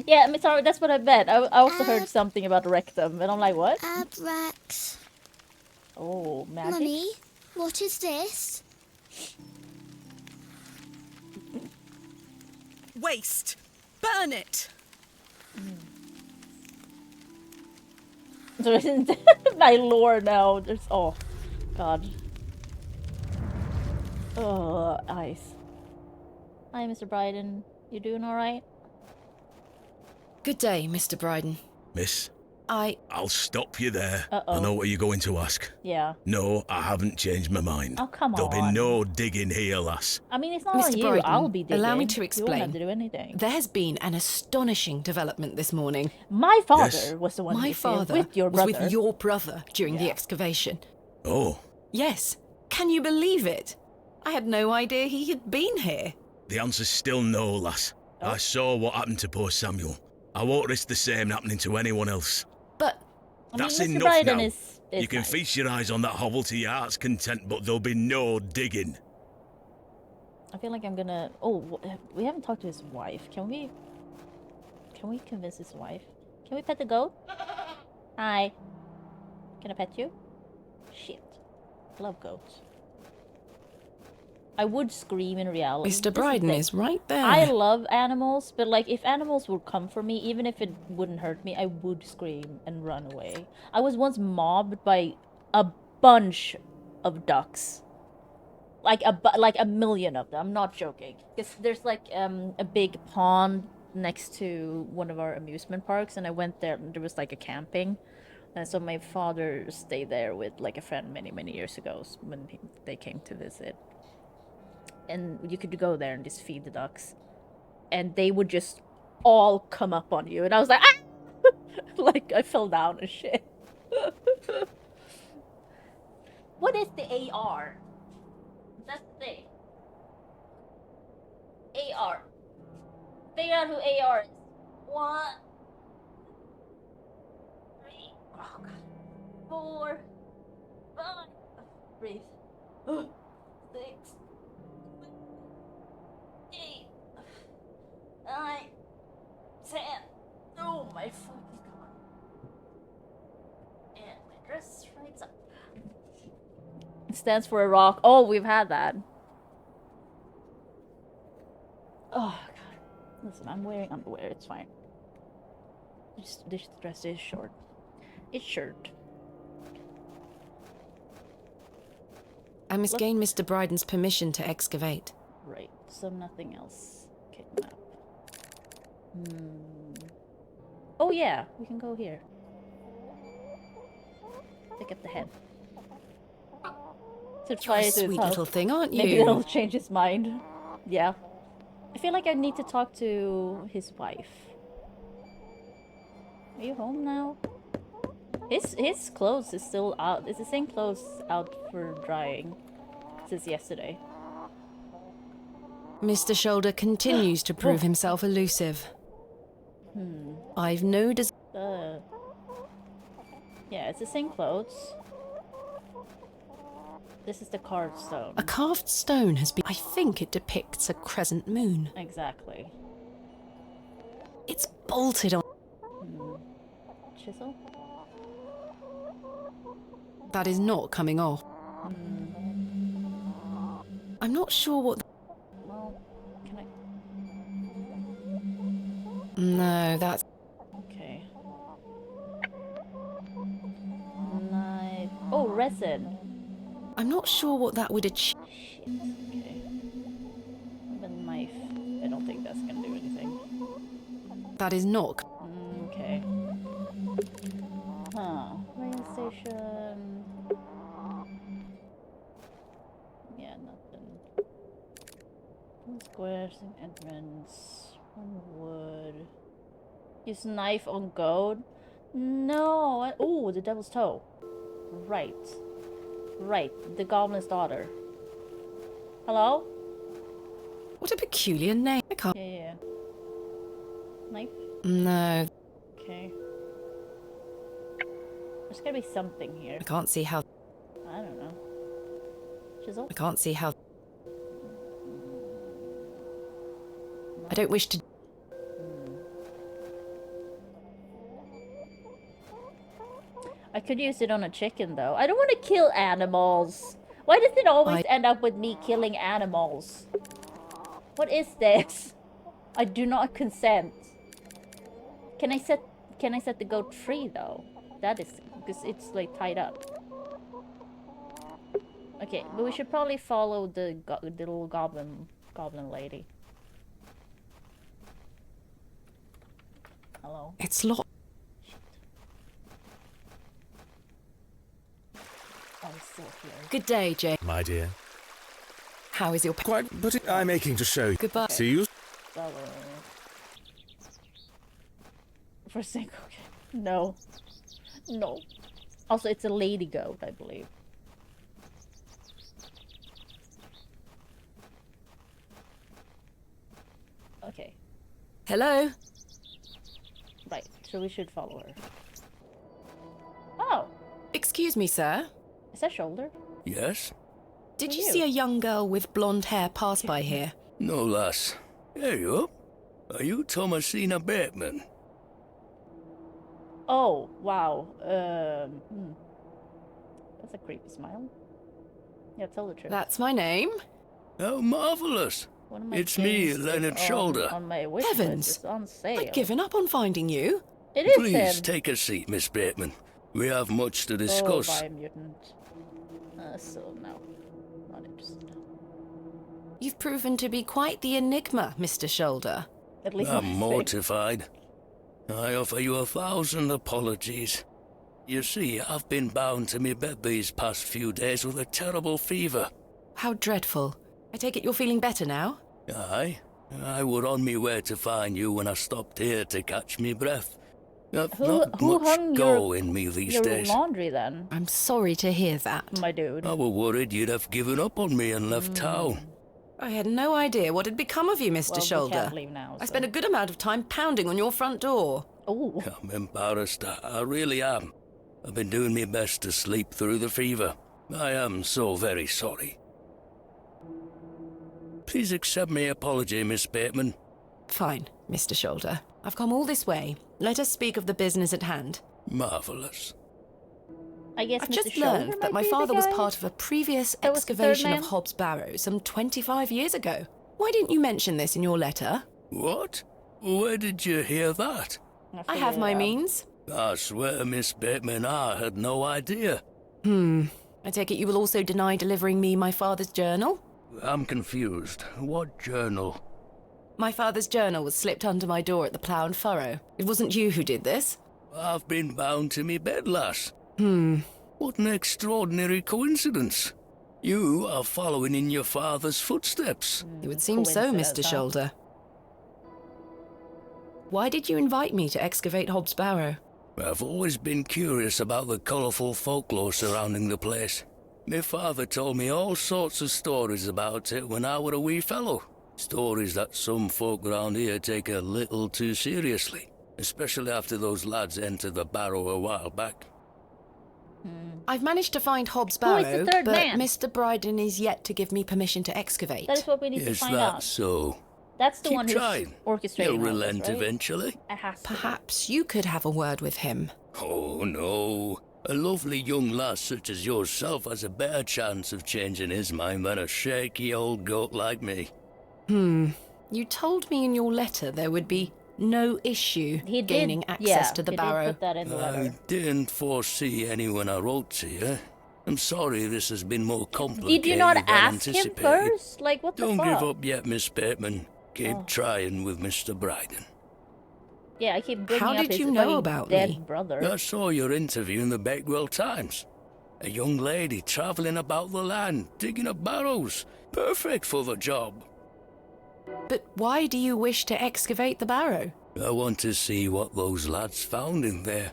Yeah, I mean, sorry, that's what I bet. I also heard something about rectum, and I'm like, what? Abrax. Oh, magic? Mummy, what is this? Waste. Burn it. There isn't my lore now. There's God. Oh, ice. Hi, Mr. Bryden. You doing all right? Good day, Mr. Bryden. Miss, I'll stop you there. Uh-oh. I know what you're going to ask. Yeah. No, I haven't changed my mind. Oh, come There'll on. be no digging here, lass. I mean, it's not Mr. on you. Bryden, I'll be digging. allow me to You explain. won't have to do anything. There has been an astonishing development this morning. My father Yes. was the one My who was here father with your was brother. with your brother during the excavation. Oh, Yes. Can you believe it? I had no idea he had been here. the answer's still no, lass. Oh. I saw what happened to poor Samuel. I won't risk the same happening to anyone else. But I mean, That's Mr. enough Bryden now. is You can nice. feast your eyes on that hovel to your heart's content, but there'll be no digging. I feel like I'm gonna... Oh, we haven't talked to his wife. Can we Can we convince his wife? Can we pet the goat? Hi. Can I pet you? Shit. Love goats. I would scream in reality. Mr. Bryden is right there. I love animals, but like if animals would come for me, even if it wouldn't hurt me, I would scream and run away. I was once mobbed by a bunch of ducks. Like a million of them. I'm not joking. Because there's like a big pond next to one of our amusement parks, and I went there and there was like a camping. And so my father stayed there with like a friend many years ago when they came to visit. And you could go there and just feed the ducks. And they would just all come up on you. And I was like, ah! Like, I fell down and shit. What is the AR? That's the thing. AR. Figure out who AR is. 1, 3, oh god. 4, 5. Breathe. 6. 8, 9, 10. Oh my fucking god. And my dress rights up. It stands for a rock. Oh, we've had that. Oh god. Listen, I'm wearing underwear. It's fine. This dress is short. It's short. I must gain Mr. Bryden's permission to excavate. Right, so nothing else. Kidnap. Oh yeah, we can go here. Pick up the head. To You're a sweet little thing, aren't you? Maybe that'll change his mind. Yeah. I feel like I need to talk to his wife. Are you home now? His clothes is still out. It's the same clothes out for drying since yesterday. Mr. Shoulder continues to prove himself elusive. I've no desire. Yeah, it's the same clothes. This is the carved stone. A carved stone has been... I think it depicts a crescent moon. Exactly. It's bolted on... Chisel? That is not coming off. I'm not sure what... Well, can I... No, that's... Okay. Knife... Oh, resin! I'm not sure what that would achieve. Shit, okay. The knife. I don't think that's gonna do anything. That is not... Okay. Huh. Radio station... Yeah, nothing. 1 squares and entrance. 1 wood. Use knife on goat? No! Oh, the devil's toe. Right. Right, the goblin's daughter. Hello? What a peculiar name. I can't... Yeah. Knife? No. Okay. There's gotta be something here. I can't see how... I don't know. Chisel? I can't see how... I don't wish to... I could use it on a chicken, though. I don't want to kill animals. Why does it always end up with me killing animals? What is this? I do not consent. Can I set the goat free, though? That is... because it's, like, tied up. Okay, but we should probably follow the little goblin lady. Hello? It's locked. Good day, Jay. My dear. How is your... Quite, but I'm aching to show you. Goodbye. See you. For a second, okay. No. No. Also, it's a lady goat, I believe. Okay. Hello? Right, so we should follow her. Oh! Excuse me, sir. Is that Shoulder? Yes? Did you see a young girl with blonde hair pass by here? No, lass. Here you are. Are you Thomasina Bateman? Oh, wow. That's a creepy smile. Yeah, tell the truth. That's my name. How marvellous. One of my It's me, things is Leonard Shoulder. on my wish Heavens. list. It's on sale. I'd given up on finding you. It is Please him. take a seat, Miss Bateman. We have much to Oh, discuss. biomutant. So no, not interested. You've proven to be quite the enigma, Mr. Shoulder. At least I'm my face. mortified. I offer you 1,000 apologies. You see, I've been bound to me bed these past few days with a terrible fever. How dreadful. I take it you're feeling better now? Aye. I were on me way to find you when I stopped here to catch me breath. I've not Who much hung go in me these your days. laundry then? I'm sorry to hear that. My dude. I were worried you'd have given up on me and left town. I had no idea what had become of you, Mr. Well, we Shoulder. can't leave now, I so. spent a good amount of time pounding on your front door. Oh. I'm embarrassed. I really am. I've been doing my best to sleep through the fever. I am so very sorry. Please accept my apology, Miss Bateman. Fine, Mr. Shoulder. I've come all this way. Let us speak of the business at hand. Marvellous. I guess I've Mr. just Shoulder learned might that my be the father was guy? part of a previous That was the third excavation of man? Hobbs Barrow some 25 years ago. Why didn't you mention this in your letter? What? Where did you hear that? I have my means. I swear, Miss Bateman, I had no idea. I take it you will also deny delivering me my father's journal? I'm confused. What journal? My father's journal was slipped under my door at the Plough and Furrow. It wasn't you who did this. I've been bound to me bed, lass. What an extraordinary coincidence. You are following in your father's footsteps. It would seem so, Coincidence, Mr. huh? Shoulder. Why did you invite me to excavate Hobbs Barrow? I've always been curious about the colourful folklore surrounding the place. My father told me all sorts of stories about it when I were a wee fellow. Stories that some folk around here take a little too seriously, especially after those lads entered the Barrow a while back. I've managed to find Hobbs Who is Barrow, the third but man? Mr. Bryden is yet to give me permission to excavate. That is what we need to Is find that out. so? That's the Keep one who's trying. orchestrating He'll all this, relent right? eventually. It has to. Perhaps you could have a word with him. Oh, no. A lovely young lass such as yourself has a better chance of changing his mind than a shaky old goat like me. You told me in your letter there would be no issue He did, gaining access to the he Barrow. did put that in the I letter. didn't foresee any when I wrote to you. I'm sorry this has been more complicated Did you not than ask him anticipated. first? Like, what the Don't fuck? give up yet, Miss Bateman. Keep Oh. trying with Mr. Bryden. Yeah, I keep bringing How up did his you know fucking about dead me? brother. I saw your interview in the Bakewell Times. A young lady travelling about the land, digging up barrows. Perfect for the job. But why do you wish to excavate the Barrow? I want to see what those lads found in there.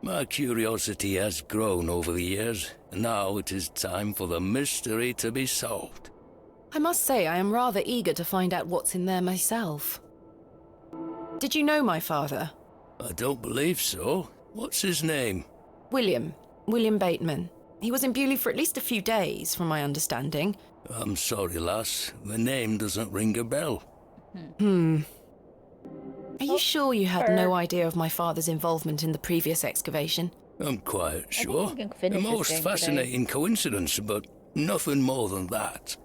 My curiosity has grown over the years, and now it is time for the mystery to be solved. I must say I am rather eager to find out what's in there myself. Did you know my father? I don't believe so. What's his name? William Bateman. He was in Bewley for at least a few days, from my understanding. I'm sorry, lass. The name doesn't ring a bell. Are you sure you had no idea of my father's involvement in the previous excavation? I'm quite sure. we can finish A this most game today. fascinating coincidence, but nothing more than that.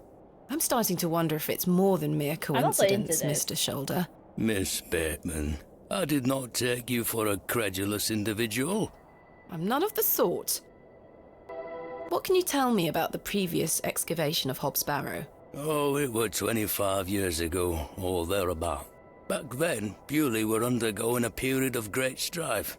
I'm starting to wonder if it's more than mere I'm also into coincidence, this. Mr. Shoulder. Miss Bateman, I did not take you for a credulous individual. I'm none of the sort. What can you tell me about the previous excavation of Hobbs Barrow? Oh, it were 25 years ago, or thereabout. Back then, Bewley were undergoing a period of great strife.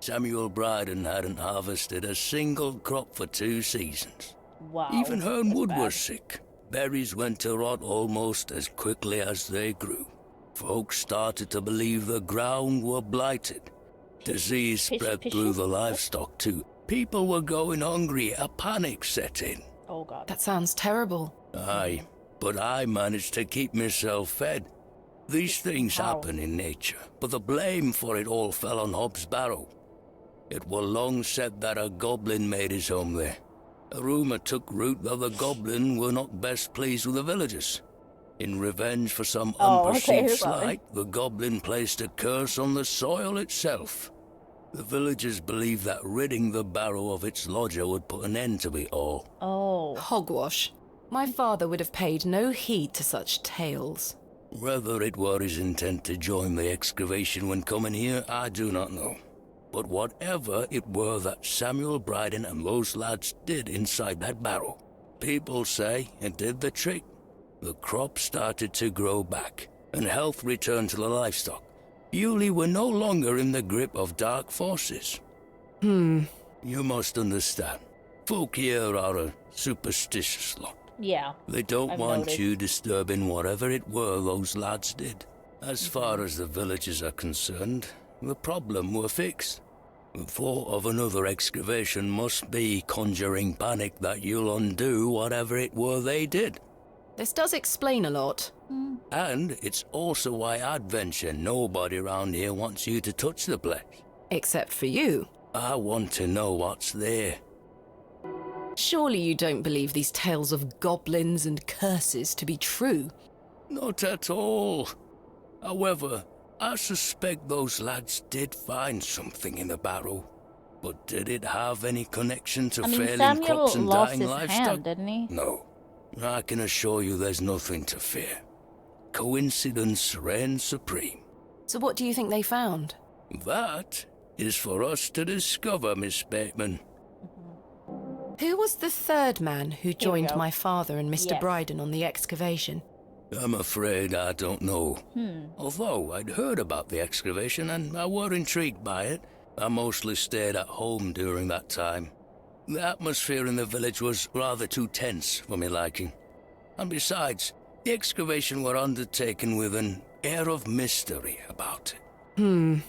Samuel Bryden hadn't harvested a single crop for 2 seasons. Wow. Even Herne that's Wood bad. was sick. Berries went to rot almost as quickly as they grew. Folks started to believe the ground were blighted. Disease spread through the livestock too. People were going hungry, a panic set in. Oh god. That sounds terrible. Aye, but I managed to keep myself fed. These things happen in nature, but the blame for it all fell on Hobbs Barrow. It were long said that a goblin made his home there. A rumour took root that the goblin were not best pleased with the villagers. In revenge for some unperceived slight, the goblin placed a curse on the soil itself. The villagers believe that ridding the Barrow of its lodger would put an end to it all. Oh. Hogwash. My father would have paid no heed to such tales. Whether it were his intent to join the excavation when coming here, I do not know. But whatever it were that Samuel Bryden and those lads did inside that barrow, people say it did the trick. The crop started to grow back, and health returned to the livestock. Bewley were no longer in the grip of dark forces. You must understand, folk here are a superstitious lot. Yeah. They don't I've want noticed. you disturbing whatever it were those lads did. As far as the villagers are concerned, the problem were fixed. The thought of another excavation must be conjuring panic that you'll undo whatever it were they did. This does explain a lot. And it's also why I'd venture nobody around here wants you to touch the place. Except for you. I want to know what's there. Surely you don't believe these tales of goblins and curses to be true? Not at all. However, I suspect those lads did find something in the barrow. But did it have any connection to failing Samuel crops and lost dying his livestock? hand, didn't he? No. I can assure you there's nothing to fear. Coincidence reigns supreme. So what do you think they found? That is for us to discover, Miss Bateman. Who was the third man who joined go. my father and Mr. Yes. Bryden on the excavation? I'm afraid I don't know. Although I'd heard about the excavation and I were intrigued by it, I mostly stayed at home during that time. The atmosphere in the village was rather too tense for me liking. And besides, the excavation were undertaken with an air of mystery about it.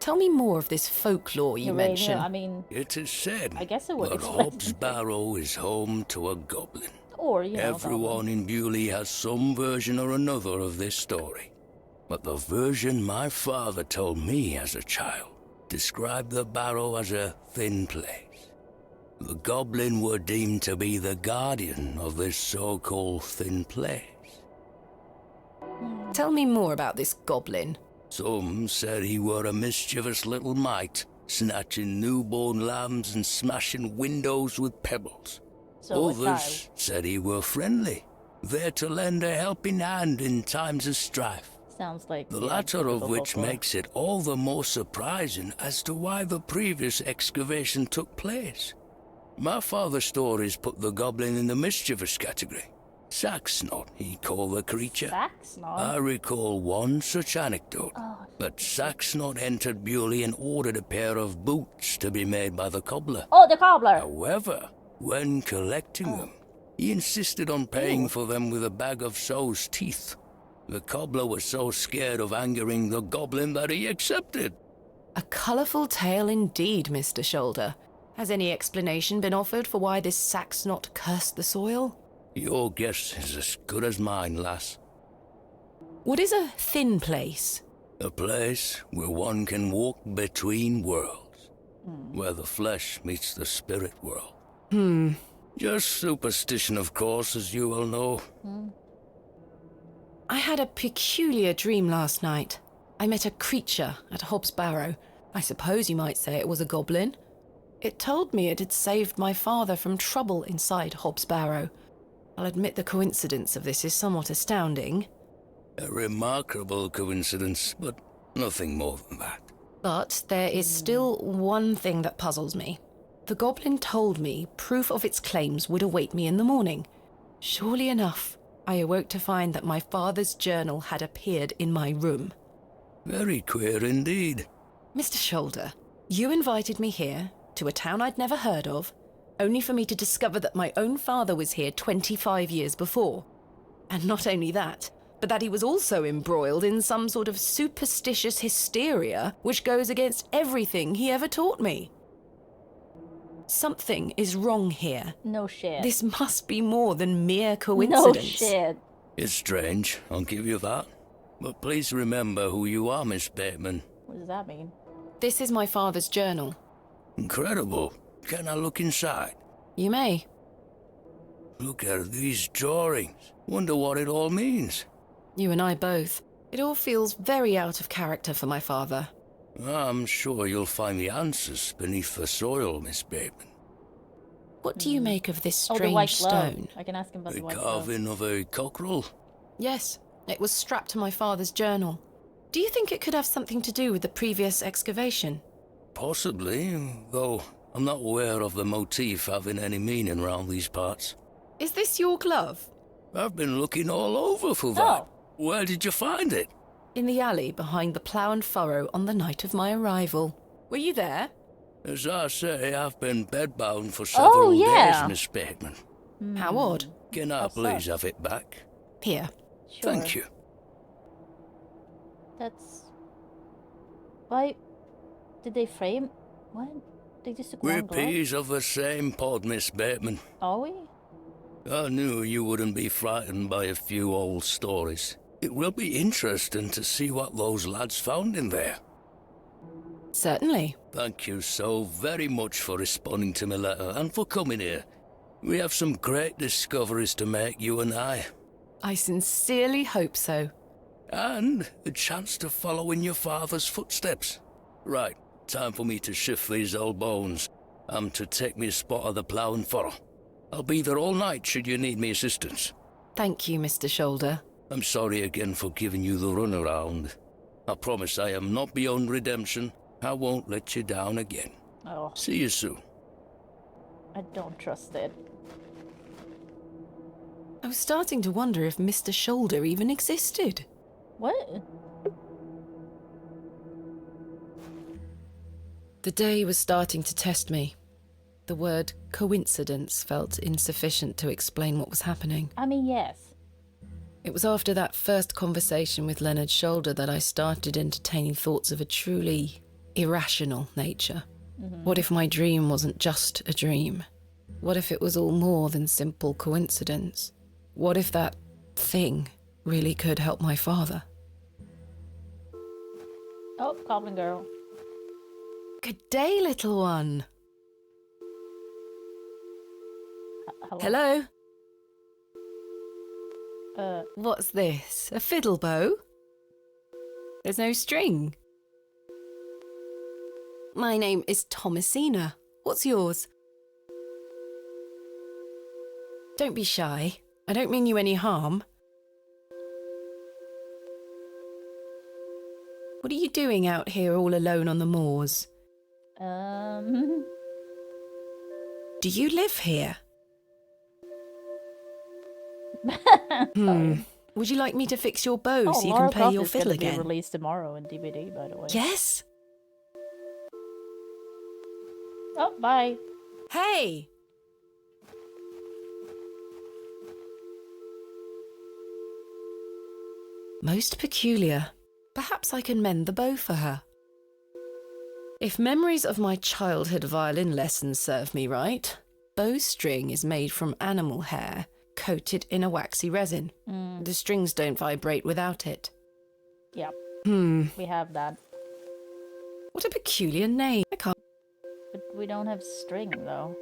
Tell me more of this folklore you Urania, mention. I mean, It is said I guess it would that explain Hobbs Barrow is home to a goblin. or, you know. Everyone in Bewley has some version or another of this story. But the version my father told me as a child described the barrow as a thin place. The goblin were deemed to be the guardian of this so-called thin place. Tell me more about this goblin. Some said he were a mischievous little mite, snatching newborn lambs and smashing windows with pebbles. So a Others child. said he were friendly, there to lend a helping hand in times of strife. Sounds like The yeah, latter of typical which folklore. makes it all the more surprising as to why the previous excavation took place. My father's stories put the goblin in the mischievous category. Saxnot, he called the creature. Saxnot? I recall one such anecdote. That Saxnot entered Bewley and ordered a pair of boots to be made by the cobbler. Oh, the cobbler! However, when collecting them, he insisted on paying for them with a bag of sow's teeth. The cobbler was so scared of angering the goblin that he accepted. A colourful tale indeed, Mr. Shoulder. Has any explanation been offered for why this Saxnot cursed the soil? Your guess is as good as mine, lass. What is a thin place? A place where one can walk between worlds. Where the flesh meets the spirit world. Just superstition, of course, as you well know. I had a peculiar dream last night. I met a creature at Hobbs Barrow. I suppose you might say it was a goblin. It told me it had saved my father from trouble inside Hobbs Barrow. I'll admit the coincidence of this is somewhat astounding. A remarkable coincidence, but nothing more than that. But there is still one thing that puzzles me. The goblin told me proof of its claims would await me in the morning. Surely enough, I awoke to find that my father's journal had appeared in my room. Very queer indeed. Mr. Shoulder, you invited me here, to a town I'd never heard of, only for me to discover that my own father was here 25 years before. And not only that, but that he was also embroiled in some sort of superstitious hysteria which goes against everything he ever taught me. Something is wrong here. No shit. This must be more than mere coincidence. No shit. It's strange, I'll give you that. But please remember who you are, Miss Bateman. What does that mean? This is my father's journal. Incredible. Can I look inside? You may. Look at these drawings. Wonder what it all means. You and I both. It all feels very out of character for my father. I'm sure you'll find the answers beneath the soil, Miss Bateman. What do you make of this Oh, the strange white glove. stone? I can ask him about The the white glove. carving of a cockerel? Yes, it was strapped to my father's journal. Do you think it could have something to do with the previous excavation? Possibly, though I'm not aware of the motif having any meaning around these parts. Is this your glove? I've been looking all over for that. Where did you find it? In the alley behind the plough and furrow on the night of my arrival. Were you there? As I say, I've been bedbound for several days, Miss Bateman. How odd. Can I please have it back? Here. Sure. Thank you. That's... Why did they frame... What? They just took We're one glove? peas of the same pod, Miss Bateman. Are we? I knew you wouldn't be frightened by a few old stories. It will be interesting to see what those lads found in there. Certainly. Thank you so very much for responding to my letter and for coming here. We have some great discoveries to make, you and I. I sincerely hope so. And a chance to follow in your father's footsteps. Right, time for me to shift these old bones. I'm to take me a spot of the plough and furrow. I'll be there all night should you need me assistance. Thank you, Mr. Shoulder. I'm sorry again for giving you the runaround. I promise I am not beyond redemption. I won't let you down again. Oh. See you soon. I don't trust it. I was starting to wonder if Mr. Shoulder even existed. What? The day was starting to test me. The word coincidence felt insufficient to explain what was happening. I mean, yes. It was after that first conversation with Leonard Shoulder that I started entertaining thoughts of a truly irrational nature. What if my dream wasn't just a dream? What if it was all more than simple coincidence? What if that thing really could help my father? Oh, Goblin Girl. Good day, little one. Hello? What's this? A fiddle bow? There's no string. My name is Thomasina. What's yours? Don't be shy. I don't mean you any harm. What are you doing out here all alone on the moors? Do you live here? Would you like me to fix your bow so you can play your fiddle again? Be released tomorrow in DVD, by the way. Yes. Oh, bye. Hey. Most peculiar. Perhaps I can mend the bow for her. If memories of my childhood violin lessons serve me right, bowstring is made from animal hair coated in a waxy resin. The strings don't vibrate without it. Yep. We have that. What a peculiar name. I can't. But we don't have string, though.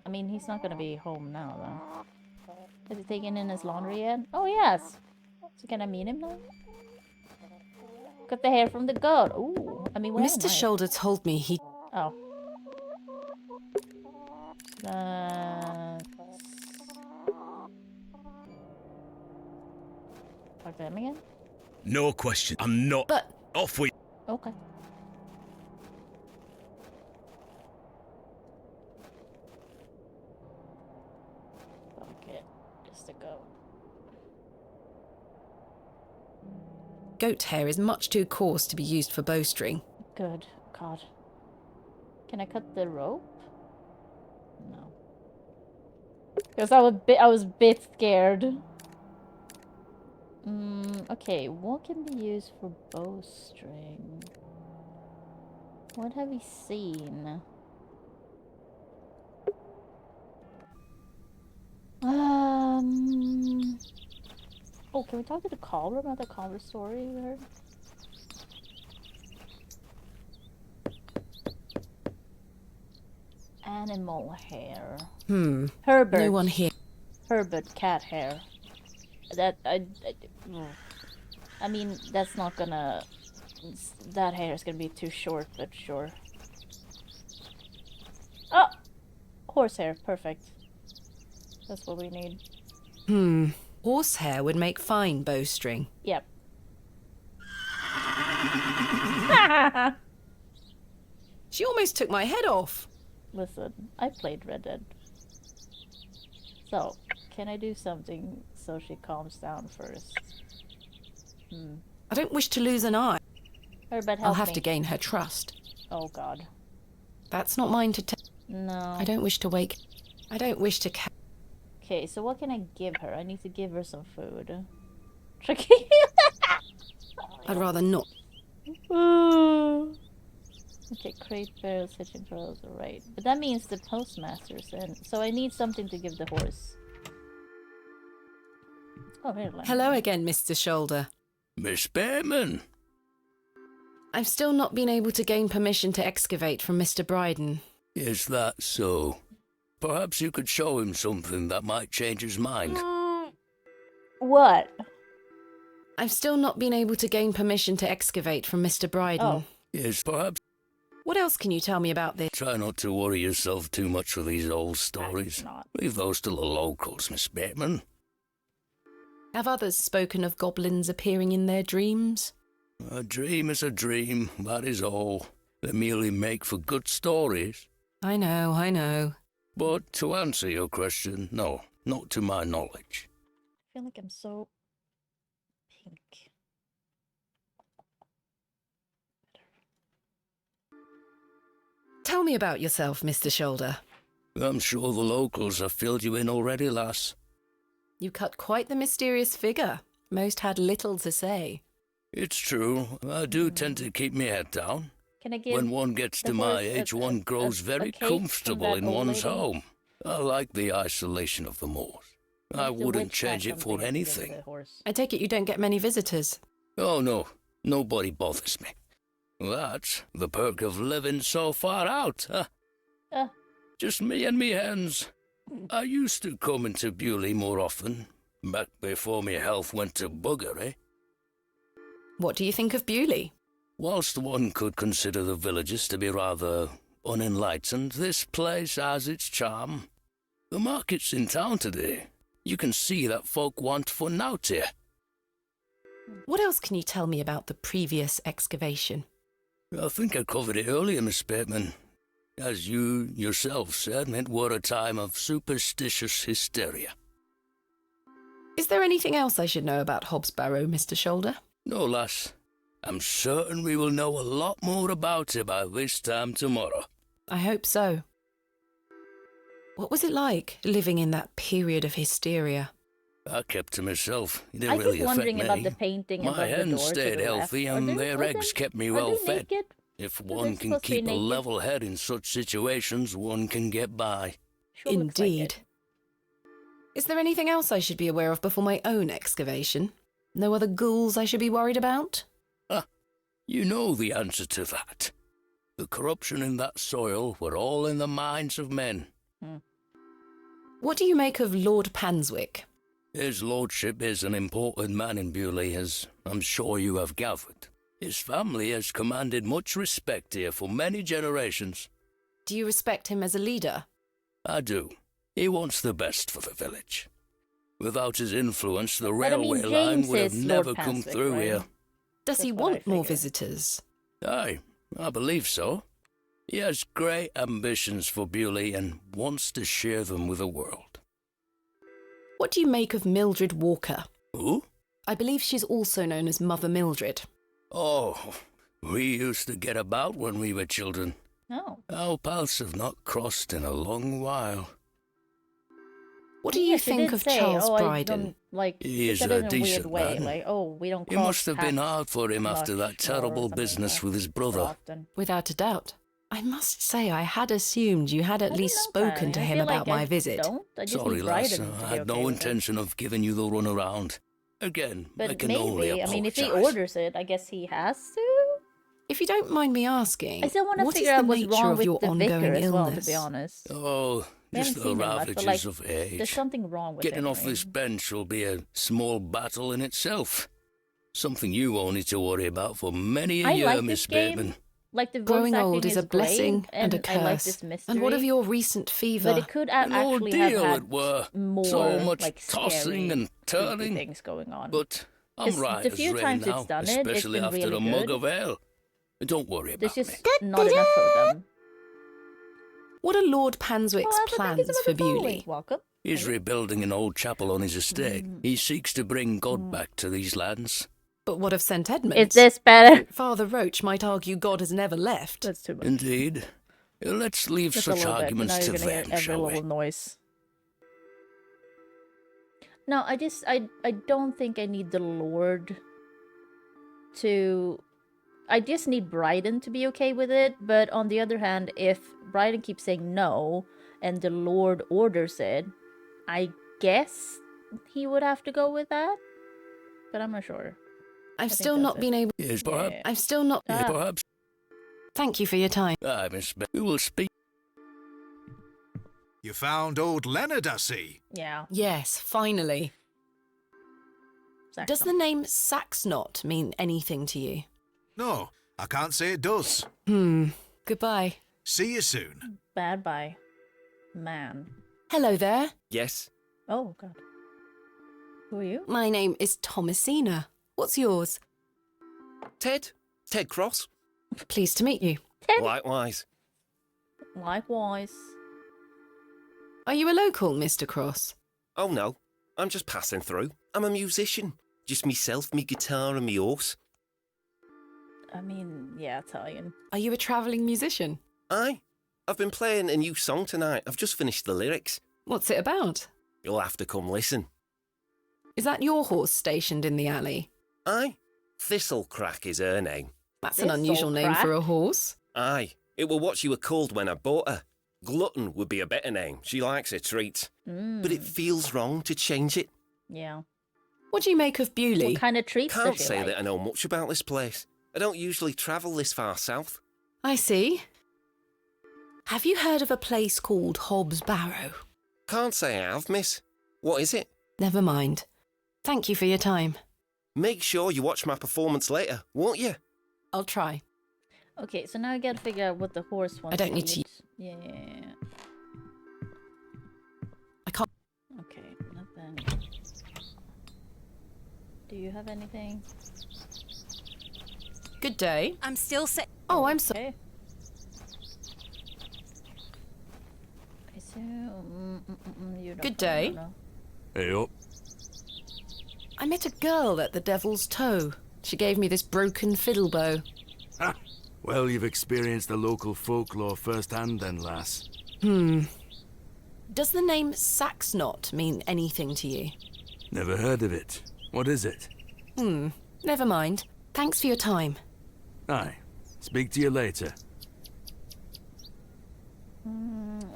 I mean, he's not gonna be home now, though. Has he taken in his laundry yet? Oh, yes! So can I meet him now? Got the hair from the goat. Ooh, I mean, where Mr. am I? Shoulder told me he... Oh. Talk to him again? No question. I'm not... But... Off with... Okay. Okay, just a goat. Goat hair is much too coarse to be used for bowstring. Good. God. Can I cut the rope? No. Because I was a bit scared. Okay, what can be used for bowstring? What have we seen? Oh, can we talk to the cobbler about the cobbler story we heard? Animal hair. Herbert. No one here. Herbert cat hair. That I mean, that's not gonna. That hair is gonna be too short, but sure. Oh, horsehair, perfect. That's what we need. Horsehair would make fine bowstring. Yep. She almost took my head off. Listen, I played Red Dead. So, can I do something so she calms down first? I don't wish to lose an eye. Herbert, help I'll have me. to gain her trust. Oh God. That's not mine to tell. No. I don't wish to wake. I don't wish to. Okay, so what can I give her? I need to give her some food. Tricky. I'd rather not. Okay, crate barrels, hitching pearls, alright. But that means the postmaster's in. So I need something to give the horse. Oh, here, Hello again, Mr. Shoulder. Miss Bateman. I've still not been able to gain permission to excavate from Mr. Bryden. Is that so? Perhaps you could show him something that might change his mind. What? I've still not been able to gain permission to excavate from Mr. Bryden. Oh. Yes, perhaps. What else can you tell me about this? Try not to worry yourself too much with these old stories. Not. Leave those to the locals, Miss Bateman. Have others spoken of goblins appearing in their dreams? A dream is a dream, that is all. They merely make for good stories. I know. But to answer your question, no, not to my knowledge. I feel like I'm so pink. Tell me about yourself, Mr. Shoulder. I'm sure the locals have filled you in already, lass. You cut quite the mysterious figure. Most had little to say. It's true. I do tend to keep my head down. Can I give When one gets to my age, one grows very comfortable in one's home. I like the isolation of the moors. I wouldn't change it for anything. I take it you don't get many visitors. Oh, no. Nobody bothers me. That's the perk of living so far out, huh? Just me and me hens. I used to come into Bewley more often, back before my health went to bugger, eh? What do you think of Bewley? Whilst one could consider the villages to be rather unenlightened, this place has its charm. The market's in town today. You can see that folk want for nought here. What else can you tell me about the previous excavation? I think I covered it earlier, Miss Bateman. As you yourself said, it were a time of superstitious hysteria. Is there anything else I should know about Hobbs Barrow, Mr. Shoulder? No, lass. I'm certain we will know a lot more about it by this time tomorrow. I hope so. What was it like, living in that period of hysteria? I kept to myself. It didn't I really keep affect wondering me. about the painting My above the door hens to stayed the healthy left. and their eggs kept me well fed. Naked? If Are one they can supposed to be keep a naked? level head in such situations, one can get by. Sure looks like Indeed. it. Is there anything else I should be aware of before my own excavation? No other ghouls I should be worried about? You know the answer to that. The corruption in that soil were all in the minds of men. What do you make of Lord Panswick? His lordship is an important man in Bewley, as I'm sure you have gathered. His family has commanded much respect here for many generations. Do you respect him as a leader? I do. He wants the best for the village. Without his influence, the But I mean, railway line James would have is never Lord come Panswick, through right? here. Does he That's what I want more figured. visitors? Aye, I believe so. He has great ambitions for Bewley and wants to share them with the world. What do you make of Mildred Walker? Who? I believe she's also known as Mother Mildred. Oh, we used to get about when we were children. No. Our paths have not crossed in a long while. What do you think of Charles Bryden? He is said a it in decent weird way, man. like, oh, we don't It cross must have been paths hard for him after that much terrible or something business like with his that brother. often. Without a doubt. I must say I had assumed you had at least spoken to him about my visit. Sorry, lass, I had no intention of giving you the runaround. Again, I But can only maybe, I mean, if he apologise. orders it, I guess he has to? If you don't mind me asking, I still want to what is figure the out what's nature wrong of with your the ongoing vicar as well, to illness? be honest. Oh, We just haven't the seen him much, but, ravages like, of age. there's something wrong with Getting him, off right? this bench will be a small battle in itself. Something you won't need to worry about for many a I year, like Miss this game. Bateman. Like, the voice Growing acting old is a great, blessing and a curse. I like this mystery. And what of your recent fever? But it could An actually have ordeal had it were. more So much like tossing scary, and creepy turning. things going on. But I'm 'Cause right the as few rain times now, it's done it's especially been after really a mug good. of ale. Don't worry There's about me. just not enough of them. What are Lord Panswick's plans for Bewley? Welcome. He's rebuilding an old chapel on his estate. Mm. He seeks to bring God back to these lands. But what of St. Edmunds? Is this better? Father Roach might argue God has never left. That's too much. Indeed. Let's leave Just a such little bit, arguments but now to you're gonna hear them, every shall we? little noise. No, I don't think I need the Lord to... I just need Bryden to be okay with it, but on the other hand, if Bryden keeps saying no, and the Lord orders it, I guess he would have to go with that? But I'm not sure. I've still not been able... Yes, perhaps. I've still not... Yes, perhaps. Thank you for your time. Aye, Miss we will speak. You found old Leonard, I see. Yeah. Yes, finally. Does the name Saxnot mean anything to you? No, I can't say it does. Goodbye. See you soon. Bad bye. Man. Hello there. Yes. Oh, God. Who are you? My name is Thomasina. What's yours? Ted. Ted Cross. Pleased to meet you. Likewise. Likewise. Are you a local, Mr. Cross? Oh no, I'm just passing through. I'm a musician. Just myself, me guitar and me horse. I mean, yeah, Italian. Are you a travelling musician? Aye. I've been playing a new song tonight. I've just finished the lyrics. What's it about? You'll have to come listen. Is that your horse stationed in the alley? Aye. Thistlecrack is her name. That's an unusual name for a horse. Aye. It were what she were called when I bought her. Glutton would be a better name. She likes her treats. But it feels wrong to change it. Yeah. What do you make of Bewley? What kind of treats Can't does she say like? that I know much about this place. I don't usually travel this far south. I see. Have you heard of a place called Hobbs Barrow? Can't say I have, miss. What is it? Never mind. Thank you for your time. Make sure you watch my performance later, won't you? I'll try. Okay, so now I gotta figure out what the horse wants. I don't need to... eat. Yeah. I can't... Okay, nothing. Do you have anything? Good day. I'm still set. Oh, I'm sorry. Okay. I assume... you don't Good day. know. Hey up. I met a girl at the Devil's Toe. She gave me this broken fiddle bow. Ha! Well, you've experienced the local folklore firsthand then, lass. Does the name Saxnot mean anything to you? Never heard of it. What is it? Never mind. Thanks for your time. Aye. Speak to you later.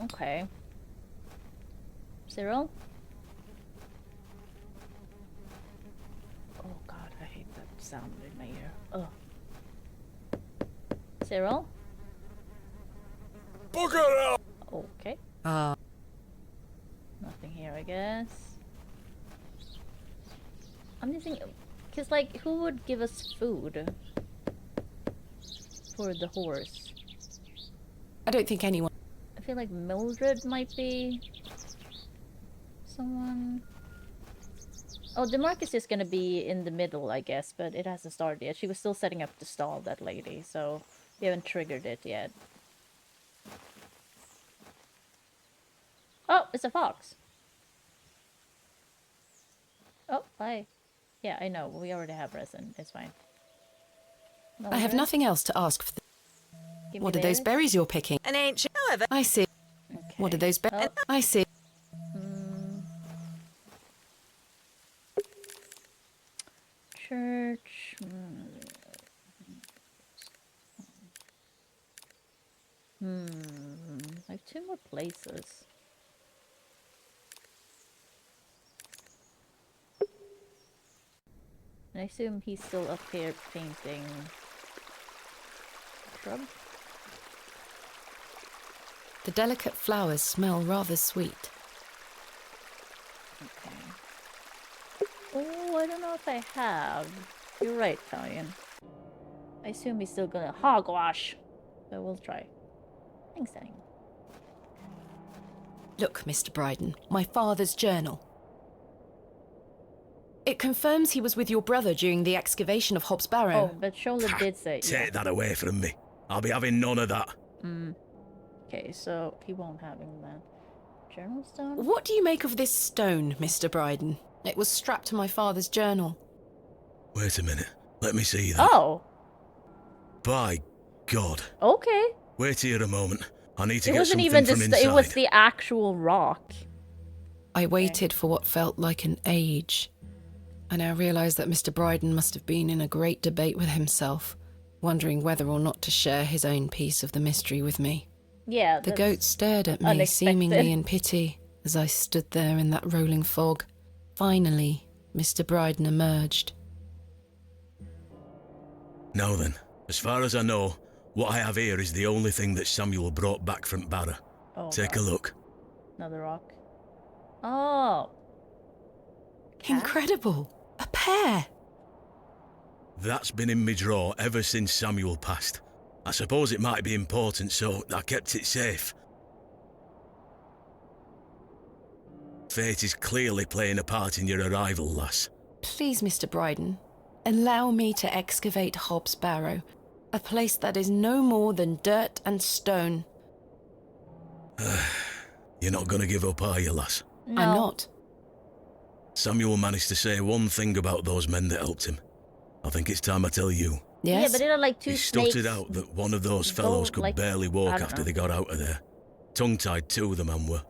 Okay. Cyril? Oh god, I hate that sound in my ear. Ugh. Cyril? Bugger up! Okay. Nothing here, I guess. I'm just thinking, cause like, who would give us food for the horse? I don't think anyone... I feel like Mildred might be someone. Oh, Demarcus is gonna be in the middle, I guess, but it hasn't started yet. She was still setting up the stall, that lady, so we haven't triggered it yet. Oh, it's a fox. Oh, bye. Yeah, I know. We already have resin. It's fine. I have nothing else to ask for. Give me What are those berries you're picking? An ancient, however. I see. What are those berries? I see. Church. Like 2 more places. And I assume he's still up here painting. shrub. The delicate flowers smell rather sweet. Oh, I don't know if I have. You're right, Italian. I assume he's still gonna hogwash, but we'll try. Thanks, Dang. Look, Mr. Bryden, my father's journal. It confirms he was with your brother during the excavation of Hobbs Barrow. Oh, but Shola did say... Take that away from me. I'll be having none of that. Okay, so he won't have him then. Journal stone? What do you make of this stone, Mr. Bryden? It was strapped to my father's journal. Wait a minute. Let me see that. Oh! By God. Okay. Wait here a moment. I need to It get wasn't something even from the inside. it was the actual rock. I waited for what felt like an age. I now realise that Mr. Bryden must have been in a great debate with himself, wondering whether or not to share his own piece of the mystery with me. Yeah, The goat stared at me, unexpected. seemingly in pity, as I stood there in that rolling fog. Finally, Mr. Bryden emerged. Now then, as far as I know, what I have here is the only thing that Samuel brought back from Barrow. Oh, Take God. a look. Another rock. Oh. Incredible! A pear! That's been in my drawer ever since Samuel passed. I suppose it might be important, so I kept it safe. Fate is clearly playing a part in your arrival, lass. Please, Mr. Bryden, allow me to excavate Hobbs Barrow, a place that is no more than dirt and stone. You're not gonna give up, are you, lass? No. I'm not. Samuel managed to say one thing about those men that helped him. I think it's time I tell you. Yes. Yeah, but there are like two He snakes. stuttered out that one of those fellows could like, barely I walk don't after know. they got out of there. Tongue-tied too, the man were.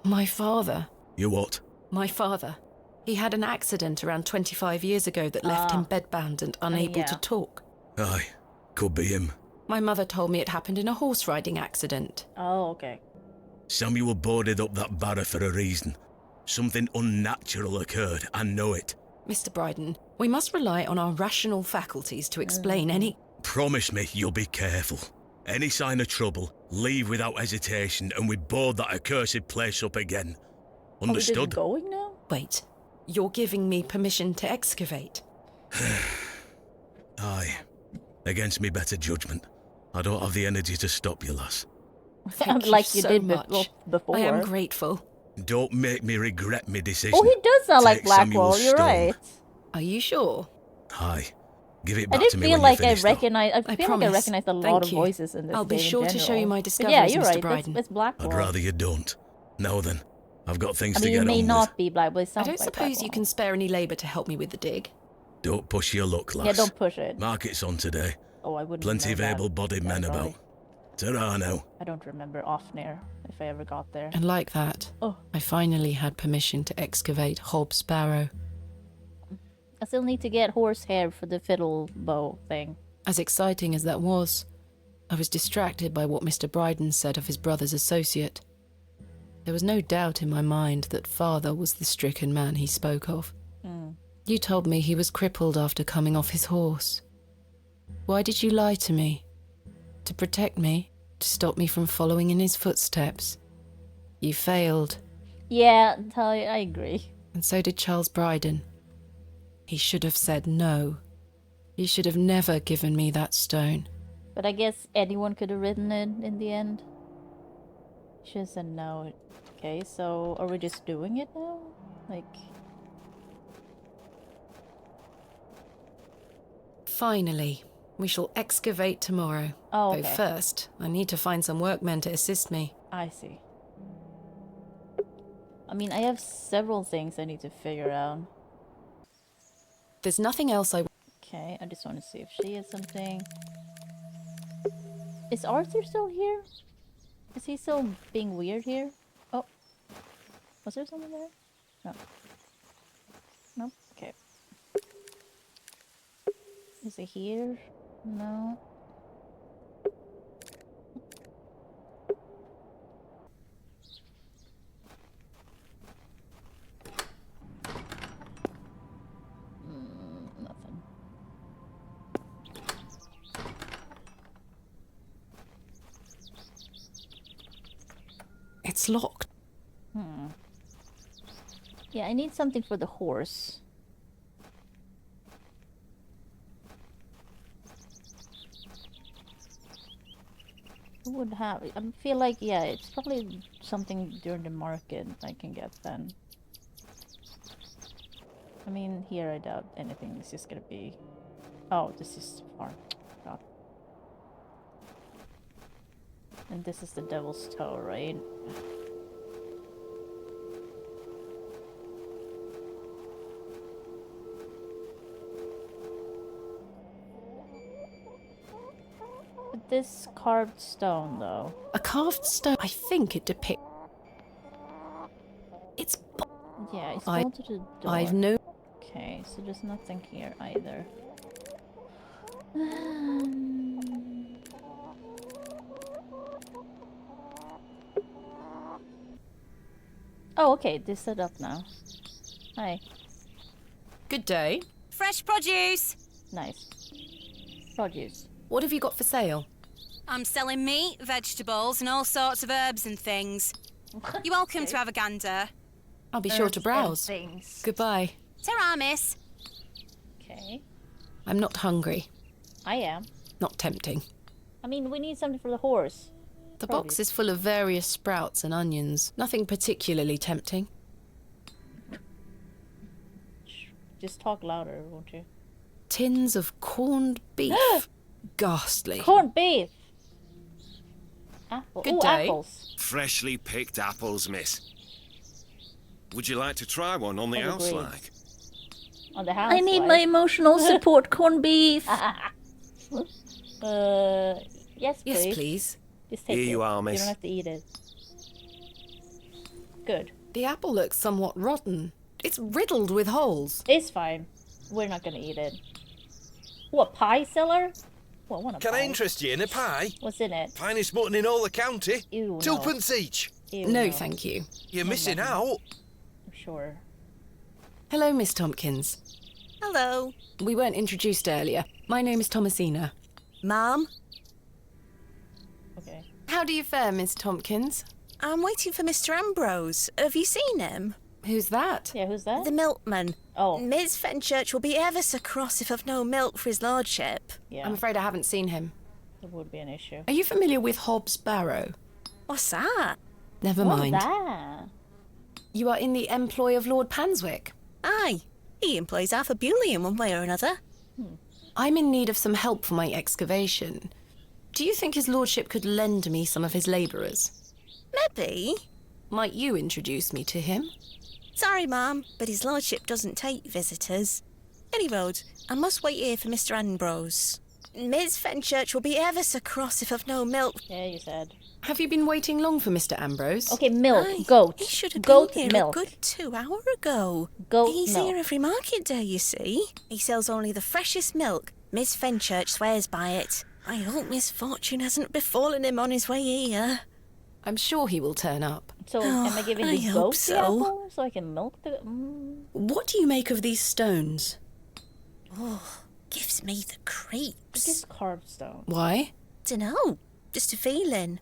My father. You what? My father. He had an accident around 25 years ago that left him bedbound and unable to talk. Aye, could be him. My mother told me it happened in a horse riding accident. Oh, okay. Samuel boarded up that barrow for a reason. Something unnatural occurred, I know it. Mr. Bryden, we must rely on our rational faculties to explain any... Promise me you'll be careful. Any sign of trouble, leave without hesitation and we board that accursed place up again. Understood? Are we just going now? Wait, you're giving me permission to excavate? Aye. Against me better judgment. I don't have the energy to stop you, lass. Thank like you you so did much. before. I am grateful. Don't make me regret my decision. Oh, he does sound like Take Blackwell, Samuel's you're stone. right. Are you sure? Aye. Give it I back did to me feel when like you're I finished, though. recognize. I feel like I promise. recognized a lot Thank of you. voices in this I'll be game in sure to show you general. my But discoveries, yeah, you're Mr. right. Bryden. It's Blackwell. I'd rather you don't. Now then, I've got things I to mean, you get may on not be Black, but it I sounds don't like suppose you Blackwell. can spare any labour to help me with the dig. with. Don't push your luck, lass. Yeah, don't push it. Market's on today. Oh, I wouldn't Plenty know of that. able-bodied men Sorry. about. Ta-ra now. I don't remember Offnir if I ever got there. And like that, I finally had permission to excavate Hobbs Barrow. I still need to get horsehair for the fiddle bow thing. As exciting as that was, I was distracted by what Mr. Bryden said of his brother's associate. There was no doubt in my mind that father was the stricken man he spoke of. You told me he was crippled after coming off his horse. Why did you lie to me? To protect me? To stop me from following in his footsteps? You failed. Yeah, I agree. And so did Charles Bryden. He should have said no. He should have never given me that stone. But I guess anyone could have written it in the end. She just said no. Okay, so are we just doing it now? Like... Finally, we shall excavate tomorrow. Oh, okay. Though first, I need to find some workmen to assist me. I see. I mean, I have several things I need to figure out. There's nothing else I... Okay, I just want to see if she has something. Is Arthur still here? Is he still being weird here? Oh. Was there someone there? No. Nope. Okay. Is he here? No. Nothing. It's locked. Yeah, I need something for the horse. Who would have... I feel like, yeah, it's probably something during the market I can get then. I mean, here I doubt anything. This is gonna be... Oh, this is far. God. And this is the Devil's Toe, right? But this carved stone, though. A carved stone. I think it depicts... It's... Yeah, it's going to the door. I've no... Okay, so there's nothing here either. Oh, okay, this set up now. Hi. Good day. Fresh produce! Nice. Produce. What have you got for sale? I'm selling meat, vegetables, and all sorts of herbs and things. You're welcome to have a gander. I'll be sure to browse. Goodbye. Ta-ra, miss. Okay. I'm not hungry. I am. Not tempting. I mean, we need something for the horse. The box is full of various sprouts and onions. Nothing particularly tempting. Just talk louder, won't you? Tins of corned beef. Ghastly. Corned beef! Apple. Good Ooh, day. apples. Freshly picked apples, miss. Would you like to try one on the Oh, house, great. like? On the house. I need my emotional support corned beef. Yes, please. Yes, please. Just take Here it. you are, You miss. don't have to eat it. Good. The apple looks somewhat rotten. It's riddled with holes. It's fine. We're not gonna eat it. What, pie seller? What, what a Can pie? I interest you in a pie? What's in it? Finest mutton in all the county. Ew, no. Twopence each. Ew, No, thank you. You're No, missing thank out. Sure. Hello, Miss Tompkins. Hello. We weren't introduced earlier. My name is Thomasina. Ma'am? Okay. How do you fare, Miss Tompkins? I'm waiting for Mr. Ambrose. Have you seen him? Who's that? Yeah, who's that? The milkman. Oh. Miss Fenchurch will be ever so cross if I've no milk for his lordship. Yeah. I'm afraid I haven't seen him. It would be an issue. Are you familiar with Hobbs Barrow? What's that? Never What's mind. that? You are in the employ of Lord Panswick. Aye. He employs Arthur Bewley in one way or another. I'm in need of some help for my excavation. Do you think his lordship could lend me some of his labourers? Maybe. Might you introduce me to him? Sorry, ma'am, but his lordship doesn't take visitors. Any road, I must wait here for Mr. Ambrose. Miss Fenchurch will be ever so cross if I've no milk. Yeah, you said. Have you been waiting long for Mr. Ambrose? Okay, milk. Aye, Goat. He should have Goat been here milk. a good 2 hours ago. Goat He's milk. here every market day, you see. He sells only the freshest milk. Miss Fenchurch swears by it. I hope misfortune hasn't befallen him on his way here. I'm sure he will turn up. So, am I giving I the hope goat so. the apple so I can milk the... What do you make of these stones? Oh, gives me the creeps. This carved stone. Why? Dunno, just a feeling.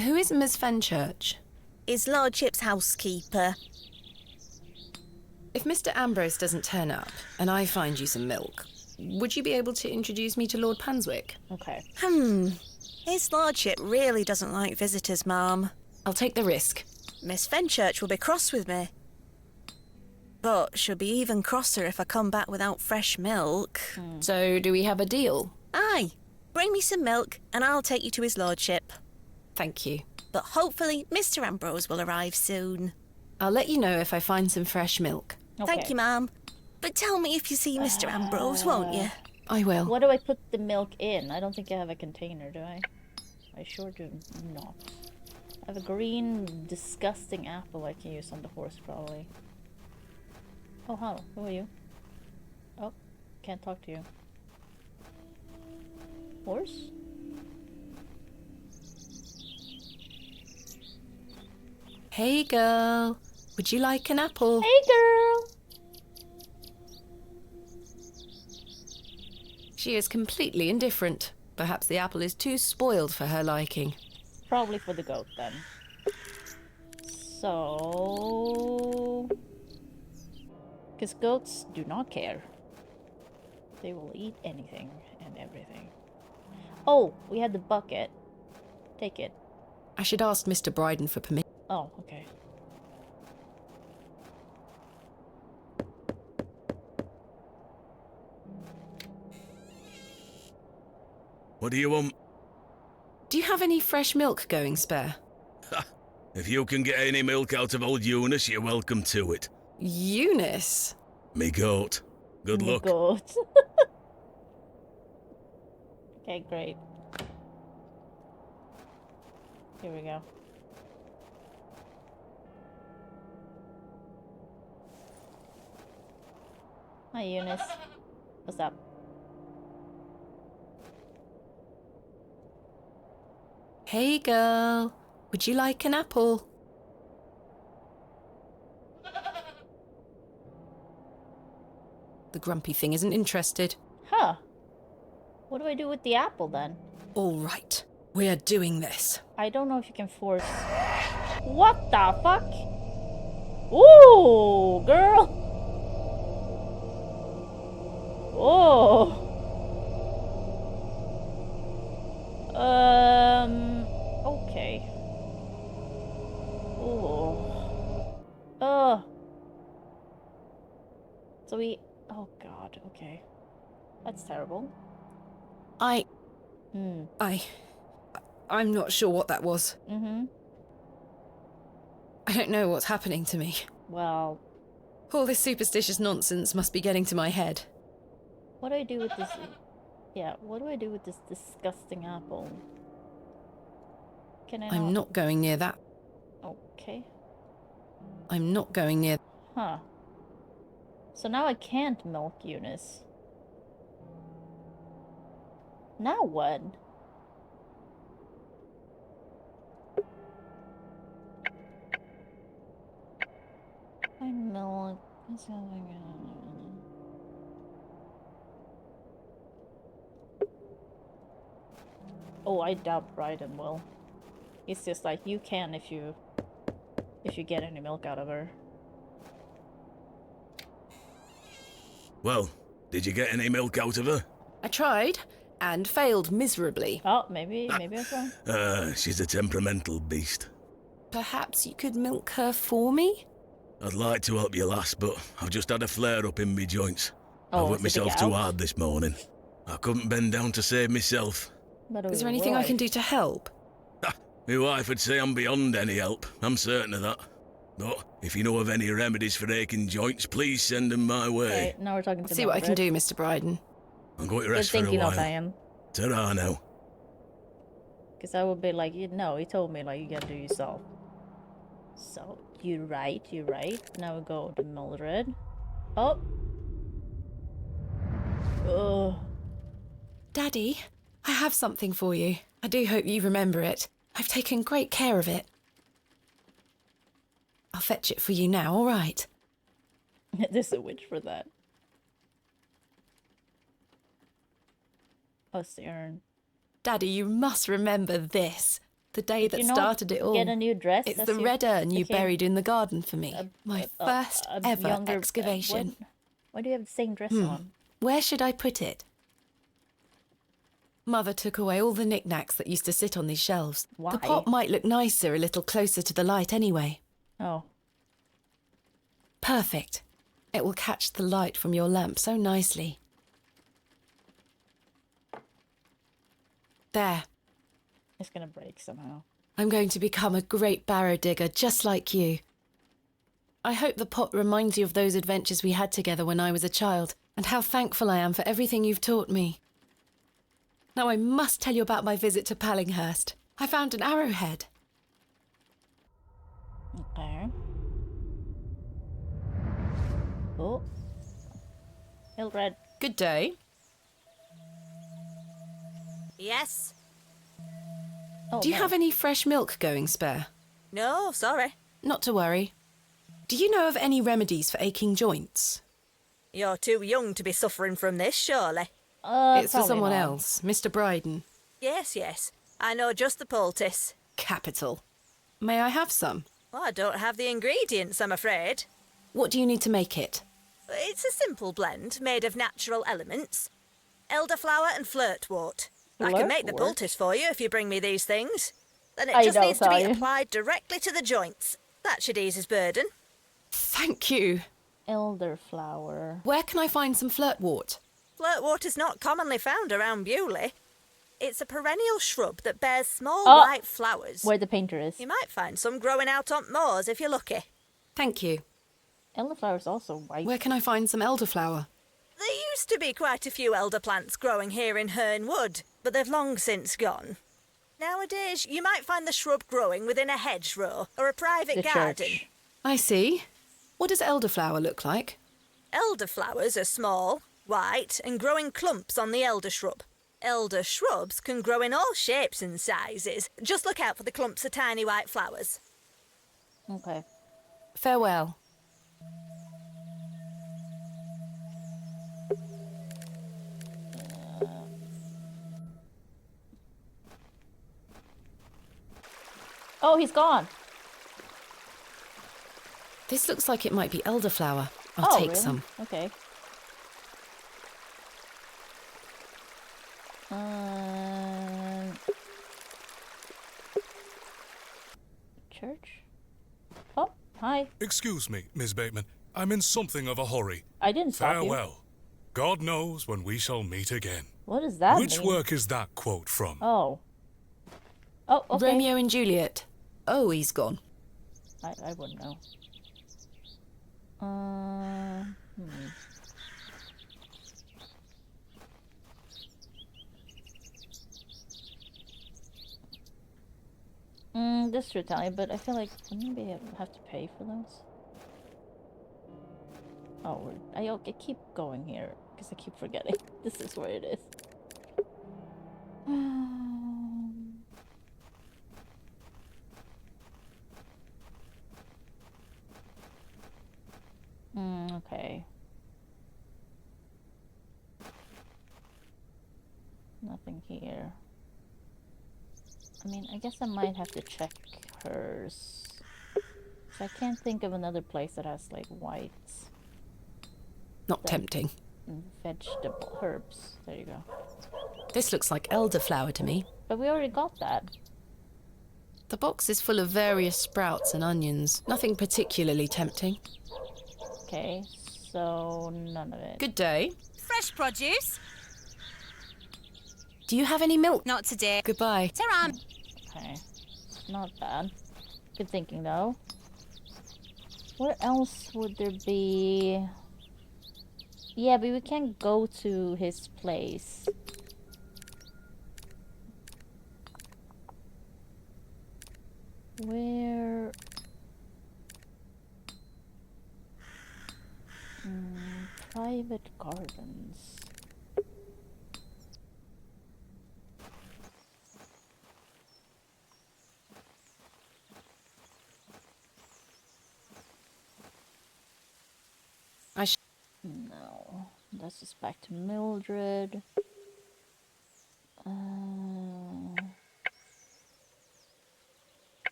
Who is Miss Fenchurch? His lordship's housekeeper. If Mr. Ambrose doesn't turn up and I find you some milk, would you be able to introduce me to Lord Panswick? Okay. His lordship really doesn't like visitors, ma'am. I'll take the risk. Miss Fenchurch will be cross with me. But she'll be even crosser if I come back without fresh milk. So, do we have a deal? Aye. Bring me some milk and I'll take you to his lordship. Thank you. But hopefully Mr. Ambrose will arrive soon. I'll let you know if I find some fresh milk. Thank you, ma'am. But tell me if you see Mr. Ambrose, won't you? I will. What do I put the milk in? I don't think I have a container, do I? I sure do not. I have a green, disgusting apple I can use on the horse, probably. Oh, hello. Who are you? Oh, can't talk to you. Horse? Hey, girl. Would you like an apple? Hey, girl! She is completely indifferent. Perhaps the apple is too spoiled for her liking. Probably for the goat then. So... Because goats do not care. They will eat anything and everything. Oh, we had the bucket. Take it. I should ask Mr. Bryden for permission. Oh, okay. What do you want? Do you have any fresh milk going spare? If you can get any milk out of old Eunice, you're welcome to it. Eunice? Me goat. Good luck. Goat. Okay, great. Here we go. Hi, Eunice. What's up? Hey, girl. Would you like an apple? The grumpy thing isn't interested. Huh. What do I do with the apple then? All right. We're doing this. I don't know if you can force... What the fuck? Ooh, girl! Oh! Okay. Oh. So we... Oh god, okay. That's terrible. I'm not sure what that was. Mm-hmm. I don't know what's happening to me. Well... All this superstitious nonsense must be getting to my head. What do I do with this... Yeah, what do I do with this disgusting apple? Can I I'm not going near that. Okay. I'm not going near... Huh. So now I can't milk Eunice. Now what? I milk... Oh, I doubt Bryden will. It's just like, you can if you get any milk out of her. Well, did you get any milk out of her? I tried, and failed miserably. Oh, maybe I was wrong. She's a temperamental beast. Perhaps you could milk her for me? I'd like to help you, lass, but I've just had a flare-up in me joints. I Oh, worked is it myself big too out? hard this morning. I couldn't bend down to save myself. Is there anything I can do to help? My wife would say I'm beyond any help, I'm certain of that. But if you know of any remedies for aching joints, please send them my way. Okay, now we're talking to See what I can do, Mr. Bryden. I'm going to Good rest for a thinking while. of Diane. Ta-ra now. Because I would be like, no, he told me, like, you gotta do yourself. So, you're right. Now we go to Mildred. Oh! Ugh. Daddy, I have something for you. I do hope you remember it. I've taken great care of it. I'll fetch it for you now, all right? There's a witch for that. Oh, it's the urn. Daddy, you must remember this. The day that you not started it all. get a new dress? It's That's the your- red urn you okay. buried in the garden for me. My first ever younger- excavation. Why do you have the same dress on? Where should I put it? Mother took away all the knickknacks that used to sit on these shelves. Why? The pot might look nicer a little closer to the light anyway. Oh. Perfect. It will catch the light from your lamp so nicely. There. It's gonna break somehow. I'm going to become a great barrow digger just like you. I hope the pot reminds you of those adventures we had together when I was a child, and how thankful I am for everything you've taught me. Now I must tell you about my visit to Pallinghurst. I found an arrowhead. Okay. Oh. Mildred. Good day. Yes? Oh, Do you no. have any fresh milk going spare? No, sorry. Not to worry. Do you know of any remedies for aching joints? You're too young to be suffering from this, surely. It's for probably someone not. else, Mr. Bryden. Yes. I know just the poultice. Capital. May I have some? Well, I don't have the ingredients, I'm afraid. What do you need to make it? It's a simple blend made of natural elements. Elderflower and flirtwort. I can make the Flirtwort? poultice for you if you bring me these things. Then it I just know, needs to be sorry. applied directly to the joints. That should ease his burden. Thank you. Elderflower. Where can I find some flirtwort? Flirtwort is not commonly found around Bewley. It's a perennial shrub that bears small Oh, white flowers. Where the painter is. You might find some growing out on moors if you're lucky. Thank you. Elderflower is also white. Where can I find some elderflower? There used to be quite a few elder plants growing here in Herne Wood, but they've long since gone. Nowadays, you might find the shrub growing within a hedgerow or a private The garden. church. I see. What does elderflower look like? Elderflowers are small, white, and grow in clumps on the elder shrub. Elder shrubs can grow in all shapes and sizes. Just look out for the clumps of tiny white flowers. Okay. Farewell. Oh, he's gone. This looks like it might be elderflower. I'll Oh, take really? some. Okay. Church? Oh, hi. Excuse me, Miss Bateman. I'm in something of a hurry. I didn't stop you. Farewell. God knows when we shall meet again. What does that Which mean? work is that quote from? Oh. Oh, okay. Romeo and Juliet. Oh, he's gone. I wouldn't know. This should tell you, but I feel like maybe I have to pay for those. Oh, I keep going here because I keep forgetting. This is where it is. Okay. Nothing here. I mean, I guess I might have to check hers. 'Cause I can't think of another place that has like whites. Not tempting. Vegetable herbs. There you go. This looks like elderflower to me. But we already got that. The box is full of various sprouts and onions. Nothing particularly tempting. Okay, so none of it. Good day. Fresh produce? Do you have any milk? Not today. Goodbye. Taram. Okay, not bad. Good thinking though. Where else would there be? Yeah, but we can't go to his place. Where? Private gardens. No, that's just back to Mildred.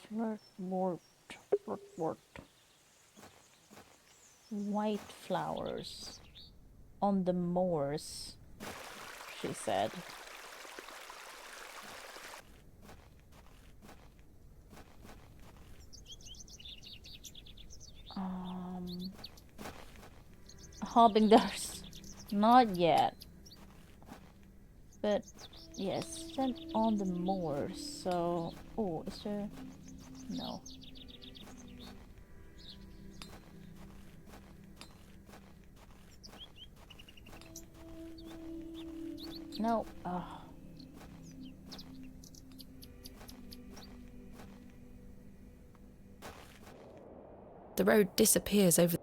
Flirtwort. White flowers on the moors, she said. Harbingers, not yet. But yes, sent on the moors. So, oh, is there? No. No. The road disappears over.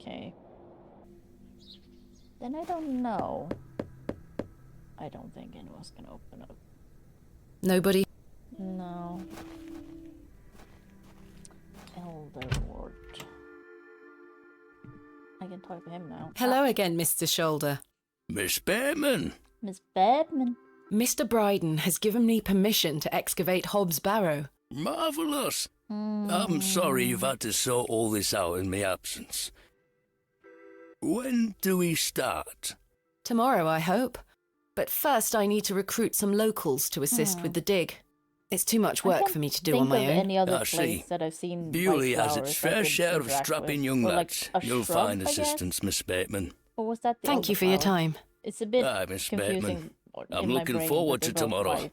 Okay. Then I don't know. I don't think anyone's gonna open up. Nobody? No. Elderwort. I can talk to him now. Hello again, Mr. Shoulder. Miss Bateman, Miss Batman. Mr. Bryden has given me permission to excavate Hobbs Barrow. Marvellous. I'm sorry you've had to sort all this out in my absence. When do we start? Tomorrow, I hope. But first I need to recruit some locals to assist with the dig. It's too much work for me to do on my own. Any other I see. place that I've seen Bewley white has its flowers I fair could share of interact strapping with. young Or, like, lads. a You'll shrub, find I guess? assistance, Miss Bateman. Or was that the Thank you for your elderflower? time. It's a bit Aye, Miss confusing. Bateman. I'm in my looking brain, forward but to they're both tomorrow. white.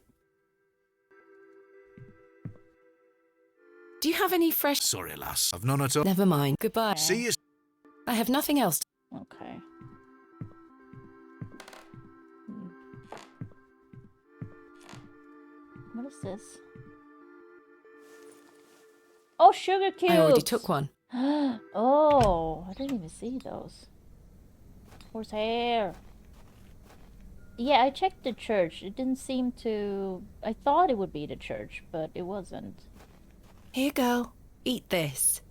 Do you have any fresh... Sorry, lass. I've none at all. Never mind. Goodbye. See you. I have nothing else. Okay. What is this? Oh, sugar cubes! I already took one. Oh, I didn't even see those. Horsehair. Yeah, I checked the church. It didn't seem to... I thought it would be the church, but it wasn't. Here, girl. Eat this.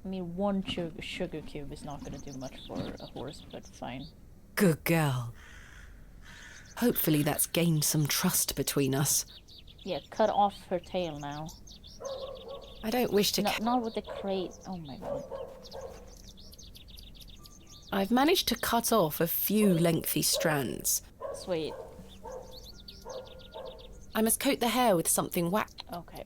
I mean, one sugar cube is not going to do much for a horse, but fine. Good girl. Hopefully that's gained some trust between us. Yeah, cut off her tail now. I don't wish to... Not with the crate. Oh my god. I've managed to cut off a few lengthy strands. Sweet. I must coat the hair with something wax. Okay.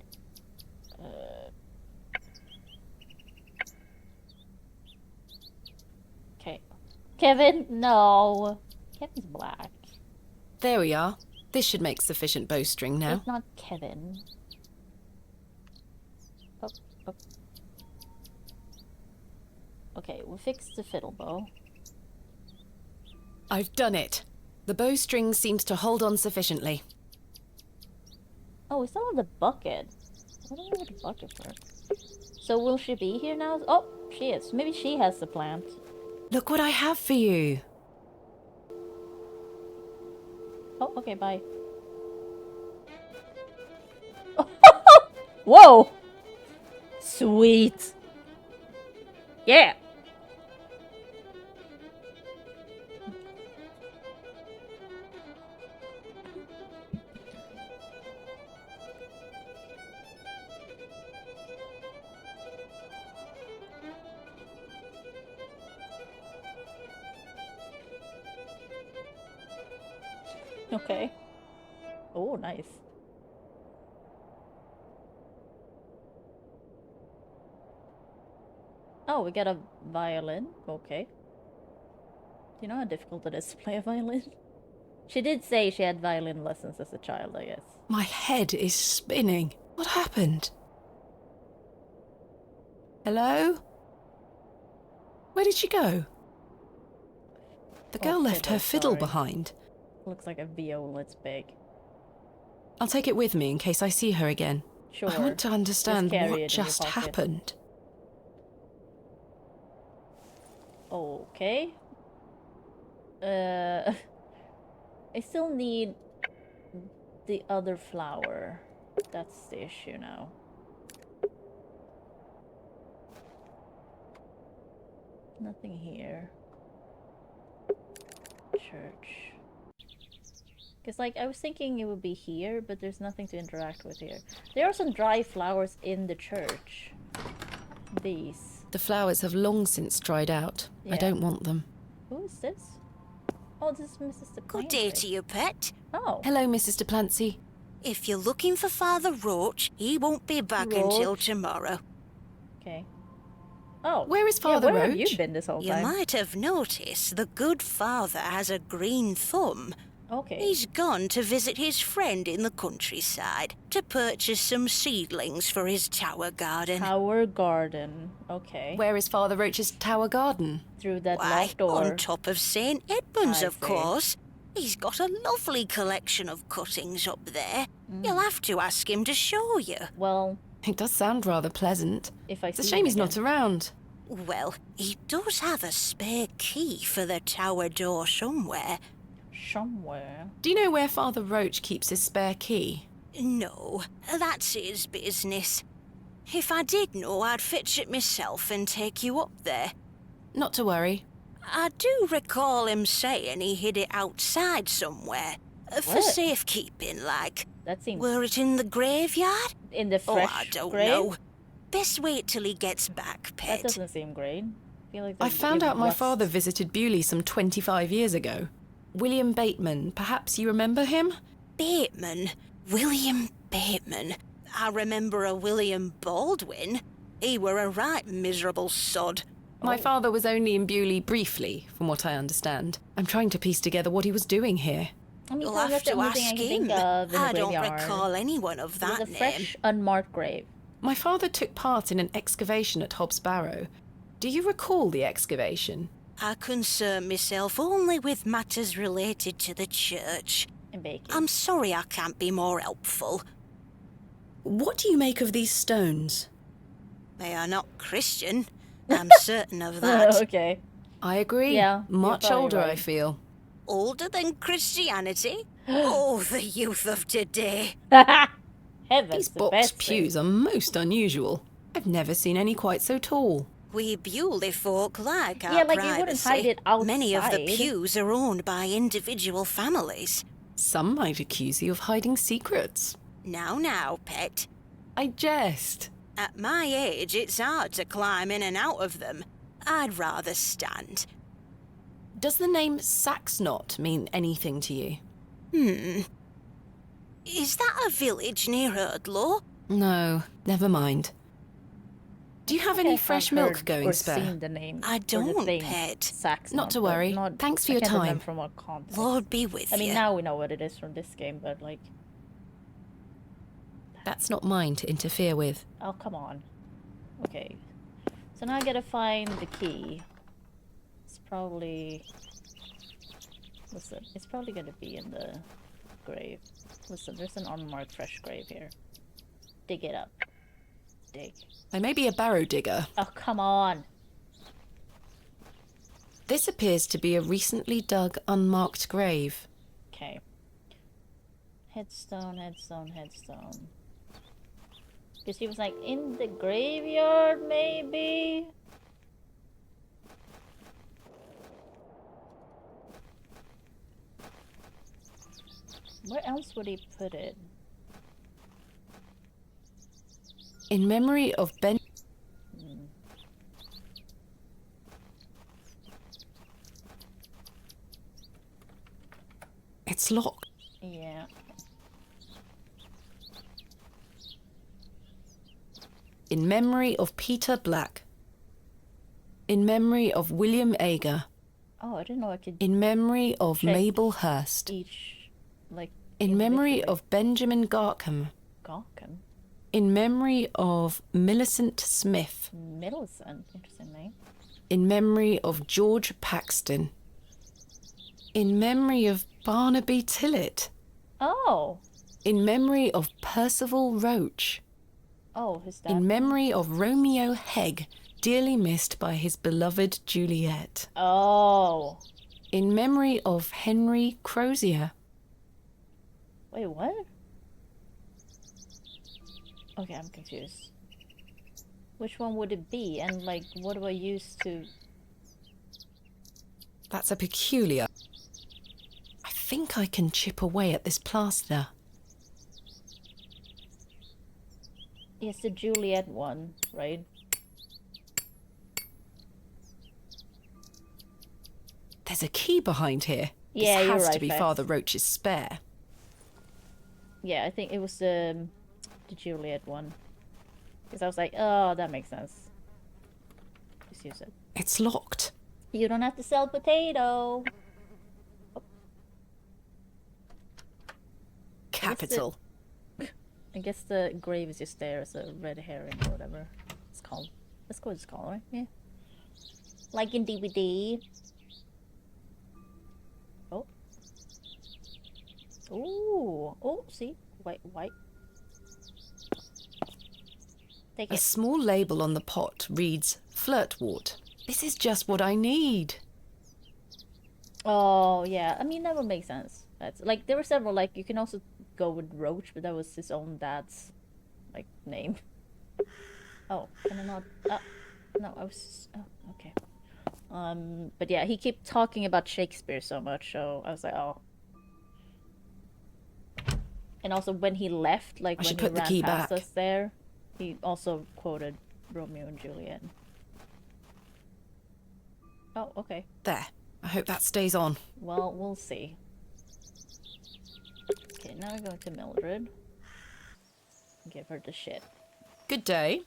Okay. Kevin, no. Kevin's black. There we are. This should make sufficient bowstring now. It's not Kevin. Oh, oh. Okay, we'll fix the fiddle bow. I've done it. The bowstring seems to hold on sufficiently. Oh, we still have the bucket. What do we need the bucket for? So will she be here now? Oh, she is. Maybe she has the plant. Look what I have for you. Oh, okay, bye. Whoa! Sweet. Yeah. Okay. Oh, nice. Oh, we got a violin. Okay. Do you know how difficult it is to play a violin? She did say she had violin lessons as a child, I guess. My head is spinning. What happened? Hello? Where did she go? The girl left her fiddle behind. Looks like a viola, it's big. I'll take it with me in case I see her again. Sure. I want to understand carry it in what your just pocket. happened. Okay. I still need the other flower. That's the issue now. Nothing here. Church. Because, like, I was thinking it would be here, but there's nothing to interact with here. There are some dry flowers in the church. These. The flowers have long since dried out. I don't want them. Who is this? Oh, this is Mrs. DePlancy. Good day to you, pet. Oh. Hello, Mrs. DePlancy. If you're looking for Father Roach, he won't be back until tomorrow. Okay. Oh. Where is Father where Roach? have you been this whole You time? might have noticed the good father has a green thumb. Okay. He's gone to visit his friend in the countryside to purchase some seedlings for his tower garden. Tower garden. Okay. Where is Father Roach's tower garden? Through that Why, locked door. on top of St. Edmund's, I of see. course. He's got a lovely collection of cuttings up there. You'll have to ask him to show you. Well, it does sound rather pleasant. If I it's a see shame him he's not around. Well, he does have a spare key for the tower door somewhere. Somewhere? Do you know where Father Roach keeps his spare key? No, that's his business. If I did know, I'd fetch it myself and take you up there. Not to worry. I do recall him saying he hid it outside somewhere. For What? safekeeping, like. That seems... Were it in the graveyard? In the fresh I don't grave? know. Best wait till he gets back, Pet. That doesn't seem great. I feel like I found out my rust. father visited Bewley some 25 years ago. William Bateman, perhaps you remember him? Bateman? William Bateman? I remember a William Baldwin. He were a right miserable sod. My father was only in Bewley briefly, from what I understand. I'm trying to piece together what he was doing here. I mean, You'll that's have the to only ask thing I can him. think of in the I don't graveyard. recall anyone of that It was a name. fresh, unmarked grave. My father took part in an excavation at Hobbs Barrow. Do you recall the excavation? I concern myself only with matters related to the church. And baking. I'm sorry I can't be more helpful. What do you make of these stones? They are not Christian. I'm certain of that. Okay. I agree. Yeah, Much you're probably older, right. I feel. Older than Christianity? Oh, the youth of today. Heavens, These the box best pews are most unusual. I've never seen any quite so tall. We Bewley folk like our Yeah, like, you wouldn't hide privacy. it Many of the outside. pews are owned by individual families. Some might accuse you of hiding secrets. Now, Pet. I jest. At my age, it's hard to climb in and out of them. I'd rather stand. Does the name Saxnot mean anything to you? Is that a village near Erdlaw? No, never mind. Do you have any fresh milk going or spare? Seen the name I or the don't, thing, Pet. Saxon, Not to but worry. not- Thanks for I your can't time. remember from what context. Lord be with I mean, you. now we know what it is from this game, but like, That's not mine to interfere with. oh come on. Okay, so now I gotta find the key. It's probably. Listen, it's probably gonna be in the grave. Listen, there's an unmarked fresh grave here. Dig it up. Dig. I may be a barrow digger. Oh come on. This appears to be a recently dug, unmarked grave. Okay. Headstone, headstone, headstone. Because he was like, in the graveyard, maybe? Where else would he put it? In memory of Ben... It's locked. Yeah. In memory of Peter Black. In memory of William Ager. Oh, I didn't know I could In memory of check Mabel Hurst. each, like, In memory individually. of Benjamin Garkham. Garkham? In memory of Millicent Smith. Millicent, interesting name. In memory of George Paxton. In memory of Barnaby Tillett. Oh! In memory of Percival Roach. Oh, who's that? In memory of Romeo Hegg, dearly missed by his beloved Juliet. Oh! In memory of Henry Crozier. Wait, what? Okay, I'm confused. Which one would it be? And, like, what do I use to... That's a peculiar... I think I can chip away at this plaster. It's the Juliet one, right? There's a key behind here. Yeah, this you're has right, to be Faith. Father Roach's spare. Yeah, I think it was the Juliet one. Because I was like, oh, that makes sense. Just use it. It's locked. You don't have to sell potato. Capital. I guess the grave is just there as a red herring or whatever it's called. That's what it's called, right? Yeah. Like in DVD. Oh. Ooh. Oh, see? White. Take A it. small label on the pot reads Flirtwort. This is just what I need. Oh, yeah. I mean, that would make sense. That's like, there were several, like, you can also go with Roach, but that was his own dad's, like, name. Oh, can I not? No, I was. Oh, okay. But yeah, he kept talking about Shakespeare so much, so I was like, oh. And also when he left, like I when should he put the ran key past back. us there, he also quoted Romeo and Juliet. Oh, okay. There. I hope that stays on. Well, we'll see. Okay, now we're going to Mildred. Give her the shit. Good day.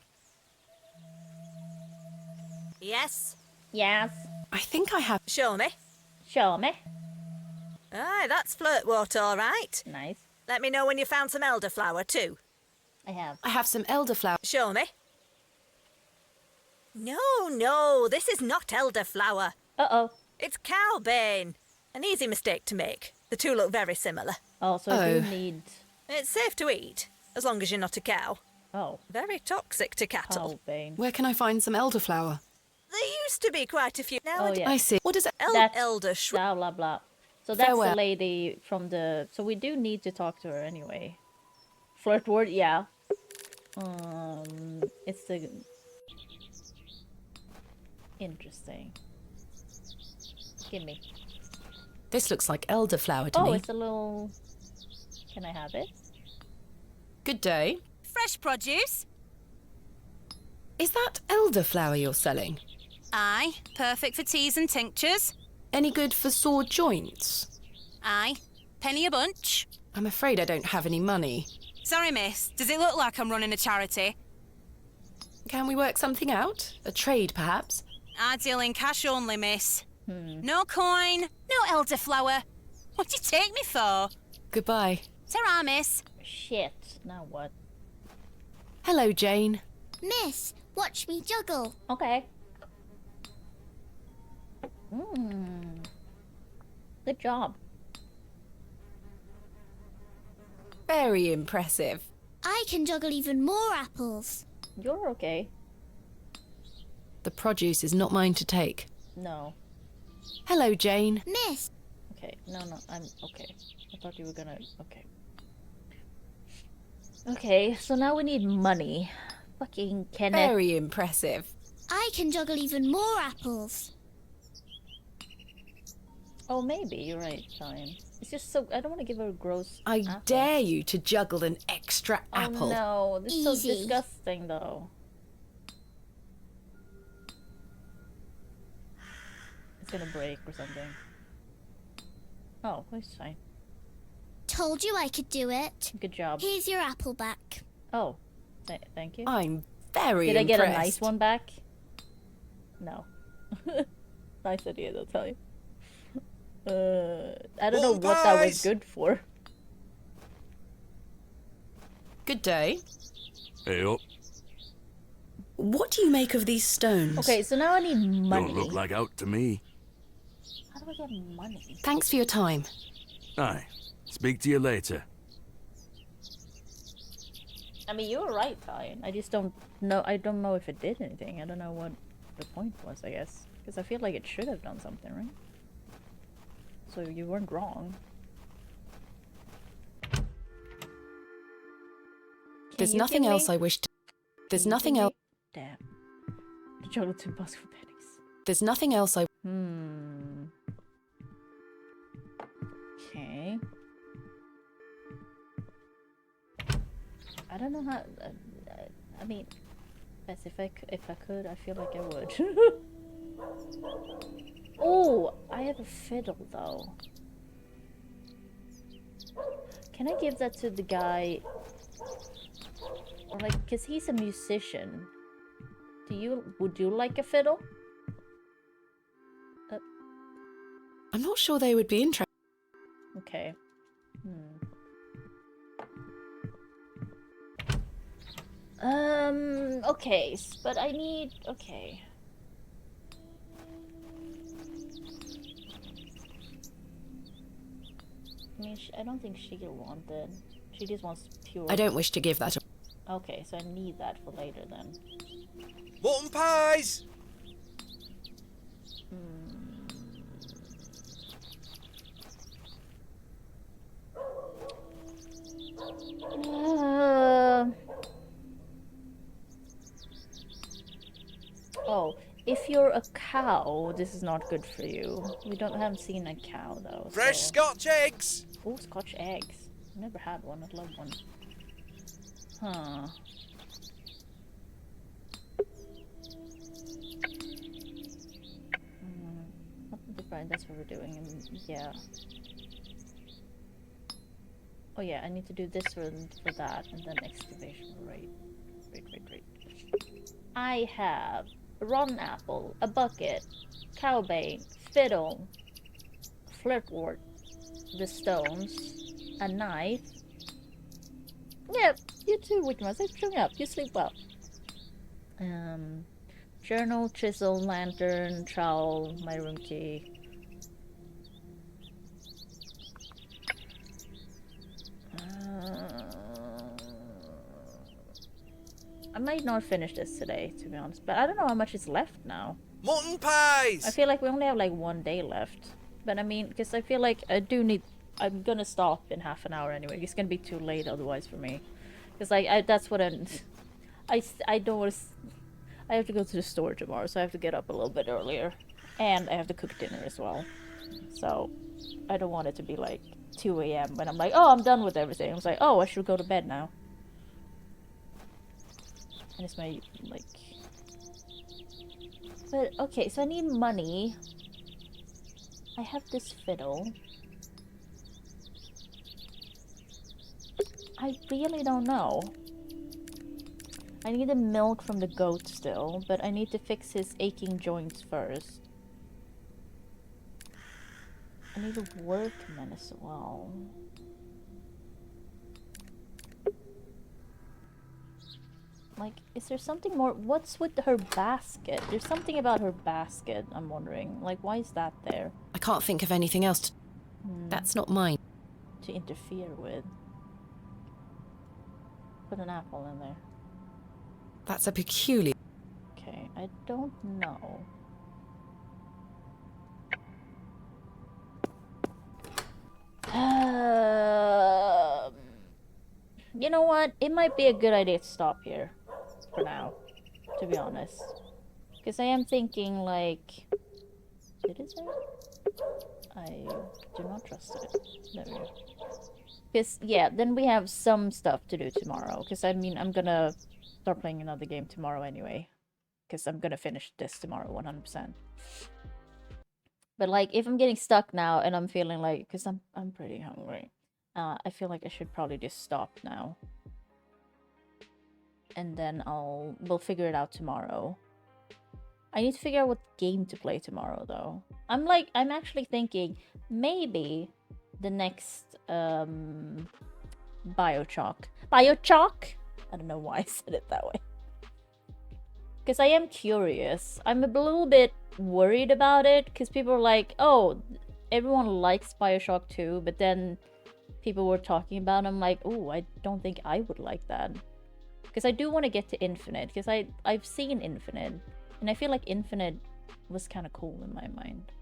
Yes? Yes. I think I have... Show me. Show me. Aye, that's flirtwort, all right. Nice. Let me know when you found some elderflower, too. I have. I have some elderflower. Show me. No, this is not elderflower. Uh-oh. It's cowbane. An easy mistake to make. The two look very similar. Oh, so I do need... It's safe to eat, as long as you're not a cow. Oh. Very toxic to cattle. Cowbane. Where can I find some elderflower? There used to be quite a few. Now Oh, yeah. I see. What is it? Elder Blah, blah, blah. So that's Farewell. the lady from the... So we do need to talk to her anyway. Flirt word, yeah. It's the... Interesting. Gimme. This looks like elderflower to Oh, me. it's a little... Can I have it? Good day. Fresh produce? Is that elderflower you're selling? Aye, perfect for teas and tinctures. Any good for sore joints? Aye, penny a bunch. I'm afraid I don't have any money. Sorry, miss, does it look like I'm running a charity? Can we work something out? A trade, perhaps? I deal in cash only, miss. No coin, no elderflower. What do you take me for? Goodbye. Ta-ra, miss. Shit, now what? Hello, Jane. Miss, watch me juggle. Okay. Good job. Very impressive. I can juggle even more apples. You're okay. The produce is not mine to take. No. Hello, Jane. Miss. Okay, no, I'm okay. I thought you were gonna... Okay. Okay, so now we need money. Fucking Kenneth. Very impressive. I can juggle even more apples. Oh, maybe. You're right, fine. It's just so... I don't want to give her a gross I apple. dare you to juggle an extra apple. Oh, no. This is so Easy. disgusting, though. It's gonna break or something. Oh, it's fine. Told you I could do it. Good job. Here's your apple back. Oh, thank you. I'm very Did I get a impressed. nice one back? No. Nice idea, I'll tell you. I don't know what that was good for. Good day. Hey up. What do you make of these stones? Okay, so now I need money. Don't look like out to me. How do I get money? Thanks for your time. Aye. Speak to you later. I mean, you were right, Ty. I just don't know. I don't know if it did anything. I don't know what the point was, I guess. Because I feel like it should have done something, right? So you weren't wrong. There's nothing else I wish to... There's nothing else... Damn. The juggle 2 bucks for pennies. There's nothing else I... Okay. I don't know how... I mean... Best if I could, I feel like I would. Oh! I have a fiddle, though. Can I give that to the guy... Or like, because he's a musician. Would you like a fiddle? I'm not sure they would be interested. Okay. Okay, but I need... Okay. I mean, I don't think she'll want it. She just wants pure... I don't wish to give that... Okay, so I need that for later then. Mutton pies! Oh, if you're a cow, this is not good for you. Haven't seen a cow though. Fresh so. Scotch eggs! Oh, Scotch eggs. I've never had one. I'd love one. Huh. Right, that's what we're doing. And yeah. Oh yeah, I need to do this one for that, and then excavation. Right. I have a rotten apple, a bucket, cowbane, fiddle, flirtwort, the stones, a knife. Yep, you too, Wigmas. It's showing up. You sleep well. Journal, chisel, lantern, trowel, my room key. I might not finish this today, to be honest, but I don't know how much is left now. Mutton pies! I feel like we only have like 1 day left. But I mean, because I feel like I'm gonna stop in half an hour anyway. It's gonna be too late otherwise for me. Because that's what I don't want to... I have to go to the store tomorrow, so I have to get up a little bit earlier. And I have to cook dinner as well. So, I don't want it to be like 2 a.m. when I'm like, oh, I'm done with everything. I was like, oh, I should go to bed now. And it's my, like... But, okay, so I need money. I have this fiddle. I really don't know. I need the milk from the goat still, but I need to fix his aching joints first. I need a workman as well. Like, is there something more? What's with her basket? There's something about her basket, I'm wondering. Like, why is that there? I can't think of anything else. That's not mine. To interfere with. Put an apple in there. That's a peculiar... Okay, I don't know. You know what? It might be a good idea to stop here. For now. To be honest. Because I am thinking, like... Did it say? I do not trust it. There we go. Because, yeah, then we have some stuff to do tomorrow. Because, I mean, I'm gonna start playing another game tomorrow anyway. Because I'm gonna finish this tomorrow 100%. But, like, if I'm getting stuck now and I'm feeling like... Because I'm pretty hungry. I feel like I should probably just stop now. And then we'll figure it out tomorrow. I need to figure out what game to play tomorrow, though. I'm actually thinking maybe the next Biochock. Biochock? I don't know why I said it that way. Because I am curious. I'm a little bit worried about it. Because people are like, oh, everyone likes Bioshock 2. But then people were talking about it. I'm like, oh, I don't think I would like that. Because I do want to get to Infinite. Because I've seen Infinite. And I feel like Infinite was kind of cool in my mind.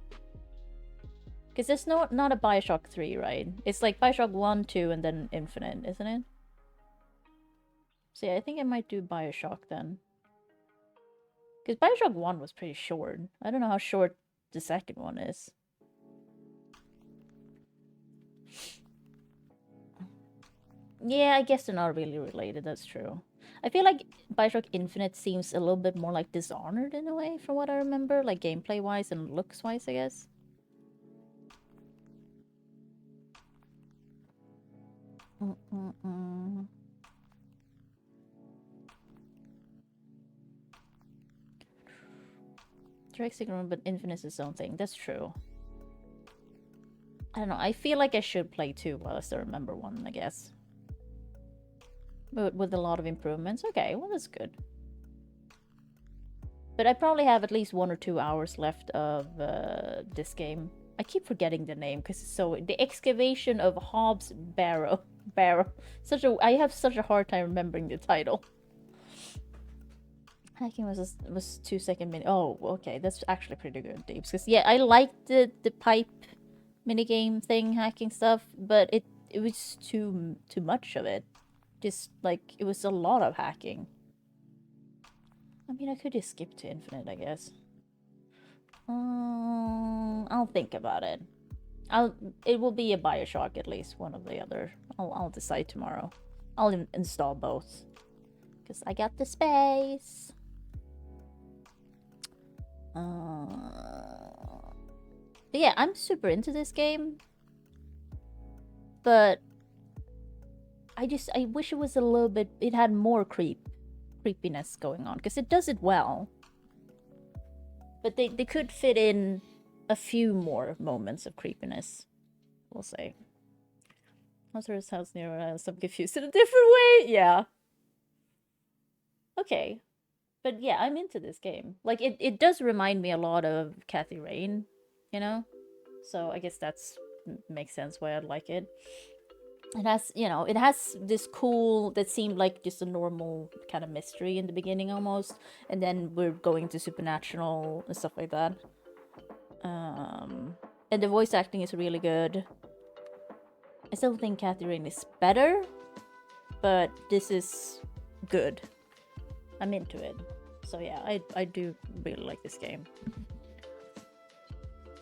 Because it's not a Bioshock 3, right? It's like Bioshock 1, 2, and then Infinite, isn't it? So yeah, I think I might do Bioshock then. Because Bioshock 1 was pretty short. I don't know how short the second one is. Yeah, I guess they're not really related, that's true. I feel like Bioshock Infinite seems a little bit more like Dishonored in a way, from what I remember. Like gameplay-wise and looks-wise, I guess. Direct signal, but Infinite is its own thing. That's true. I don't know. I feel like I should play 2 while I still remember 1, I guess. But with a lot of improvements. Okay, well that's good. But I probably have at least 1 or 2 hours left of this game. I keep forgetting the name because it's so... The Excavation of Hobbs Barrow. I have such a hard time remembering the title. Hacking was 2 second minute. Oh, okay, that's actually pretty good, Deeps. Because yeah, I liked the pipe minigame thing, hacking stuff, but it was too much of it. Just like it was a lot of hacking. I mean, I could just skip to Infinite, I guess. I'll think about it. It will be a Bioshock at least, one of the other. I'll decide tomorrow. I'll install both. Because I got the space. But yeah, I'm super into this game. But I wish it was a little bit, it had more creepiness going on. Because it does it well. But they could fit in a few more moments of creepiness, we'll say. His house near some confused in a different way. Yeah. Okay. But yeah, I'm into this game. Like, it does remind me a lot of Kathy Rain, you know? So I guess that's makes sense why I'd like it. It has, you know, it has this cool, that seemed like just a normal kind of mystery in the beginning almost. And then we're going to supernatural and stuff like that. And the voice acting is really good. I still think Kathy Rain is better, but this is good. I'm into it. So yeah, I do really like this game.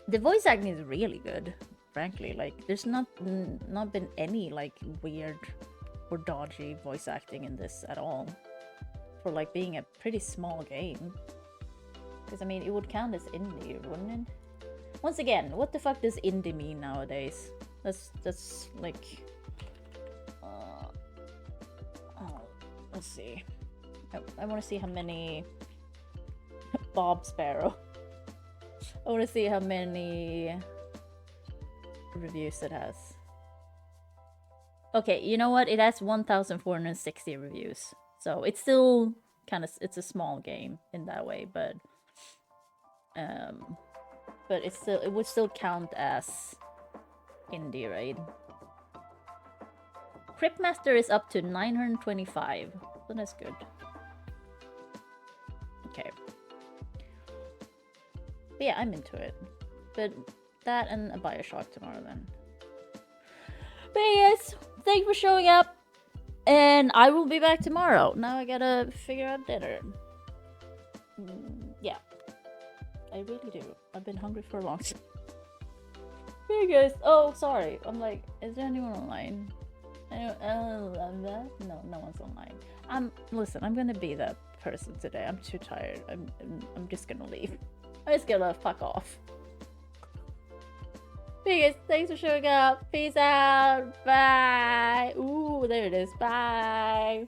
The voice acting is really good, frankly. Like, there's not been any like weird or dodgy voice acting in this at all. For like being a pretty small game. Because I mean, it would count as indie, wouldn't it? Once again, what the fuck does indie mean nowadays? That's like... let's see. I want to see how many... Bob Sparrow. I want to see how many reviews it has. Okay, you know what? It has 1,460 reviews. So it's still kind of... It's a small game in that way, but it's still... It would still count as indie, right? Cryptmaster is up to 925. So that's good. Okay. But yeah, I'm into it. But that and a Bioshock tomorrow then. But yes, thank you for showing up. And I will be back tomorrow. Now I gotta figure out dinner. Yeah. I really do. I've been hungry for a long time. Hey guys. Oh, sorry. I'm like, is there anyone online? No one's online. Listen, I'm gonna be that person today. I'm too tired. I'm just gonna leave. I'm just gonna fuck off. Hey guys, thanks for showing up. Peace out. Bye. Ooh, there it is. Bye.